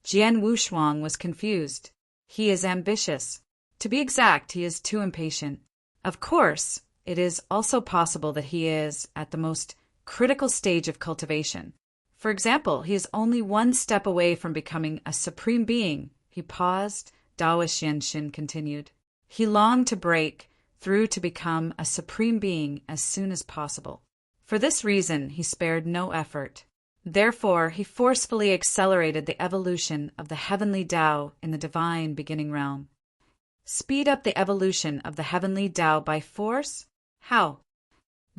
Jian Wushuang was confused. He is ambitious. To be exact, he is too impatient. Of course, it is also possible that he is at the most critical stage of cultivation. For example, he is only one step away from becoming a supreme being. He paused. Taoist Xianxin continued. He longed to break through to become a supreme being as soon as possible. For this reason, he spared no effort. Therefore, he forcefully accelerated the evolution of the heavenly Tao in the divine beginning realm. Speed up the evolution of the heavenly Tao by force? How?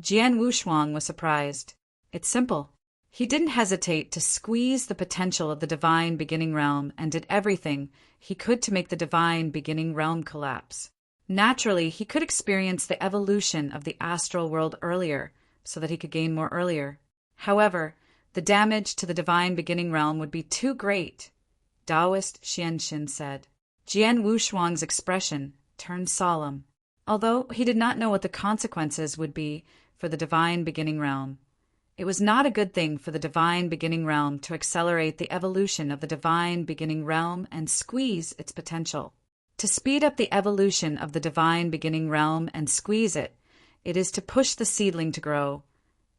Jian Wushuang was surprised. It's simple. He didn't hesitate to squeeze the potential of the divine beginning realm and did everything he could to make the divine beginning realm collapse. Naturally, he could experience the evolution of the astral world earlier, so that he could gain more earlier. However, the damage to the divine beginning realm would be too great, Taoist Xianxin said. Jian Wushuang's expression turned solemn. Although he did not know what the consequences would be for the divine beginning realm, it was not a good thing for the divine beginning realm to accelerate the evolution of the divine beginning realm and squeeze its potential. To speed up the evolution of the divine beginning realm and squeeze it, it is to push the seedling to grow,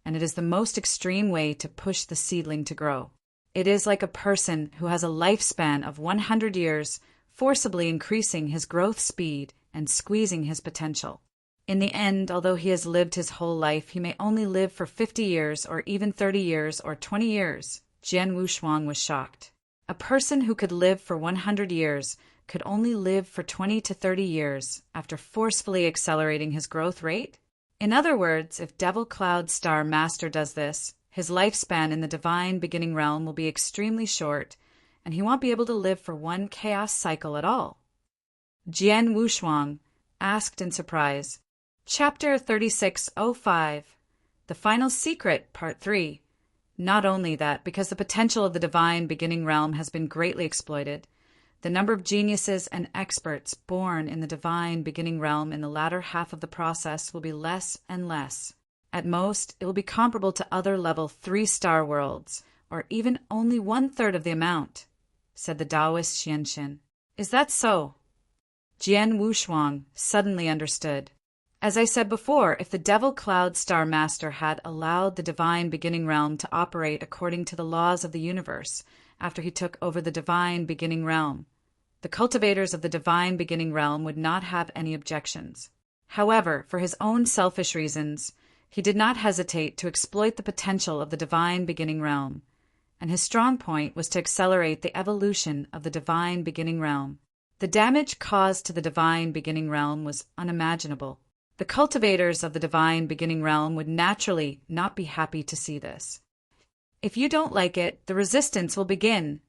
and it is the most extreme way to push the seedling to grow. It is like a person who has a lifespan of 100 years, forcibly increasing his growth speed and squeezing his potential. In the end, although he has lived his whole life, he may only live for 50 years or even 30 years or 20 years. Jian Wushuang was shocked. A person who could live for 100 years could only live for 20 to 30 years after forcefully accelerating his growth rate? In other words, if Devil Cloud Star Master does this, his lifespan in the divine beginning realm will be extremely short, and he won't be able to live for one chaos cycle at all. Jian Wushuang asked in surprise. Chapter 3605, The Final Secret, Part 3. Not only that, because the potential of the divine beginning realm has been greatly exploited, the number of geniuses and experts born in the divine beginning realm in the latter half of the process will be less and less. At most, it will be comparable to other level 3-star worlds, or even only 1/3 of the amount, said the Taoist Xianxin. Is that so? Jian Wushuang suddenly understood. As I said before, if the Devil Cloud Star Master had allowed the divine beginning realm to operate according to the laws of the universe after he took over the divine beginning realm, the cultivators of the divine beginning realm would not have any objections. However, for his own selfish reasons, he did not hesitate to exploit the potential of the divine beginning realm, and his strong point was to accelerate the evolution of the divine beginning realm. The damage caused to the divine beginning realm was unimaginable. The cultivators of the divine beginning realm would naturally not be happy to see this. If you don't like it, the resistance will begin,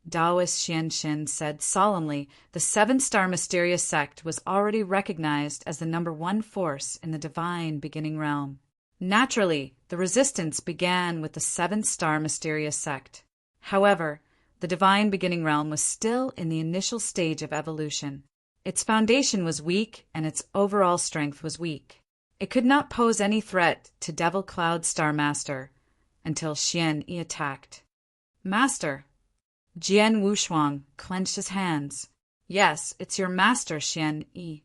Taoist Xianxin said solemnly. The 7-star mysterious sect was already recognized as the number 1 force in the divine beginning realm. Naturally, the resistance began with the 7-star mysterious sect. However, the divine beginning realm was still in the initial stage of evolution. Its foundation was weak and its overall strength was weak. It could not pose any threat to Devil Cloud Star Master until Xian Yi attacked. Master! Jian Wushuang clenched his hands. Yes, it's your master, Xian Yi.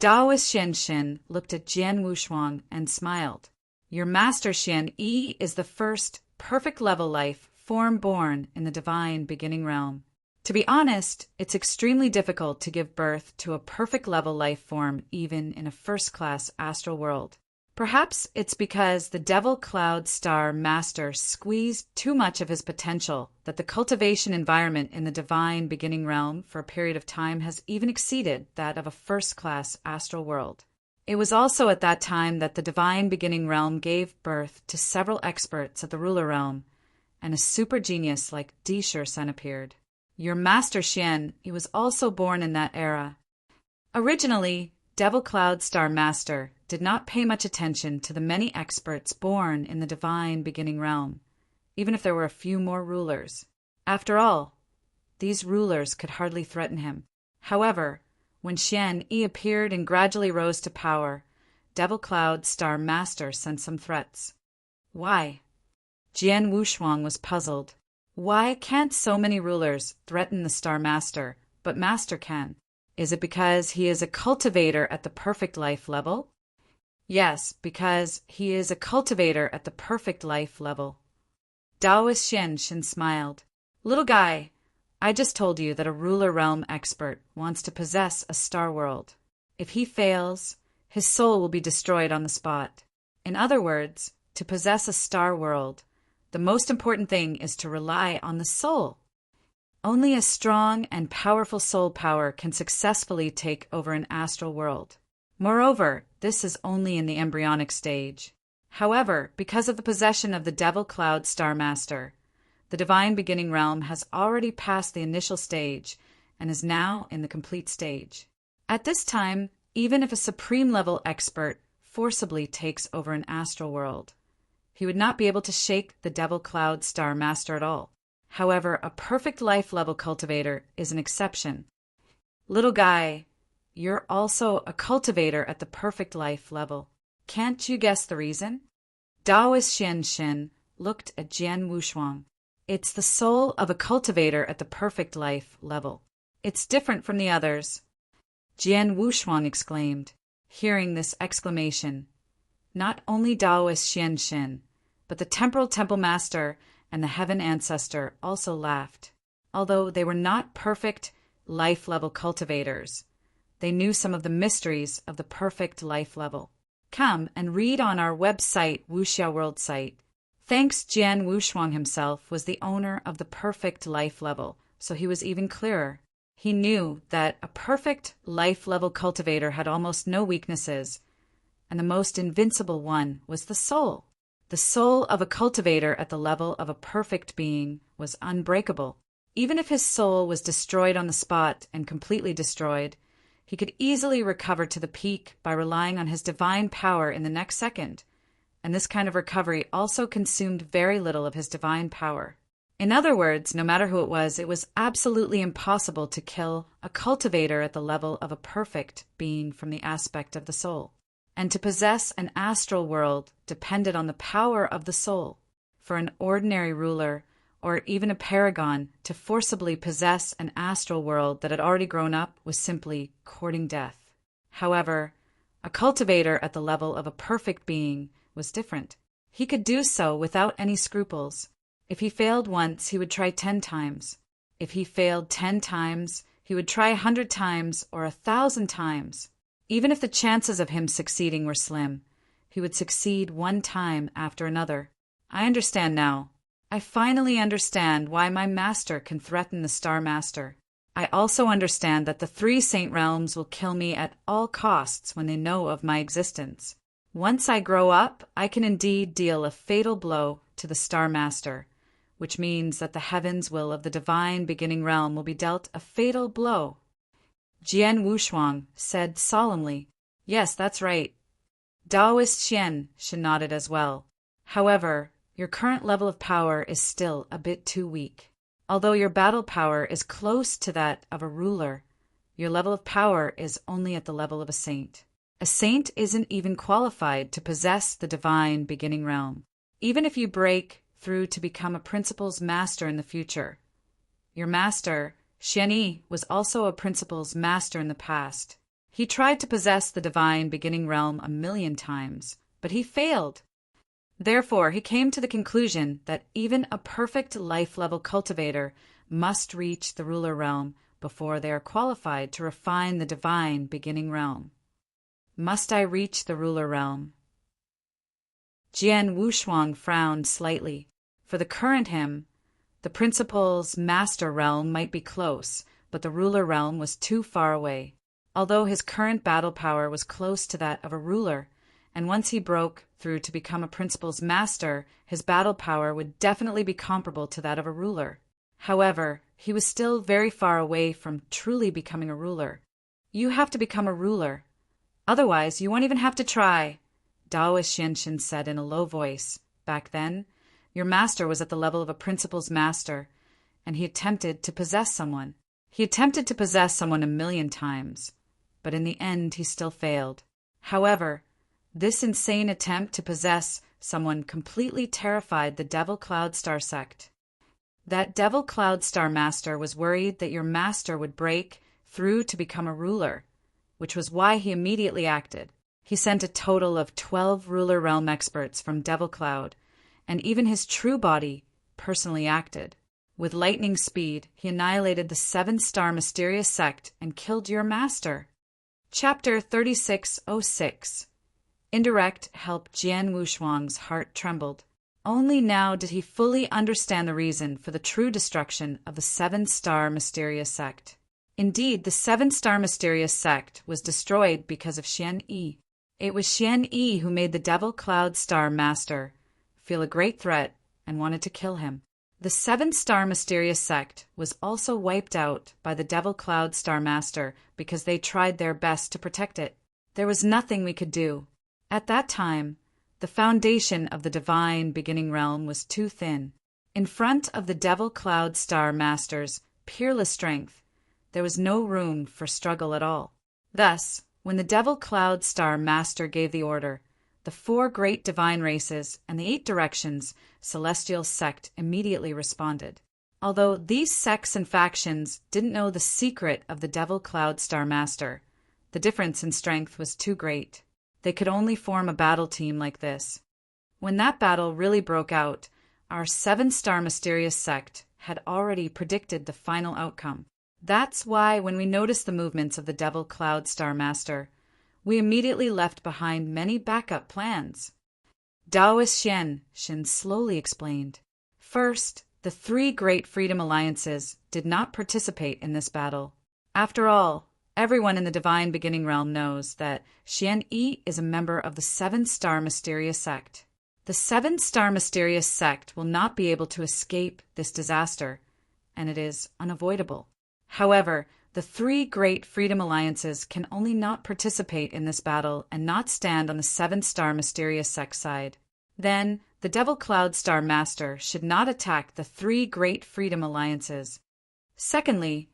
Taoist Xianxin looked at Jian Wushuang and smiled. Your master Xian Yi is the first perfect level life form born in the divine beginning realm. To be honest, it's extremely difficult to give birth to a perfect level life form even in a first-class astral world. Perhaps it's because the Devil Cloud Star Master squeezed too much of his potential that the cultivation environment in the divine beginning realm for a period of time has even exceeded that of a first-class astral world. It was also at that time that the divine beginning realm gave birth to several experts at the ruler realm, and a super genius like Disher Sen appeared. Your master Xian, he was also born in that era. Originally, Devil Cloud Star Master did not pay much attention to the many experts born in the divine beginning realm, even if there were a few more rulers. After all, these rulers could hardly threaten him. However, when Xian Yi appeared and gradually rose to power, Devil Cloud Star Master sent some threats. Why? Jian Wushuang was puzzled. Why can't so many rulers threaten the Star Master, but Master can? Is it because he is a cultivator at the perfect life level? Yes, because he is a cultivator at the perfect life level. Taoist Xian smiled. Little guy, I just told you that a ruler realm expert wants to possess a star world. If he fails, his soul will be destroyed on the spot. In other words, to possess a star world, the most important thing is to rely on the soul. Only a strong and powerful soul power can successfully take over an astral world. Moreover, this is only in the embryonic stage. However, because of the possession of the Devil Cloud Star Master, the Divine Beginning Realm has already passed the initial stage and is now in the complete stage. At this time, even if a supreme-level expert forcibly takes over an astral world, he would not be able to shake the Devil Cloud Star Master at all. However, a perfect life-level cultivator is an exception. Little guy, you're also a cultivator at the perfect life level. Can't you guess the reason? Taoist Xian looked at Jian Wushuang. It's the soul of a cultivator at the perfect life level. It's different from the others. Jian Wushuang exclaimed, hearing this exclamation. Not only Taoist Xian, but the Temporal Temple Master and the Heaven Ancestor also laughed. Although they were not perfect life-level cultivators, they knew some of the mysteries of the perfect life level. Come and read on our website, Wuxia World site. Thanks, Jian Wushuang himself was the owner of the perfect life level, so he was even clearer. He knew that a perfect life-level cultivator had almost no weaknesses, and the most invincible one was the soul. The soul of a cultivator at the level of a perfect being was unbreakable. Even if his soul was destroyed on the spot and completely destroyed, he could easily recover to the peak by relying on his divine power in the next second, and this kind of recovery also consumed very little of his divine power. In other words, no matter who it was absolutely impossible to kill a cultivator at the level of a perfect being from the aspect of the soul. And to possess an astral world depended on the power of the soul. For an ordinary ruler, or even a paragon, to forcibly possess an astral world that had already grown up was simply courting death. However, a cultivator at the level of a perfect being was different. He could do so without any scruples. If he failed once, he would try 10 times. If he failed 10 times, he would try 100 times or 1,000 times. Even if the chances of him succeeding were slim, he would succeed one time after another. I understand now. I finally understand why my master can threaten the Star Master. I also understand that the 3 Saint Realms will kill me at all costs when they know of my existence. Once I grow up, I can indeed deal a fatal blow to the Star Master, which means that the heavens will of the Divine Beginning Realm will be dealt a fatal blow. Jian Wushuang said solemnly, Yes, that's right. Taoist Xian nodded as well. However, your current level of power is still a bit too weak. Although your battle power is close to that of a ruler, your level of power is only at the level of a saint. A saint isn't even qualified to possess the Divine Beginning Realm. Even if you break through to become a Principal's Master in the future, your master, Xianyi, was also a Principal's Master in the past. He tried to possess the Divine Beginning Realm 1,000,000 times, but he failed. Therefore, he came to the conclusion that even a perfect life-level cultivator must reach the ruler realm before they are qualified to refine the Divine Beginning Realm. Must I reach the ruler realm? Jian Wushuang frowned slightly. For the current him, the Principal's Master realm might be close, but the ruler realm was too far away. Although his current battle power was close to that of a ruler, and once he broke through to become a Principal's Master, his battle power would definitely be comparable to that of a ruler. However, he was still very far away from truly becoming a ruler. You have to become a ruler. Otherwise, you won't even have to try, Taoist Xian said in a low voice. Back then, your master was at the level of a Principal's Master, and he attempted to possess someone. He attempted to possess someone 1,000,000 times, but in the end he still failed. However, this insane attempt to possess someone completely terrified the Devil Cloud Star sect. That Devil Cloud Star Master was worried that your master would break through to become a ruler, which was why he immediately acted. He sent a total of 12 ruler realm experts from Devil Cloud, and even his true body personally acted. With lightning speed, he annihilated the 7-star mysterious sect and killed your master. Chapter 3606. Indirect help. Jian Wushuang's heart trembled. Only now did he fully understand the reason for the true destruction of the 7-star mysterious sect. Indeed, the 7-star mysterious sect was destroyed because of Xian Yi. It was Xian Yi who made the Devil Cloud Star Master feel a great threat and wanted to kill him. The 7-star mysterious sect was also wiped out by the Devil Cloud Star Master because they tried their best to protect it. There was nothing we could do. At that time, the foundation of the divine beginning realm was too thin. In front of the Devil Cloud Star Master's peerless strength, there was no room for struggle at all. Thus, when the Devil Cloud Star Master gave the order, the 4 great divine races and the 8 directions celestial sect immediately responded. Although these sects and factions didn't know the secret of the Devil Cloud Star Master, the difference in strength was too great. They could only form a battle team like this. When that battle really broke out, our 7-star mysterious sect had already predicted the final outcome. That's why when we noticed the movements of the Devil Cloud Star Master, we immediately left behind many backup plans. Daoist Shin slowly explained. First, the 3 great freedom alliances did not participate in this battle. After all, everyone in the divine beginning realm knows that Xian Yi is a member of the 7-star mysterious sect. The 7-star mysterious sect will not be able to escape this disaster, and it is unavoidable. However, the 3 great freedom alliances can only not participate in this battle and not stand on the 7-star mysterious sect side. Then, the Devil Cloud Star Master should not attack the 3 great freedom alliances. Secondly,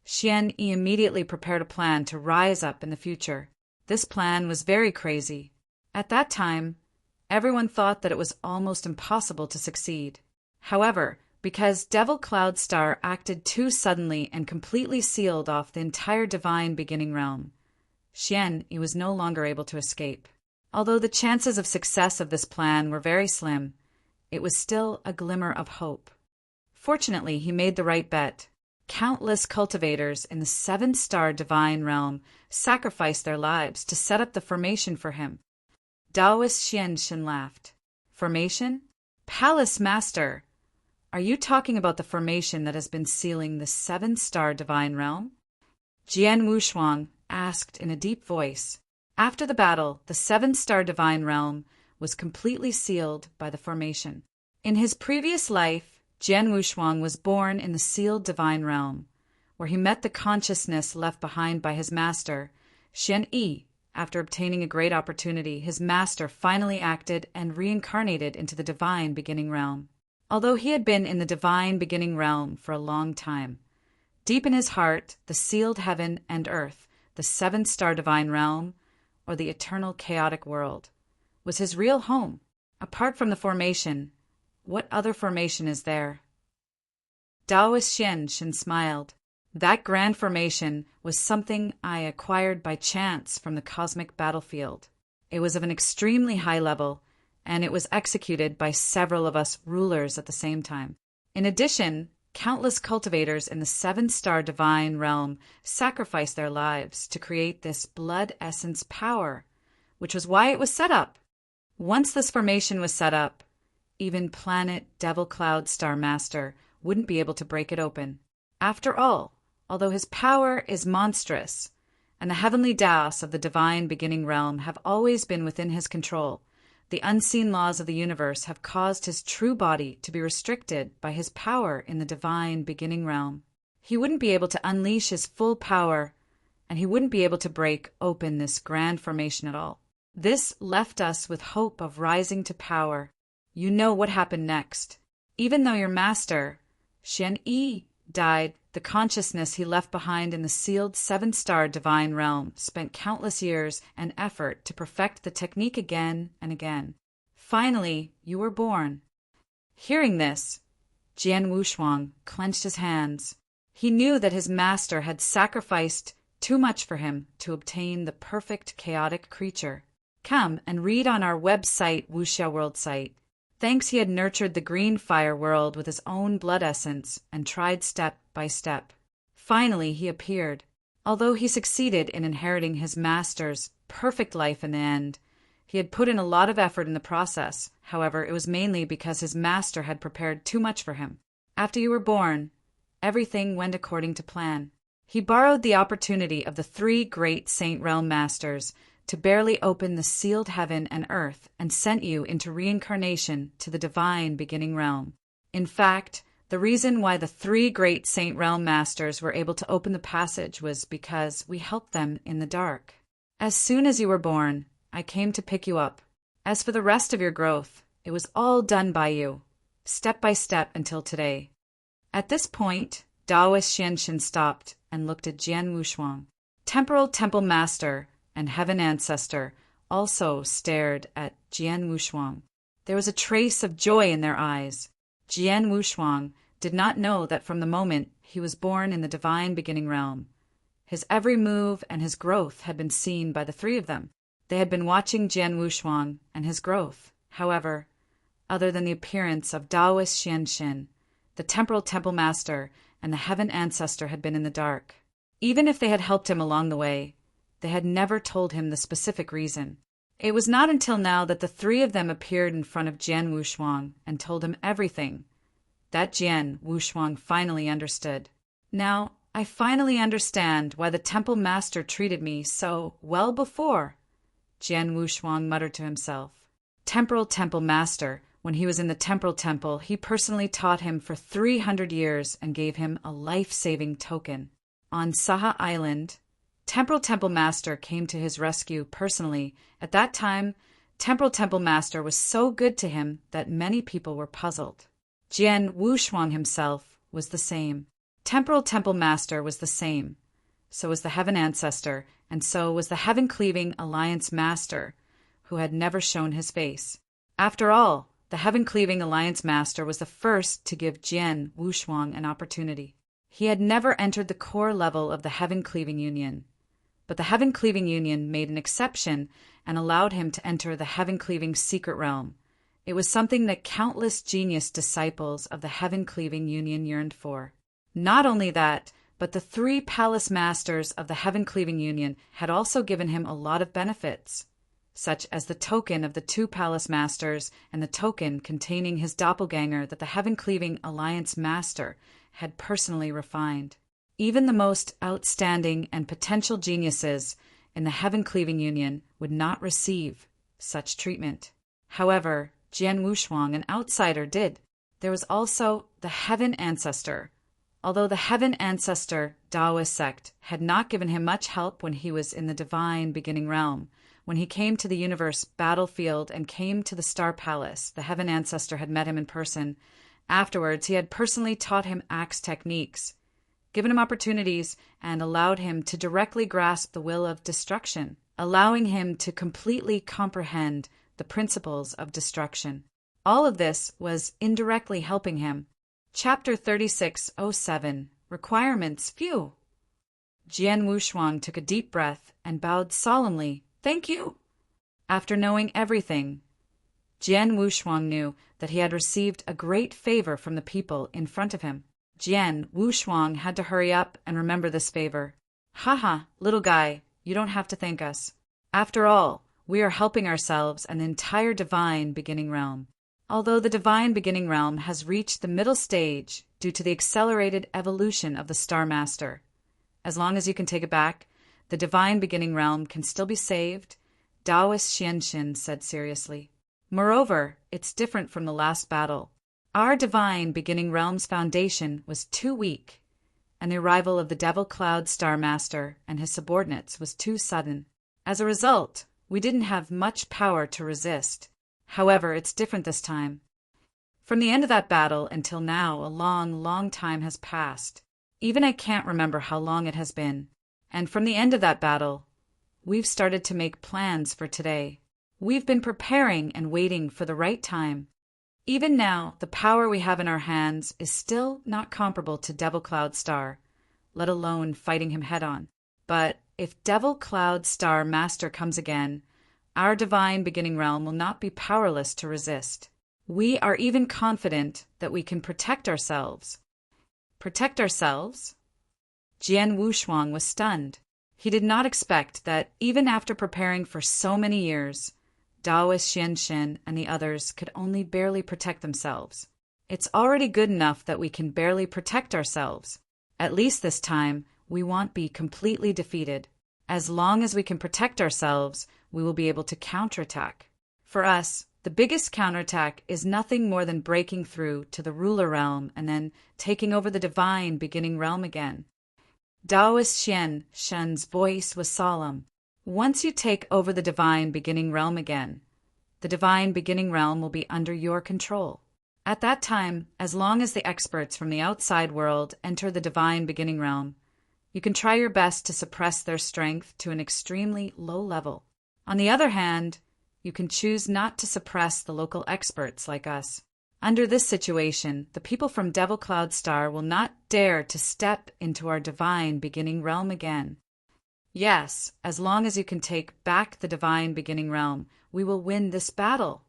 Xian Yi immediately prepared a plan to rise up in the future. This plan was very crazy. At that time, everyone thought that it was almost impossible to succeed. However, because Devil Cloud Star acted too suddenly and completely sealed off the entire divine beginning realm, Xian Yi was no longer able to escape. Although the chances of success of this plan were very slim, it was still a glimmer of hope. Fortunately, he made the right bet. Countless cultivators in the 7-star divine realm sacrificed their lives to set up the formation for him. Daoist Shin laughed. Formation? Palace Master! Are you talking about the formation that has been sealing the 7-star divine realm? Jian Wushuang asked in a deep voice. After the battle, the 7-star divine realm was completely sealed by the formation. In his previous life, Jian Wushuang was born in the sealed divine realm, where he met the consciousness left behind by his master, Xian Yi. After obtaining a great opportunity, his master finally acted and reincarnated into the divine beginning realm. Although he had been in the divine beginning realm for a long time, deep in his heart, the sealed heaven and earth, the 7-star divine realm, or the eternal chaotic world, was his real home. Apart from the formation, what other formation is there? Daoist Shin smiled. That grand formation was something I acquired by chance from the cosmic battlefield. It was of an extremely high level, and it was executed by several of us rulers at the same time. In addition, countless cultivators in the 7-star divine realm sacrificed their lives to create this blood essence power, which was why it was set up. Once this formation was set up, even planet Devil Cloud Star Master wouldn't be able to break it open. After all, although his power is monstrous, and the heavenly Daos of the divine beginning realm have always been within his control, the unseen laws of the universe have caused his true body to be restricted by his power in the divine beginning realm. He wouldn't be able to unleash his full power, and he wouldn't be able to break open this grand formation at all. This left us with hope of rising to power. You know what happened next. Even though your master, Xian Yi, died, the consciousness he left behind in the sealed 7-star divine realm spent countless years and effort to perfect the technique again and again. Finally, you were born. Hearing this, Jian Wushuang clenched his hands. He knew that his master had sacrificed too much for him to obtain the perfect chaotic creature. Come and read on our website, Wuxia World site. Thanks, he had nurtured the green fire world with his own blood essence and tried step by step. Finally, he appeared. Although he succeeded in inheriting his master's perfect life in the end, he had put in a lot of effort in the process. However, it was mainly because his master had prepared too much for him. After you were born, everything went according to plan. He borrowed the opportunity of the three great Saint Realm Masters to barely open the sealed heaven and earth and sent you into reincarnation to the divine beginning realm. In fact, the reason why the three great Saint Realm Masters were able to open the passage was because we helped them in the dark. As soon as you were born, I came to pick you up. As for the rest of your growth, it was all done by you, step by step until today. At this point, Taoist Xianxin stopped and looked at Jian Wushuang. Temporal Temple Master and Heaven Ancestor also stared at Jian Wushuang. There was a trace of joy in their eyes. Jian Wushuang did not know that from the moment he was born in the divine beginning realm, his every move and his growth had been seen by the three of them. They had been watching Jian Wushuang and his growth. However, other than the appearance of Taoist Xianxin, the Temporal Temple Master and the Heaven Ancestor had been in the dark. Even if they had helped him along the way, they had never told him the specific reason. It was not until now that the three of them appeared in front of Jian Wushuang and told him everything that Jian Wushuang finally understood. Now, I finally understand why the Temple Master treated me so well before, Jian Wushuang muttered to himself. Temporal Temple Master, when he was in the Temporal Temple, he personally taught him for 300 years and gave him a life-saving token. On Saha Island, Temporal Temple Master came to his rescue personally. At that time, Temporal Temple Master was so good to him that many people were puzzled. Jian Wushuang himself was the same. Temporal Temple Master was the same. So was the Heaven Ancestor, and so was the Heaven-Cleaving Alliance Master, who had never shown his face. After all, the Heaven-Cleaving Alliance Master was the first to give Jian Wushuang an opportunity. He had never entered the core level of the Heaven-Cleaving Union, but the Heaven-Cleaving Union made an exception and allowed him to enter the Heaven-Cleaving Secret Realm. It was something that countless genius disciples of the Heaven-Cleaving Union yearned for. Not only that, but the three palace masters of the Heaven-Cleaving Union had also given him a lot of benefits, such as the token of the two palace masters and the token containing his doppelganger that the Heaven-Cleaving Alliance Master had personally refined. Even the most outstanding and potential geniuses in the Heaven-Cleaving Union would not receive such treatment. However, Jian Wushuang, an outsider, did. There was also the Heaven Ancestor. Although the Heaven Ancestor Taoist sect had not given him much help when he was in the divine beginning realm, when he came to the universe battlefield and came to the Star Palace, the Heaven Ancestor had met him in person. Afterwards, he had personally taught him axe techniques, given him opportunities, and allowed him to directly grasp the will of destruction, allowing him to completely comprehend the principles of destruction. All of this was indirectly helping him. Chapter 3607, Requirements Few. Jian Wushuang took a deep breath and bowed solemnly. Thank you. After knowing everything, Jian Wushuang knew that he had received a great favor from the people in front of him. Jian Wushuang had to hurry up and remember this favor. Haha, little guy, you don't have to thank us. After all, we are helping ourselves and the entire divine beginning realm. Although the divine beginning realm has reached the middle stage due to the accelerated evolution of the Star Master, as long as you can take it back, the divine beginning realm can still be saved, Taoist Xianxin said seriously. Moreover, it's different from the last battle. Our divine beginning realm's foundation was too weak, and the arrival of the Devil Cloud Star Master and his subordinates was too sudden. As a result, we didn't have much power to resist. However, it's different this time. From the end of that battle until now, a long, long time has passed. Even I can't remember how long it has been. And from the end of that battle, we've started to make plans for today. We've been preparing and waiting for the right time. Even now, the power we have in our hands is still not comparable to Devil Cloud Star. let alone fighting him head-on. But if Devil Cloud Star Master comes again, our divine beginning realm will not be powerless to resist. We are even confident that we can protect ourselves. Protect ourselves? Jian Wushuang was stunned. He did not expect that even after preparing for so many years, Taoist Xianxin and the others could only barely protect themselves. It's already good enough that we can barely protect ourselves. At least this time, we won't be completely defeated. As long as we can protect ourselves, we will be able to counterattack. For us, the biggest counterattack is nothing more than breaking through to the ruler realm and then taking over the divine beginning realm again. Taoist Xian Shen's voice was solemn. Once you take over the divine beginning realm again, the divine beginning realm will be under your control. At that time, as long as the experts from the outside world enter the divine beginning realm, you can try your best to suppress their strength to an extremely low level. On the other hand, you can choose not to suppress the local experts like us. Under this situation, the people from Devil Cloud Star will not dare to step into our divine beginning realm again. Yes, as long as you can take back the divine beginning realm, we will win this battle.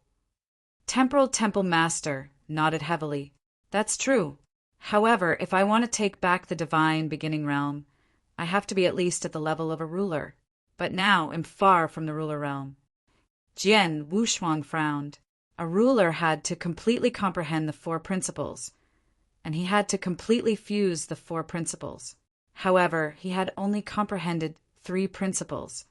Temporal Temple Master nodded heavily. That's true. However, if I want to take back the divine beginning realm, I have to be at least at the level of a ruler. But now I'm far from the ruler realm. Jian Wushuang frowned. A ruler had to completely comprehend the four principles, and he had to completely fuse the four principles. However, he had only comprehended 3 principles,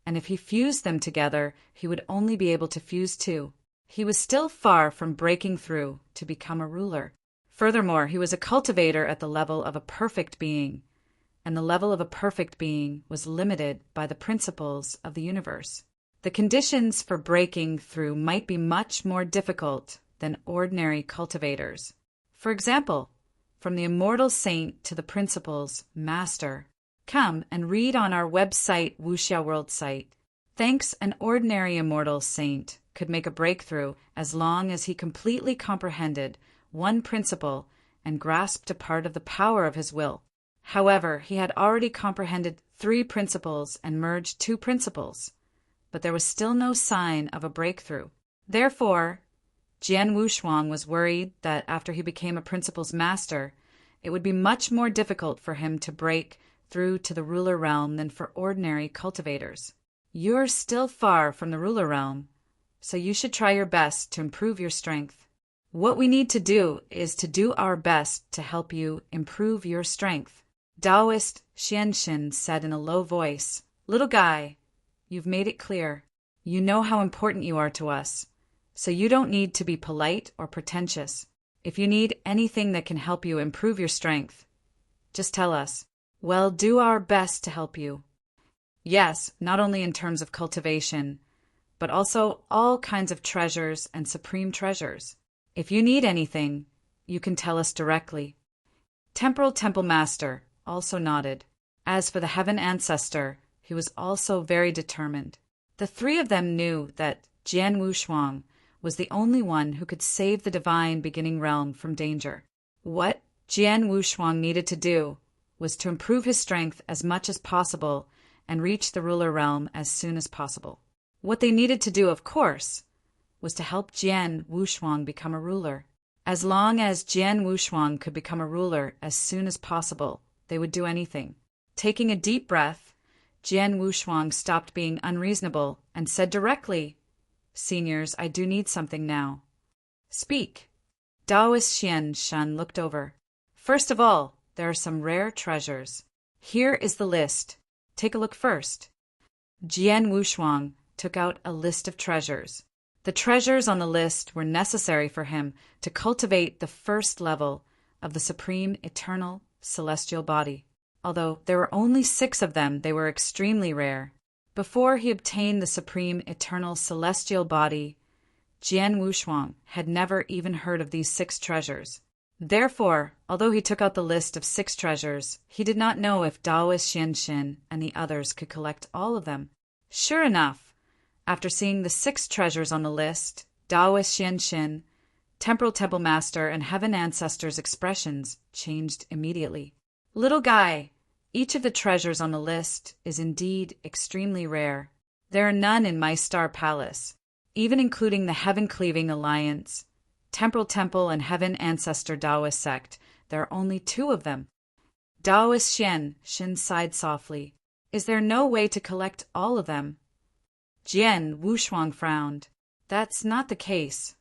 and if he fused them together, he would only be able to fuse 2. He was still far from breaking through to become a ruler. Furthermore, he was a cultivator at the level of a perfect being, and the level of a perfect being was limited by the principles of the universe. The conditions for breaking through might be much more difficult than ordinary cultivators. For example, from the Immortal Saint to the Principles Master. Come and read on our website Wuxia World site. Thanks, an ordinary Immortal Saint could make a breakthrough as long as he completely comprehended one principle and grasped a part of the power of his will. However, he had already comprehended 3 principles and merged 2 principles, but there was still no sign of a breakthrough. Therefore, Jian Wushuang was worried that after he became a principles master, it would be much more difficult for him to break through to the ruler realm than for ordinary cultivators. You're still far from the ruler realm, so you should try your best to improve your strength. What we need to do is to do our best to help you improve your strength. Taoist Xianxin said in a low voice, "Little guy, you've made it clear. You know how important you are to us, so you don't need to be polite or pretentious. If you need anything that can help you improve your strength, just tell us. We'll do our best to help you." Yes, not only in terms of cultivation, but also all kinds of treasures and supreme treasures. If you need anything, you can tell us directly. Temporal Temple Master also nodded. As for the Heaven Ancestor, he was also very determined. The 3 of them knew that Jian Wushuang was the only one who could save the divine beginning realm from danger. What Jian Wushuang needed to do was to improve his strength as much as possible and reach the ruler realm as soon as possible. What they needed to do, of course, was to help Jian Wushuang become a ruler. As long as Jian Wushuang could become a ruler as soon as possible, they would do anything. Taking a deep breath, Jian Wushuang stopped being unreasonable and said directly, "Seniors, I do need something now." "Speak." Taoist Xianxin looked over. "First of all, there are some rare treasures. Here is the list. Take a look first." Jian Wushuang took out a list of treasures. The treasures on the list were necessary for him to cultivate the first level of the supreme eternal celestial body. Although there were only 6 of them, they were extremely rare. Before he obtained the supreme eternal celestial body, Jian Wushuang had never even heard of these 6 treasures. Therefore, although he took out the list of 6 treasures, he did not know if Taoist Xianxin and the others could collect all of them. Sure enough, after seeing the 6 treasures on the list, Taoist Xianxin, Temporal Temple Master, and Heaven Ancestor's expressions changed immediately. "Little guy, Each of the treasures on the list is indeed extremely rare. There are none in my star palace, even including the Heaven-Cleaving Alliance, Temporal Temple, and Heaven Ancestor Taoist sect. There are only 2 of them. Taoist Shen sighed softly. Is there no way to collect all of them? Jian Wushuang frowned. That's not the case.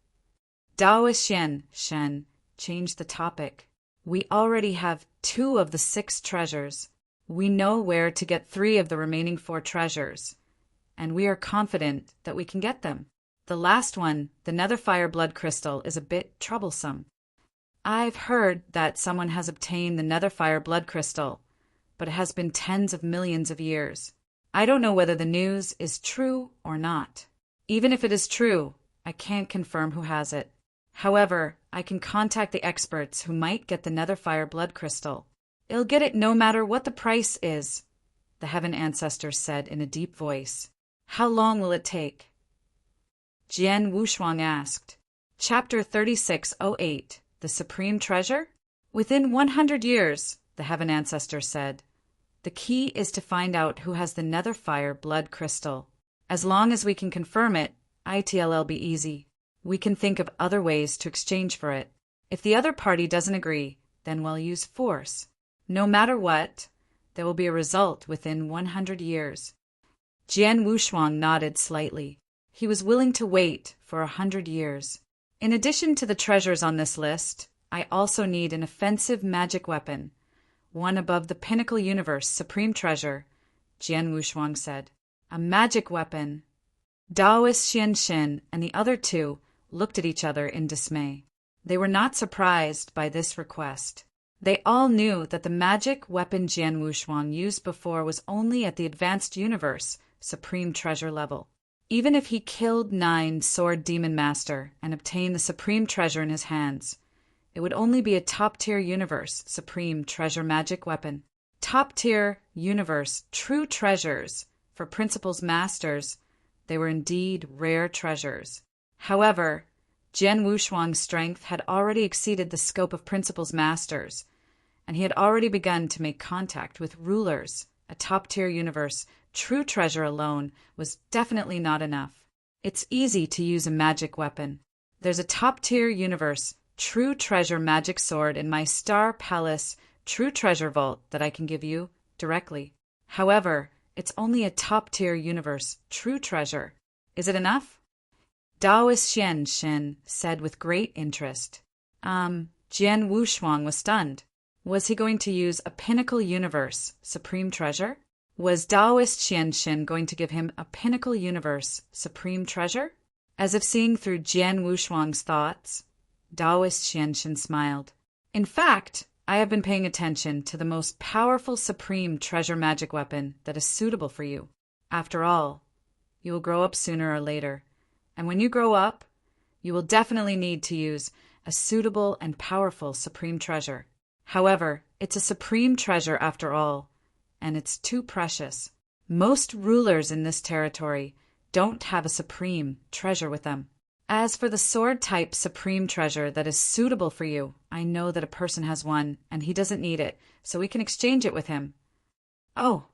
Taoist Shen changed the topic. We already have 2 of the 6 treasures. We know where to get 3 of the remaining 4 treasures, and we are confident that we can get them. The last one, the Netherfire Blood Crystal, is a bit troublesome. I've heard that someone has obtained the Netherfire Blood Crystal, but it has been tens of millions of years. I don't know whether the news is true or not. Even if it is true, I can't confirm who has it. However, I can contact the experts who might get the Netherfire Blood Crystal. I'll get it no matter what the price is, the Heaven Ancestor said in a deep voice. How long will it take? Jian Wushuang asked. Chapter 3608, The Supreme Treasure? Within 100 years, the Heaven Ancestor said. The key is to find out who has the Netherfire Blood Crystal. As long as we can confirm it, it'll be easy. We can think of other ways to exchange for it. If the other party doesn't agree, then we'll use force. No matter what, there will be a result within 100 years. Jian Wushuang nodded slightly. He was willing to wait for 100 years. In addition to the treasures on this list, I also need an offensive magic weapon, one above the Pinnacle Universe Supreme Treasure, Jian Wushuang said. A magic weapon. Taoist Shen and the other 2 looked at each other in dismay. They were not surprised by this request. They all knew that the magic weapon Jian Wushuang used before was only at the Advanced Universe Supreme Treasure level. Even if he killed 9 Sword Demon Master and obtained the Supreme Treasure in his hands, it would only be a top-tier Universe Supreme Treasure magic weapon. Top-tier Universe True Treasures for Principal's Masters, they were indeed rare treasures. However, Jian Wushuang's strength had already exceeded the scope of Principal's Masters, and he had already begun to make contact with rulers. A top-tier Universe True Treasure alone was definitely not enough. It's easy to use a magic weapon. There's a top-tier Universe True Treasure magic sword in my Star Palace True Treasure Vault that I can give you directly. However, it's only a top-tier Universe True Treasure. Is it enough? Taoist Shen said with great interest. Jian Wushuang was stunned. Was he going to use a Pinnacle Universe Supreme Treasure? Was Taoist Shen going to give him a Pinnacle Universe Supreme Treasure? As if seeing through Jian Wushuang's thoughts, Taoist Shen smiled. In fact, I have been paying attention to the most powerful Supreme Treasure magic weapon that is suitable for you. After all, you will grow up sooner or later, and when you grow up, you will definitely need to use a suitable and powerful Supreme Treasure. However, it's a Supreme Treasure after all, and it's too precious. Most rulers in this territory don't have a Supreme Treasure with them. As for the sword-type Supreme Treasure that is suitable for you, I know that a person has one, and he doesn't need it, so we can exchange it with him. Oh!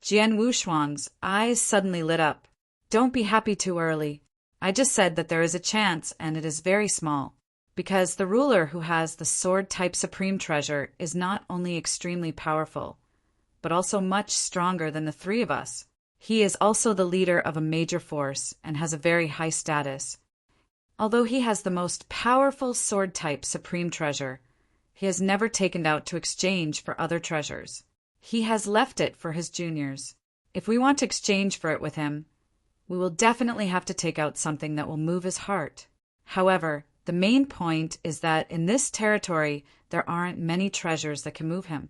Jian Wushuang's eyes suddenly lit up. Don't be happy too early. I just said that there is a chance, and it is very small. Because the ruler who has the sword-type Supreme Treasure is not only extremely powerful, but also much stronger than the 3 of us. He is also the leader of a major force and has a very high status. Although he has the most powerful sword-type Supreme Treasure, he has never taken it out to exchange for other treasures. He has left it for his juniors. If we want to exchange for it with him, we will definitely have to take out something that will move his heart. However, the main point is that in this territory, there aren't many treasures that can move him.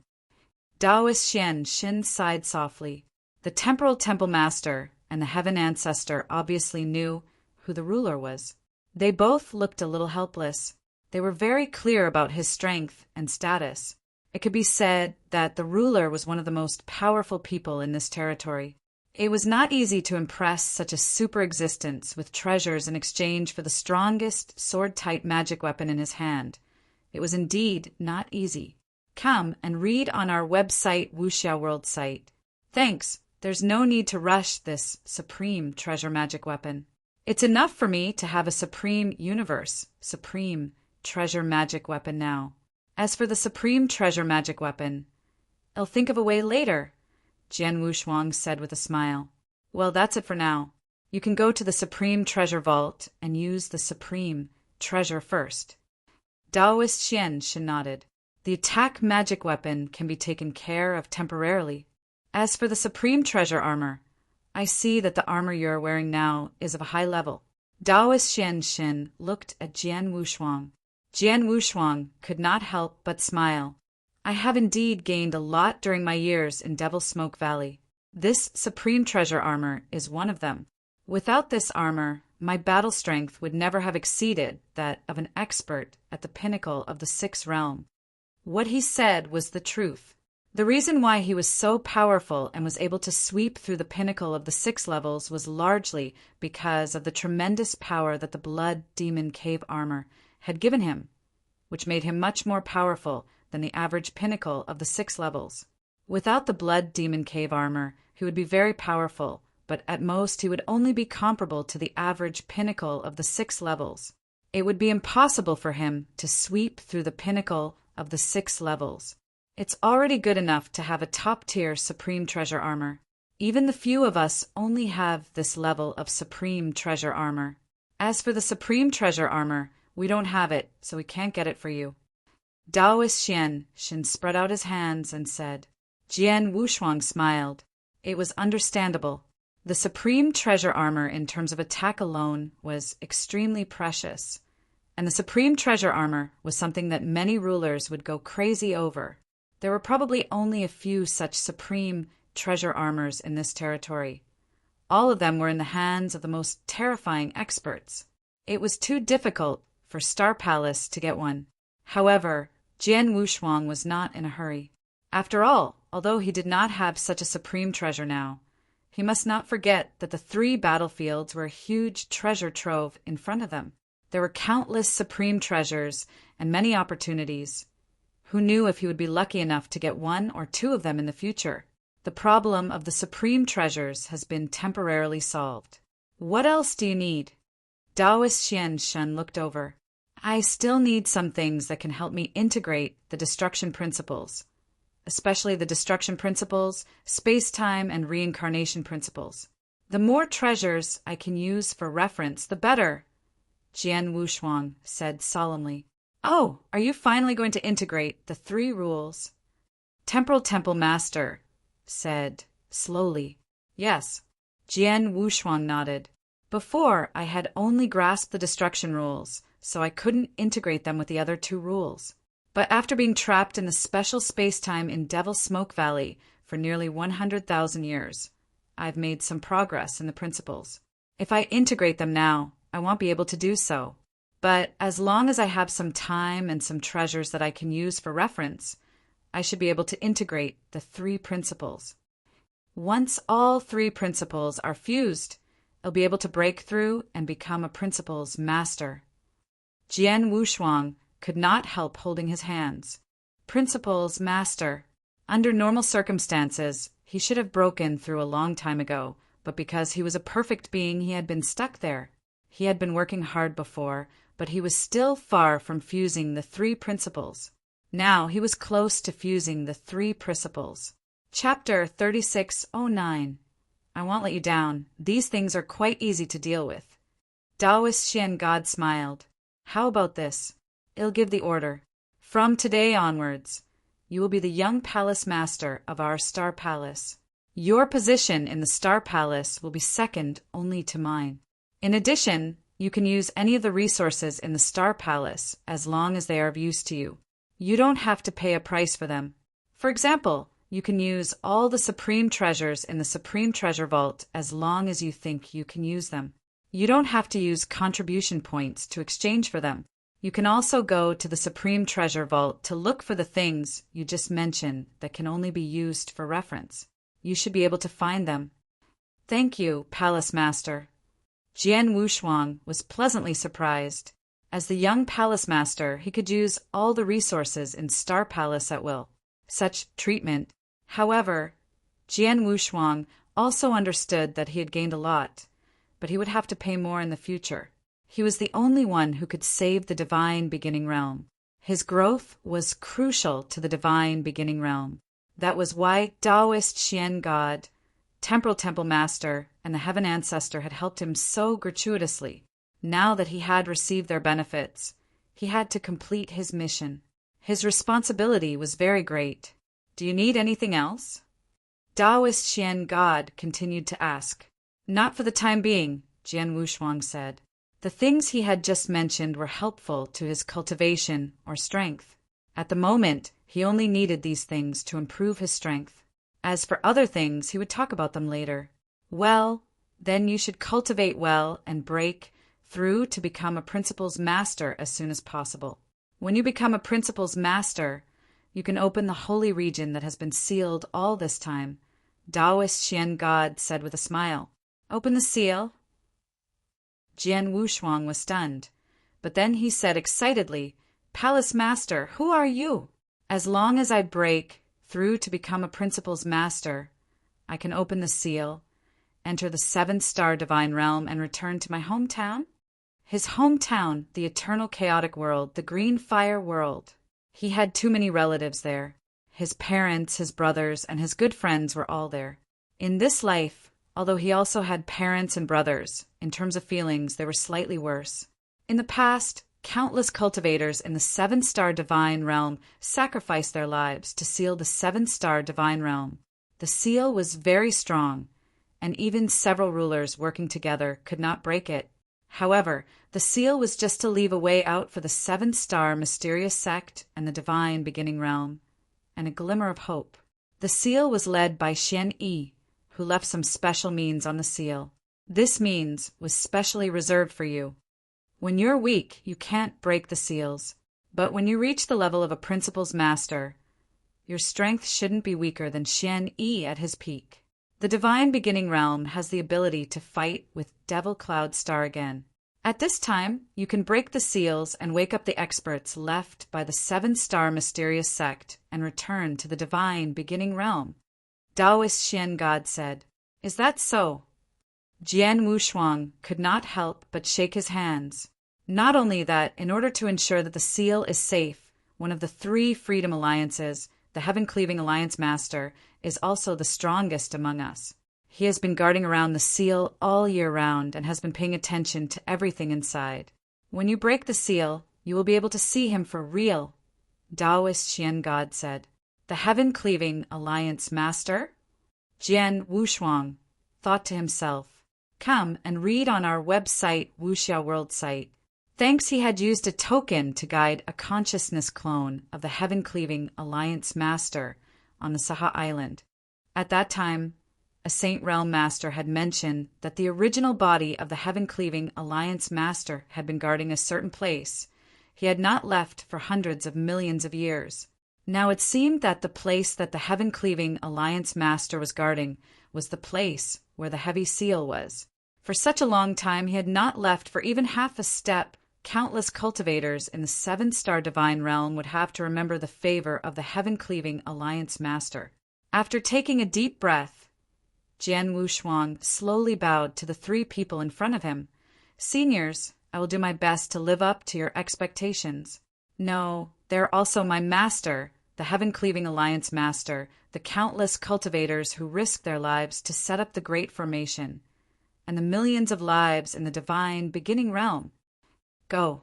Taoist Shen sighed softly. The Temporal Temple Master and the Heaven Ancestor obviously knew who the ruler was. They both looked a little helpless. They were very clear about his strength and status. It could be said that the ruler was one of the most powerful people in this territory. It was not easy to impress such a super existence with treasures in exchange for the strongest sword-type magic weapon in his hand. It was indeed not easy. Come and read on our website Wuxia World site. Thanks, there's no need to rush this supreme treasure magic weapon. It's enough for me to have a supreme universe, supreme treasure magic weapon now. As for the supreme treasure magic weapon, I'll think of a way later, Jian Wushuang said with a smile. Well, that's it for now. You can go to the supreme treasure vault and use the supreme treasure first. Taoist Shen nodded. The attack magic weapon can be taken care of temporarily. As for the supreme treasure armor, I see that the armor you're wearing now is of a high level. Taoist Shen looked at Jian Wushuang. Jian Wushuang could not help but smile. I have indeed gained a lot during my years in Devil's Smoke Valley. This supreme treasure armor is one of them. Without this armor, my battle strength would never have exceeded that of an expert at the pinnacle of the sixth realm. What he said was the truth. The reason why he was so powerful and was able to sweep through the pinnacle of the 6 levels was largely because of the tremendous power that the Blood Demon Cave armor had given him, which made him much more powerful than the average pinnacle of the 6 levels. Without the Blood Demon Cave armor, he would be very powerful, but at most he would only be comparable to the average pinnacle of the 6 levels. It would be impossible for him to sweep through the pinnacle of the 6 levels. It's already good enough to have a top-tier supreme treasure armor. Even the few of us only have this level of supreme treasure armor. As for the supreme treasure armor, we don't have it, so we can't get it for you. Taoist Shen spread out his hands and said. Jian Wushuang smiled. It was understandable. The supreme treasure armor in terms of attack alone was extremely precious, and the supreme treasure armor was something that many rulers would go crazy over. There were probably only a few such supreme treasure armors in this territory. All of them were in the hands of the most terrifying experts. It was too difficult for Star Palace to get one. However, Jian Wushuang was not in a hurry. After all, although he did not have such a supreme treasure now, he must not forget that the 3 battlefields were a huge treasure trove in front of them. There were countless supreme treasures and many opportunities. Who knew if he would be lucky enough to get 1 or 2 of them in the future? The problem of the supreme treasures has been temporarily solved. What else do you need? Taoist Shen looked over. I still need some things that can help me integrate the destruction principles, especially the destruction principles, space-time, and reincarnation principles. The more treasures I can use for reference, the better, Jian Wushuang said solemnly. Oh, are you finally going to integrate the 3 rules? Temporal Temple Master said slowly. Yes. Jian Wushuang nodded. Before, I had only grasped the destruction rules, so I couldn't integrate them with the other 2 rules. But after being trapped in the special space-time in Devil's Smoke Valley for nearly 100,000 years, I've made some progress in the principles. If I integrate them now, I won't be able to do so. But as long as I have some time and some treasures that I can use for reference, I should be able to integrate the 3 principles. Once all 3 principles are fused, I'll be able to break through and become a principles master. Jian Wushuang could not help holding his hands. Principles master. Under normal circumstances, he should have broken through a long time ago, but because he was a perfect being, he had been stuck there. He had been working hard before, but he was still far from fusing the 3 principles. Now he was close to fusing the 3 principles. Chapter 3609. I won't let you down. These things are quite easy to deal with. Taoist Shen God smiled. How about this? I'll give the order. From today onwards, you will be the young palace master of our Star Palace. Your position in the Star Palace will be second only to mine. In addition, you can use any of the resources in the Star Palace as long as they are of use to you. You don't have to pay a price for them. For example, you can use all the supreme treasures in the Supreme Treasure Vault as long as you think you can use them. You don't have to use contribution points to exchange for them. You can also go to the Supreme Treasure Vault to look for the things you just mentioned that can only be used for reference. You should be able to find them. Thank you, Palace Master. Jian Wushuang was pleasantly surprised. As the young Palace Master, he could use all the resources in Star Palace at will. such treatment. However, Jian Wushuang also understood that he had gained a lot, but he would have to pay more in the future. He was the only one who could save the divine beginning realm. His growth was crucial to the divine beginning realm. That was why Taoist Xian God, Temporal Temple Master, and the Heaven Ancestor had helped him so gratuitously. Now that he had received their benefits, he had to complete his mission. His responsibility was very great. Do you need anything else? Taoist Xian God continued to ask. Not for the time being, Jian Wushuang said. The things he had just mentioned were helpful to his cultivation or strength. At the moment, he only needed these things to improve his strength. As for other things, he would talk about them later. Well, then you should cultivate well and break through to become a principal's master as soon as possible. When you become a principal's master, you can open the holy region that has been sealed all this time, Taoist Xian God said with a smile. Open the seal. Jian Wushuang was stunned, but then he said excitedly, Palace Master, who are you? As long as I break through to become a principal's master, I can open the seal, enter the 7-star divine realm, and return to my hometown? His hometown, the eternal chaotic world, the green fire world. He had too many relatives there. His parents, his brothers, and his good friends were all there. In this life, although he also had parents and brothers, in terms of feelings, they were slightly worse. In the past, countless cultivators in the 7-star divine realm sacrificed their lives to seal the 7-star divine realm. The seal was very strong, and even several rulers working together could not break it. However, the seal was just to leave a way out for the 7-star mysterious sect and the divine beginning realm, and a glimmer of hope. The seal was led by Xian Yi, who left some special means on the seal. This means was specially reserved for you. When you're weak, you can't break the seals, but when you reach the level of a principal's master, your strength shouldn't be weaker than Xian Yi at his peak. The divine beginning realm has the ability to fight with Devil Cloud Star again. At this time, you can break the seals and wake up the experts left by the 7-star mysterious sect and return to the divine beginning realm. Taoist Xian God said, Is that so? Jian Wushuang could not help but shake his hands. Not only that, in order to ensure that the seal is safe, one of the 3 Freedom Alliances, the Heaven-Cleaving Alliance Master, is also the strongest among us. He has been guarding around the seal all year round and has been paying attention to everything inside. When you break the seal, you will be able to see him for real, Taoist Xian God said. The Heaven-Cleaving Alliance Master? Jian Wushuang thought to himself, Come and read on our website, Wuxia World site. Thanks, he had used a token to guide a consciousness clone of the Heaven-Cleaving Alliance Master on the Saha Island. At that time, a Saint Realm Master had mentioned that the original body of the Heaven-Cleaving Alliance Master had been guarding a certain place he had not left for hundreds of millions of years. Now it seemed that the place that the Heaven-Cleaving Alliance Master was guarding was the place where the heavy seal was. For such a long time he had not left for even half a step. Countless cultivators in the 7-star divine realm would have to remember the favor of the Heaven-Cleaving Alliance Master. After taking a deep breath, Jian Wushuang slowly bowed to the 3 people in front of him. Seniors, I will do my best to live up to your expectations. No, they are also my master, the Heaven-Cleaving Alliance Master, the countless cultivators who risked their lives to set up the Great Formation, and the millions of lives in the divine beginning realm. Go.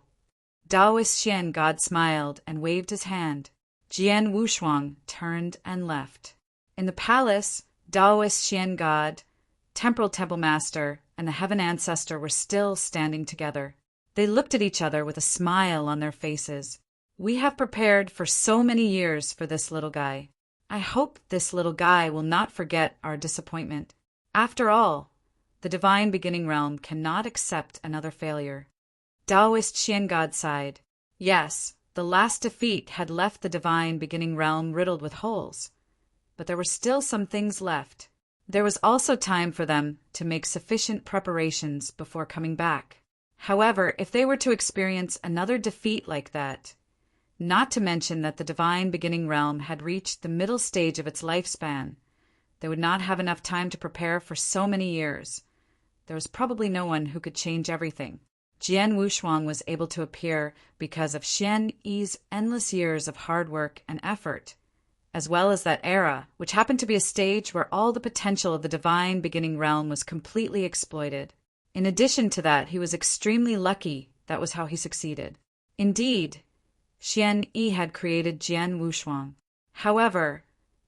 Taoist Xian God smiled and waved his hand. Jian Wushuang turned and left. In the palace, Taoist Xian God, Temporal Temple Master, and the Heaven Ancestor were still standing together. They looked at each other with a smile on their faces. We have prepared for so many years for this little guy. I hope this little guy will not forget our disappointment. After all, the divine beginning realm cannot accept another failure. Taoist Xian God sighed. Yes, the last defeat had left the divine beginning realm riddled with holes. But there were still some things left. There was also time for them to make sufficient preparations before coming back. However, if they were to experience another defeat like that, Not to mention that the divine beginning realm had reached the middle stage of its lifespan. They would not have enough time to prepare for so many years. There was probably no one who could change everything. Jian Wushuang was able to appear because of Xian Yi's endless years of hard work and effort, as well as that era, which happened to be a stage where all the potential of the divine beginning realm was completely exploited. In addition to that, he was extremely lucky. That was how he succeeded. Indeed, Xian Yi had created Jian Wushuang. However,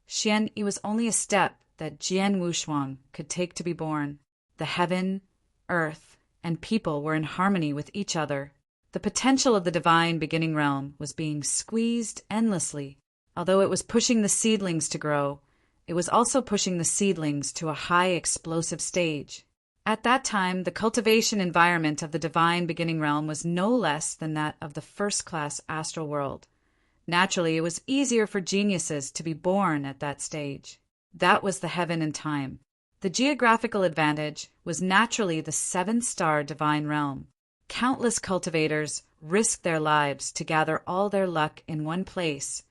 Xian Yi was only a step that Jian Wushuang could take to be born. The heaven, earth, and people were in harmony with each other. The potential of the divine beginning realm was being squeezed endlessly. Although it was pushing the seedlings to grow, it was also pushing the seedlings to a high explosive stage. At that time, the cultivation environment of the divine beginning realm was no less than that of the first-class astral world. Naturally, it was easier for geniuses to be born at that stage. That was the heaven and time. The geographical advantage was naturally the 7-star divine realm. Countless cultivators risked their lives to gather all their luck in one place,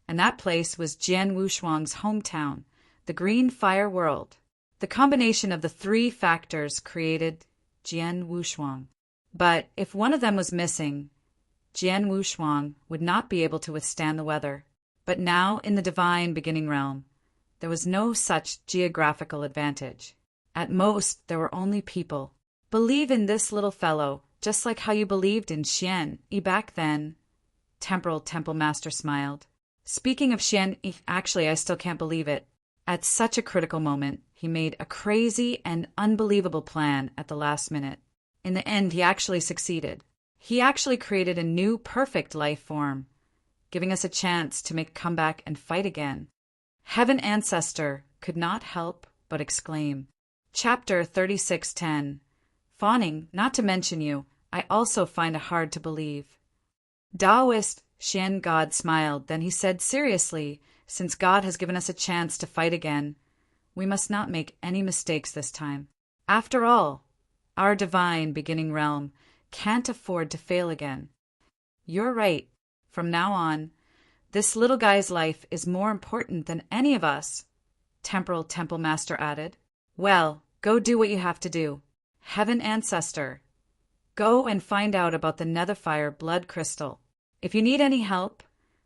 and that place was Jian Wushuang's hometown, the Green Fire World. The combination of the 3 factors created Jian Wushuang. But if one of them was missing, Jian Wushuang would not be able to withstand the weather. But now, in the divine beginning realm, there was no such geographical advantage. At most, there were only people. Believe in this little fellow, just like how you believed in Xian Yi back then. Temporal Temple Master smiled. Speaking of Xian Yi, actually, I still can't believe it. At such a critical moment, he made a crazy and unbelievable plan at the last minute. In the end, he actually succeeded. He actually created a new perfect life form, giving us a chance to make a comeback and fight again. Heaven Ancestor could not help but exclaim. Chapter 3610. Fawning, not to mention you, I also find it hard to believe. Taoist Xian God smiled, then he said seriously, since God has given us a chance to fight again, we must not make any mistakes this time. After all, our divine beginning realm can't afford to fail again. You're right. From now on, this little guy's life is more important than any of us, Temporal Temple Master added. Well, go do what you have to do. Heaven Ancestor, go and find out about the Netherfire blood crystal. If you need any help,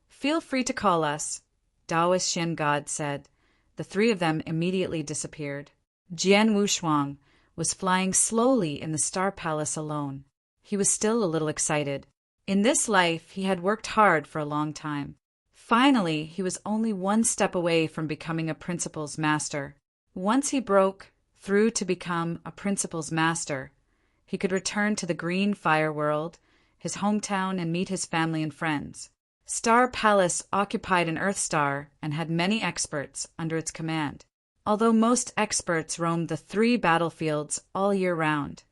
feel free to call us, Taoist Shen God said. The 3 of them immediately disappeared. Jian Wushuang was flying slowly in the Star Palace alone. He was still a little excited. In this life, he had worked hard for a long time. Finally, he was only one step away from becoming a Principal's Master. Once he broke through to become a Principal's Master, he could return to the Green Fire World, his hometown, and meet his family and friends. Star Palace occupied an Earth star and had many experts under its command. Although most experts roamed the 3 battlefields all year round,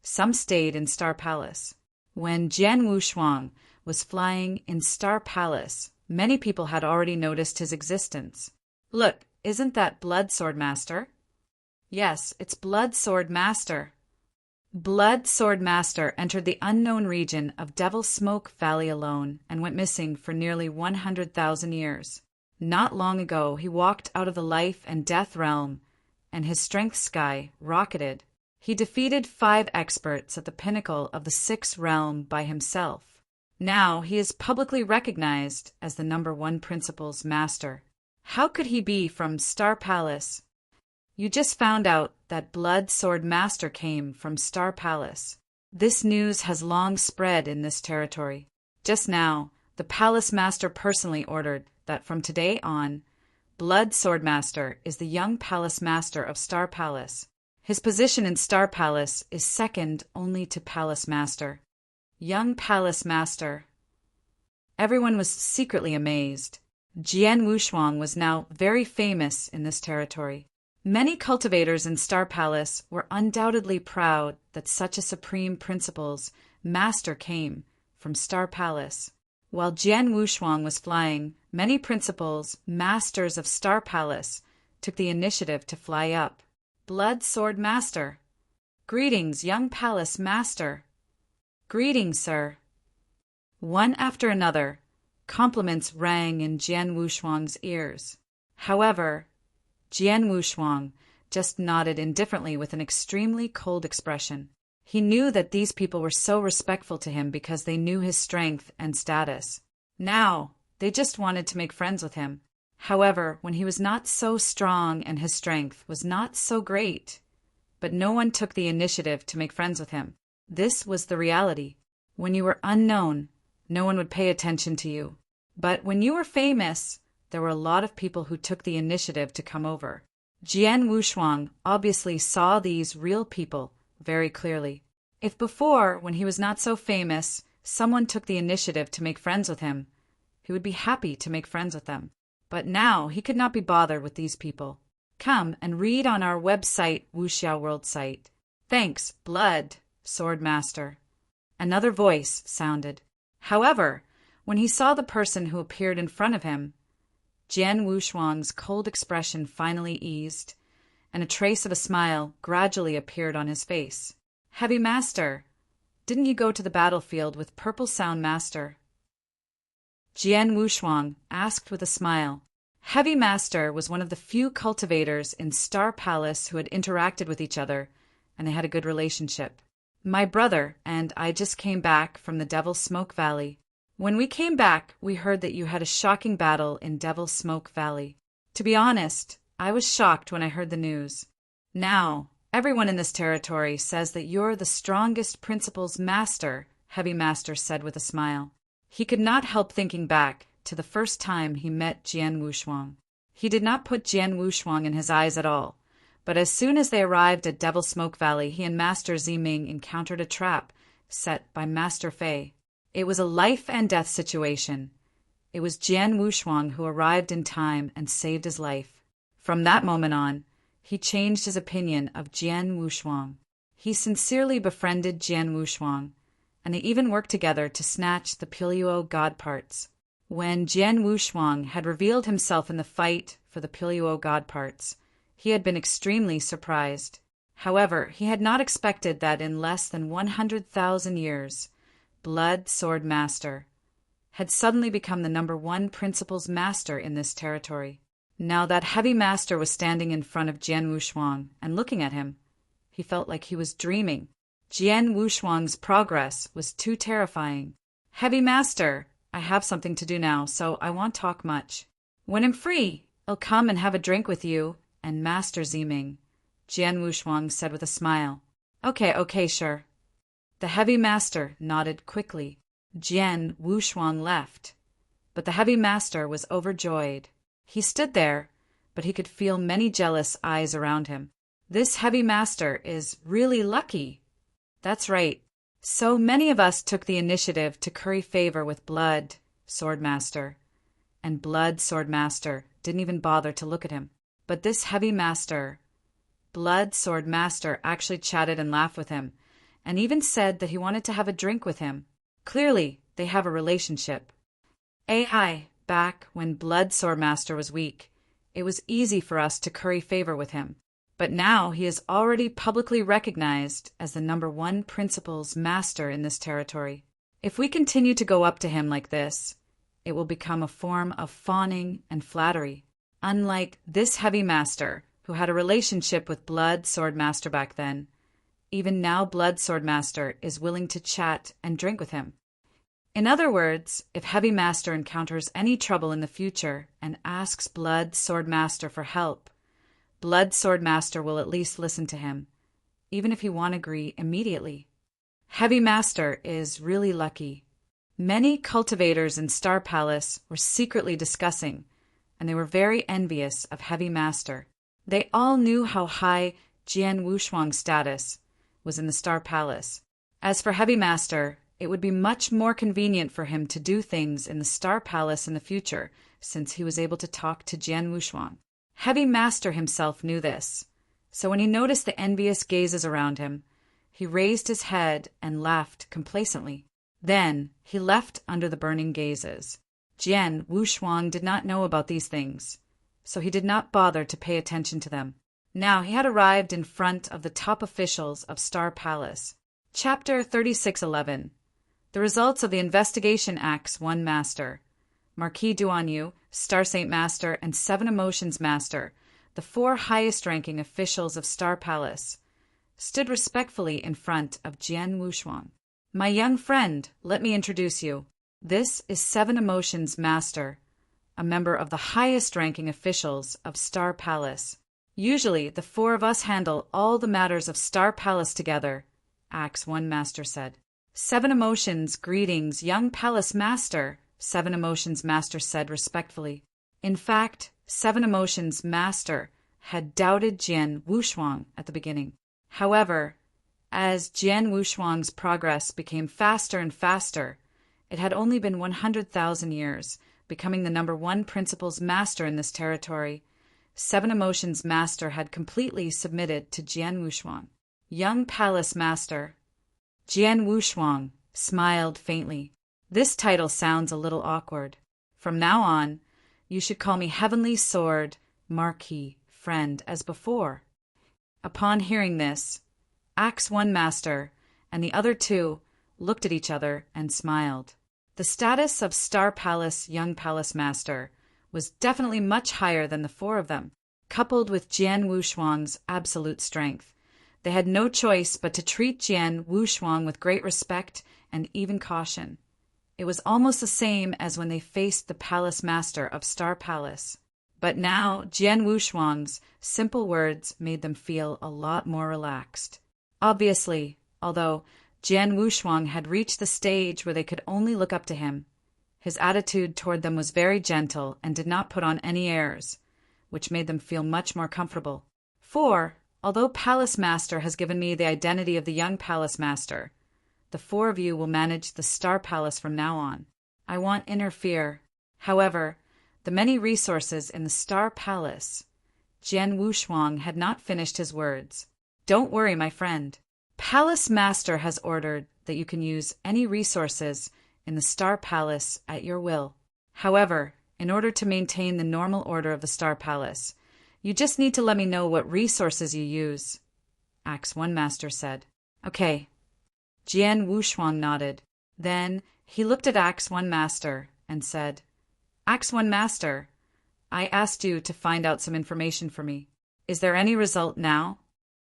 some stayed in Star Palace. When Jian Wushuang was flying in Star Palace, many people had already noticed his existence. Look, isn't that Blood Sword Master? Yes, it's Blood Sword Master. Blood Sword Master entered the unknown region of Devil Smoke Valley alone and went missing for nearly 100,000 years. Not long ago, he walked out of the life and death realm, and his strength sky rocketed. He defeated 5 experts at the pinnacle of the 6th realm by himself. Now he is publicly recognized as the #1 Principal's Master. How could he be from Star Palace? You just found out that Blood Sword Master came from Star Palace. This news has long spread in this territory. Just now, the Palace Master personally ordered that from today on, Blood Sword Master is the young Palace Master of Star Palace. His position in Star Palace is second only to Palace Master. Young Palace Master. Everyone was secretly amazed. Jian Wushuang was now very famous in this territory. Many cultivators in Star Palace were undoubtedly proud that such a supreme principal's master came from Star Palace. While Jian Wushuang was flying, many principals, masters of Star Palace, took the initiative to fly up. Blood Sword Master. Greetings, young Palace Master. Greetings, sir. One after another, Compliments rang in Jian Wushuang's ears. However, Jian Wushuang just nodded indifferently with an extremely cold expression. He knew that these people were so respectful to him because they knew his strength and status. Now, they just wanted to make friends with him. However, when he was not so strong and his strength was not so great, but no one took the initiative to make friends with him. This was the reality. When you were unknown, no one would pay attention to you. But when you were famous, there were a lot of people who took the initiative to come over. Jian Wushuang obviously saw these real people very clearly. If before, when he was not so famous, someone took the initiative to make friends with him, he would be happy to make friends with them. But now he could not be bothered with these people. Come and read on our website, Wuxiao World site. Thanks, Blood, Sword Master. Another voice sounded. However, when he saw the person who appeared in front of him, Jian Wushuang's cold expression finally eased, and a trace of a smile gradually appeared on his face. Heavy Master, didn't you go to the battlefield with Purple Sound Master? Jian Wushuang asked with a smile. Heavy Master was one of the few cultivators in Star Palace who had interacted with each other, and they had a good relationship. My brother and I just came back from the Devil's Smoke Valley. When we came back, we heard that you had a shocking battle in Devil's Smoke Valley. To be honest, I was shocked when I heard the news. Now, everyone in this territory says that you're the strongest principal's master, Heavy Master said with a smile. He could not help thinking back to the first time he met Jian Wushuang. He did not put Jian Wushuang in his eyes at all, but as soon as they arrived at Devil's Smoke Valley, he and Master Ziming encountered a trap set by Master Fei. It was a life-and-death situation. It was Jian Wushuang who arrived in time and saved his life. From that moment on, he changed his opinion of Jian Wushuang. He sincerely befriended Jian Wushuang, and they even worked together to snatch the Piluo God parts. When Jian Wushuang had revealed himself in the fight for the Piluo God parts, he had been extremely surprised. However, he had not expected that in less than 100,000 years, Blood Sword Master had suddenly become the #1 principal's master in this territory. Now that Heavy Master was standing in front of Jian Wushuang and looking at him, he felt like he was dreaming. Jian Wushuang's progress was too terrifying. Heavy Master, I have something to do now, so I won't talk much. When I'm free, I'll come and have a drink with you and Master Ziming, Jian Wushuang said with a smile. Okay, sure. The Heavy Master nodded quickly. Jian Wushuang left, but the Heavy Master was overjoyed. He stood there, but he could feel many jealous eyes around him. This Heavy Master is really lucky. That's right. So many of us took the initiative to curry favor with Blood Sword Master, and Blood Sword Master didn't even bother to look at him. But this Heavy Master, Blood Sword Master, actually chatted and laughed with him, and even said that he wanted to have a drink with him. Clearly, they have a relationship. Back when Blood Sword Master was weak, it was easy for us to curry favor with him. But now he is already publicly recognized as the #1 principal's master in this territory. If we continue to go up to him like this, it will become a form of fawning and flattery. Unlike this Heavy Master, who had a relationship with Blood Sword Master back then, even now Blood Sword Master is willing to chat and drink with him. In other words, if Heavy Master encounters any trouble in the future and asks Blood Sword Master for help, Blood Sword Master will at least listen to him, even if he won't agree immediately. Heavy Master is really lucky. Many cultivators in Star Palace were secretly discussing, and they were very envious of Heavy Master. They all knew how high Jian Wushuang's status was in the Star Palace. As for Heavy Master, it would be much more convenient for him to do things in the Star Palace in the future, since he was able to talk to Jian Wushuang. Heavy Master himself knew this, so when he noticed the envious gazes around him, he raised his head and laughed complacently. Then he left under the burning gazes. Jian Wushuang did not know about these things, so he did not bother to pay attention to them. Now he had arrived in front of the top officials of Star Palace. Chapter 3611. The results of the investigation, Acts 1 Master. Marquis Duanyu, Star Saint Master, and 7 Emotions Master, the 4 highest-ranking officials of Star Palace, stood respectfully in front of Jian Wushuang. My young friend, let me introduce you. This is 7 Emotions Master, a member of the highest-ranking officials of Star Palace. Usually, the 4 of us handle all the matters of Star Palace together, Acts 1 Master said. 7 Emotions, greetings, young Palace Master, 7 Emotions Master said respectfully. In fact, 7 Emotions Master had doubted Jian Wushuang at the beginning. However, as Jian Wushuang's progress became faster and faster, it had only been 100,000 years, becoming the #1 Principal's Master in this territory. 7 Emotions Master had completely submitted to Jian Wushuang. Young Palace Master. Jian Wushuang smiled faintly. This title sounds a little awkward. From now on, you should call me Heavenly Sword, Marquis, Friend, as before. Upon hearing this, Acts 1 Master and the other 2 looked at each other and smiled. The status of Star Palace Young Palace Master was definitely much higher than the 4 of them. Coupled with Jian Wushuang's absolute strength, they had no choice but to treat Jian Wushuang with great respect and even caution. It was almost the same as when they faced the Palace Master of Star Palace. But now Jian Wushuang's simple words made them feel a lot more relaxed. Obviously, although Jian Wushuang had reached the stage where they could only look up to him, his attitude toward them was very gentle and did not put on any airs, which made them feel much more comfortable. For, although Palace Master has given me the identity of the young Palace Master, the 4 of you will manage the Star Palace from now on. I won't interfere. However, the many resources in the Star Palace. Jian Wushuang had not finished his words. Don't worry, my friend. Palace Master has ordered that you can use any resources in the Star Palace at your will. However, in order to maintain the normal order of the Star Palace, you just need to let me know what resources you use, Acts 1 Master said. Okay. Jian Wushuang nodded. Then he looked at Acts 1 Master and said, Acts 1 Master, I asked you to find out some information for me. Is there any result now?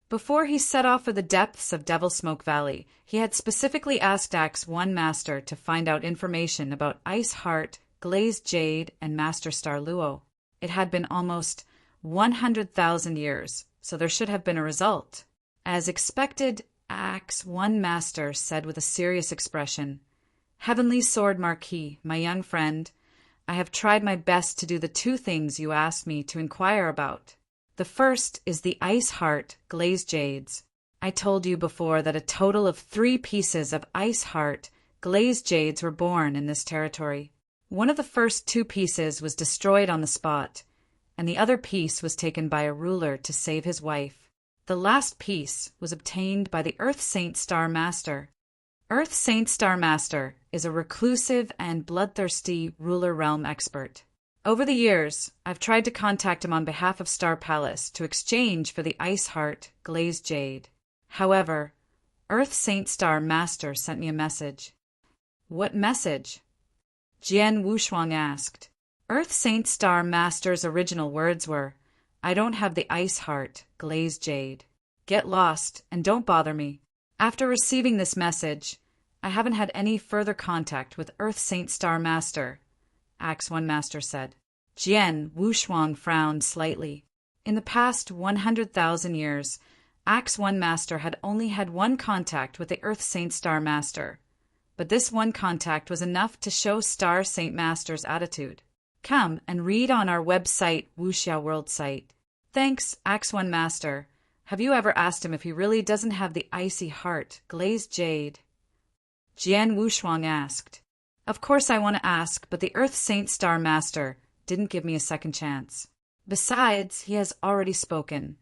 Before he set off for the depths of Devil Smoke Valley, he had specifically asked Acts 1 Master to find out information about Ice Heart, Glazed Jade, and Master Star Luo. It had been almost 100,000 years, so there should have been a result. As expected, Acts 1 Master said with a serious expression, Heavenly Sword Marquis, my young friend, I have tried my best to do the 2 things you asked me to inquire about. The first is the Ice Heart Glazed Jades. I told you before that a total of 3 pieces of Ice Heart Glazed Jades were born in this territory. One of the first 2 pieces was destroyed on the spot, and the other piece was taken by a ruler to save his wife. The last piece was obtained by the Earth Saint Star Master. Earth Saint Star Master is a reclusive and bloodthirsty ruler realm expert. Over the years, I've tried to contact him on behalf of Star Palace to exchange for the Ice Heart Glazed Jade. However, Earth Saint Star Master sent me a message. What message? Jian Wushuang asked. Earth Saint Star Master's original words were, I don't have the Ice Heart Glazed Jade. Get lost and don't bother me. After receiving this message, I haven't had any further contact with Earth Saint Star Master, Acts 1 Master said. Jian Wushuang frowned slightly. In the past 100,000 years, Acts 1 Master had only had 1 contact with the Earth Saint Star Master, but this 1 contact was enough to show Star Saint Master's attitude. Come and read on our website, Wuxia World site. Thanks, Acts 1 Master. Have you ever asked him if he really doesn't have the Icy Heart Glazed Jade? Jian Wushuang asked. Of course I want to ask, but the Earth Saint Star Master didn't give me a second chance. Besides, he has already spoken,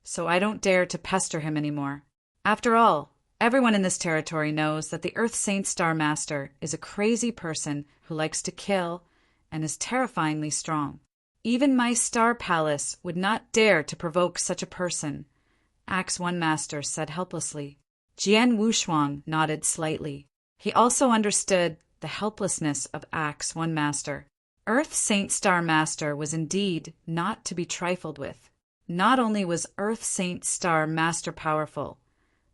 so I don't dare to pester him anymore. After all, everyone in this territory knows that the Earth Saint Star Master is a crazy person who likes to kill and is terrifyingly strong. Even my Star Palace would not dare to provoke such a person, Acts 1 Master said helplessly. Jian Wushuang nodded slightly. He also understood the helplessness of Acts 1 Master. Earth Saint Star Master was indeed not to be trifled with. Not only was Earth Saint Star Master powerful,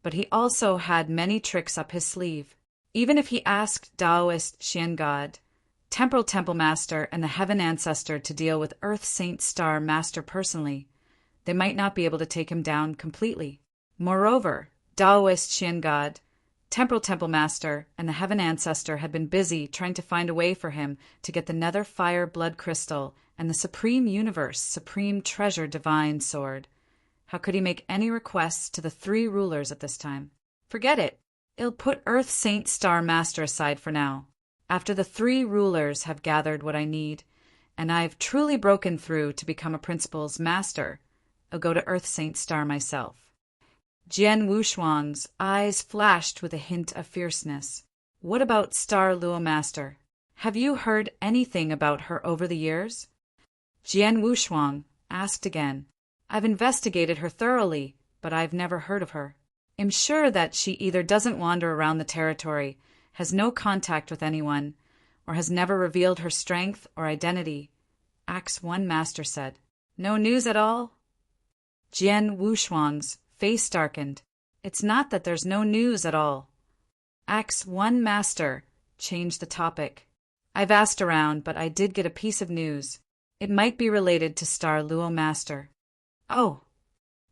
but he also had many tricks up his sleeve. Even if he asked Taoist Xian God, Temporal Temple Master, and the Heaven Ancestor to deal with Earth Saint Star Master personally, they might not be able to take him down completely. Moreover, Taoist Xian God, Temporal Temple Master, and the Heaven Ancestor had been busy trying to find a way for him to get the Nether Fire Blood Crystal and the Supreme Universe, Supreme Treasure Divine Sword. How could he make any requests to the three rulers at this time? Forget it. I'll put Earth Saint Star Master aside for now. After the three rulers have gathered what I need, and I've truly broken through to become a Principal's Master, I'll go to Earth Saint Star myself. Jian Wushuang's eyes flashed with a hint of fierceness. What about Star Luo Master? Have you heard anything about her over the years? Jian Wushuang asked again. I've investigated her thoroughly, but I've never heard of her. I'm sure that she either doesn't wander around the territory, has no contact with anyone, or has never revealed her strength or identity, Axe One Master said. No news at all? Jian Wushuang's face darkened. It's not that there's no news at all. Axe One Master changed the topic. I've asked around, but I did get a piece of news. It might be related to Star Luo Master. Oh!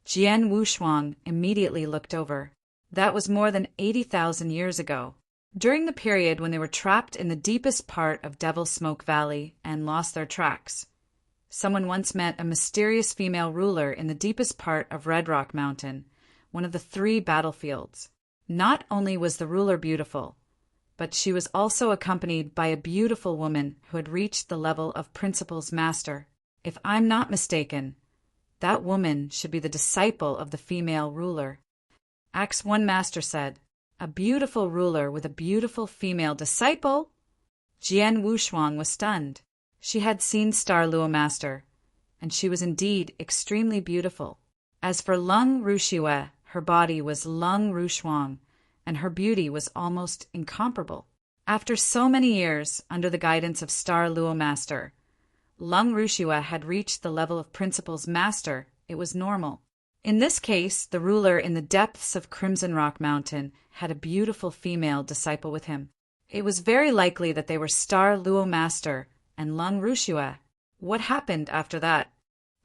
Jian Wushuang immediately looked over. That was more than 80,000 years ago. During the period when they were trapped in the deepest part of Devil's Smoke Valley and lost their tracks, someone once met a mysterious female ruler in the deepest part of Red Rock Mountain, one of the 3 battlefields. Not only was the ruler beautiful, but she was also accompanied by a beautiful woman who had reached the level of Principal's Master. If I'm not mistaken, that woman should be the disciple of the female ruler. Axe One Master said, a beautiful ruler with a beautiful female disciple? Jian Wushuang was stunned. She had seen Star Luo Master, and she was indeed extremely beautiful. As for Lung Rushue, her body was Lung Rushuang, and her beauty was almost incomparable. After so many years under the guidance of Star Luo Master, Lung Rushue had reached the level of Principal's Master. It was normal. In this case, the ruler in the depths of Crimson Rock Mountain had a beautiful female disciple with him. It was very likely that they were Star Luo Master and Lung Rushue. What happened after that?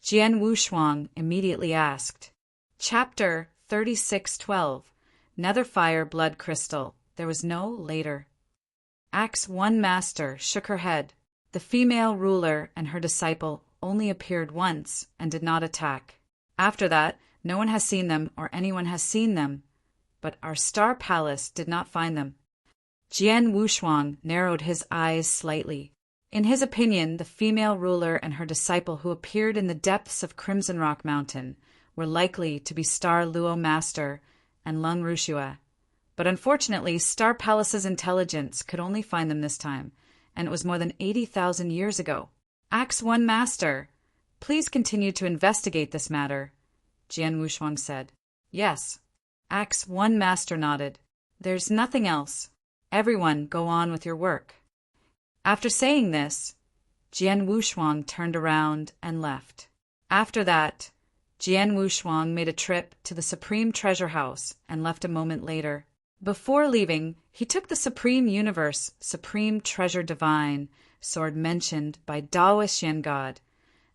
Jian Wushuang immediately asked. Chapter 3612, Netherfire Blood Crystal. There was no later. Axe One Master shook her head. The female ruler and her disciple only appeared once and did not attack. After that, no one has seen them or anyone has seen them, but our Star Palace did not find them. Jian Wushuang narrowed his eyes slightly. In his opinion, the female ruler and her disciple who appeared in the depths of Crimson Rock Mountain were likely to be Star Luo Master and Lung Rushue. But unfortunately, Star Palace's intelligence could only find them this time, and it was more than 80,000 years ago. Axe One Master, please continue to investigate this matter, Jian Wushuang said. Yes. Axe One Master nodded. There's nothing else. Everyone go on with your work. After saying this, Jian Wushuang turned around and left. After that, Jian Wushuang made a trip to the Supreme Treasure House and left a moment later. Before leaving, he took the Supreme Universe, Supreme Treasure Divine sword mentioned by Taoist Xian God,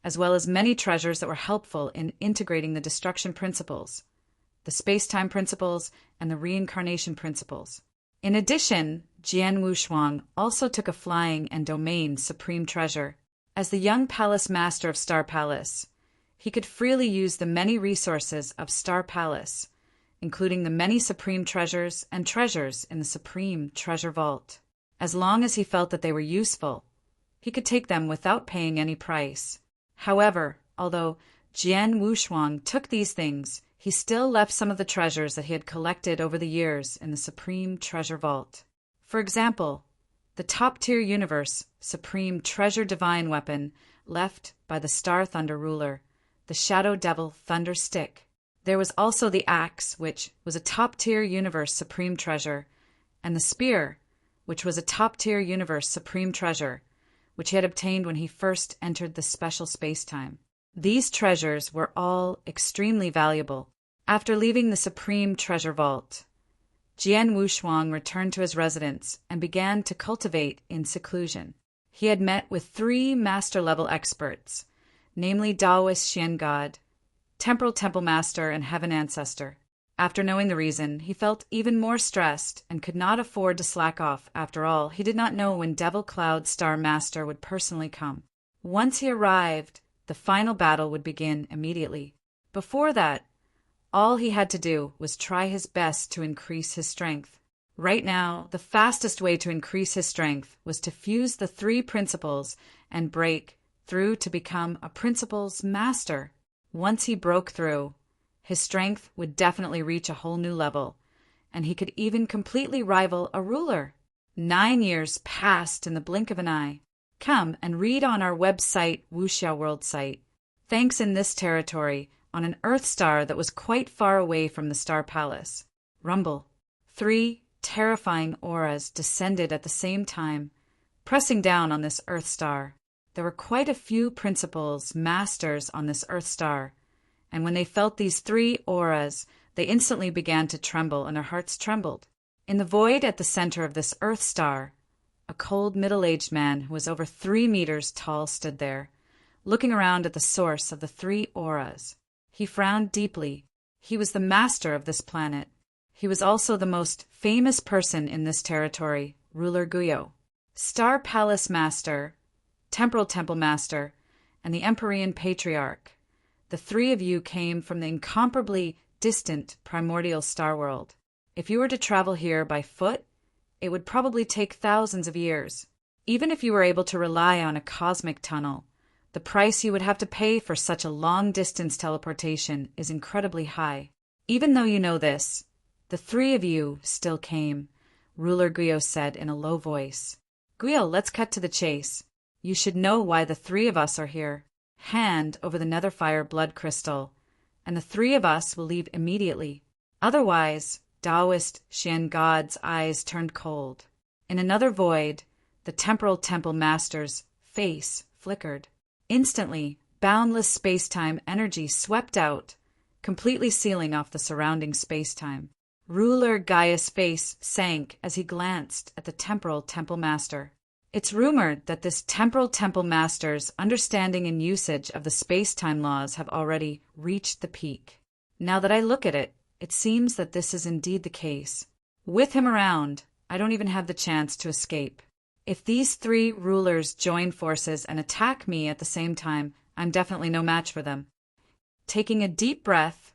as well as many treasures that were helpful in integrating the destruction principles, the space-time principles, and the reincarnation principles. In addition, Jian Wushuang also took a flying and domain supreme treasure. As the young palace master of Star Palace, he could freely use the many resources of Star Palace, including the many supreme treasures and treasures in the Supreme Treasure Vault. As long as he felt that they were useful, he could take them without paying any price. However, although Jian Wushuang took these things, he still left some of the treasures that he had collected over the years in the Supreme Treasure Vault. For example, the top-tier universe Supreme Treasure Divine weapon left by the Star Thunder ruler, the Shadow Devil Thunder Stick. There was also the axe, which was a top-tier universe supreme treasure, and the spear, which was a top-tier universe supreme treasure, which he had obtained when he first entered the special space-time. These treasures were all extremely valuable. After leaving the Supreme Treasure Vault, Jian Wushuang returned to his residence and began to cultivate in seclusion. He had met with 3 master-level experts, namely Taoist Xian God, Temporal Temple Master, and Heaven Ancestor. After knowing the reason, he felt even more stressed and could not afford to slack off. After all, he did not know when Devil Cloud Star Master would personally come. Once he arrived, the final battle would begin immediately. Before that, all he had to do was try his best to increase his strength. Right now, the fastest way to increase his strength was to fuse the 3 principles and break through to become a principles master. Once he broke through, his strength would definitely reach a whole new level, and he could even completely rival a ruler. 9 years passed in the blink of an eye. Come and read on our website, Wuxia World site. Thanks in this territory, on an Earth star that was quite far away from the Star Palace. Rumble. 3 terrifying auras descended at the same time, pressing down on this Earth star. There were quite a few principles, masters on this Earth star, and when they felt these 3 auras, they instantly began to tremble, and their hearts trembled. In the void at the center of this Earth star, a cold middle-aged man who was over 3 meters tall stood there, looking around at the source of the 3 auras. He frowned deeply. He was the master of this planet. He was also the most famous person in this territory, Ruler Guyo, Star Palace Master, Temporal Temple Master, and the Empyrean Patriarch. The 3 of you came from the incomparably distant primordial star world. If you were to travel here by foot, it would probably take thousands of years. Even if you were able to rely on a cosmic tunnel, the price you would have to pay for such a long-distance teleportation is incredibly high. Even though you know this, the 3 of you still came, Ruler Guyo said in a low voice. Guyo, let's cut to the chase. You should know why the 3 of us are here. Hand over the Netherfire blood crystal, and the 3 of us will leave immediately. Otherwise, Taoist Xian God's eyes turned cold. In another void, the Temporal Temple Master's face flickered. Instantly, boundless space-time energy swept out, completely sealing off the surrounding space-time. Ruler Gaia's face sank as he glanced at the Temporal Temple Master. It's rumored that this Temporal Temple Master's understanding and usage of the space-time laws have already reached the peak. Now that I look at it, it seems that this is indeed the case. With him around, I don't even have the chance to escape. If these 3 rulers join forces and attack me at the same time, I'm definitely no match for them. Taking a deep breath,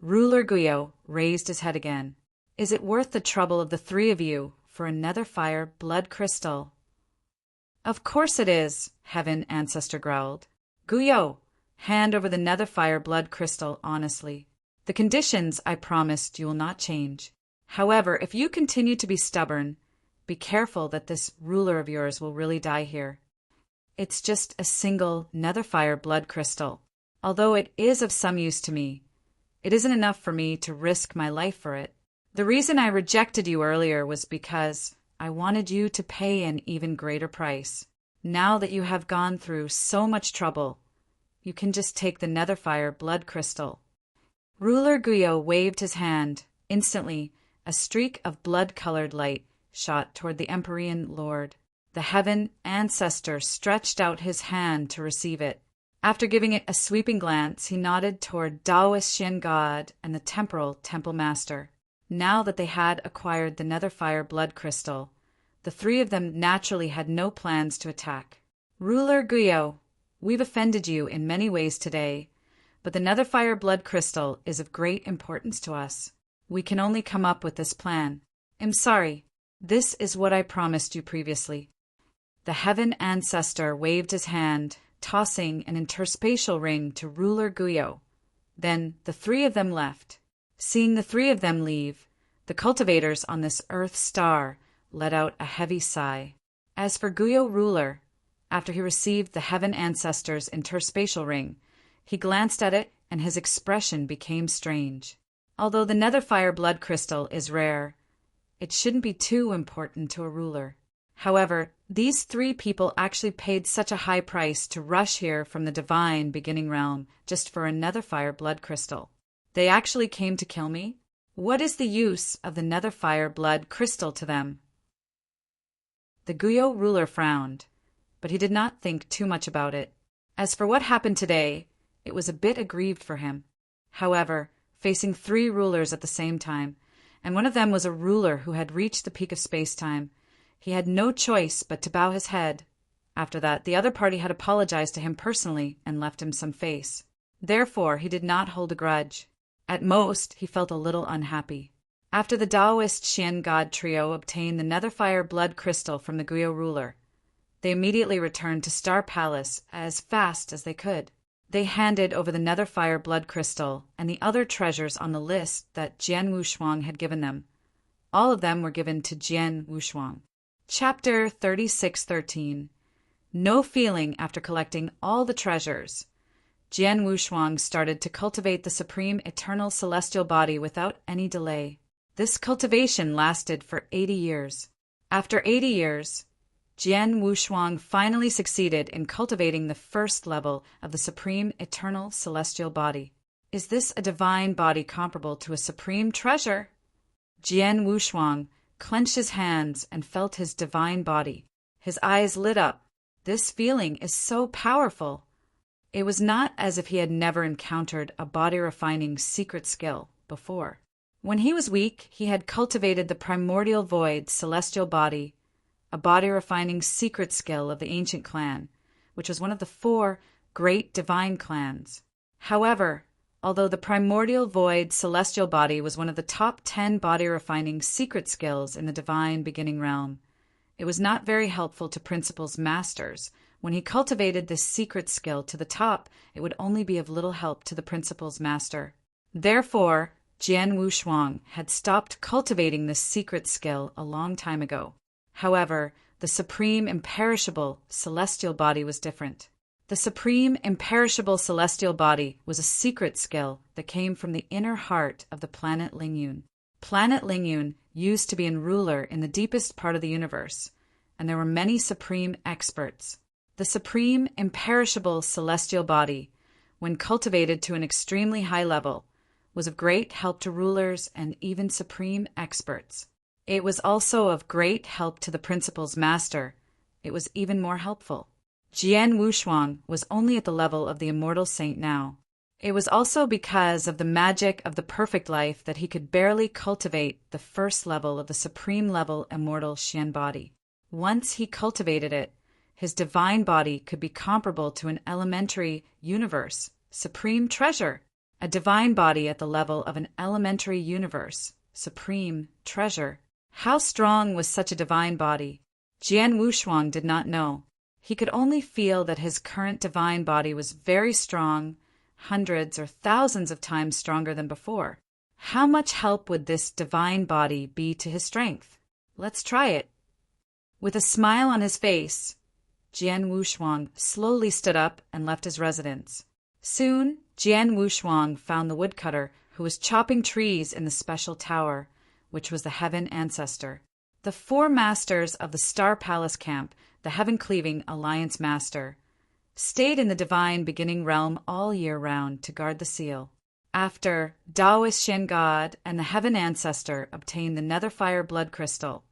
Ruler Guyo raised his head again. Is it worth the trouble of the 3 of you for a Netherfire blood crystal? Of course it is, Heaven Ancestor growled. Guyo, hand over the Netherfire blood crystal honestly. The conditions I promised you will not change. However, if you continue to be stubborn, be careful that this ruler of yours will really die here. It's just a single Netherfire blood crystal. Although it is of some use to me, it isn't enough for me to risk my life for it. The reason I rejected you earlier was because I wanted you to pay an even greater price. Now that you have gone through so much trouble, you can just take the Netherfire blood crystal. Ruler Guyo waved his hand. Instantly, a streak of blood-colored light shot toward the Empyrean Lord. The Heaven Ancestor stretched out his hand to receive it. After giving it a sweeping glance, he nodded toward Taoist Xian God and the Temporal Temple Master. Now that they had acquired the Netherfire blood crystal, the 3 of them naturally had no plans to attack. Ruler Guyo, we've offended you in many ways today, but the Netherfire blood crystal is of great importance to us. We can only come up with this plan. I'm sorry. This is what I promised you previously. The Heaven Ancestor waved his hand, tossing an interspatial ring to Ruler Guyo. Then the 3 of them left. Seeing the 3 of them leave, the cultivators on this Earth star let out a heavy sigh. As for Guyo Ruler, after he received the Heaven Ancestor's interspatial ring, he glanced at it and his expression became strange. Although the Netherfire blood crystal is rare, it shouldn't be too important to a ruler. However, these three people actually paid such a high price to rush here from the divine beginning realm just for a netherfire blood crystal. They actually came to kill me? What is the use of the netherfire blood crystal to them? The Guyo ruler frowned, but he did not think too much about it. As for what happened today, it was a bit aggrieved for him. However, facing three rulers at the same time, and one of them was a ruler who had reached the peak of space-time, he had no choice but to bow his head. After that, the other party had apologized to him personally and left him some face. Therefore, he did not hold a grudge. At most, he felt a little unhappy. After the Taoist Xian God trio obtained the netherfire blood crystal from the Guyo ruler, they immediately returned to Star Palace as fast as they could. They handed over the netherfire blood crystal and the other treasures on the list that Jian Wushuang had given them. All of them were given to Jian Wushuang. Chapter 36:13. No feeling after collecting all the treasures. Jian Wushuang started to cultivate the supreme eternal celestial body without any delay. This cultivation lasted for 80 years. After 80 years, Jian Wushuang finally succeeded in cultivating the first level of the supreme eternal celestial body. Is this a divine body comparable to a supreme treasure? Jian Wushuang clenched his hands and felt his divine body. His eyes lit up. This feeling is so powerful. It was not as if he had never encountered a body-refining secret skill before. When he was weak, he had cultivated the primordial void celestial body, a body-refining secret skill of the ancient clan, which was one of the 4 great divine clans. However, although the primordial void celestial body was one of the top 10 body-refining secret skills in the divine beginning realm, it was not very helpful to Principal's masters. When he cultivated this secret skill to the top, it would only be of little help to the Principal's master. Therefore, Jian Wushuang had stopped cultivating this secret skill a long time ago. However, the supreme imperishable celestial body was different. The supreme imperishable celestial body was a secret skill that came from the inner heart of the planet Lingyun. Planet Lingyun used to be a ruler in the deepest part of the universe, and there were many supreme experts. The supreme imperishable celestial body, when cultivated to an extremely high level, was of great help to rulers and even supreme experts. It was also of great help to the Principal's master. It was even more helpful. Jian Wushuang was only at the level of the immortal saint now. It was also because of the magic of the perfect life that he could barely cultivate the first level of the supreme level immortal Xian body. Once he cultivated it, his divine body could be comparable to an elementary universe, supreme treasure. A divine body at the level of an elementary universe, supreme treasure. How strong was such a divine body? Jian Wushuang did not know. He could only feel that his current divine body was very strong, hundreds or thousands of times stronger than before. How much help would this divine body be to his strength? Let's try it. With a smile on his face, Jian Wushuang slowly stood up and left his residence. Soon, Jian Wushuang found the woodcutter who was chopping trees in the special tower, which was the Heaven Ancestor. The 4 masters of the Star Palace camp, the Heaven-Cleaving Alliance Master, stayed in the divine beginning realm all year round to guard the seal. After Taoist Shen God and the Heaven Ancestor obtained the netherfire blood crystal,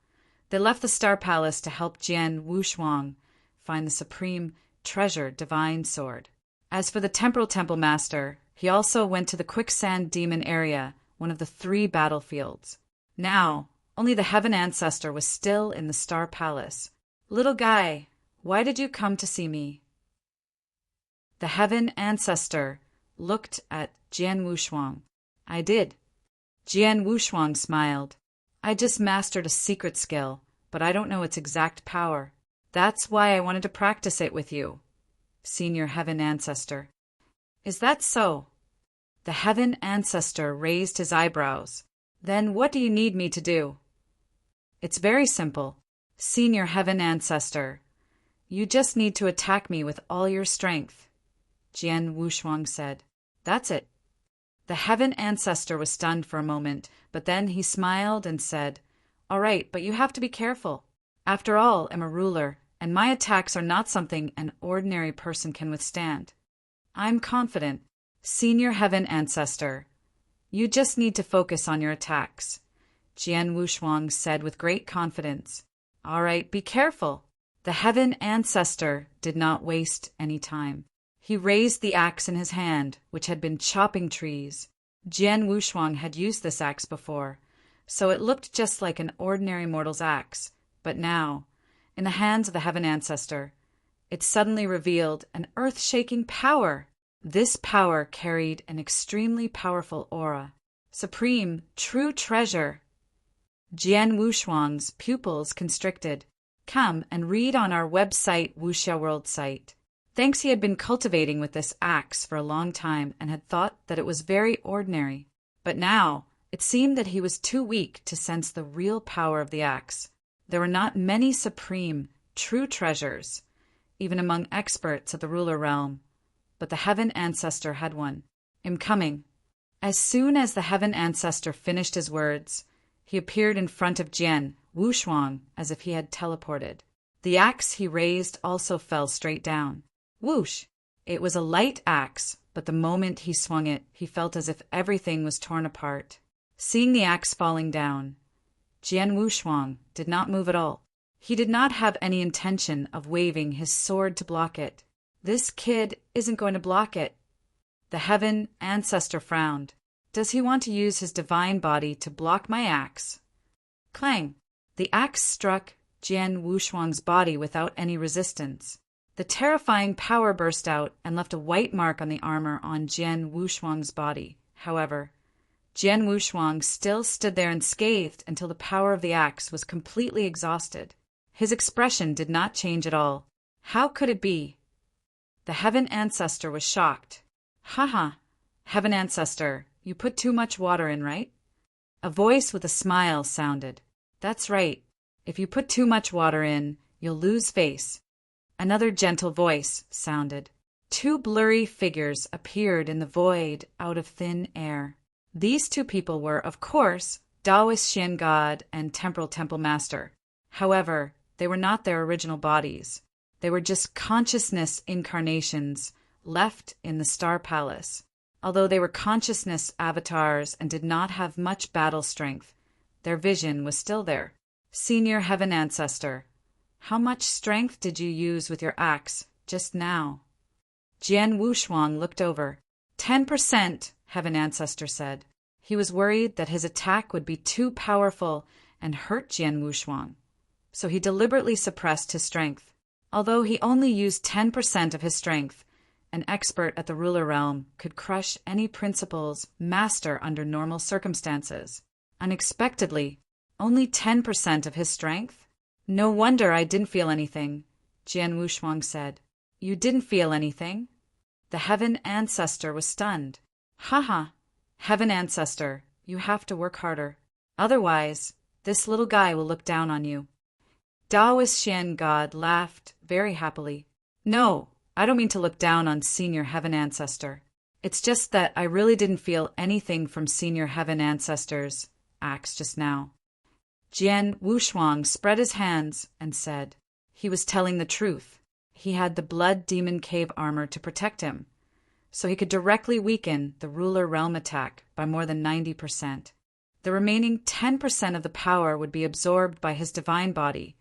they left the Star Palace to help Jian Wushuang find the supreme treasure divine sword. As for the Temporal Temple Master, he also went to the Quicksand Demon area, one of the 3 battlefields. Now, only the Heaven Ancestor was still in the Star Palace. Little guy, why did you come to see me? The Heaven Ancestor looked at Jian Wushuang. I did. Jian Wushuang smiled. I just mastered a secret skill, but I don't know its exact power. That's why I wanted to practice it with you, Senior Heaven Ancestor. Is that so? The Heaven Ancestor raised his eyebrows. Then what do you need me to do? It's very simple. Senior Heaven Ancestor, you just need to attack me with all your strength, Jian Wushuang said. That's it. The Heaven Ancestor was stunned for a moment, but then he smiled and said, All right, but you have to be careful. After all, I'm a ruler, and my attacks are not something an ordinary person can withstand. I'm confident. Senior Heaven Ancestor, you just need to focus on your attacks, Jian Wushuang said with great confidence. All right, be careful. The Heaven Ancestor did not waste any time. He raised the axe in his hand, which had been chopping trees. Jian Wushuang had used this axe before, so it looked just like an ordinary mortal's axe. But now, in the hands of the Heaven Ancestor, it suddenly revealed an earth-shaking power. This power carried an extremely powerful aura. Supreme, true treasure. Jian Wushuang's pupils constricted. Come and read on our website, Wuxia World site. Thanks, he had been cultivating with this axe for a long time and had thought that it was very ordinary. But now, it seemed that he was too weak to sense the real power of the axe. There were not many supreme, true treasures, even among experts of the ruler realm. But the Heaven Ancestor had one. I'm coming. As soon as the Heaven Ancestor finished his words, he appeared in front of Jian Wushuang as if he had teleported. The axe he raised also fell straight down. Whoosh! It was a light axe, but the moment he swung it, he felt as if everything was torn apart. Seeing the axe falling down, Jian Wushuang did not move at all. He did not have any intention of waving his sword to block it. This kid isn't going to block it. The Heaven Ancestor frowned. Does he want to use his divine body to block my axe? Clang! The axe struck Jian Wushuang's body without any resistance. The terrifying power burst out and left a white mark on the armor on Jian Wushuang's body. However, Jian Wushuang still stood there unscathed until the power of the axe was completely exhausted. His expression did not change at all. How could it be? The Heaven Ancestor was shocked. Haha, Heaven Ancestor, you put too much water in, right? A voice with a smile sounded. That's right. If you put too much water in, you'll lose face. Another gentle voice sounded. Two blurry figures appeared in the void out of thin air. These two people were, of course, Taoist Xian God and Temporal Temple Master. However, they were not their original bodies. They were just consciousness incarnations left in the Star Palace. Although they were consciousness avatars and did not have much battle strength, their vision was still there. Senior Heaven Ancestor, how much strength did you use with your axe just now? Jian Wushuang looked over. 10%, Heaven Ancestor said. He was worried that his attack would be too powerful and hurt Jian Wushuang, so he deliberately suppressed his strength. Although he only used 10% of his strength, an expert at the ruler realm could crush any principal's master under normal circumstances. Unexpectedly, only 10% of his strength? No wonder I didn't feel anything, Jian Wushuang said. You didn't feel anything? The Heaven Ancestor was stunned. Haha, Heaven Ancestor, you have to work harder. Otherwise, this little guy will look down on you. Taoist Xian God laughed very happily. No, I don't mean to look down on Senior Heaven Ancestor. It's just that I really didn't feel anything from Senior Heaven Ancestor's axe just now. Jian Wushuang spread his hands and said he was telling the truth. He had the Blood Demon Cave armor to protect him, so he could directly weaken the ruler realm attack by more than 90%. The remaining 10% of the power would be absorbed by his divine body,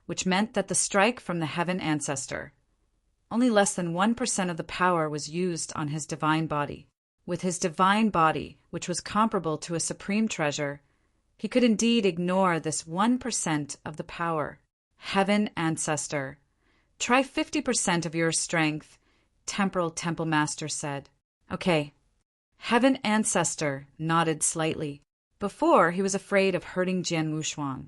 which meant that the strike from the Heaven Ancestor, only less than 1% of the power was used on his divine body. With his divine body, which was comparable to a supreme treasure, he could indeed ignore this 1% of the power. Heaven Ancestor, try 50% of your strength, Temporal Temple Master said. Okay. Heaven Ancestor nodded slightly. Before, he was afraid of hurting Jian Wushuang,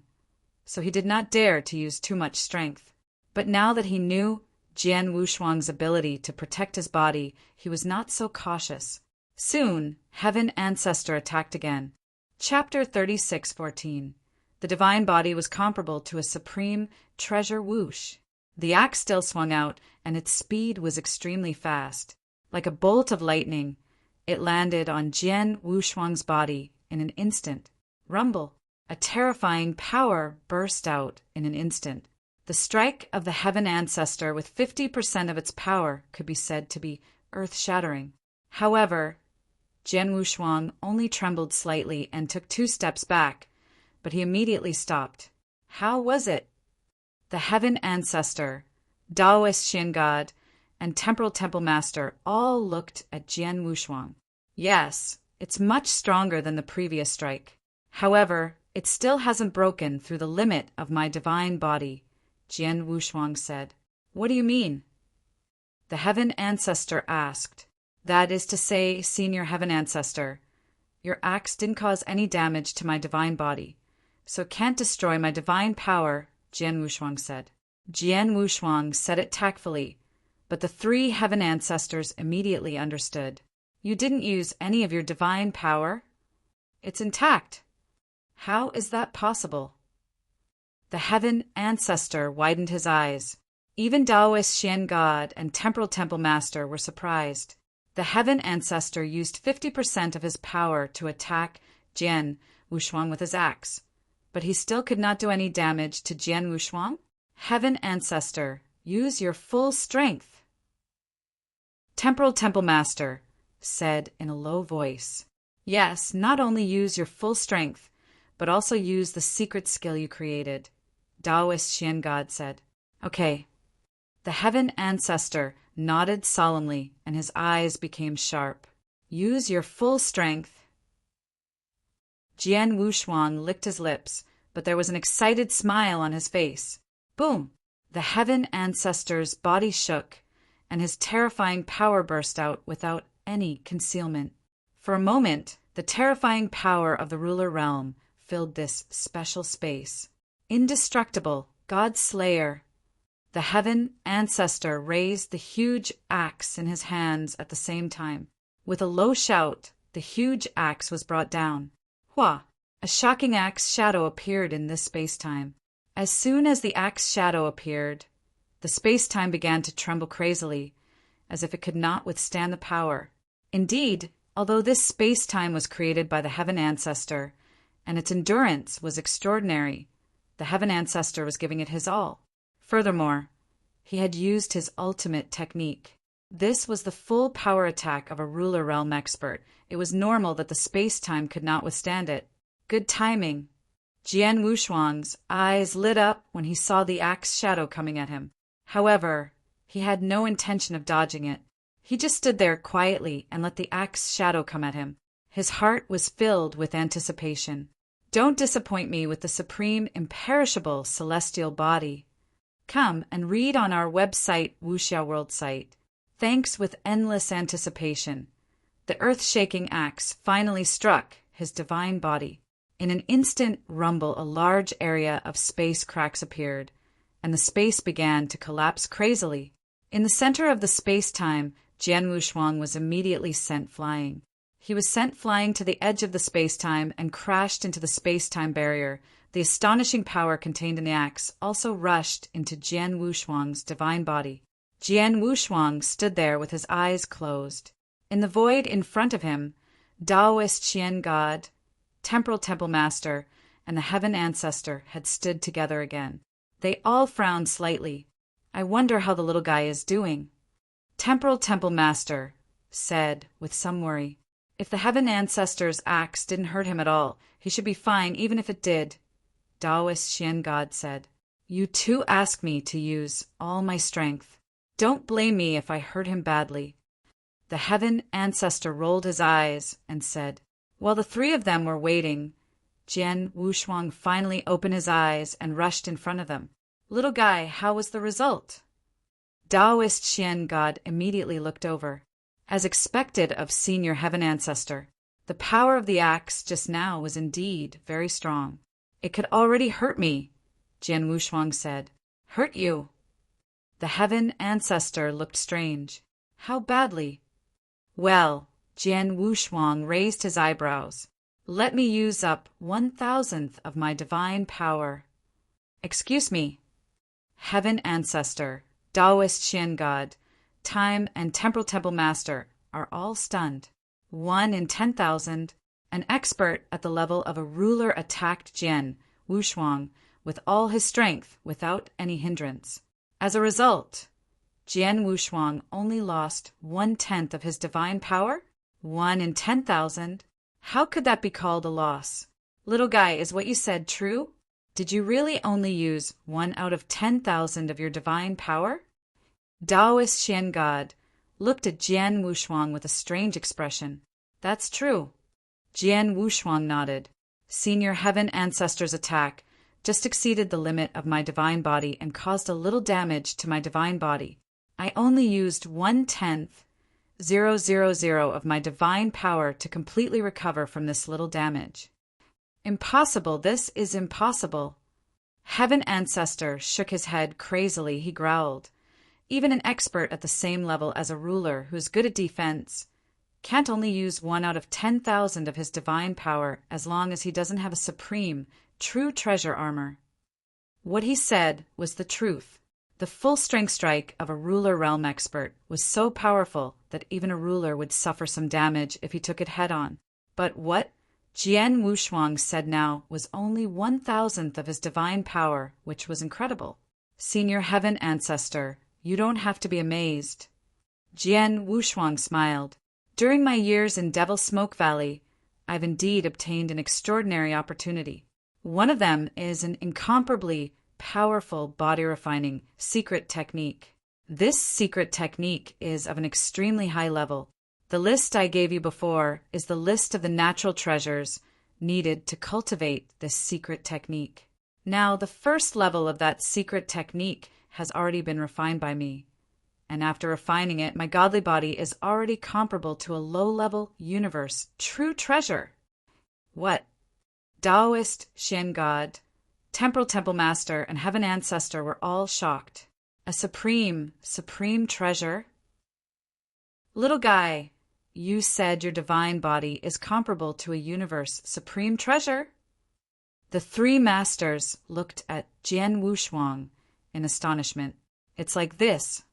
so he did not dare to use too much strength. But now that he knew Jian Wushuang's ability to protect his body, he was not so cautious. Soon, Heaven Ancestor attacked again. Chapter 36:14. The divine body was comparable to a supreme treasure whoosh. The axe still swung out, and its speed was extremely fast. Like a bolt of lightning, it landed on Jian Wushuang's body in an instant. Rumble. A terrifying power burst out in an instant. The strike of the Heaven Ancestor with 50% of its power could be said to be earth-shattering. However, Jian Wushuang only trembled slightly and took 2 steps back, but he immediately stopped. How was it? The Heaven Ancestor, Taoist Shin God, and Temporal Temple Master all looked at Jian Wushuang. Yes, it's much stronger than the previous strike. However, it still hasn't broken through the limit of my divine body, Jian Wushuang said. What do you mean? The Heaven Ancestor asked. That is to say, Senior Heaven Ancestor, your axe didn't cause any damage to my divine body, so it can't destroy my divine power, Jian Wushuang said. Jian Wushuang said it tactfully, but the 3 Heaven Ancestors immediately understood. You didn't use any of your divine power? It's intact. How is that possible? The Heaven Ancestor widened his eyes. Even Taoist Shen God and Temporal Temple Master were surprised. The Heaven Ancestor used 50% of his power to attack Jian Wushuang with his axe, but he still could not do any damage to Jian Wushuang? Heaven Ancestor, use your full strength. Temporal Temple Master said in a low voice, yes, not only use your full strength, but also use the secret skill you created, Taoist Shen God said. Okay. The Heaven Ancestor nodded solemnly, and his eyes became sharp. Use your full strength. Jian Wushuang licked his lips, but there was an excited smile on his face. Boom! The Heaven Ancestor's body shook, and his terrifying power burst out without any concealment. For a moment, the terrifying power of the ruler realm filled this special space. Indestructible, God Slayer. The Heaven Ancestor raised the huge axe in his hands at the same time. With a low shout, the huge axe was brought down. Hua! A shocking axe shadow appeared in this space-time. As soon as the axe shadow appeared, the space-time began to tremble crazily, as if it could not withstand the power. Indeed, although this space-time was created by the Heaven Ancestor, and its endurance was extraordinary, the Heaven Ancestor was giving it his all. Furthermore, he had used his ultimate technique. This was the full power attack of a ruler realm expert. It was normal that the space-time could not withstand it. Good timing. Jian Wushuang's eyes lit up when he saw the axe shadow coming at him. However, he had no intention of dodging it. He just stood there quietly and let the axe shadow come at him. His heart was filled with anticipation. Don't disappoint me with the supreme, imperishable celestial body. Come and read on our website, Wuxia World site. Thanks with endless anticipation. The earth-shaking axe finally struck his divine body. In an instant rumble, a large area of space cracks appeared, and the space began to collapse crazily. In the center of the space-time, Jian Wushuang was immediately sent flying. He was sent flying to the edge of the space-time and crashed into the space-time barrier. The astonishing power contained in the axe also rushed into Jian Wushuang's divine body. Jian Wushuang stood there with his eyes closed. In the void in front of him, Taoist Shen God, Temporal Temple Master, and the Heaven Ancestor had stood together again. They all frowned slightly. I wonder how the little guy is doing. Temporal Temple Master said with some worry, if the Heaven Ancestor's axe didn't hurt him at all, he should be fine even if it did. Taoist Shen God said, you too ask me to use all my strength. Don't blame me if I hurt him badly. The Heaven Ancestor rolled his eyes and said, while the 3 of them were waiting, Jian Wushuang finally opened his eyes and rushed in front of them. Little guy, how was the result? Taoist Shen God immediately looked over. As expected of Senior Heaven Ancestor, the power of the axe just now was indeed very strong. It could already hurt me, Jian Wushuang said. Hurt you? The Heaven Ancestor looked strange. How badly? Well, Jian Wushuang raised his eyebrows. Let me use up 1,000th of my divine power. Excuse me. Heaven Ancestor, Taoist Shen God, Time and Temporal Temple Master are all stunned. 1 in 10,000, An expert at the level of a ruler attacked Jian Wushuang with all his strength without any hindrance. As a result, Jian Wushuang only lost 1/10 of his divine power? 1 in 10,000? How could that be called a loss? Little guy, is what you said true? Did you really only use 1 out of 10,000 of your divine power? Taoist Xian God looked at Jian Wushuang with a strange expression. That's true. Jian Wushuang nodded. Senior Heaven Ancestor's attack just exceeded the limit of my divine body and caused a little damage to my divine body. I only used 1/10,000 of my divine power to completely recover from this little damage. Impossible, this is impossible. Heaven Ancestor shook his head crazily. He growled. Even an expert at the same level as a ruler who's good at defense can't only use 1 out of 10,000 of his divine power as long as he doesn't have a supreme, true treasure armor. What he said was the truth. The full strength strike of a ruler realm expert was so powerful that even a ruler would suffer some damage if he took it head-on. But what Jian Wushuang said now was only 1,000th of his divine power, which was incredible. Senior Heaven Ancestor, you don't have to be amazed. Jian Wushuang smiled. During my years in Devil's Smoke Valley, I've indeed obtained an extraordinary opportunity. One of them is an incomparably powerful body-refining secret technique. This secret technique is of an extremely high level. The list I gave you before is the list of the natural treasures needed to cultivate this secret technique. Now, the first level of that secret technique has already been refined by me. And after refining it, my godly body is already comparable to a low-level universe true treasure. What? Taoist Xian God, Temporal Temple Master, and Heaven Ancestor were all shocked. A supreme treasure? Little guy, you said your divine body is comparable to a universe supreme treasure? The three masters looked at Jian Wushuang in astonishment. It's like this.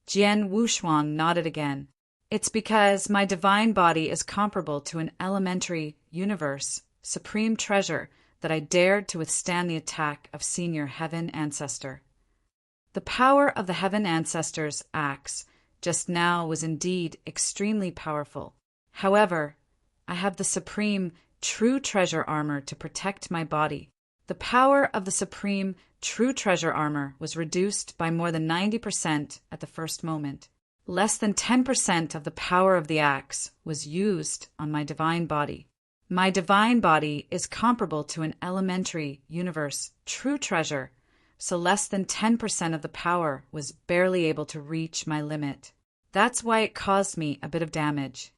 Jian Wushuang nodded again. It's because my divine body is comparable to an elementary universe supreme treasure that I dared to withstand the attack of Senior Heaven Ancestor. The power of the Heaven Ancestor's axe just now was indeed extremely powerful. However, I have the supreme true treasure armor to protect my body. The power of the supreme true treasure armor was reduced by more than 90% at the first moment. Less than 10% of the power of the axe was used on my divine body. My divine body is comparable to an elementary universe true treasure, so less than 10% of the power was barely able to reach my limit. That's why it caused me a bit of damage.